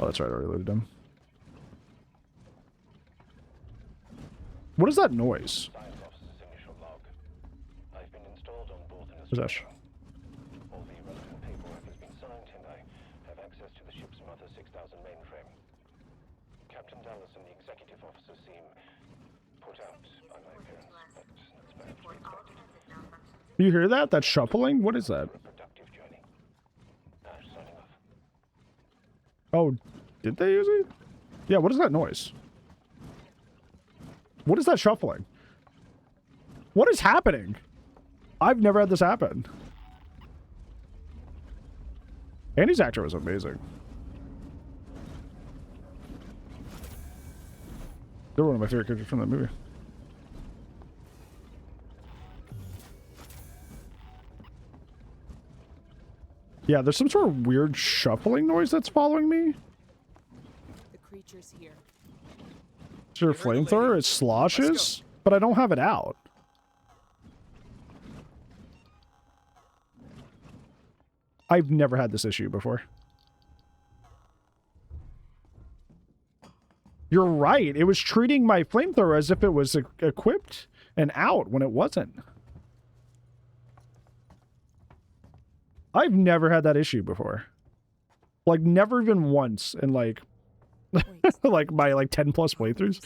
Oh, that's right, I reloaded him. What is that noise? Science officer's initial log. I've been installed on board an What's that? All the relevant paperwork has been signed, and I have access to the ship's Mother 6000 mainframe. Captain Dallas and the executive officer seem put out by my appearance, but that's very to be expected. You hear that? That shuffling? What is that? Productive journey. Ash signing off. Oh, did they use it? Yeah, what is that noise? What is that shuffling? What is happening? I've never had this happen. Andy's actor was amazing. They're one of my favorite characters from that movie. Yeah, there's some sort of weird shuffling noise that's following me. The creature's here. Is there a flamethrower? It sloshes, but I don't have it out. I've never had this issue before. You're right. It was treating my flamethrower as if it was equipped and out when it wasn't. I've never had that issue before. Like, never even once in, like, like my, like, 10 plus playthroughs.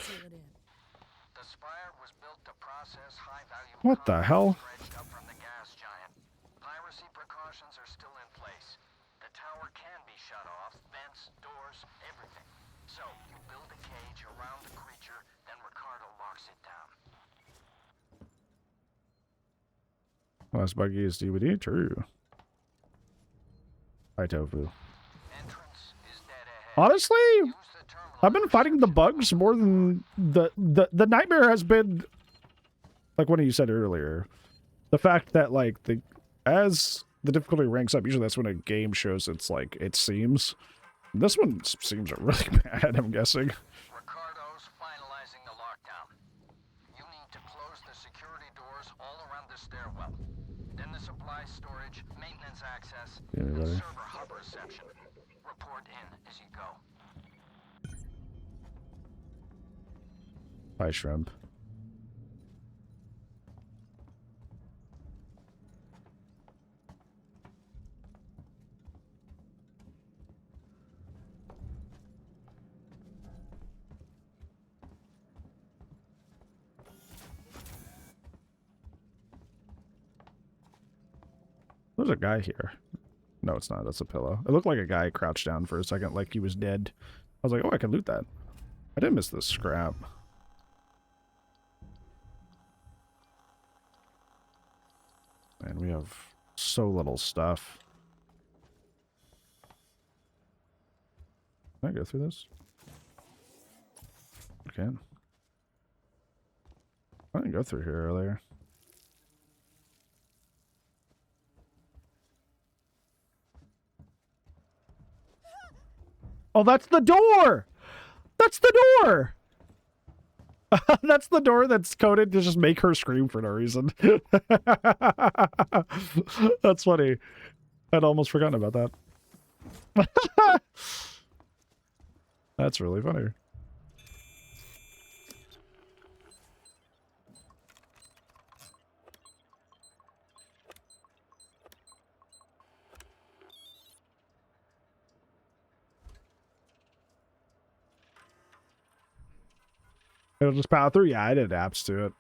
What the hell? Piracy precautions are still in place. The tower can be shut off, vents, doors, everything. So, you build a cage around the creature, then Ricardo locks it down. Last buggy is DVD? True. Hi, Tofu. Honestly, I've been fighting the bugs more than the nightmare has been, like what you said earlier. The fact that, like, as the difficulty ranks up, usually that's when a game shows its, like, it seems. This one seems really bad, I'm guessing. Ricardo's finalizing the lockdown. You need to close the security doors all around the stairwell. Then the supply storage, maintenance access, and server hub reception. Report in as you go. Hi, Shrimp. There's a guy here. No, it's not. That's a pillow. It looked like a guy crouched down for a second, like he was dead. I was like, oh, I can loot that. I didn't miss this scrap. Man, we have so little stuff. Can I go through this? I can. I didn't go through here earlier. Oh, that's the door! That's the door! That's the door that's coded to just make her scream for no reason. That's funny. I'd almost forgotten about that. That's really funny. It'll just power through? Yeah, I did apps to it.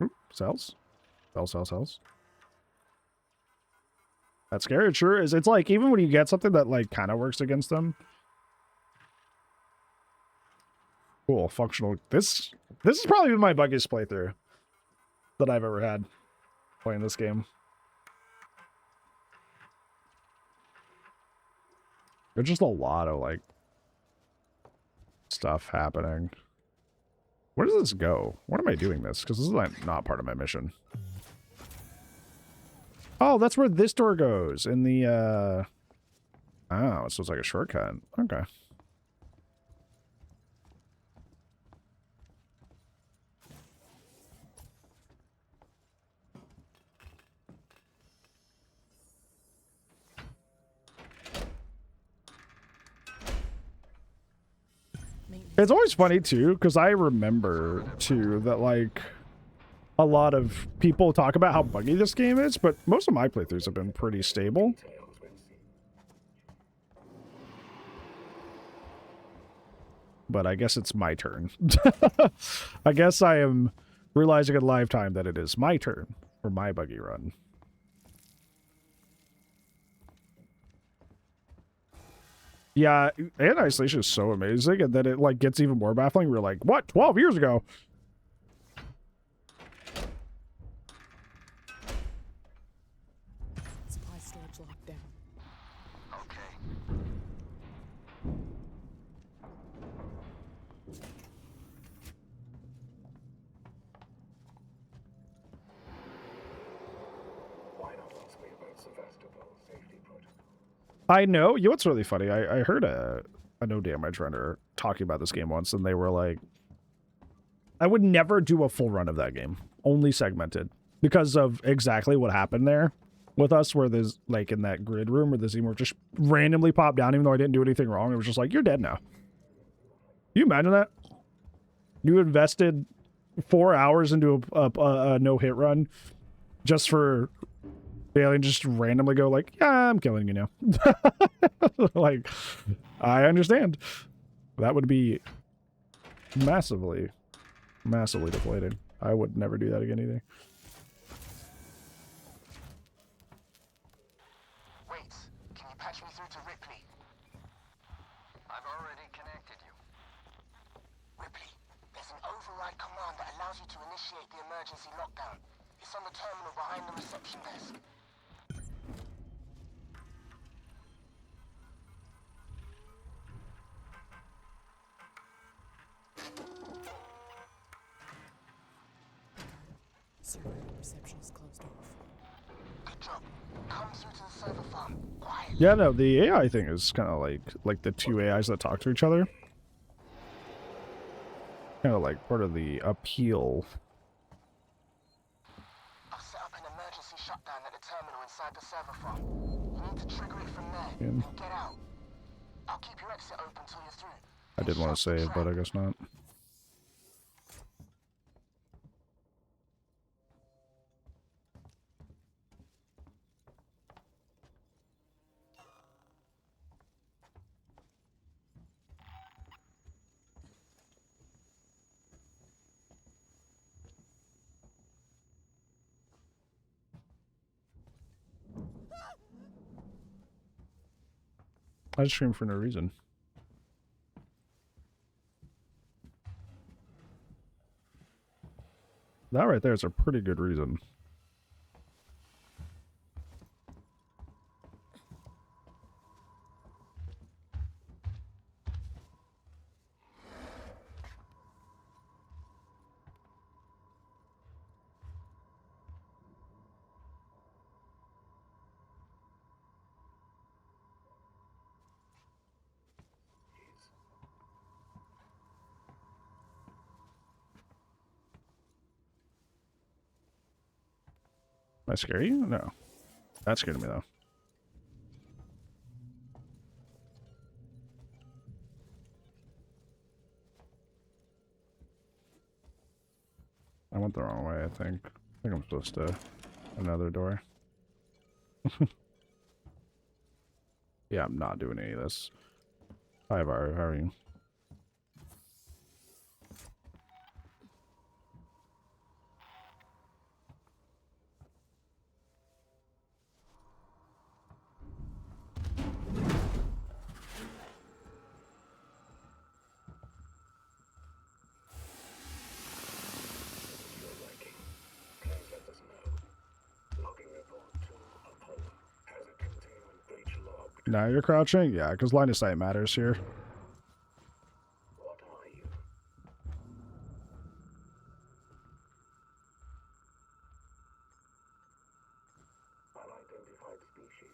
Oop, cells. Cells. That's scary. It sure is. It's like, even when you get something that, like, kind of works against them. Cool, functional. This has probably been my buggiest playthrough that I've ever had playing this game. There's just a lot of, like, stuff happening. Where does this go? What am I doing this? Because this is like not part of my mission. Oh, that's where this door goes in the oh, so it's like a shortcut. Okay. It's always funny, too, because I remember, too, that, like, a lot of people talk about how buggy this game is, but most of my playthroughs have been pretty stable. But I guess it's my turn. I guess I am realizing in live time that it is my turn for my buggy run. Yeah, Anti-Isolation is so amazing, and then it, like, gets even more baffling. We're like, what? 12 years ago? Supply storage locked down. Okay. Why not ask me about Sevastopol's safety protocol? I know. You know what's really funny? I heard a No Damage runner talking about this game once, and they were like, I would never do a full run of that game. Only segmented. because of exactly what happened there with us, where there's like in that grid room where the Xenomorph just randomly popped down, even though I didn't do anything wrong. It was just like, you're dead now. You imagine that? You invested 4 hours into a no-hit run just for the alien just randomly go like, yeah, I'm killing you now. Like, I understand. That would be massively deflated. I would never do that again either. Wait, can you patch me through to Ripley? I've already connected you. Ripley, there's an override command that allows you to initiate the emergency lockdown. It's on the terminal behind the reception desk. Server reception is closed off. Good job. Come through to the server farm. Quiet. Yeah, no, the AI thing is kind of like the two AIs that talk to each other. Kind of like part of the appeal. I've set up an emergency shutdown at the terminal inside the server farm. You need to trigger it from there and get out. I'll keep your exit open till you're through. I did want to save, but I guess not. I just screamed for no reason. That right there is a pretty good reason. Am I scary? No. That scared me, though. I went the wrong way, I think. I think I'm supposed to... Another door. Yeah, I'm not doing any of this. Hi, Var. How are you? Now you're crouching? Yeah, because line of sight matters here. What are you? Unidentified species.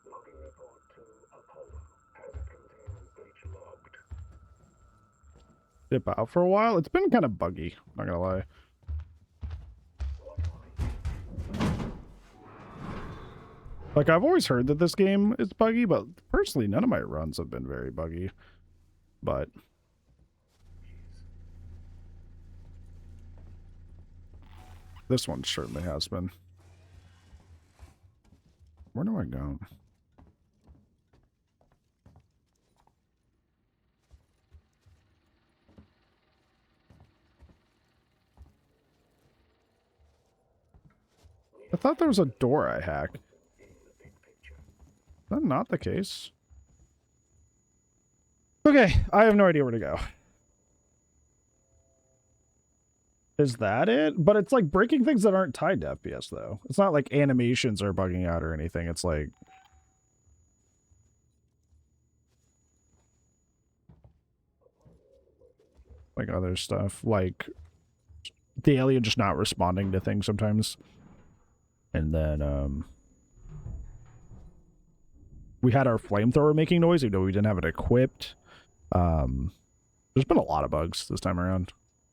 Logging report to Apollo. Hazard containment breach logged. Dip out for a while. It's been kind of buggy, not gonna lie. Like, I've always heard that this game is buggy, but personally, none of my runs have been very buggy. But... this one certainly has been. Where do I go? I thought there was a door I hacked. Is that not the case? Okay, I have no idea where to go. Is that it? But it's like breaking things that aren't tied to FPS, though. It's not like animations are bugging out or anything. It's like... like other stuff. Like the alien just not responding to things sometimes. And then, we had our flamethrower making noise, even though we didn't have it equipped. There's been a lot of bugs this time around.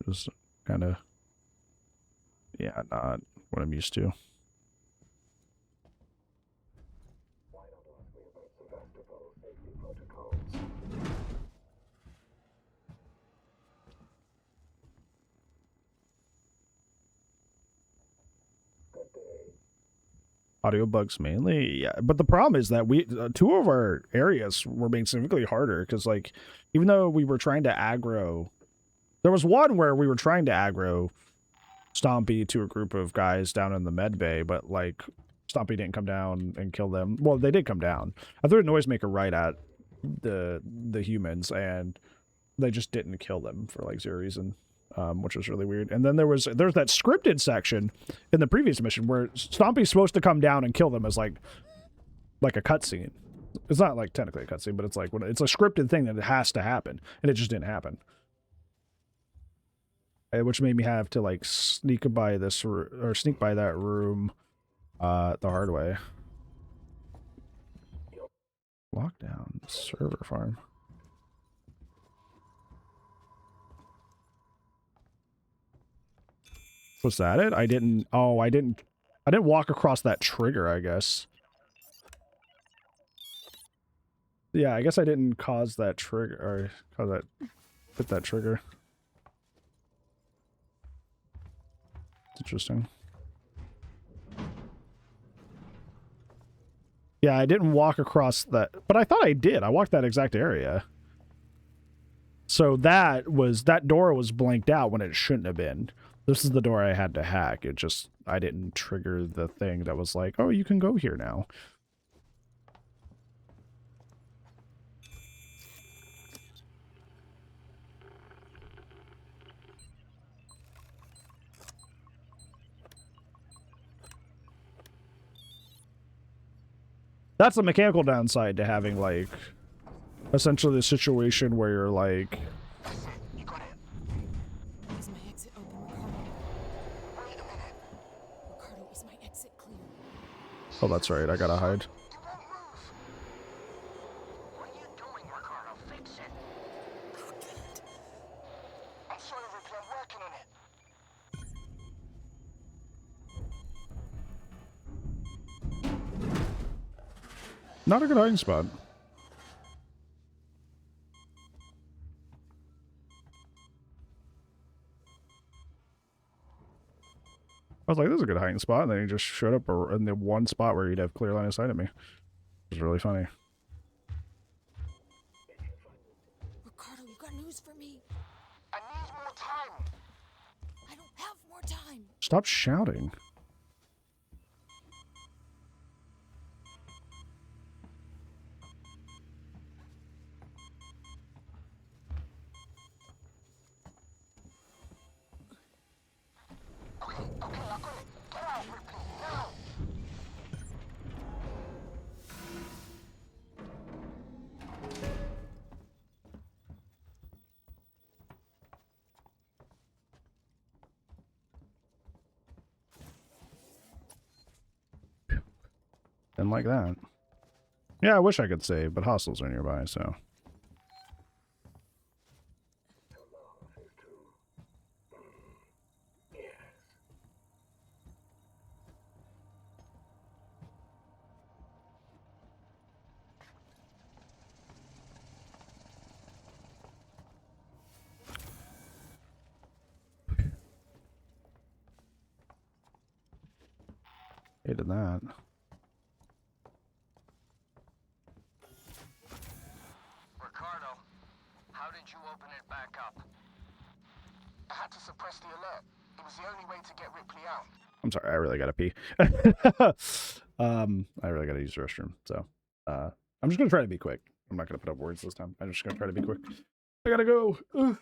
Just kind of, yeah, not what I'm used to. Audio Audio mainly, yeah. But the problem is that we two of our areas were being significantly harder because, like, even though we were trying to aggro, there was one where we were trying to aggro Stompy to a group of guys down in the med bay, but like Stompy didn't come down and kill them. Well, they did come down. I threw a noisemaker right at the humans, and they just didn't kill them for like zero reason. Which was really weird. And then there's that scripted section in the previous mission where Stompy's supposed to come down and kill them as like a cutscene. It's not like technically a cutscene, but it's like it's a scripted thing that it has to happen, and it just didn't happen. Which made me have to like sneak by that room the hard way. Lockdown server farm. Was that it? I didn't walk across that trigger, I guess. Yeah, I guess I didn't cause that trigger, or hit that trigger. It's interesting. Yeah, I didn't walk across that, but I thought I did. I walked that exact area. So that door was blanked out when it shouldn't have been. This is the door I had to hack. I didn't trigger the thing that was like, oh, you can go here now. That's the mechanical downside to having, like, essentially the situation where you're like... Is my exit open, Ricardo? Wait a minute. Ricardo, is my exit clear? Oh, that's right. I gotta hide. What are you doing, Ricardo? Fix it. I'm sorry, Ripley. I'm working on it. Not a good hiding spot. I was like, this is a good hiding spot, and then he just showed up in the one spot where he'd have clear line of sight of me. It was really funny. Ricardo, you got news for me? I need more time. I don't have more time. Stop shouting. Okay, I got it. Get out, Ripley, now. Didn't like that. Yeah, I wish I could save, but hostels are nearby, so... Hated that. Ricardo, how did you open it back up? I had to suppress the alert. It was the only way to get Ripley out. I'm sorry, I really gotta pee. I really gotta use the restroom, so I'm just gonna try to be quick. I'm not gonna put up words this time. I'm just gonna try to be quick. I gotta go. Ugh.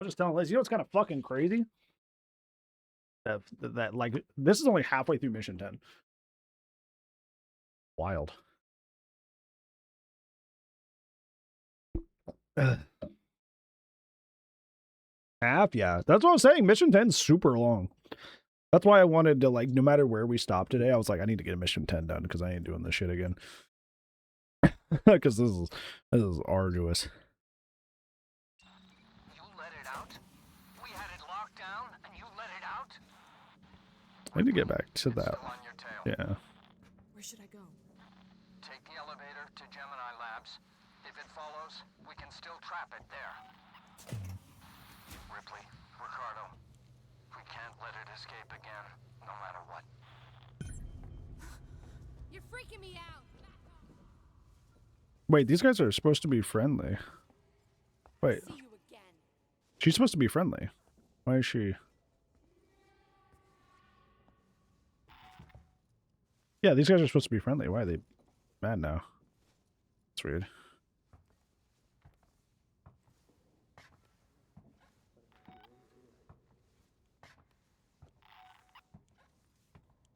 was just telling Liz, you know what's kind of fucking crazy? That like this is only halfway through mission 10. Wild. Half, yeah. That's what I'm saying. Mission 10's super long. That's why I wanted to, like, no matter where we stop today, I was like, I need to get a mission 10 done because I ain't doing this shit again. Because this is arduous. You let it out? We had it locked down and you let it out? I need to get back to that. On your tail. Yeah. Where should I go? Take the elevator to Gemini Labs. If it follows, we can still trap it there. Ripley, Ricardo, we can't let it escape again, no matter what. You're freaking me out. Wait, these guys are supposed to be friendly. Wait. See you again. She's supposed to be friendly. Why is she? Yeah, these guys are supposed to be friendly. Why are they mad now? It's weird.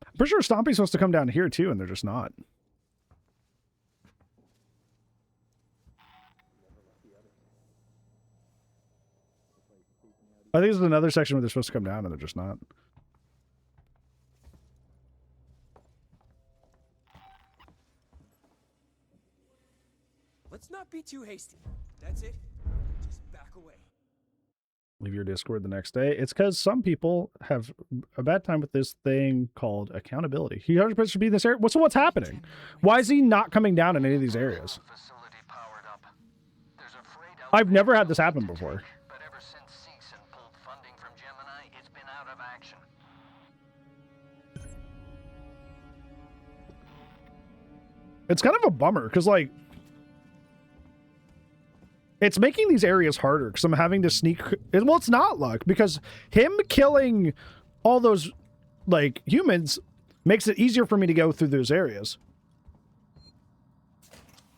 I'm pretty sure Stompy's supposed to come down here too, and they're just not. I think there's another section where they're supposed to come down and they're just not. Let's not be too hasty. That's it. Just back away. Leave your Discord the next day. It's because some people have a bad time with this thing called accountability. He 100% should be in this area. What's happening? Why is he not coming down in any of these areas? I've never had this happen before. But ever since Seegson pulled funding from Gemini, it's been out of action. It's kind of a bummer because, like, it's making these areas harder because I'm having to sneak. Well, it's not luck because him killing all those, like, humans makes it easier for me to go through those areas.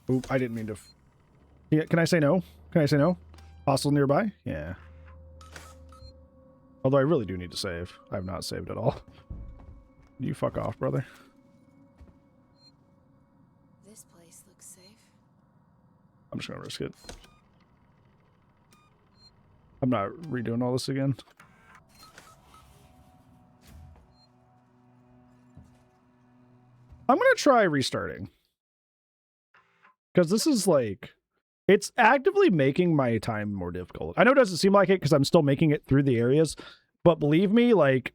Oop, I didn't mean to. Yeah, can I say no? Can I say no? Hostile nearby? Yeah. Although I really do need to save. I have not saved at all. You fuck off, brother. This place looks safe. I'm just gonna risk it. I'm not redoing all this again. I'm gonna try restarting. Because this is like... It's actively making my time more difficult. I know it doesn't seem like it because I'm still making it through the areas, but believe me, like...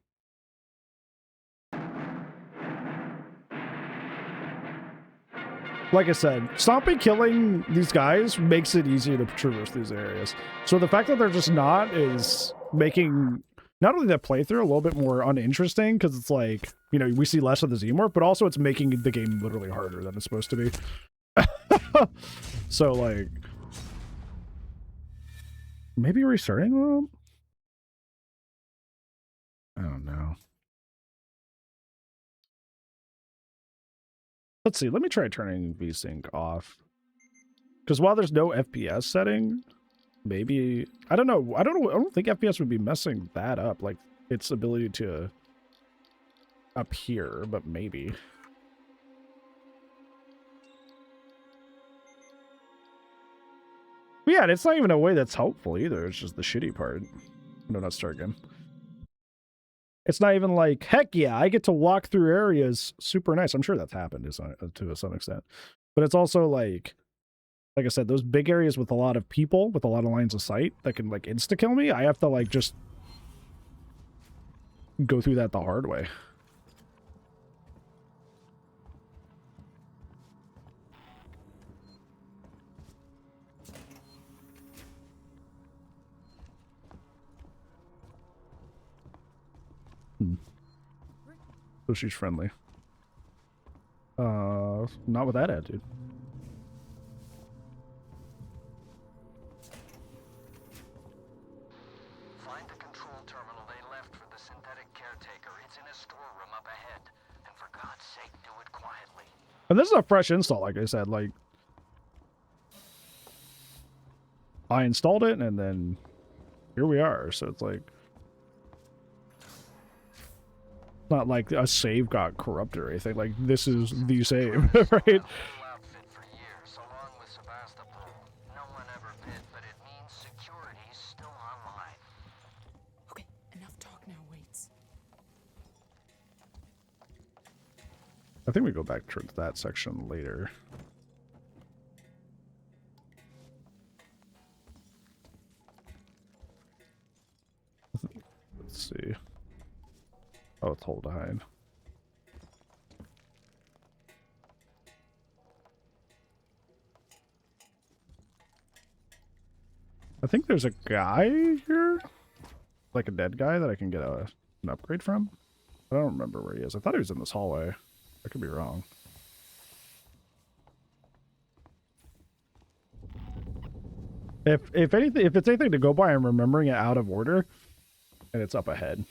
Like I said, stopping killing these guys makes it easier to traverse these areas. So the fact that they're just not is making not only that playthrough a little bit more uninteresting because it's like, you know, we see less of the Xenomorph, but also it's making the game literally harder than it's supposed to be. So, like, maybe restarting them? I don't know. Let's see. Let me try turning VSync off. Because while there's no FPS setting, maybe... I don't know. I don't think FPS would be messing that up. Like, its ability to appear, but maybe. Yeah, and it's not even a way that's helpful either. It's just the shitty part. No, not start again. It's not even like, heck yeah, I get to walk through areas super nice. I'm sure that's happened to some extent. But it's also like I said, those big areas with a lot of people, with a lot of lines of sight that can like insta-kill me, I have to like just go through that the hard way. So she's friendly. Not with that attitude. Find the control terminal they left for the synthetic caretaker. It's in a storeroom up ahead. And for God's sake, do it quietly. And this is a fresh install, like I said. Like, I installed it and then here we are. So it's like, not like a save got corrupted or anything. Like, this is the save, right? Okay, enough talk now, Waits. I think we go back towards that section later. Let's see. Oh, it's hold behind. I think there's a guy here, like a dead guy that I can get an upgrade from. I don't remember where he is. I thought he was in this hallway. I could be wrong. If anything, if it's anything to go by, I'm remembering it out of order, and it's up ahead.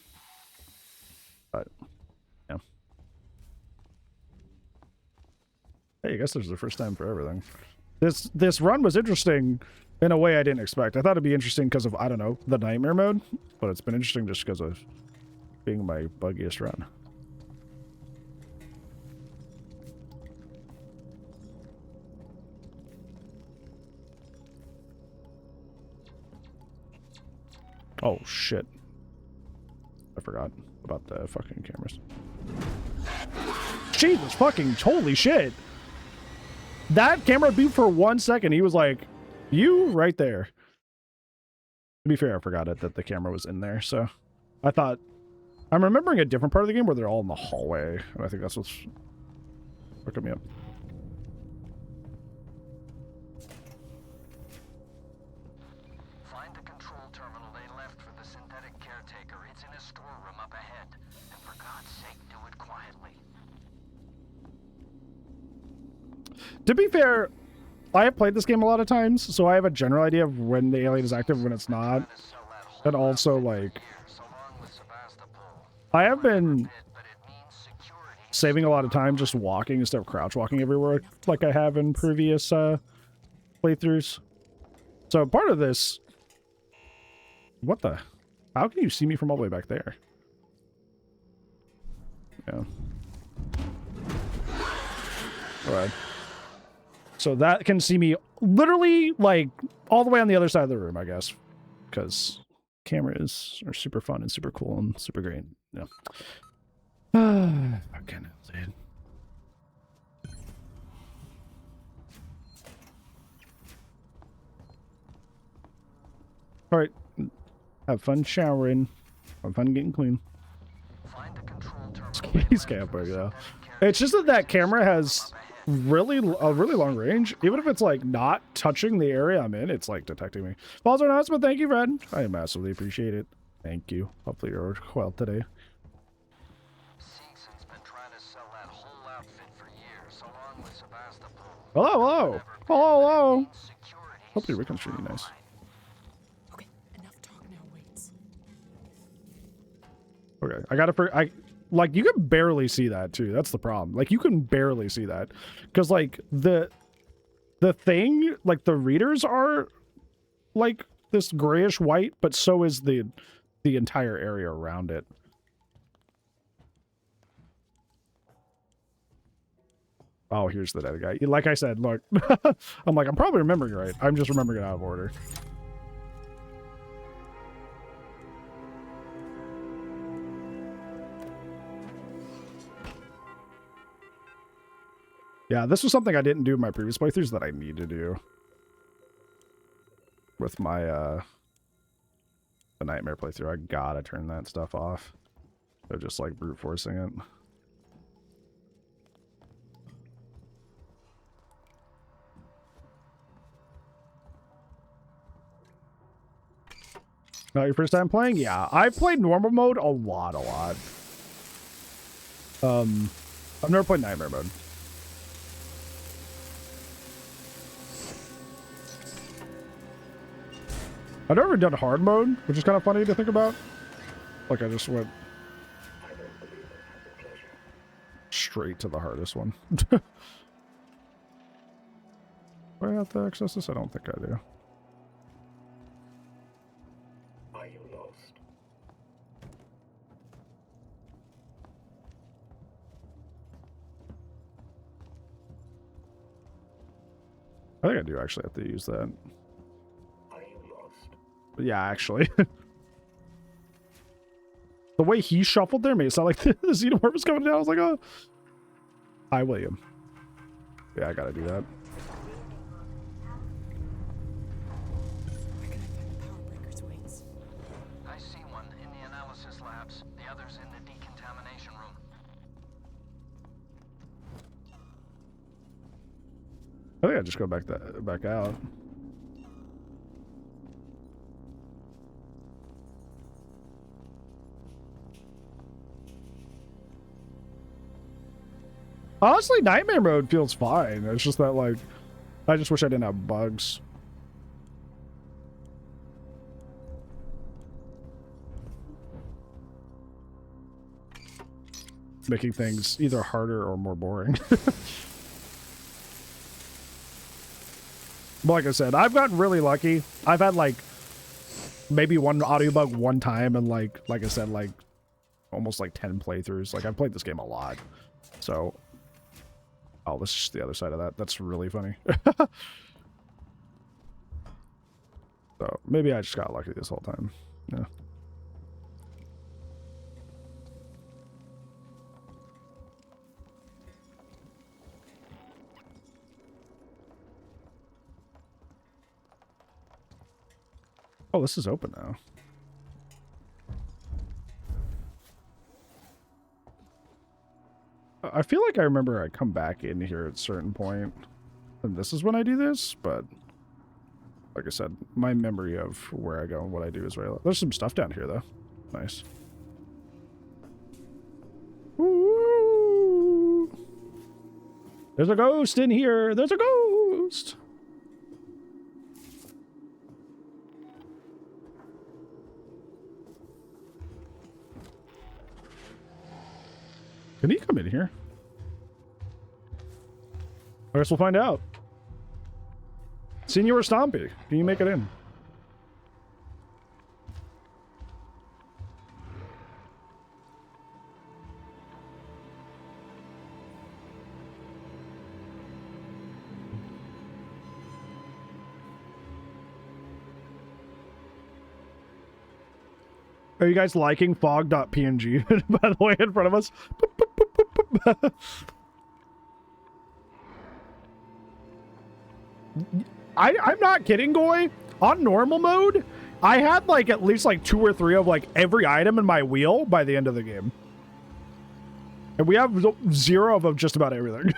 But yeah. Hey, I guess there's the first time for everything. This run was interesting in a way I didn't expect. I thought it'd be interesting because of, I don't know, the nightmare mode, but it's been interesting just because of being my buggiest run. Oh shit. I forgot about the fucking cameras. Jesus fucking holy shit. That camera beeped for 1 second. He was like, you right there. To be fair, I forgot it that the camera was in there, so I thought I'm remembering a different part of the game where they're all in the hallway, and I think that's what's hooking me up. Find the control terminal they left for the synthetic caretaker. It's in a storeroom up ahead. And for God's sake, do it quietly. To be fair, I have played this game a lot of times, so I have a general idea of when the alien is active, when it's not. And also, like, I have been saving a lot of time just walking instead of crouch walking everywhere like I have in previous playthroughs. So part of this... What the... How can you see me from all the way back there? Yeah. Alright. So that can see me literally, like, all the way on the other side of the room, I guess. Because cameras are super fun and super cool and super great. Yeah. Fucking hell, dude. Alright. Have fun showering. Have fun getting clean. He's camping, yeah. It's just that camera has a really long range. Even if it's like not touching the area I'm in, it's like detecting me. False announcement, thank you, Fred. I massively appreciate it. Thank you. Hopefully you're well today. Hello, hello. Hello, hello. Hopefully Rickon's treating you nice. Okay, enough talk now, Waits. Okay, I gotta like, you can barely see that too. That's the problem. Like, you can barely see that because like the thing, like the readers are like this grayish white, but so is the entire area around it. Oh, here's the dead guy. Like I said, look, I'm like, I'm probably remembering it right. I'm just remembering it out of order. Yeah, this was something I didn't do in my previous playthroughs that I need to do with my the nightmare playthrough. I gotta turn that stuff off. They're just like brute forcing it. Not your first time playing? Yeah, I've played normal mode a lot. I've never played nightmare mode. I've never done hard mode, which is kind of funny to think about. Like, I just went straight to the hardest one. Do I have to access this? I don't think I do. I Are you lost? I think I do actually have to use that. Are you lost? Yeah, actually. The way he shuffled there made it sound like the xenomorph was coming down. I was like, oh. Hi, William. Yeah, I gotta do that. I see one in the analysis labs. The other's in the decontamination room. I think I just go back out. Honestly, nightmare mode feels fine. It's just that, like, I just wish I didn't have bugs. Making things either harder or more boring. But like I said, I've gotten really lucky. I've had, like, maybe one audio bug one time, and, like I said, like, almost, like, 10 playthroughs. Like, I've played this game a lot. So... Oh, this is the other side of that. That's really funny. So, maybe I just got lucky this whole time. Yeah. Oh, this is open now. I feel like I remember I come back in here at a certain point, and this is when I do this, but like I said, my memory of where I go and what I do is very low. There's some stuff down here, though. Nice. Ooh. There's a ghost in here! There's a ghost! Can he come in here? I guess we'll find out. Senor Stompy, can you make it in? Are you guys liking fog.png, by the way, in front of us? I'm not kidding, Goy. On normal mode, I had like at least like 2 or 3 of like every item in my wheel by the end of the game. And we have 0 of just about everything.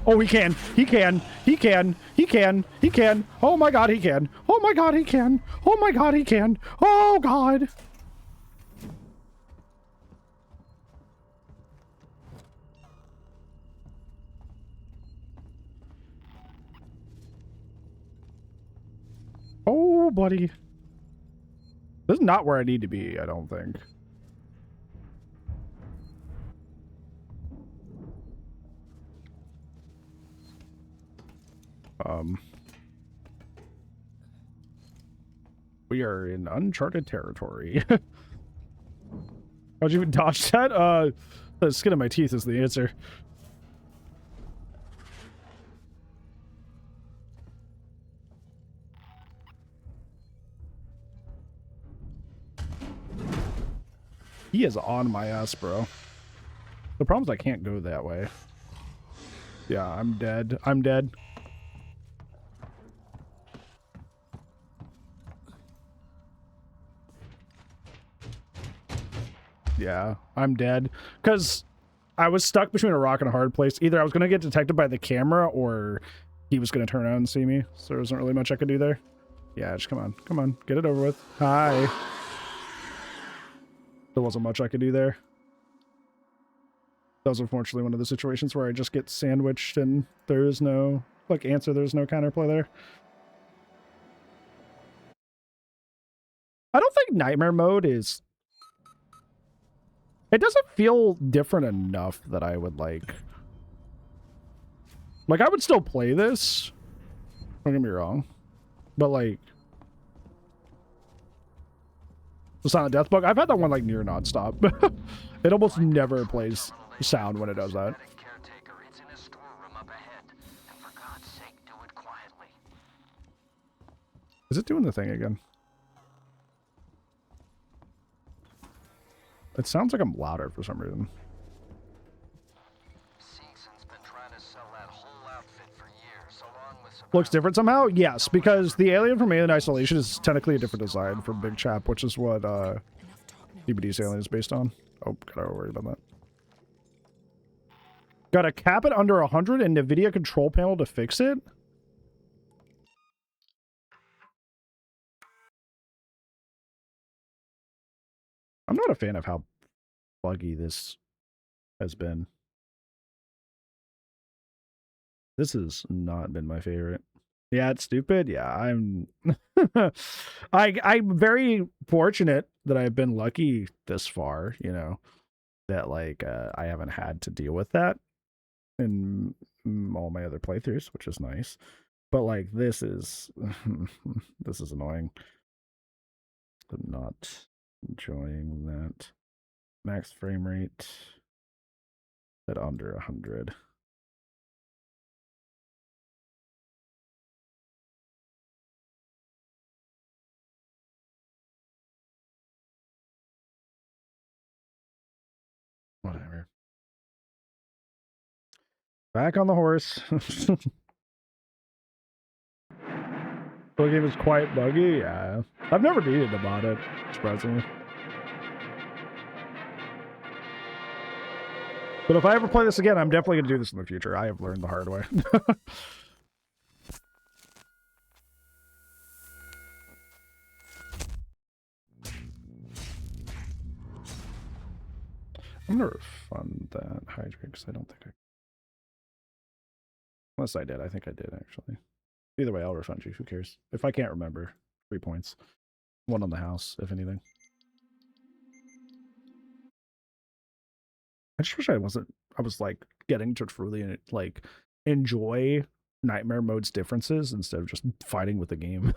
Oh, he can. He can. He can. He can. He can. Oh my god, he can. Oh my god, he can. Oh my god, he can. Oh god. Oh, buddy. This is not where I need to be, I don't think. We are in uncharted territory. How'd you even dodge that? The skin of my teeth is the answer. He is on my ass, bro. The problem is I can't go that way. Yeah, I'm dead. I'm dead. Yeah, I'm dead. Because I was stuck between a rock and a hard place. Either I was going to get detected by the camera or he was going to turn around and see me. So there wasn't really much I could do there. Yeah, just come on. Come on. Get it over with. Hi. There wasn't much I could do there. That was unfortunately one of the situations where I just get sandwiched and there is no, like, answer. There's no counterplay there. I don't think nightmare mode is It doesn't feel different enough that I would like I would still play this. Don't get me wrong. But like the Silent Death Bug, I've had that one like near nonstop. It almost never plays sound when it does that. Is it doing the thing again? It sounds like I'm louder for some reason. Looks different somehow? Yes, because the alien from Alien Isolation is technically a different design from Big Chap, which is what DBD's Alien is based on. Oh, gotta worry about that. Gotta cap it under 100 and NVIDIA control panel to fix it? I'm not a fan of how buggy this has been. This has not been my favorite. Yeah, it's stupid. Yeah, I'm I'm very fortunate that I've been lucky this far, you know, that like I haven't had to deal with that in all my other playthroughs, which is nice. But like this is this is annoying. I'm not enjoying that. Max frame rate at under 100. Whatever. Back on the horse. The game is quite buggy, yeah. I've never needed to mod it, surprisingly. But if I ever play this again, I'm definitely going to do this in the future. I have learned the hard way. I'm going to refund that hydrate because I don't think I... Unless I did. I think I did, actually. Either way, I'll refund you. Who cares? If I can't remember, 3 points. 1 on the house, if anything. I just wish I was like getting to truly like enjoy Nightmare Mode's differences instead of just fighting with the game.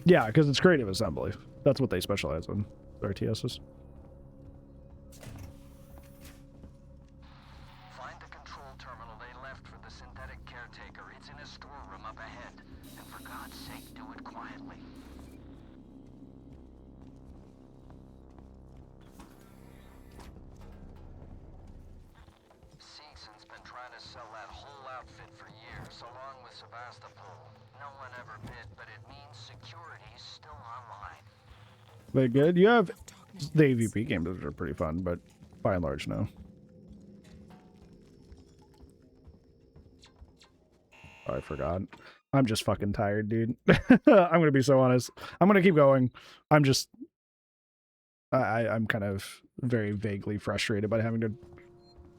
Yeah, because it's creative assembly. That's what they specialize in, RTSs. Find the control terminal they left for the synthetic caretaker. It's in a storeroom up ahead. And for God's sake, do it quietly. Seegson's been trying to sell that whole outfit for years, along with Sevastopol. No one ever bid, but it means security's still online. They good? You have the AVP games that are pretty fun, but by and large, no. Oh, I forgot. I'm just fucking tired, dude. I'm gonna be so honest. I'm gonna keep going. I'm just... I'm kind of very vaguely frustrated by having to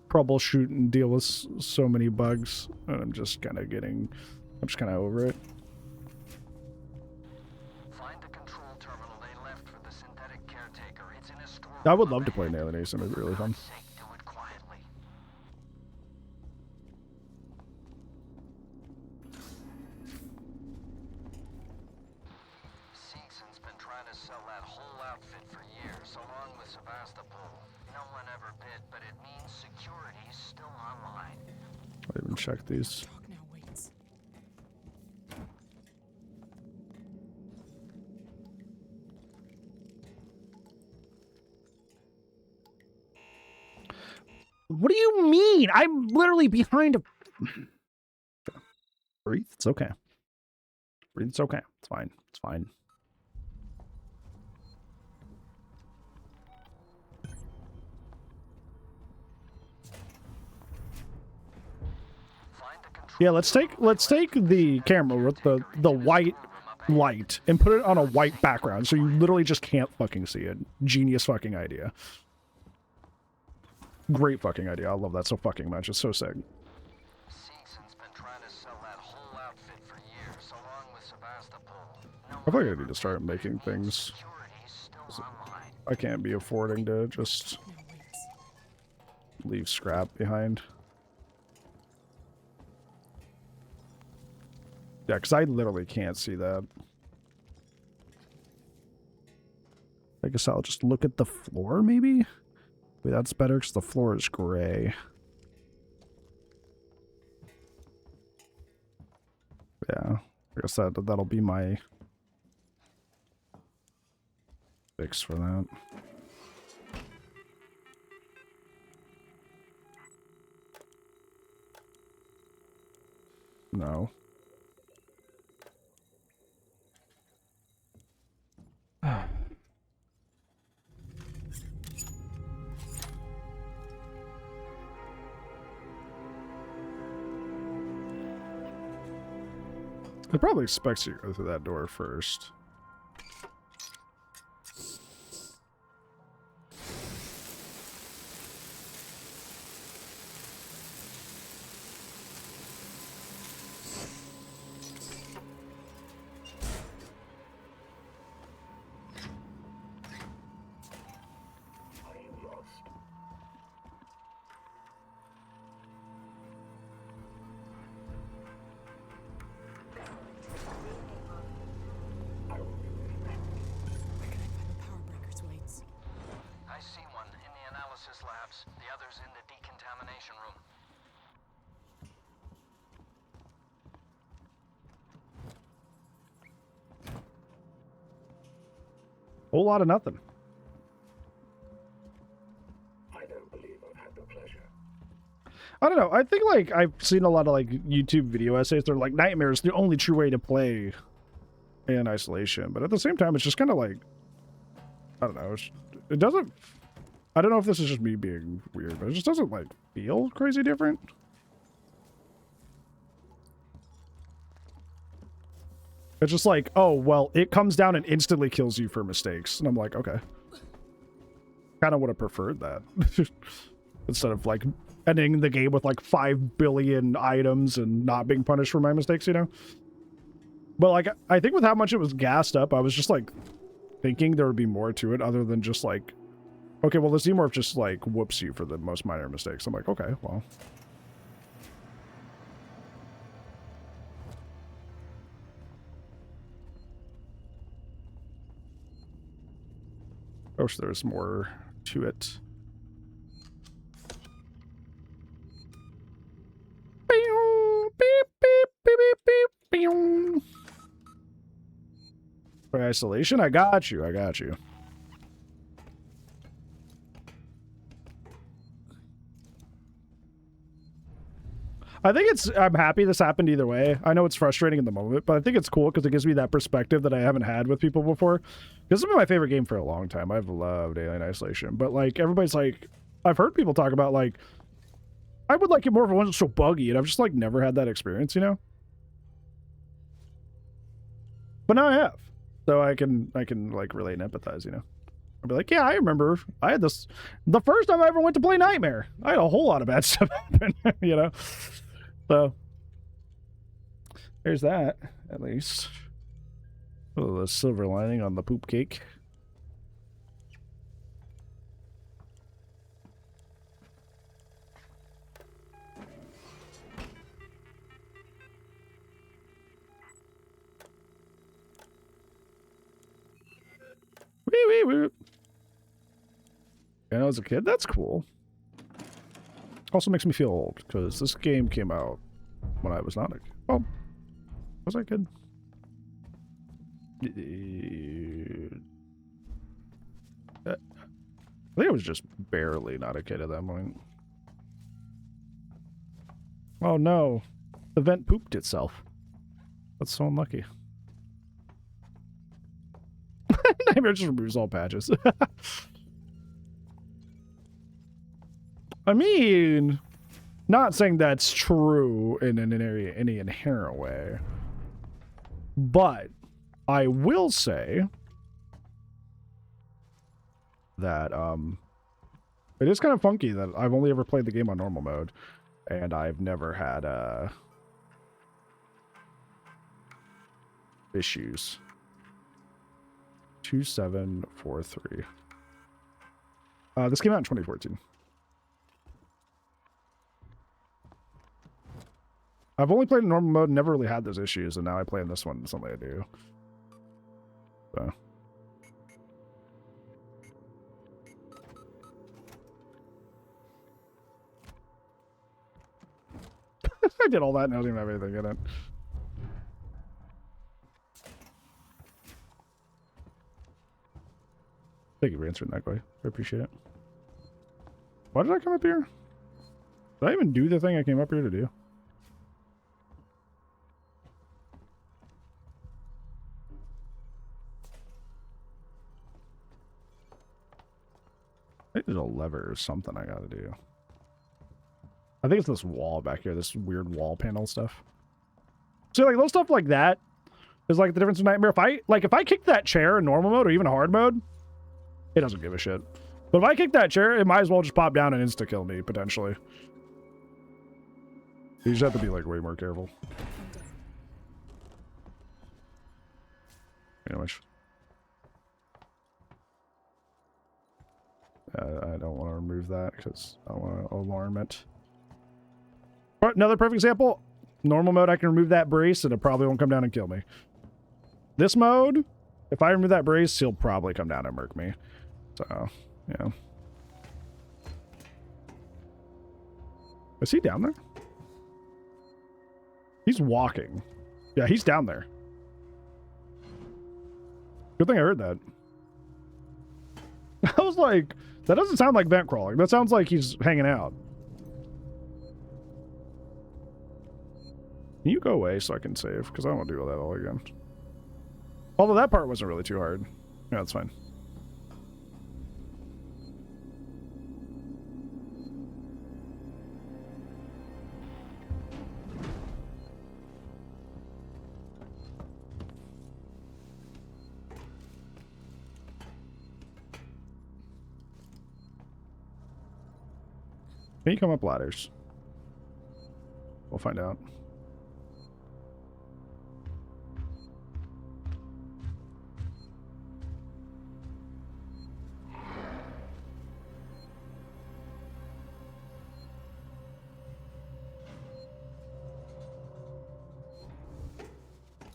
troubleshoot and deal with so many bugs. And I'm just kind of over it. I would love to play Alien Ace, it'd be really fun. Seegson's been trying to sell that whole outfit for years, along with Sevastopol. No one ever bid, but it means security's still online. I even check these. What do you mean? I'm literally behind a... Breathe. It's okay. Breathe. It's okay. It's fine. It's fine. Yeah, let's take the camera with the white light and put it on a white background so you literally just can't fucking see it. Genius fucking idea. Great fucking idea. I love that so fucking much. It's so sick. Seegson's been trying to sell that whole I feel like I need to start making things. I can't be affording to just leave scrap behind. Yeah, because I literally can't see that. I guess I'll just look at the floor, maybe? Wait, that's better because the floor is gray. Yeah, I guess that'll be my fix for that. No. It probably expects you to go through that door first. I see one in the analysis labs. The other's in the decontamination room. Whole lot of nothing. I don't believe I've had the pleasure. I don't know. I think like I've seen a lot of like YouTube video essays. They're like Nightmare is the only true way to play in isolation, but at the same time, it's just kind of like I don't know. It doesn't. I don't know if this is just me being weird, but it just doesn't like feel crazy different. It's just like, oh well, it comes down and instantly kills you for mistakes, and I'm like, okay. Kind of would have preferred that instead of like ending the game with like 5 billion items and not being punished for my mistakes, you know. But like, I think with how much it was gassed up, I was just like thinking there would be more to it other than just like, okay, well, the Xenomorph just like whoops you for the most minor mistakes. I'm like, okay, well. I wish there was more to it. For isolation, I got you. I got you. I think it's, I'm happy this happened either way. I know it's frustrating in the moment, but I think it's cool because it gives me that perspective that I haven't had with people before. This has been my favorite game for a long time. I've loved Alien Isolation, but like everybody's like, I've heard people talk about like, I would like it more if it wasn't so buggy, and I've just like never had that experience, you know? But now I have. So I can like relate and empathize, you know? I'll be like, yeah, I remember I had this, the first time I ever went to play Nightmare. I had a whole lot of bad stuff happen, you know? So there's that, at least. Oh, the silver lining on the poop cake. Wee wee woo. And as a kid, that's cool. Also makes me feel old because this game came out when I was not a kid. Oh, was I a kid? I think I was just barely not a kid at that point. Oh no, the vent pooped itself. That's so unlucky. Nightmare just removes all patches. I mean, not saying that's true in any inherent way, but I will say that it is kind of funky that I've only ever played the game on normal mode, and I've never had issues. 2743. This came out in 2014. I've only played in normal mode, never really had those issues, and now I play in this one. It's something I do. So. I did all that and I don't even have anything in it. Thank you for answering that, Clay. I appreciate it. Why did I come up here? Did I even do the thing I came up here to do? I think there's a lever or something I gotta do. I think it's this wall back here, this weird wall panel stuff. See, like, little stuff like that is like the difference in Nightmare. If I kick that chair in normal mode or even hard mode, it doesn't give a shit. But if I kick that chair, it might as well just pop down and insta-kill me, potentially. You just have to be, like, way more careful. Anyways. I don't want to remove that because I want to alarm it. But another perfect example. Normal mode, I can remove that brace and it probably won't come down and kill me. This mode, if I remove that brace, he'll probably come down and murk me. So, yeah. Is he down there? He's walking. Yeah, he's down there. Good thing I heard that. I was like, that doesn't sound like vent crawling. That sounds like he's hanging out. Can you go away so I can save? Because I don't want to do all that all again. Although that part wasn't really too hard. Yeah, that's fine. Can you come up ladders? We'll find out.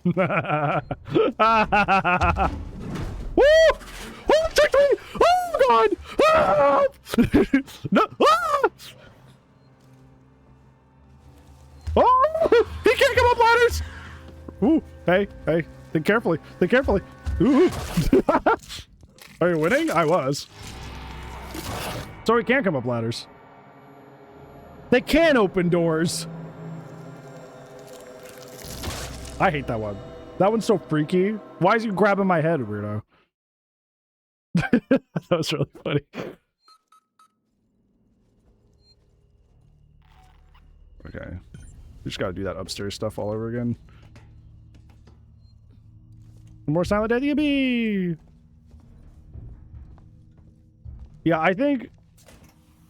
Woo! Oh, it took me! Oh god! Ah! No! Ah! Oh! He can't come up ladders! Ooh! Hey, hey! Think carefully! Think carefully! Ooh! Are you winning? I was. So he can't come up ladders. They can open doors. I hate that one. That one's so freaky. Why is he grabbing my head, weirdo? That was really funny. Okay. We just gotta do that upstairs stuff all over again. More Silent Death EB! Yeah, I think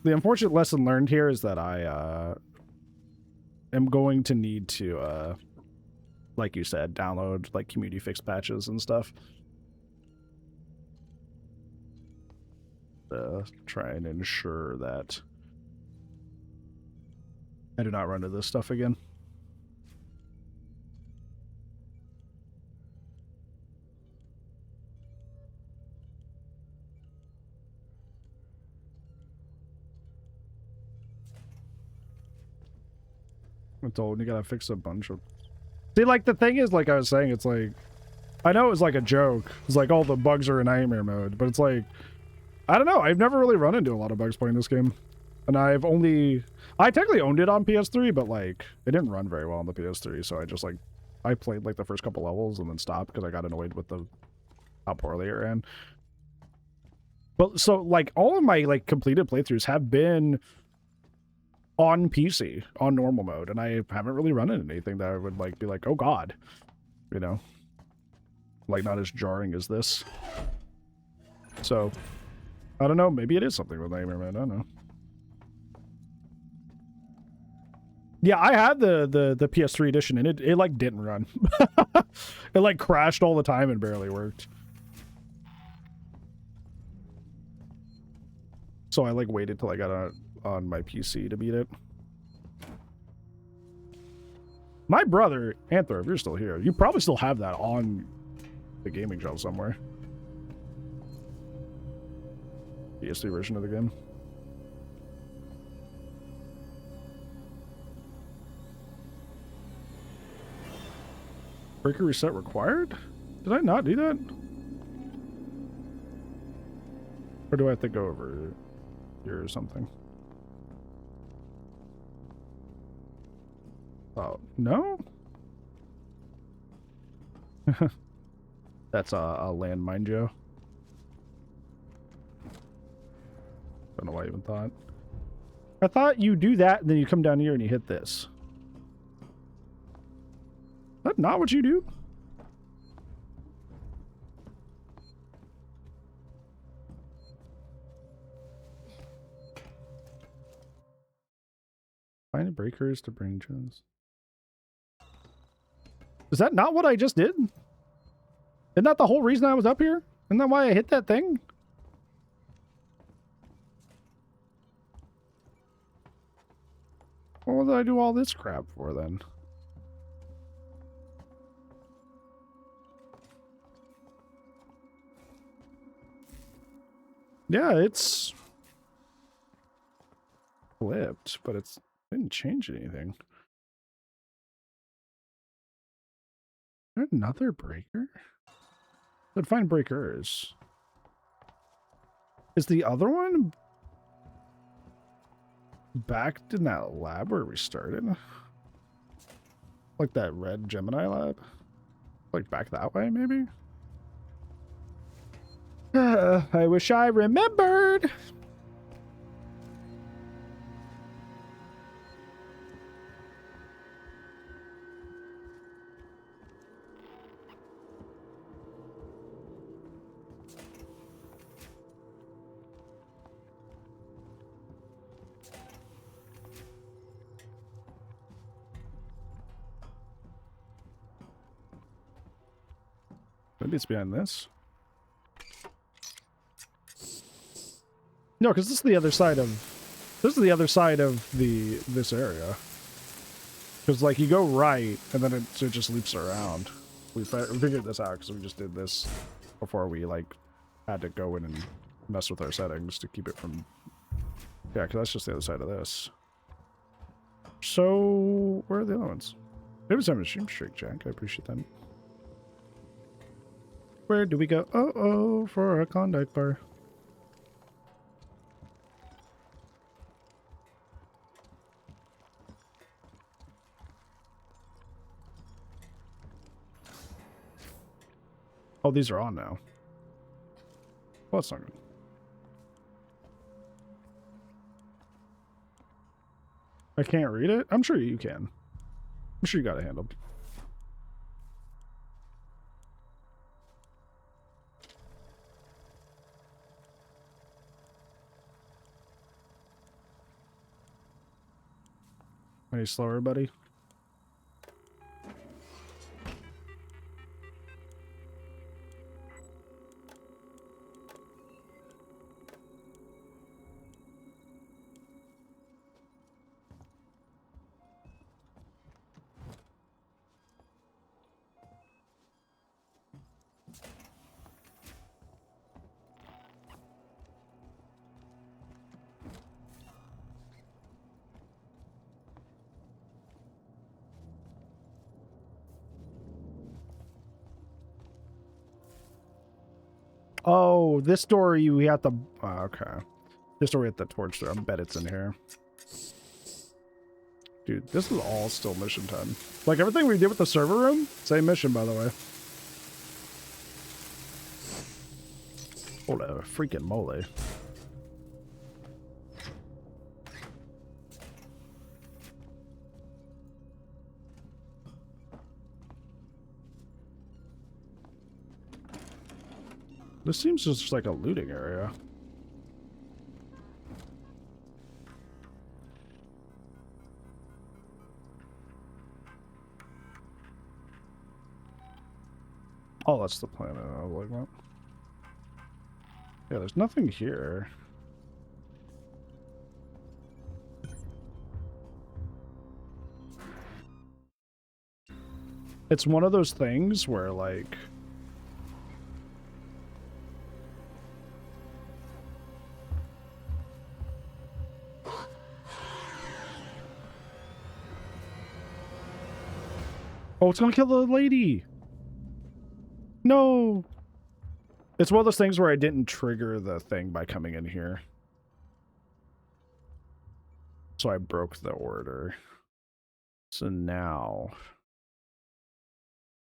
the unfortunate lesson learned here is that I am going to need to like you said, download like community fix patches and stuff. Try and ensure that I do not run into this stuff again. I'm told you gotta fix a bunch of... See, like, the thing is, like I was saying, it's like... I know it was like a joke. It's like, all the bugs are in nightmare mode. But it's like... I don't know. I've never really run into a lot of bugs playing this game. And I've only... I technically owned it on PS3, but, like, it didn't run very well on the PS3. So I just, like... I played, like, the first couple levels and then stopped because I got annoyed with the... how poorly it ran. But, so, like, all of my, like, completed playthroughs have been... on PC, on normal mode, and I haven't really run into anything that I would like be like, oh god, you know, like not as jarring as this. So I don't know, maybe it is something with Nightmare Man, I don't know. Yeah, I had the PS3 edition, and it like didn't run. It like crashed all the time and barely worked. So I like waited till I got on my PC to beat it. My brother, Anther, if you're still here, you probably still have that on the gaming shelf somewhere. PS3 version of the game. Breaker reset required? Did I not do that? Or do I have to go over here or something? Oh, no? That's a landmine, Joe. Don't know why I even thought. I thought you do that and then you come down here and you hit this. Is that not what you do? Find the breakers to bring Jones. Is that not what I just did? Isn't that the whole reason I was up here? Isn't that why I hit that thing? What did I do all this crap for then? Yeah, it's flipped, but it didn't change anything. Is there another breaker? Let's find breakers. Is the other one back in that lab where we started? Like that red Gemini lab? Like back that way, maybe? I wish I remembered. Maybe it's behind this. No, because this is the other side of this area. Because like you go right and then it just loops around. We figured this out because we just did this before we like had to go in and mess with our settings to keep it from. Yeah, because that's just the other side of this. So where are the other ones? Maybe some machine streak, Jack. I appreciate that. Where do we go? Oh, for a Klondike bar. Oh, these are on now. Well, that's not good. I can't read it? I'm sure you can. I'm sure you got it handled. Any slower, buddy? Oh, this door you have to... Oh, okay. This door we have to torch through. I bet it's in here. Dude, this is all still mission time. Like everything we did with the server room, same mission, by the way. Holy freaking moly. This seems just like a looting area. Oh, that's the planet I was looking at. Yeah, there's nothing here. It's one of those things where, like... Oh, it's gonna kill the lady! No! It's one of those things where I didn't trigger the thing by coming in here. So I broke the order. So now...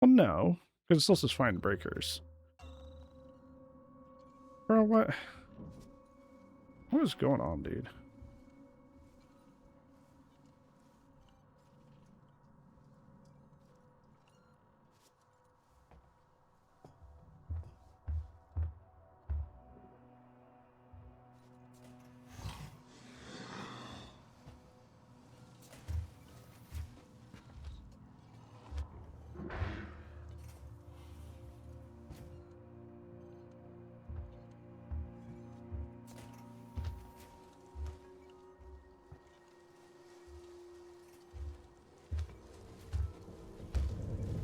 Well, no. Because it still says find breakers. Bro, what? What is going on, dude?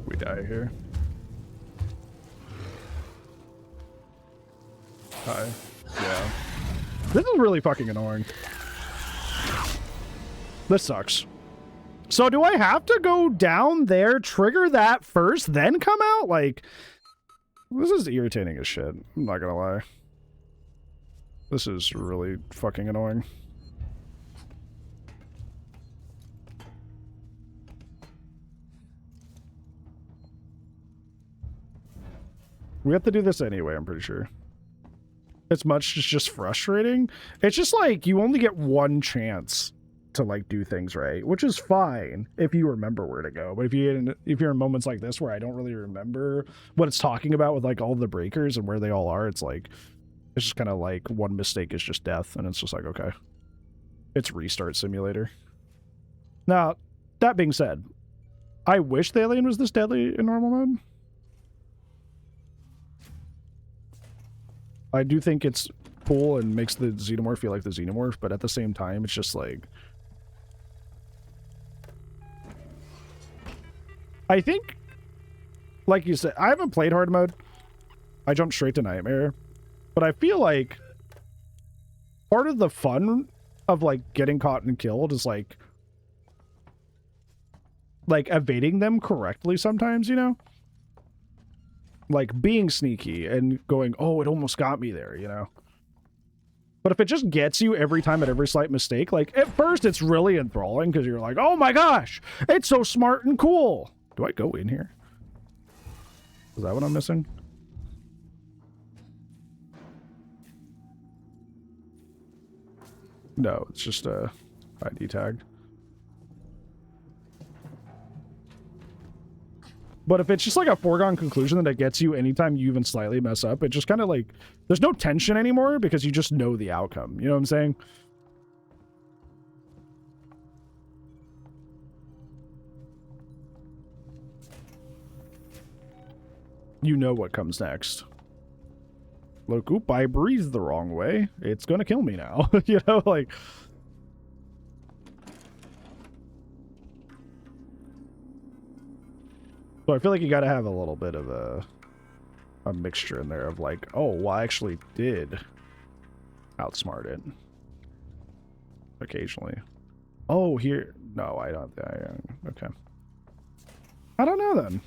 We die here. Hi. Yeah. This is really fucking annoying. This sucks. So do I have to go down there, trigger that first, then come out? Like, this is irritating as shit. I'm not gonna lie. This is really fucking annoying. We have to do this anyway, I'm pretty sure. It's just frustrating. It's just like, you only get one chance to like do things right, which is fine if you remember where to go. But if you're in moments like this where I don't really remember what it's talking about with like all the breakers and where they all are, it's like, it's just kind of like one mistake is just death. And it's just like, okay, it's restart simulator. Now, that being said, I wish the alien was this deadly in normal mode. I do think it's cool and makes the xenomorph feel like the xenomorph, but at the same time, it's just like... I think, like you said, I haven't played hard mode. I jumped straight to Nightmare. But I feel like part of the fun of, like, getting caught and killed is, like evading them correctly sometimes, you know? Like, being sneaky and going, oh, it almost got me there, you know? But if it just gets you every time at every slight mistake, like, at first it's really enthralling because you're like, oh my gosh, it's so smart and cool. Do I go in here? Is that what I'm missing? No, it's just a ID tag. But if it's just like a foregone conclusion that it gets you anytime you even slightly mess up, it just kind of like, there's no tension anymore because you just know the outcome. You know what I'm saying? You know what comes next. Look, oop, I breathed the wrong way. It's gonna kill me now. You know, like... So I feel like you gotta have a little bit of a mixture in there of like, oh, well, I actually did outsmart it. Occasionally. Oh, here. No, I don't. Okay. I don't know then.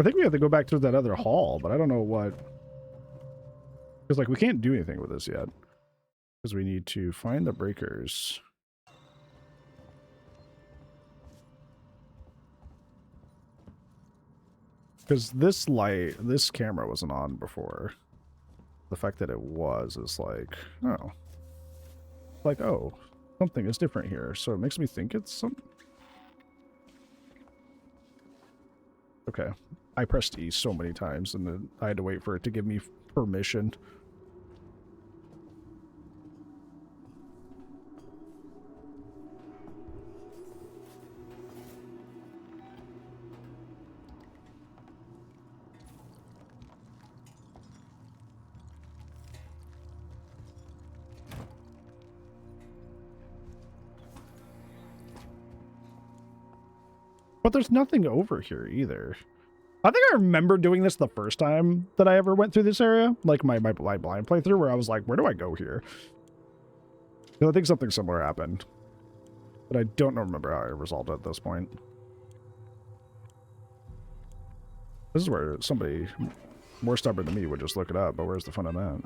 I think we have to go back to that other hall, but I don't know what... Because, like, we can't do anything with this yet. Because we need to find the breakers. Because this light, this camera wasn't on before. The fact that it was is like, oh. Like, oh, something is different here. So it makes me think it's something. Okay. I pressed E so many times, and then I had to wait for it to give me permission. But there's nothing over here either. I think I remember doing this the first time that I ever went through this area. Like my blind playthrough, where I was like, where do I go here? I think something similar happened. But I don't remember how I resolved it at this point. This is where somebody more stubborn than me would just look it up, but where's the fun of that?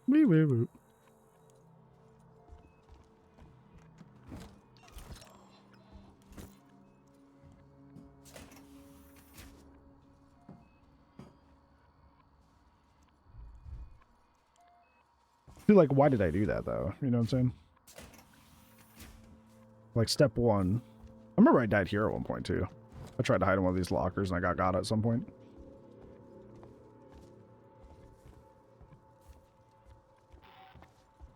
Wee wee woo. Like, why did I do that though? You know what I'm saying? Like step one. I remember I died here at one point too. I tried to hide in one of these lockers and I got at some point.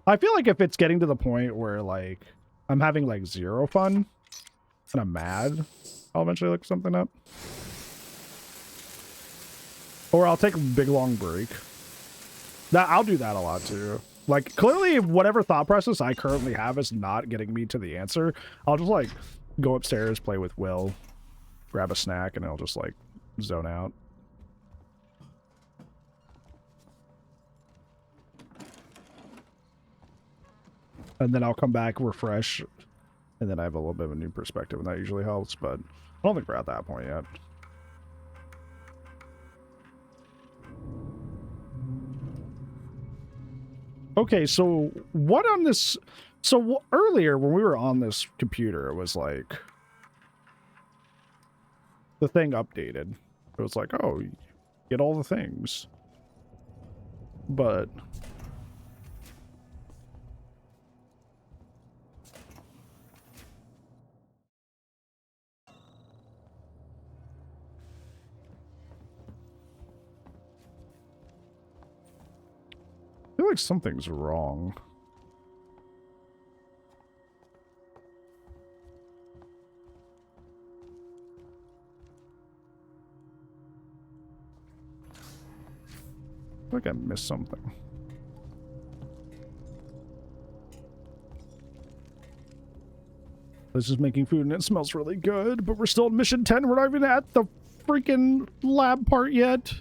I feel like if it's getting to the point where like I'm having like zero fun and I'm mad, I'll eventually look something up. Or I'll take a big long break. I'll do that a lot too. Like, clearly, whatever thought process I currently have is not getting me to the answer. I'll just, like, go upstairs, play with Will, grab a snack, and I'll just, like, zone out. And then I'll come back, refresh, and then I have a little bit of a new perspective, and that usually helps, but I don't think we're at that point yet. Okay, so what on this... So earlier, when we were on this computer, it was like... The thing updated. It was like, oh, you get all the things. But... I feel like something's wrong. I feel like I missed something. This is making food and it smells really good, but we're still at mission 10. We're not even at the freaking lab part yet.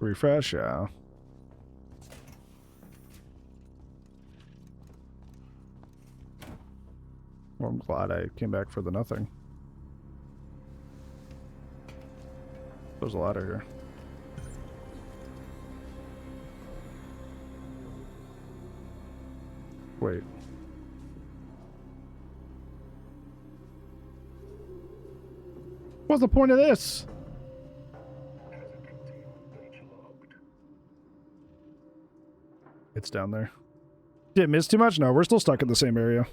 Refresh, yeah. Well, I'm glad I came back for the nothing. There's a ladder here. Wait. What's the point of this? It's down there. Did it miss too much? No, we're still stuck in the same area.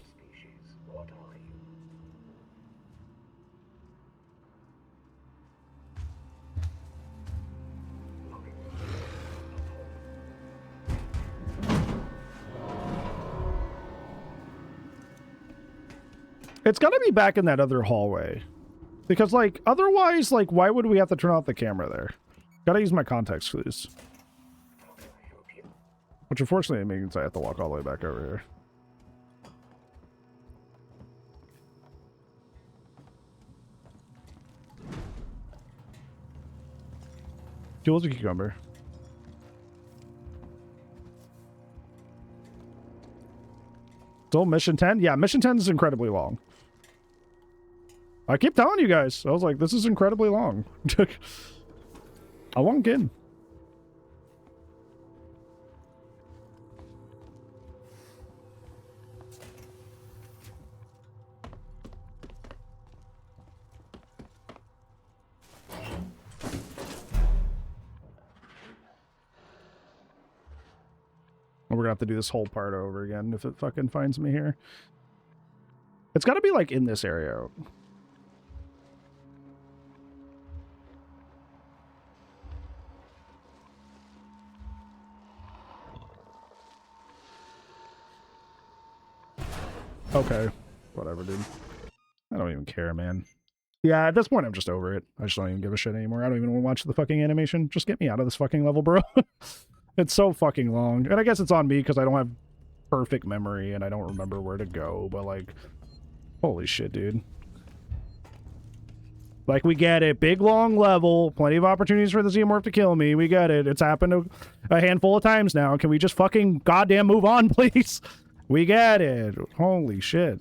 It's gotta be back in that other hallway. Because, like, otherwise, like, why would we have to turn off the camera there? Gotta use my context clues. Which, unfortunately, means I have to walk all the way back over here. Kills a cucumber. Still mission 10? Yeah, mission 10 is incredibly long. I keep telling you guys. I was like, this is incredibly long. I won't get in. We're gonna have to do this whole part over again if it fucking finds me here. It's gotta be like in this area. Okay. Whatever, dude. I don't even care, man. Yeah, at this point, I'm just over it. I just don't even give a shit anymore. I don't even want to watch the fucking animation. Just get me out of this fucking level, bro. It's so fucking long. And I guess it's on me because I don't have perfect memory and I don't remember where to go. But, like, holy shit, dude. Like, we get it. Big, long level. Plenty of opportunities for the Xenomorph to kill me. We get it. It's happened a handful of times now. Can we just fucking goddamn move on, please? We get it. Holy shit.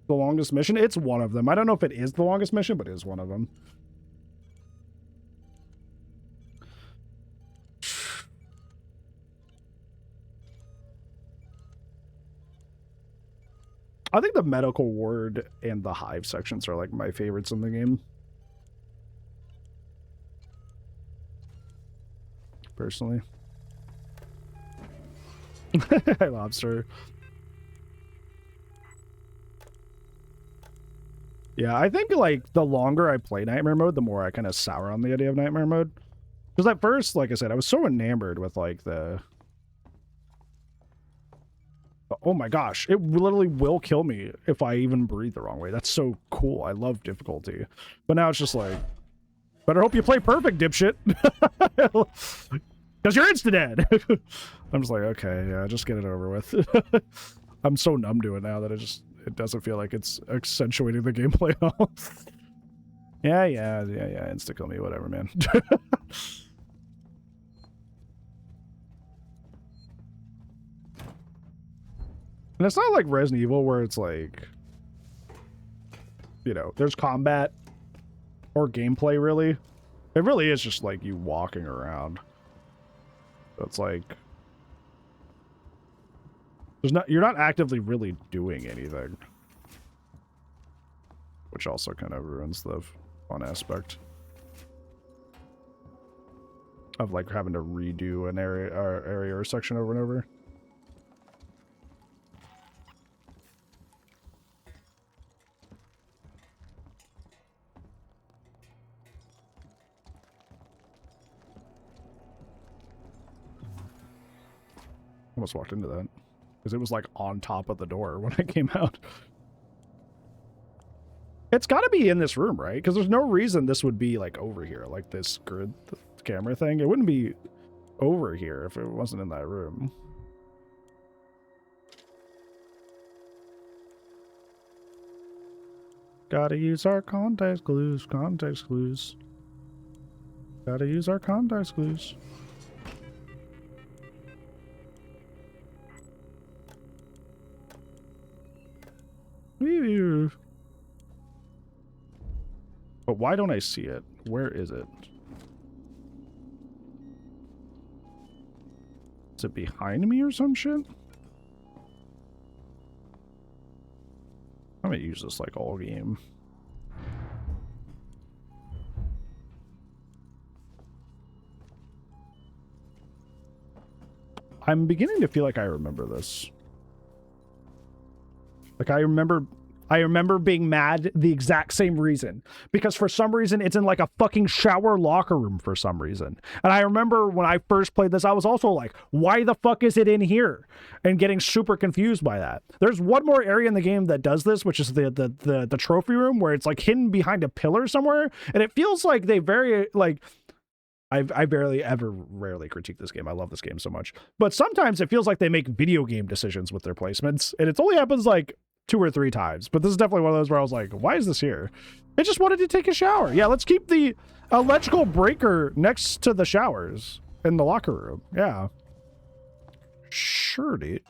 The longest mission? It's one of them. I don't know if it is the longest mission, but it is one of them. I think the medical ward and the hive sections are like my favorites in the game. Personally. Hi, Lobster. Yeah, I think, like, the longer I play Nightmare Mode, the more I kind of sour on the idea of Nightmare Mode. Because at first, like I said, I was so enamored with, like, the... Oh my gosh, it literally will kill me if I even breathe the wrong way. That's so cool. I love difficulty. But now it's just like, better hope you play perfect, dipshit. Because you're insta-dead. I'm just like, okay, yeah, just get it over with. I'm so numb to it now that it doesn't feel like it's accentuating the gameplay at all. Yeah, insta-kill me, whatever, man. And it's not like Resident Evil where it's like, you know, there's combat or gameplay, really. It really is just like you walking around. So it's like, you're not actively really doing anything. Which also kind of ruins the fun aspect of like having to redo an area or section over and over. Almost walked into that because it was like on top of the door when I came out. It's got to be in this room, right? Because there's no reason this would be like over here, like this grid camera thing. It wouldn't be over here if it wasn't in that room. Gotta use our context clues, context clues. Gotta use our context clues. But why don't I see it? Where is it? Is it behind me or some shit? I'm gonna use this like all game. I'm beginning to feel like I remember this. Like I remember being mad the exact same reason. Because for some reason, it's in like a fucking shower locker room for some reason. And I remember when I first played this, I was also like, why the fuck is it in here? And getting super confused by that. There's one more area in the game that does this, which is the trophy room, where it's like hidden behind a pillar somewhere. And it feels like they very, like... I rarely critique this game. I love this game so much. But sometimes it feels like they make video game decisions with their placements. And it only happens like 2 or 3 times. But this is definitely one of those where I was like, why is this here? I just wanted to take a shower. Yeah, let's keep the electrical breaker next to the showers in the locker room. Yeah. Sure, dude.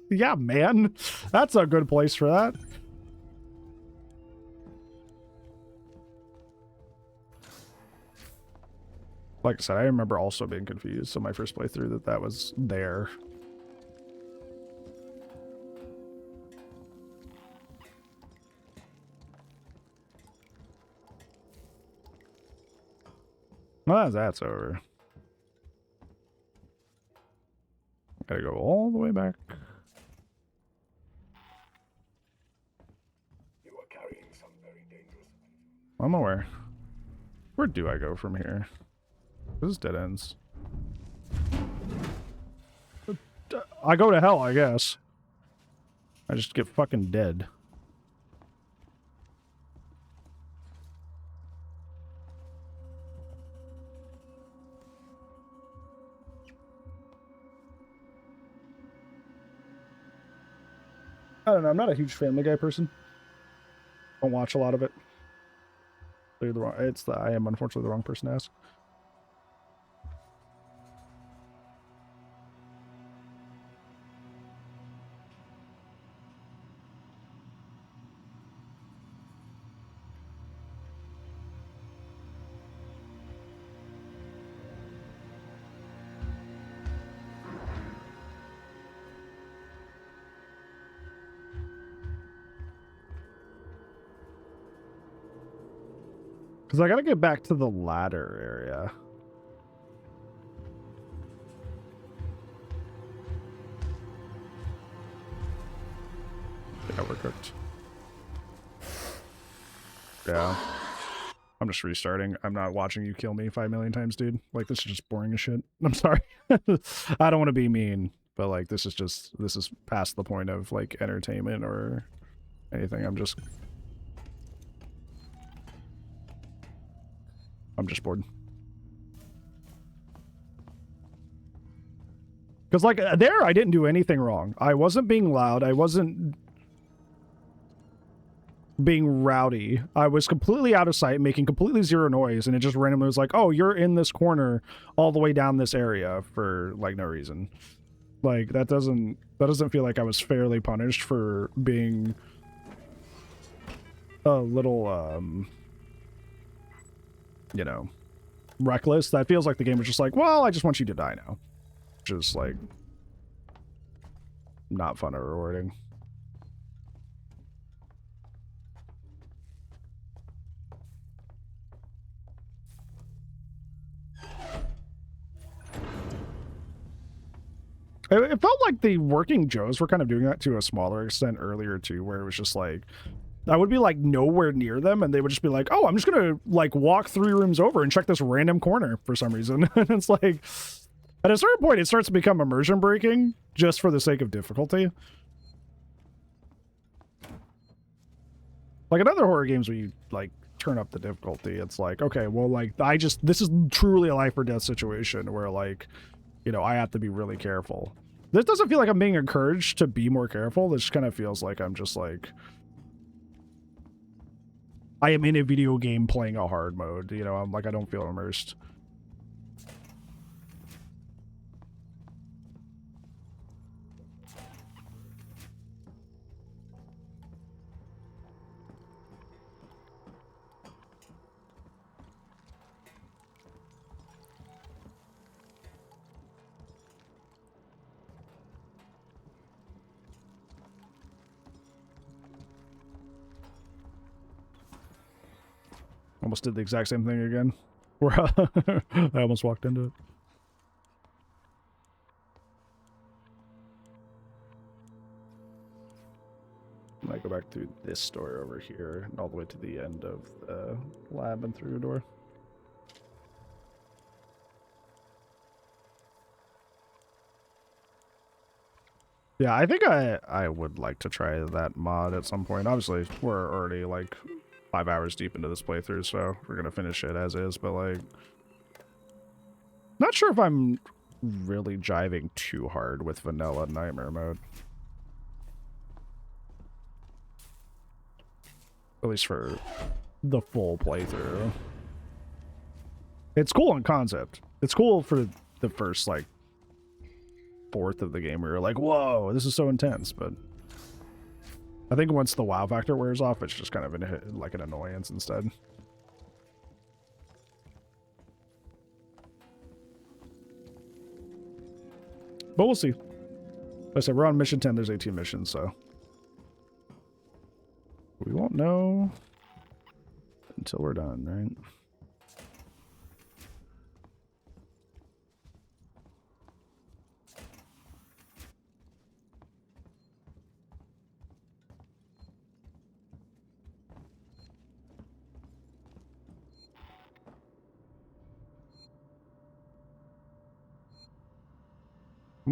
Yeah, man. That's a good place for that. Like I said, I remember also being confused. So my first playthrough that was there. Well, that's over. Gotta go all the way back. You are carrying some very dangerous. I'm aware. Where do I go from here? This is dead ends. I go to hell, I guess. I just get fucking dead. I don't know, I'm not a huge Family Guy person. Don't watch a lot of it. So you're the wrong, I am unfortunately the wrong person to ask. Because I gotta get back to the ladder area. Yeah, we're cooked. Yeah. I'm just restarting. I'm not watching you kill me 5 million times, dude. Like, this is just boring as shit. I'm sorry. I don't want to be mean, but like, this is past the point of like entertainment or anything. I'm just bored. Because like there, I didn't do anything wrong. I wasn't being loud. I wasn't being rowdy. I was completely out of sight, making completely zero noise, and it just randomly was like, oh, you're in this corner all the way down this area for like no reason. Like that doesn't feel like I was fairly punished for being a little you know, reckless. That feels like the game was just like, well, I just want you to die now. Just like not fun or rewarding. It felt like the Working Joes were kind of doing that to a smaller extent earlier too, where it was just like I would be like nowhere near them and they would just be like, oh, I'm just gonna like walk 3 rooms over and check this random corner for some reason. And it's like at a certain point it starts to become immersion breaking just for the sake of difficulty. Like in other horror games where you like turn up the difficulty, it's like, okay, well, like this is truly a life or death situation where like, you know, I have to be really careful. This doesn't feel like I'm being encouraged to be more careful. This kind of feels like I'm just like I am in a video game playing a hard mode, you know, I'm like, I don't feel immersed. Almost did the exact same thing again. Where I almost walked into it. I might go back through this door over here and all the way to the end of the lab and through a door. Yeah, I think I would like to try that mod at some point. Obviously, we're already like 5 hours deep into this playthrough, so we're gonna finish it as is, but like not sure if I'm really jiving too hard with vanilla nightmare mode. At least for the full playthrough. It's cool in concept. It's cool for the first like fourth of the game where you're like, whoa, this is so intense, but I think once the wow factor wears off, it's just kind of like an annoyance instead. But we'll see. Like I said, we're on mission 10, there's 18 missions, so we won't know until we're done, right?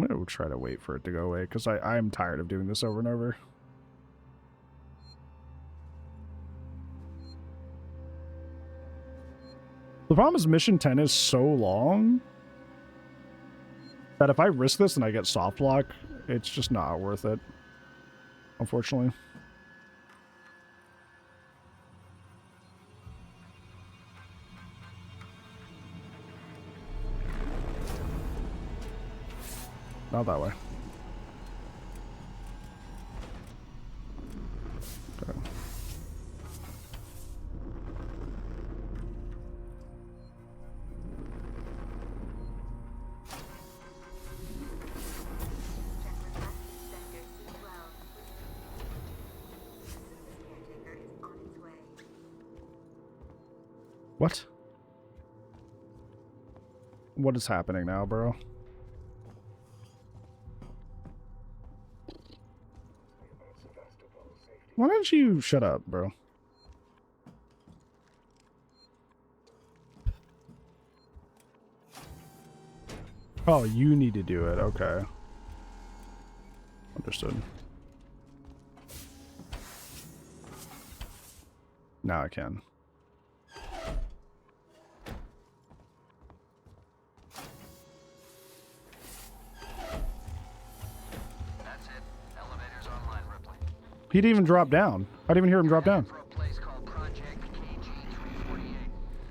I'm gonna try to wait for it to go away because I'm tired of doing this over and over. The problem is mission 10 is so long that if I risk this and I get soft lock, it's just not worth it, unfortunately. Not that way. Okay. What? What is happening now, bro? Why don't you shut up, bro? Oh, you need to do it. Okay. Understood. Now I can. That's it. Elevator's online, Ripley. He didn't even drop down. I didn't even hear him drop down. For a place called Project KG-348.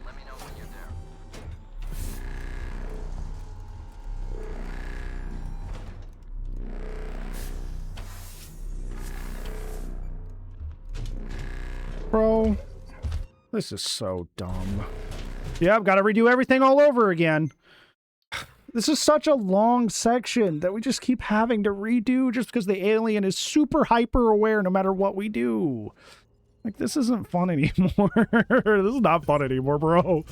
Let me know when you're there. Bro, this is so dumb. Yeah, I've got to redo everything all over again. This is such a long section that we just keep having to redo just because the alien is super hyper aware no matter what we do. Like, this isn't fun anymore. This is not fun anymore, bro.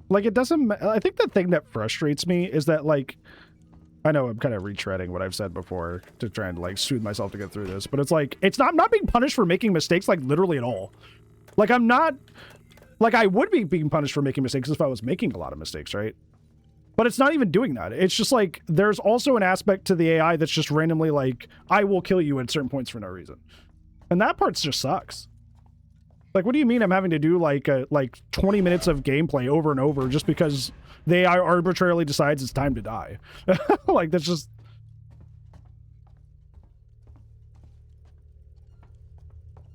Like, it doesn't... I think the thing that frustrates me is that, like... I know I'm kind of retreading what I've said before to try and, like, soothe myself to get through this, but it's like, I'm not being punished for making mistakes, like, literally at all. Like, I'm not... Like, I would be being punished for making mistakes if I was making a lot of mistakes, right? But it's not even doing that. It's just, like, there's also an aspect to the AI that's just randomly, like, I will kill you at certain points for no reason. And that part just sucks. Like, what do you mean I'm having to do, like 20 minutes of gameplay over and over just because the AI arbitrarily decides it's time to die? Like, that's just...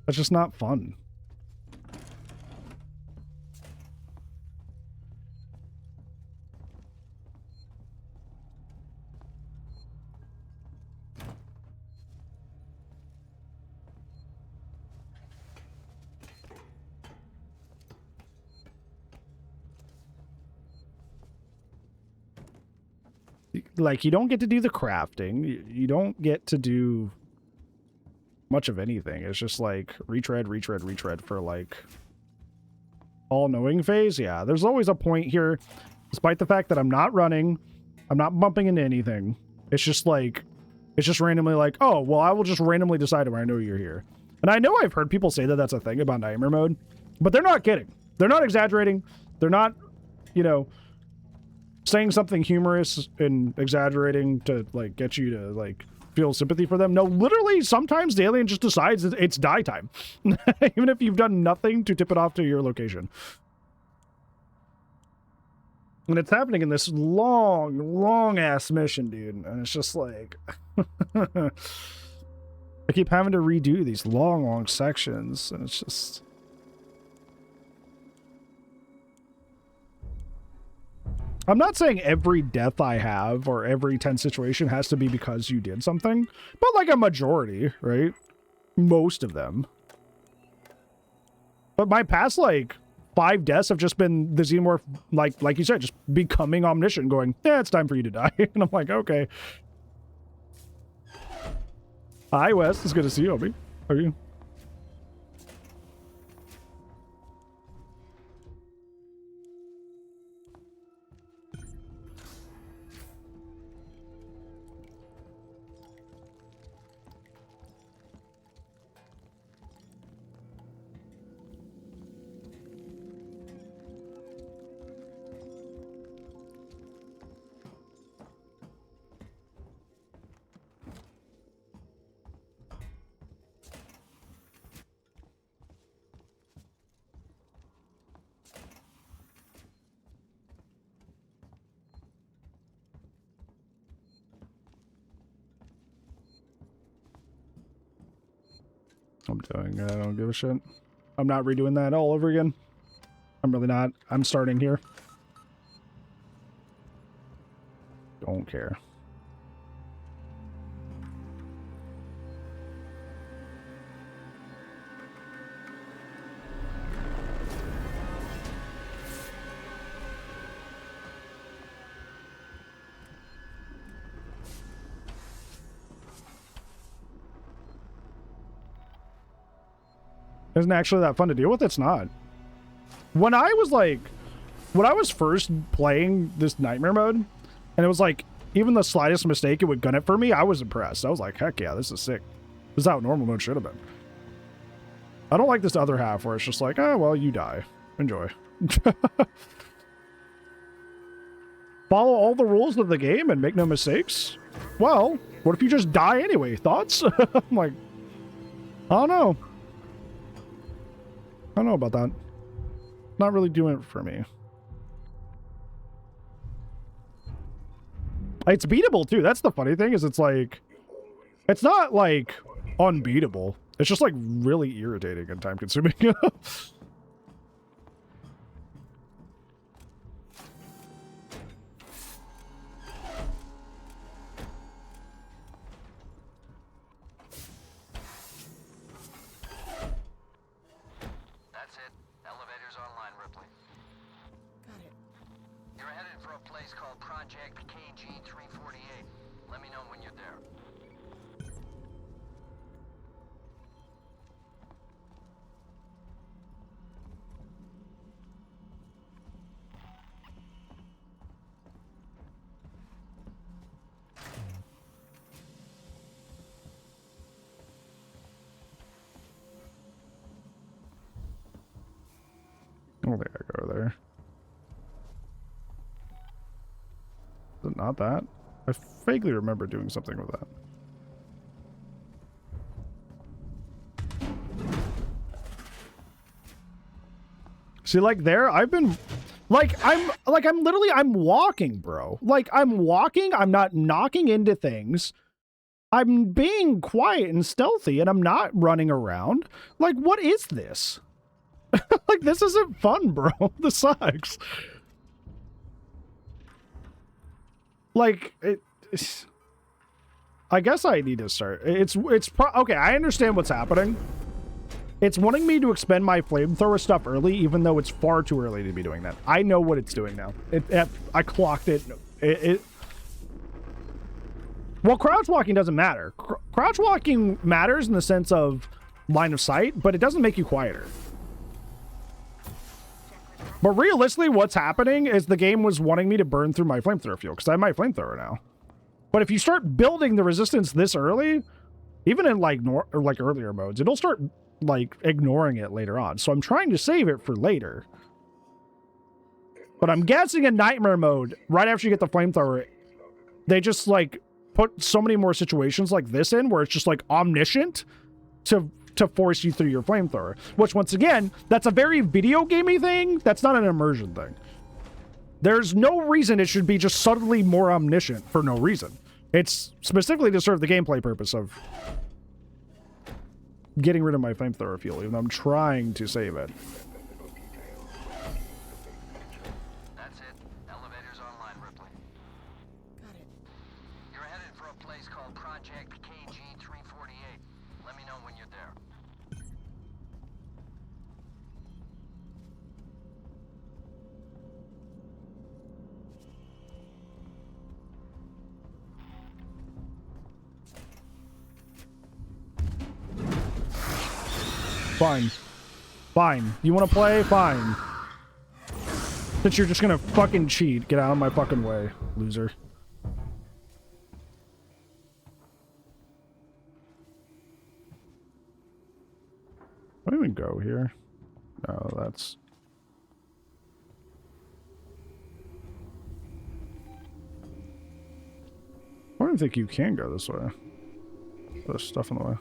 That's just not fun. Like, you don't get to do the crafting. You don't get to do much of anything. It's just like retread for like all-knowing phase. Yeah, there's always a point here, despite the fact that I'm not running, I'm not bumping into anything. It's just like, it's just randomly like, oh, well, I will just randomly decide when I know you're here. And I know I've heard people say that that's a thing about nightmare mode, but they're not kidding. They're not exaggerating. They're not, you know, saying something humorous and exaggerating to, like, get you to, like, feel sympathy for them. No, literally, sometimes the alien just decides it's die time. Even if you've done nothing to tip it off to your location. And it's happening in this long-ass mission, dude. And it's just like... I keep having to redo these long sections, and it's just... I'm not saying every death I have or every tense situation has to be because you did something, but like a majority, right? Most of them. But my past, like, 5 deaths have just been the Xenomorph, like you said, just becoming omniscient, going, yeah, it's time for you to die. And I'm like, okay. Hi, Wes. It's good to see you, Obi. How are you? I'm doing it. I don't give a shit. I'm not redoing that all over again. I'm really not. I'm starting here. Don't care. Isn't actually that fun to deal with? It's not. When I was first playing this nightmare mode, and it was like, even the slightest mistake, it would gun it for me, I was impressed. I was like, heck yeah, this is sick. This is how normal mode should have been. I don't like this other half where it's just like, oh, well, you die. Enjoy. Follow all the rules of the game and make no mistakes? Well, what if you just die anyway? Thoughts? I'm like, I don't know. I don't know about that. Not really doing it for me. It's beatable too. That's the funny thing, is it's like, it's not like unbeatable. It's just like really irritating and time consuming. I don't think I go there. Is it not that? I vaguely remember doing something with that. See, like there, I've been I'm literally, I'm walking, bro. Like I'm walking, I'm not knocking into things. I'm being quiet and stealthy, and I'm not running around. Like, what is this? Like, this isn't fun, bro. This sucks. Like, I guess I need to start. Okay, I understand what's happening. It's wanting me to expend my flamethrower stuff early, even though it's far too early to be doing that. I know what it's doing now. I clocked it. Well, crouch walking doesn't matter. Crouch walking matters in the sense of line of sight, but it doesn't make you quieter. But realistically, what's happening is the game was wanting me to burn through my flamethrower fuel, because I have my flamethrower now. But if you start building the resistance this early, even in like earlier modes, it'll start like ignoring it later on. So I'm trying to save it for later. But I'm guessing in nightmare mode, right after you get the flamethrower, they just like put so many more situations like this in where it's just like omniscient to force you through your flamethrower, which once again, that's a very video gamey thing. That's not an immersion thing. There's no reason it should be just subtly more omniscient for no reason. It's specifically to serve the gameplay purpose of getting rid of my flamethrower fuel, even though I'm trying to save it. That's it. Elevator's online, Ripley. Got it. You're headed for a place called Project KG-348. Let me know when you're there. Fine. Fine. You want to play? Fine. Since you're just gonna fucking cheat, get out of my fucking way, loser. I don't even go here. No, that's... I don't even think you can go this way. There's stuff in the way.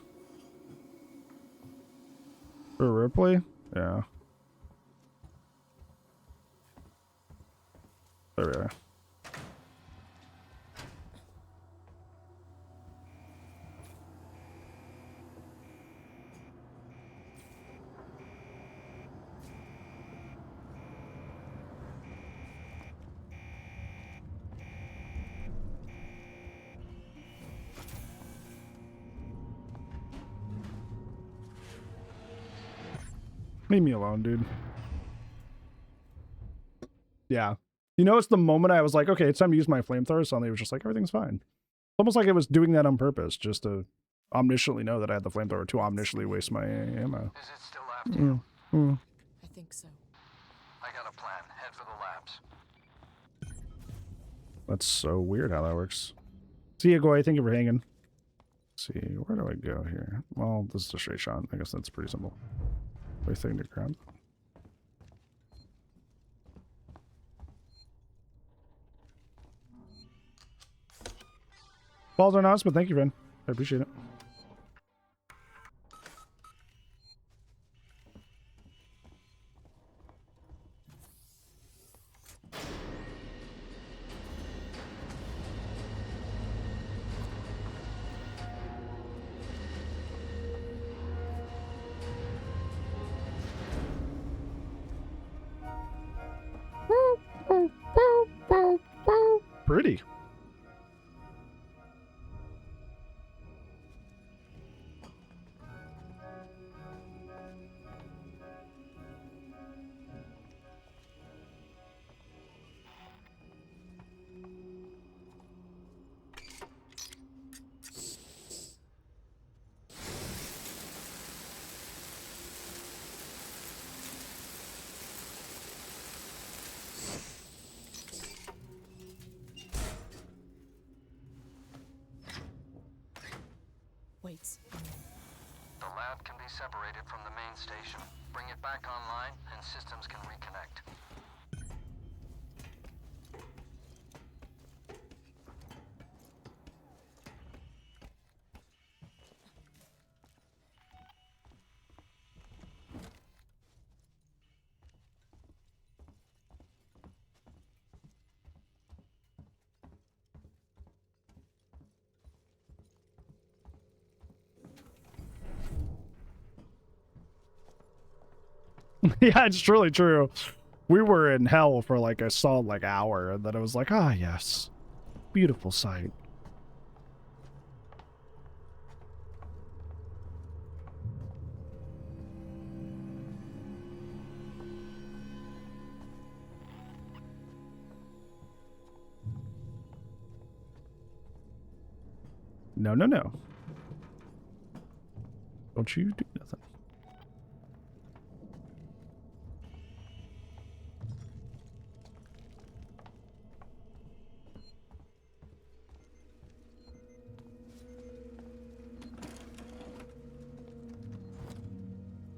For Ripley? Yeah. There we are. Leave me alone, dude. Yeah. You know, it's the moment I was like, okay, it's time to use my flamethrower. Suddenly it was just like, everything's fine. It's almost like it was doing that on purpose, just to omnisciently know that I had the flamethrower to omnisciently waste my ammo. Is it still after you? I think so. I got a plan. Head for the labs. That's so weird how that works. See ya, Goy. Thank you for hanging. Let's see, where do I go here? Well, this is a straight shot. I guess that's pretty simple. Everything to grab. Balls are not, but thank you, friend. I appreciate it. Pretty. Wait. The lab can be separated from the main station. Bring it back online, and systems can reconnect. Yeah, it's truly true. We were in hell for like a solid like hour, and then it was like, ah, yes, beautiful sight. No, no, no. Don't you do nothing.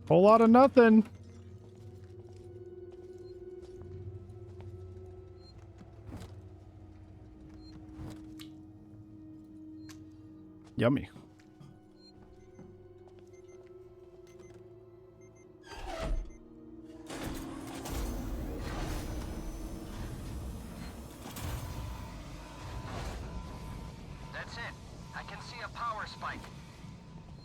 Whole lot of nothing. Yummy. That's it. I can see a power spike.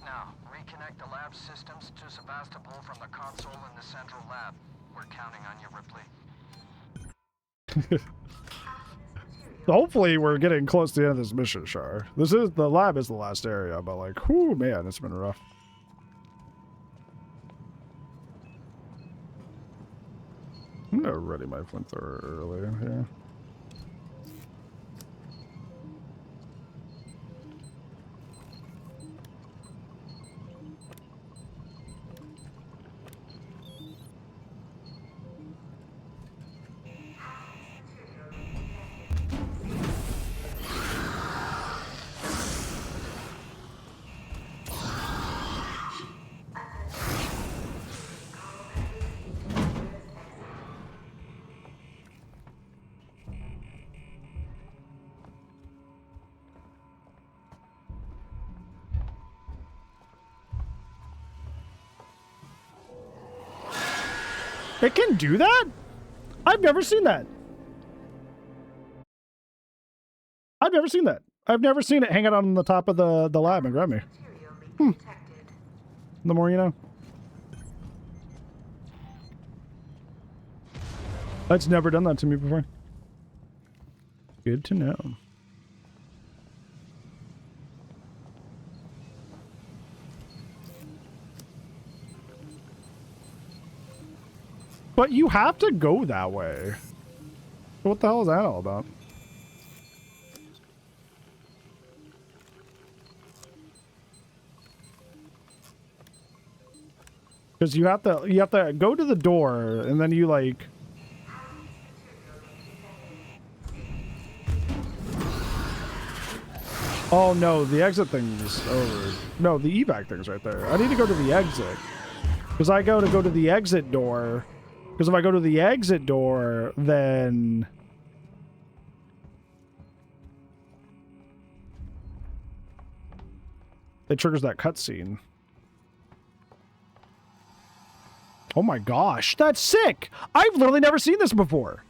Now, reconnect the lab systems to Sevastopol from the console in the central lab. We're counting on you, Ripley. Hopefully we're getting close to the end of this mission, Shar. This is, the lab is the last area, but like, whoo, man, it's been rough. I'm gonna ready my flamethrower earlier here. It can do that? I've never seen that. I've never seen that. I've never seen it hang out on the top of the lab and grab me. The more you know. That's never done that to me before. Good to know. But you have to go that way. What the hell is that all about? Because you have to go to the door and then you like. Oh no, the exit thing's over. No, the evac thing's right there. I need to go to the exit. Because I go to the exit door. Because if I go to the exit door, then... it triggers that cutscene. Oh my gosh, that's sick! I've literally never seen this before.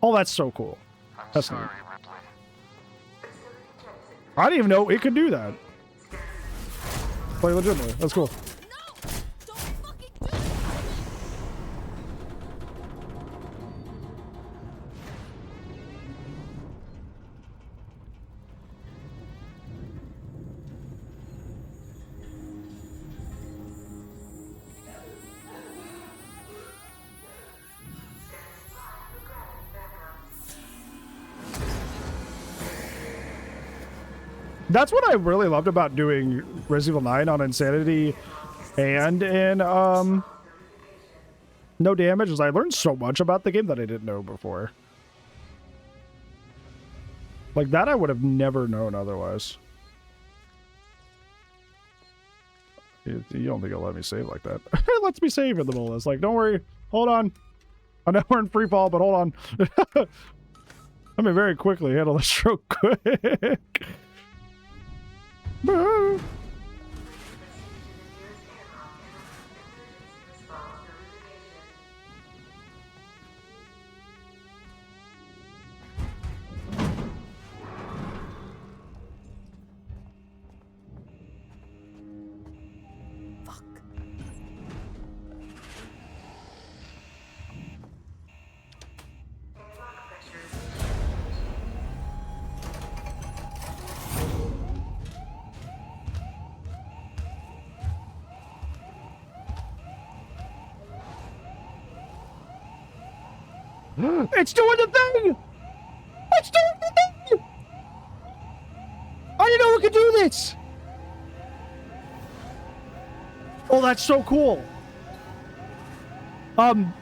Oh, that's so cool. That's neat. I didn't even know it could do that. Play legitimately. That's cool. That's what I really loved about doing Resident Evil 9 on Insanity and in No Damage, is I learned so much about the game that I didn't know before. Like that I would have never known otherwise. You don't think it'll let me save like that. It lets me save in the middle of this. Like, don't worry. Hold on. I know we're in free fall, but hold on. Let me very quickly handle this real quick. It's doing the thing! It's doing the thing! I didn't know it could do this! Oh, that's so cool.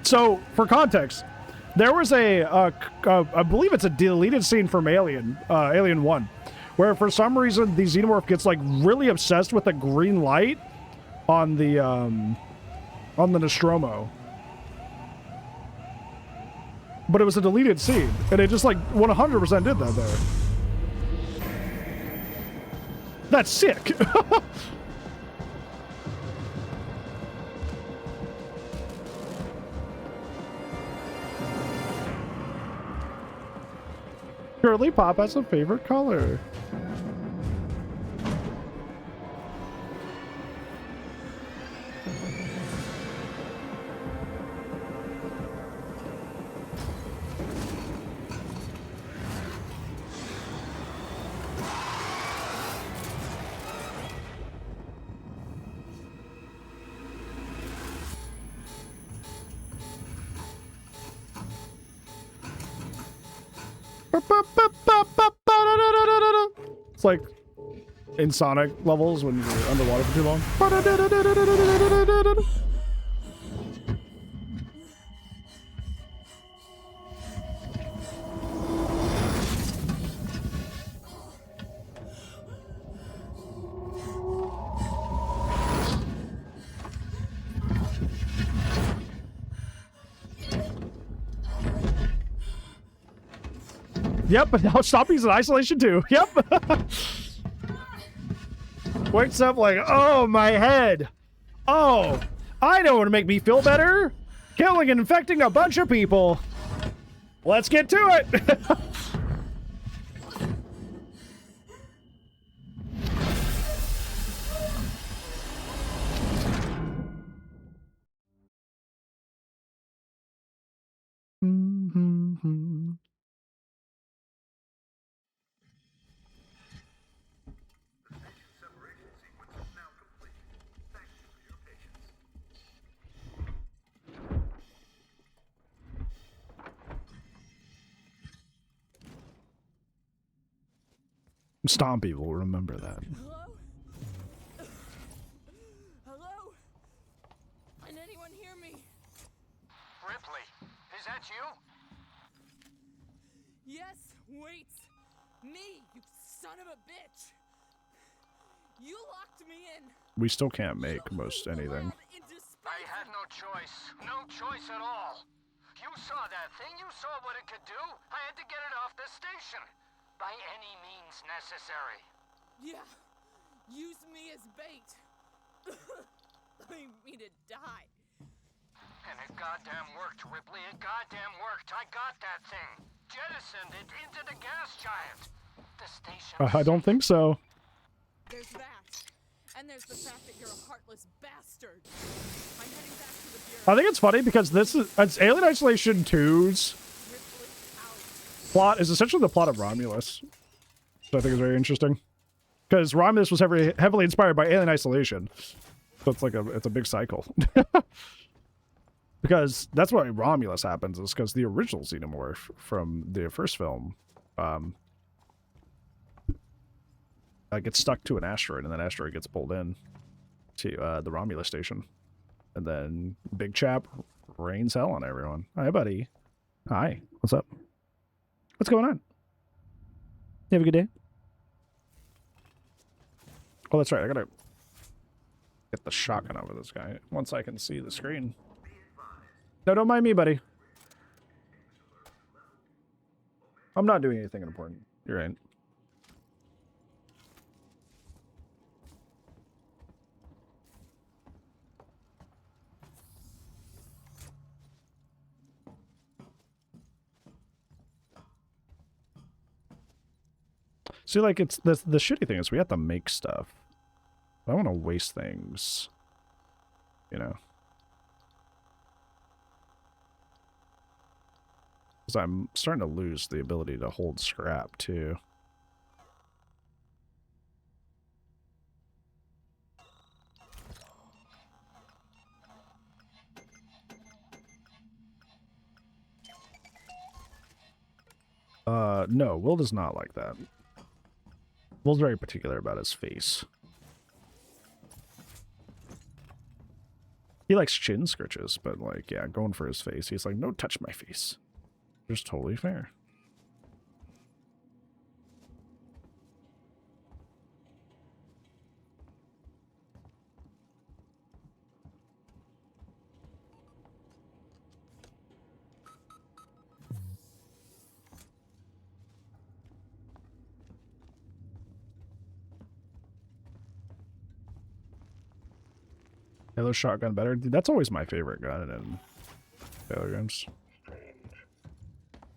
So, for context, there was I believe it's a deleted scene from Alien 1, where for some reason the Xenomorph gets like really obsessed with the green light on the Nostromo. But it was a deleted scene, and it just like 100% did that there. That's sick. Curly Pop has a favorite color. It's like in Sonic levels when you're underwater for too long. Yep, but now Stoppy's in isolation too. Yep. Wakes up like, oh, my head. Oh, I know what to make me feel better. Killing and infecting a bunch of people. Let's get to it. Stompy will remember that. Hello? Hello? Can anyone hear me? Ripley, is that you? Yes, wait. Me, you son of a bitch. You locked me in. We still can't make most anything. I had no choice. No choice at all. You saw that thing. You saw what it could do. I had to get it off the station. By any means necessary. Yeah. Use me as bait. Leave me to die. And it goddamn worked, Ripley. It goddamn worked. I got that thing. Jettisoned it into the gas giant. The station. I don't think so. There's that. And there's the fact that you're a heartless bastard. I'm heading back to the Bureau. I think it's funny because it's Alien Isolation 2's plot is essentially the plot of Romulus. Which I think is very interesting. Because Romulus was heavily inspired by Alien Isolation. So it's like it's a big cycle. Because that's why Romulus happens, is because the original Xenomorph from the first film gets stuck to an asteroid, and that asteroid gets pulled in to the Romulus station. And then Big Chap rains hell on everyone. Hi, buddy. Hi. What's up? What's going on? You have a good day? Oh, that's right. I gotta get the shotgun over this guy once I can see the screen. No, don't mind me, buddy. I'm not doing anything important. You're right. See, like, it's the shitty thing is we have to make stuff. I don't want to waste things, you know. Because I'm starting to lose the ability to hold scrap, too. No, Will does not like that. Will's very particular about his face. He likes chin scratches, but like, yeah, going for his face. He's like, no, touch my face. Just totally fair. Halo shotgun better? Dude, that's always my favorite gun in Halo games.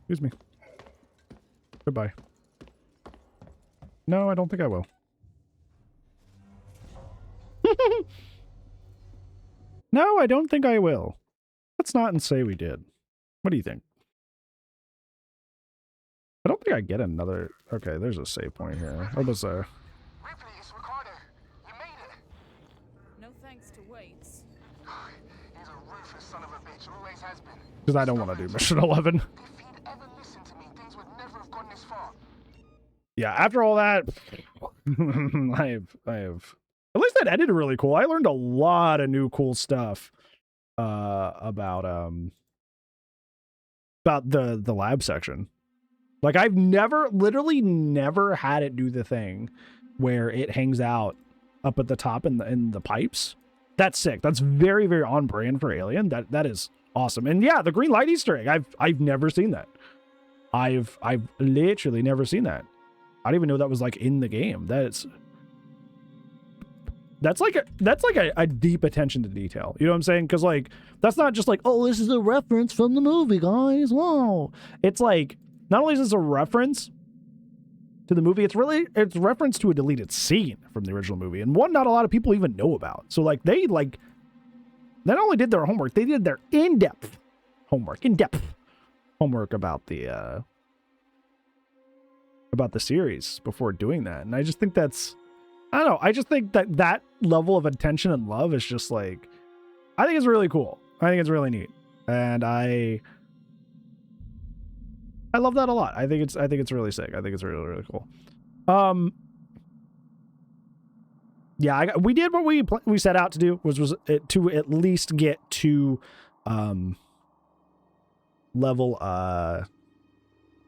Excuse me. Goodbye. No, I don't think I will. No, I don't think I will. Let's not say we did. What do you think? I don't think I get another... Okay, there's a save point here. What was there? Ripley, it's Ricardo. You made it. No thanks to Waits. He's a ruthless son of a bitch. Always has been. Because I don't want to do Mission 11. If he'd ever listened to me, things would never have gone this far. Yeah, after all that, I have. At least that ended really cool. I learned a lot of new cool stuff about the lab section. Like, I've literally never had it do the thing where it hangs out up at the top in the pipes. That's sick. That's very, very on brand for Alien. That is awesome. And yeah, the green light Easter egg. I've never seen that. I've literally never seen that. I didn't even know that was like in the game. That's like a deep attention to detail. You know what I'm saying? Because like that's not just like, oh, this is a reference from the movie, guys. Whoa. It's like not only is this a reference to the movie, it's reference to a deleted scene from the original movie, and one not a lot of people even know about. So like they not only did their homework, they did their in-depth homework about the series before doing that. And I just think that's, I don't know, I just think that level of attention and love is just like, I think it's really cool. I think it's really neat. And I love that a lot. I think it's really sick. I think it's really, really cool. Yeah, we did what we set out to do, was to at least get to level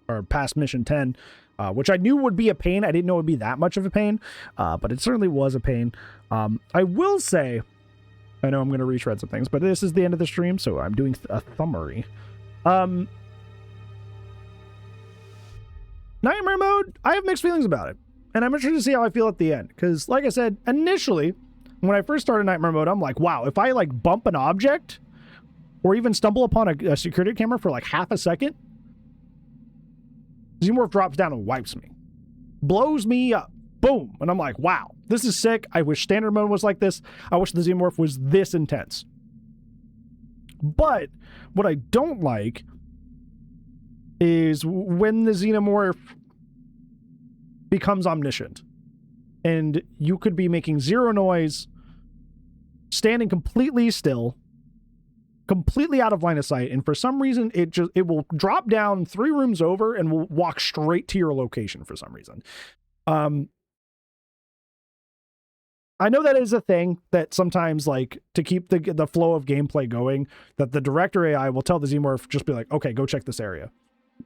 or past mission 10, which I knew would be a pain. I didn't know it would be that much of a pain, but it certainly was a pain. I will say, I know I'm going to retread some things, but this is the end of the stream, so I'm doing a summary. Nightmare mode, I have mixed feelings about it. And I'm interested to see how I feel at the end. Because, like I said, initially, when I first started Nightmare mode, I'm like, wow, if I, like, bump an object or even stumble upon a security camera for, like, half a second, Xenomorph drops down and wipes me. Blows me up. Boom. And I'm like, wow, this is sick. I wish standard mode was like this. I wish the Xenomorph was this intense. But what I don't like is when the Xenomorph becomes omniscient and you could be making zero noise, standing completely still, completely out of line of sight, and for some reason it will drop down 3 rooms over and will walk straight to your location for some reason. I know that is a thing that sometimes, like, to keep the flow of gameplay going, that the director AI will tell the Xenomorph, just be like, okay, go check this area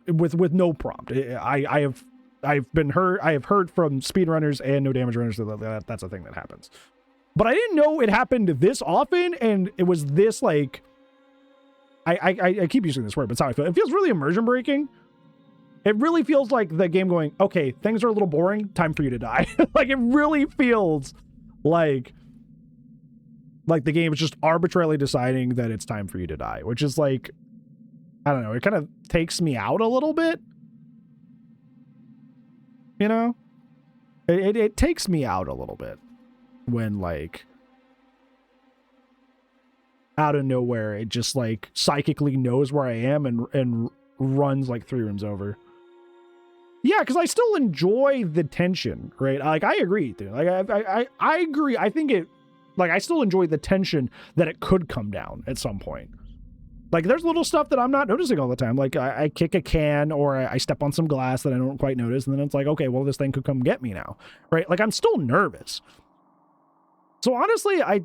with no prompt. I have heard from speedrunners and no damage runners that that's a thing that happens. But I didn't know it happened this often, and it was this, like, I keep using this word, but it's how I feel. It feels really immersion breaking. It really feels like the game going, okay, things are a little boring, time for you to die. Like, it really feels like the game is just arbitrarily deciding that it's time for you to die, which is like, I don't know, it kind of takes me out a little bit. You know, it takes me out a little bit when, like, out of nowhere, it just, like, psychically knows where I am and runs like 3 rooms over. Yeah, because I still enjoy the tension, right? Like, I agree, dude. Like, I agree. I think it, like, I still enjoy the tension that it could come down at some point. Like, there's little stuff that I'm not noticing all the time. Like, I kick a can or I step on some glass that I don't quite notice. And then it's like, okay, well, this thing could come get me now. Right? Like, I'm still nervous. So honestly, I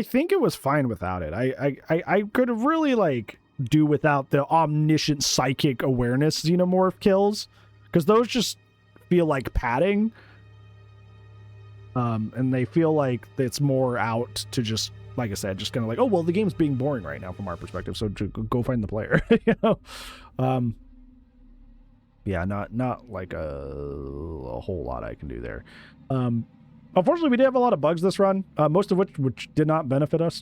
think it was fine without it. I could have really, like, do without the omniscient psychic awareness Xenomorph kills. Because those just feel like padding. And they feel like it's more out to just, like I said, just kind of like, oh, well, the game's being boring right now from our perspective, so to go find the player. You know? Yeah, not like a whole lot I can do there. Unfortunately, we did have a lot of bugs this run, most of which did not benefit us.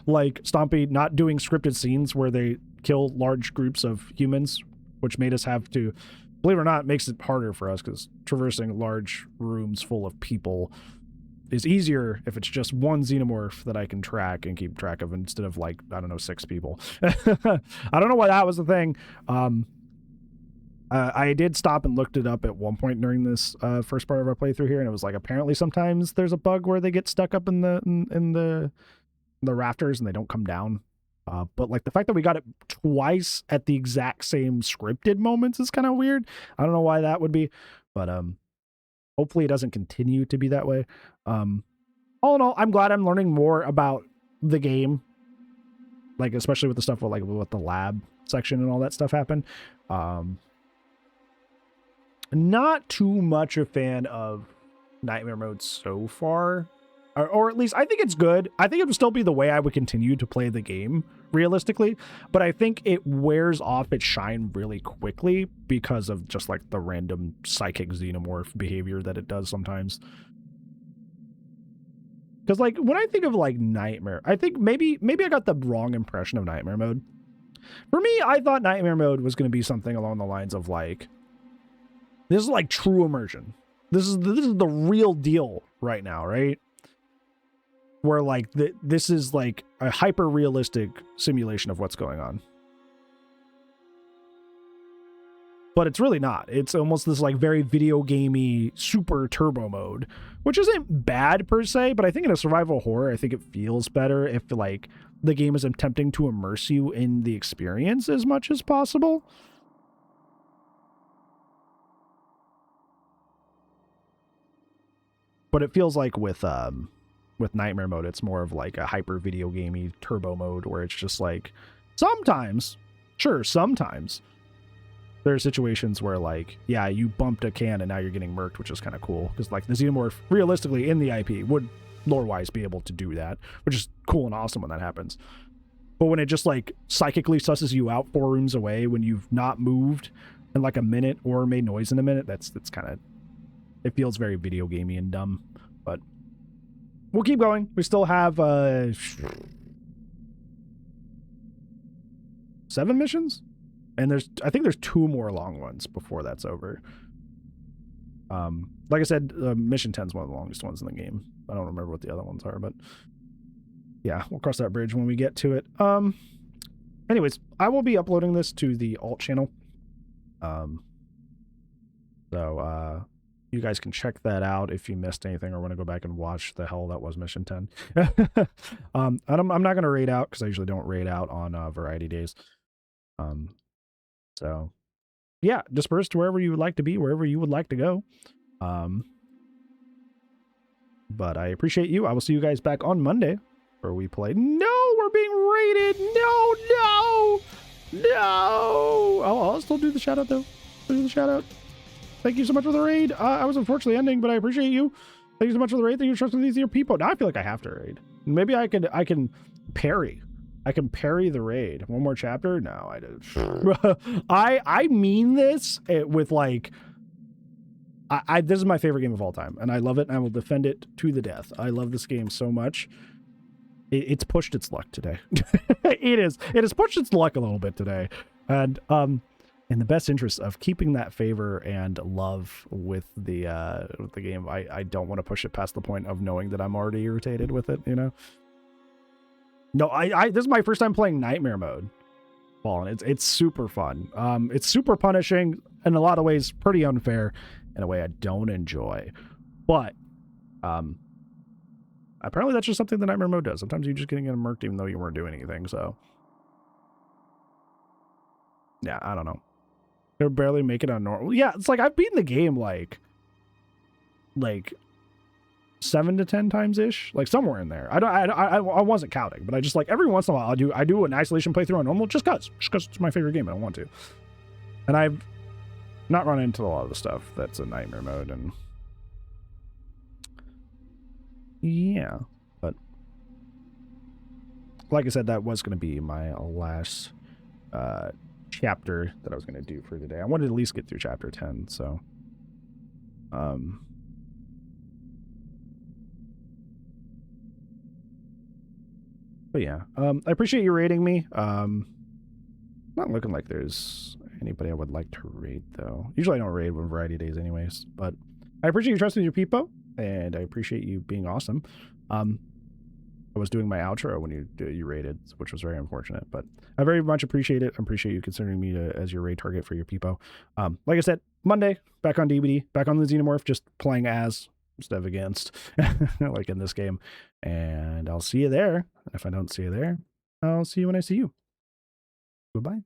Like Stompy not doing scripted scenes where they kill large groups of humans, which made us have to, believe it or not, makes it harder for us because traversing large rooms full of people is easier if it's just one Xenomorph that I can track and keep track of instead of, like, I don't know, 6 people. I don't know why that was the thing. I did stop and looked it up at one point during this first part of our playthrough here, and it was like, apparently sometimes there's a bug where they get stuck up in the rafters and they don't come down. But, like, the fact that we got it twice at the exact same scripted moments is kind of weird. I don't know why that would be, but hopefully it doesn't continue to be that way. All in all, I'm glad I'm learning more about the game, like, especially with the stuff with, like, with the lab section and all that stuff happened. Not too much a fan of Nightmare mode so far, or at least I think it's good. I think it would still be the way I would continue to play the game realistically, but I think it wears off its shine really quickly because of just, like, the random psychic Xenomorph behavior that it does sometimes. Because, like, when I think of, like, Nightmare, I think maybe I got the wrong impression of Nightmare mode. For me, I thought Nightmare mode was going to be something along the lines of, like, this is like true immersion. This is the real deal right now, right? Where, like, this is like a hyper realistic simulation of what's going on. But it's really not. It's almost this, like, very video gamey super turbo mode, which isn't bad per se, but I think in a survival horror, I think it feels better if, like, the game is attempting to immerse you in the experience as much as possible. But it feels like with Nightmare mode, it's more of like a hyper video gamey turbo mode where it's just like sometimes there are situations where like, yeah, you bumped a can and now you're getting murked, which is kind of cool because like the Xenomorph realistically in the IP would lore-wise be able to do that, which is cool and awesome when that happens. But when it just like psychically susses you out 4 rooms away when you've not moved in like a minute or made noise in a minute, that's kind of, it feels very video gamey and dumb. But we'll keep going. We still have 7 missions, and I think there's 2 more long ones before that's over. Like I said, mission 10 is one of the longest ones in the game. I don't remember what the other ones are, but yeah, we'll cross that bridge when we get to it. Anyways, I will be uploading this to the alt channel. So you guys can check that out if you missed anything or want to go back and watch the hell that was mission 10. And I'm not going to raid out because I usually don't raid out on variety days. So yeah, disperse to wherever you would like to be, wherever you would like to go. But I appreciate you. I will see you guys back on Monday where we play. No, we're being raided. No. I'll still do the shout out though. Thank you so much for the raid. I was unfortunately ending, but I appreciate you. Thank you so much for the raid. Thank you for trusting these people. Now I feel like I have to raid. Maybe I can parry. I can parry the raid. One more chapter? No, I didn't. I mean this with like, this is my favorite game of all time, and I love it, and I will defend it to the death. I love this game so much. It's pushed its luck today. It has pushed its luck a little bit today, and in the best interest of keeping that favor and love with the game, I don't want to push it past the point of knowing that I'm already irritated with it. You know. No, this is my first time playing Nightmare mode. Fallen. It's super fun. It's super punishing in a lot of ways, pretty unfair in a way I don't enjoy. But apparently that's just something the Nightmare mode does. Sometimes you're just getting murked even though you weren't doing anything. So yeah, I don't know. They're barely making it on normal. Yeah, it's like I've beaten the game like 7 to 10 times ish, like somewhere in there. I wasn't counting, but I just like every once in a while I do an isolation playthrough on normal just cause it's my favorite game. I don't want to, and I've not run into a lot of the stuff that's in Nightmare mode, and yeah. But like I said, that was going to be my last chapter that I was going to do for today. I wanted to at least get through chapter 10, so but yeah, I appreciate you rating me. Not looking like there's anybody I would like to raid though. Usually I don't raid when variety days anyways, but I appreciate you trusting your people, and I appreciate you being awesome. I was doing my outro when you raided, which was very unfortunate, but I very much appreciate it. I appreciate you considering me as your raid target for your people. Like I said, Monday, back on DBD, back on the Xenomorph, just playing as instead of against, like in this game. And I'll see you there. If I don't see you there, I'll see you when I see you. Goodbye.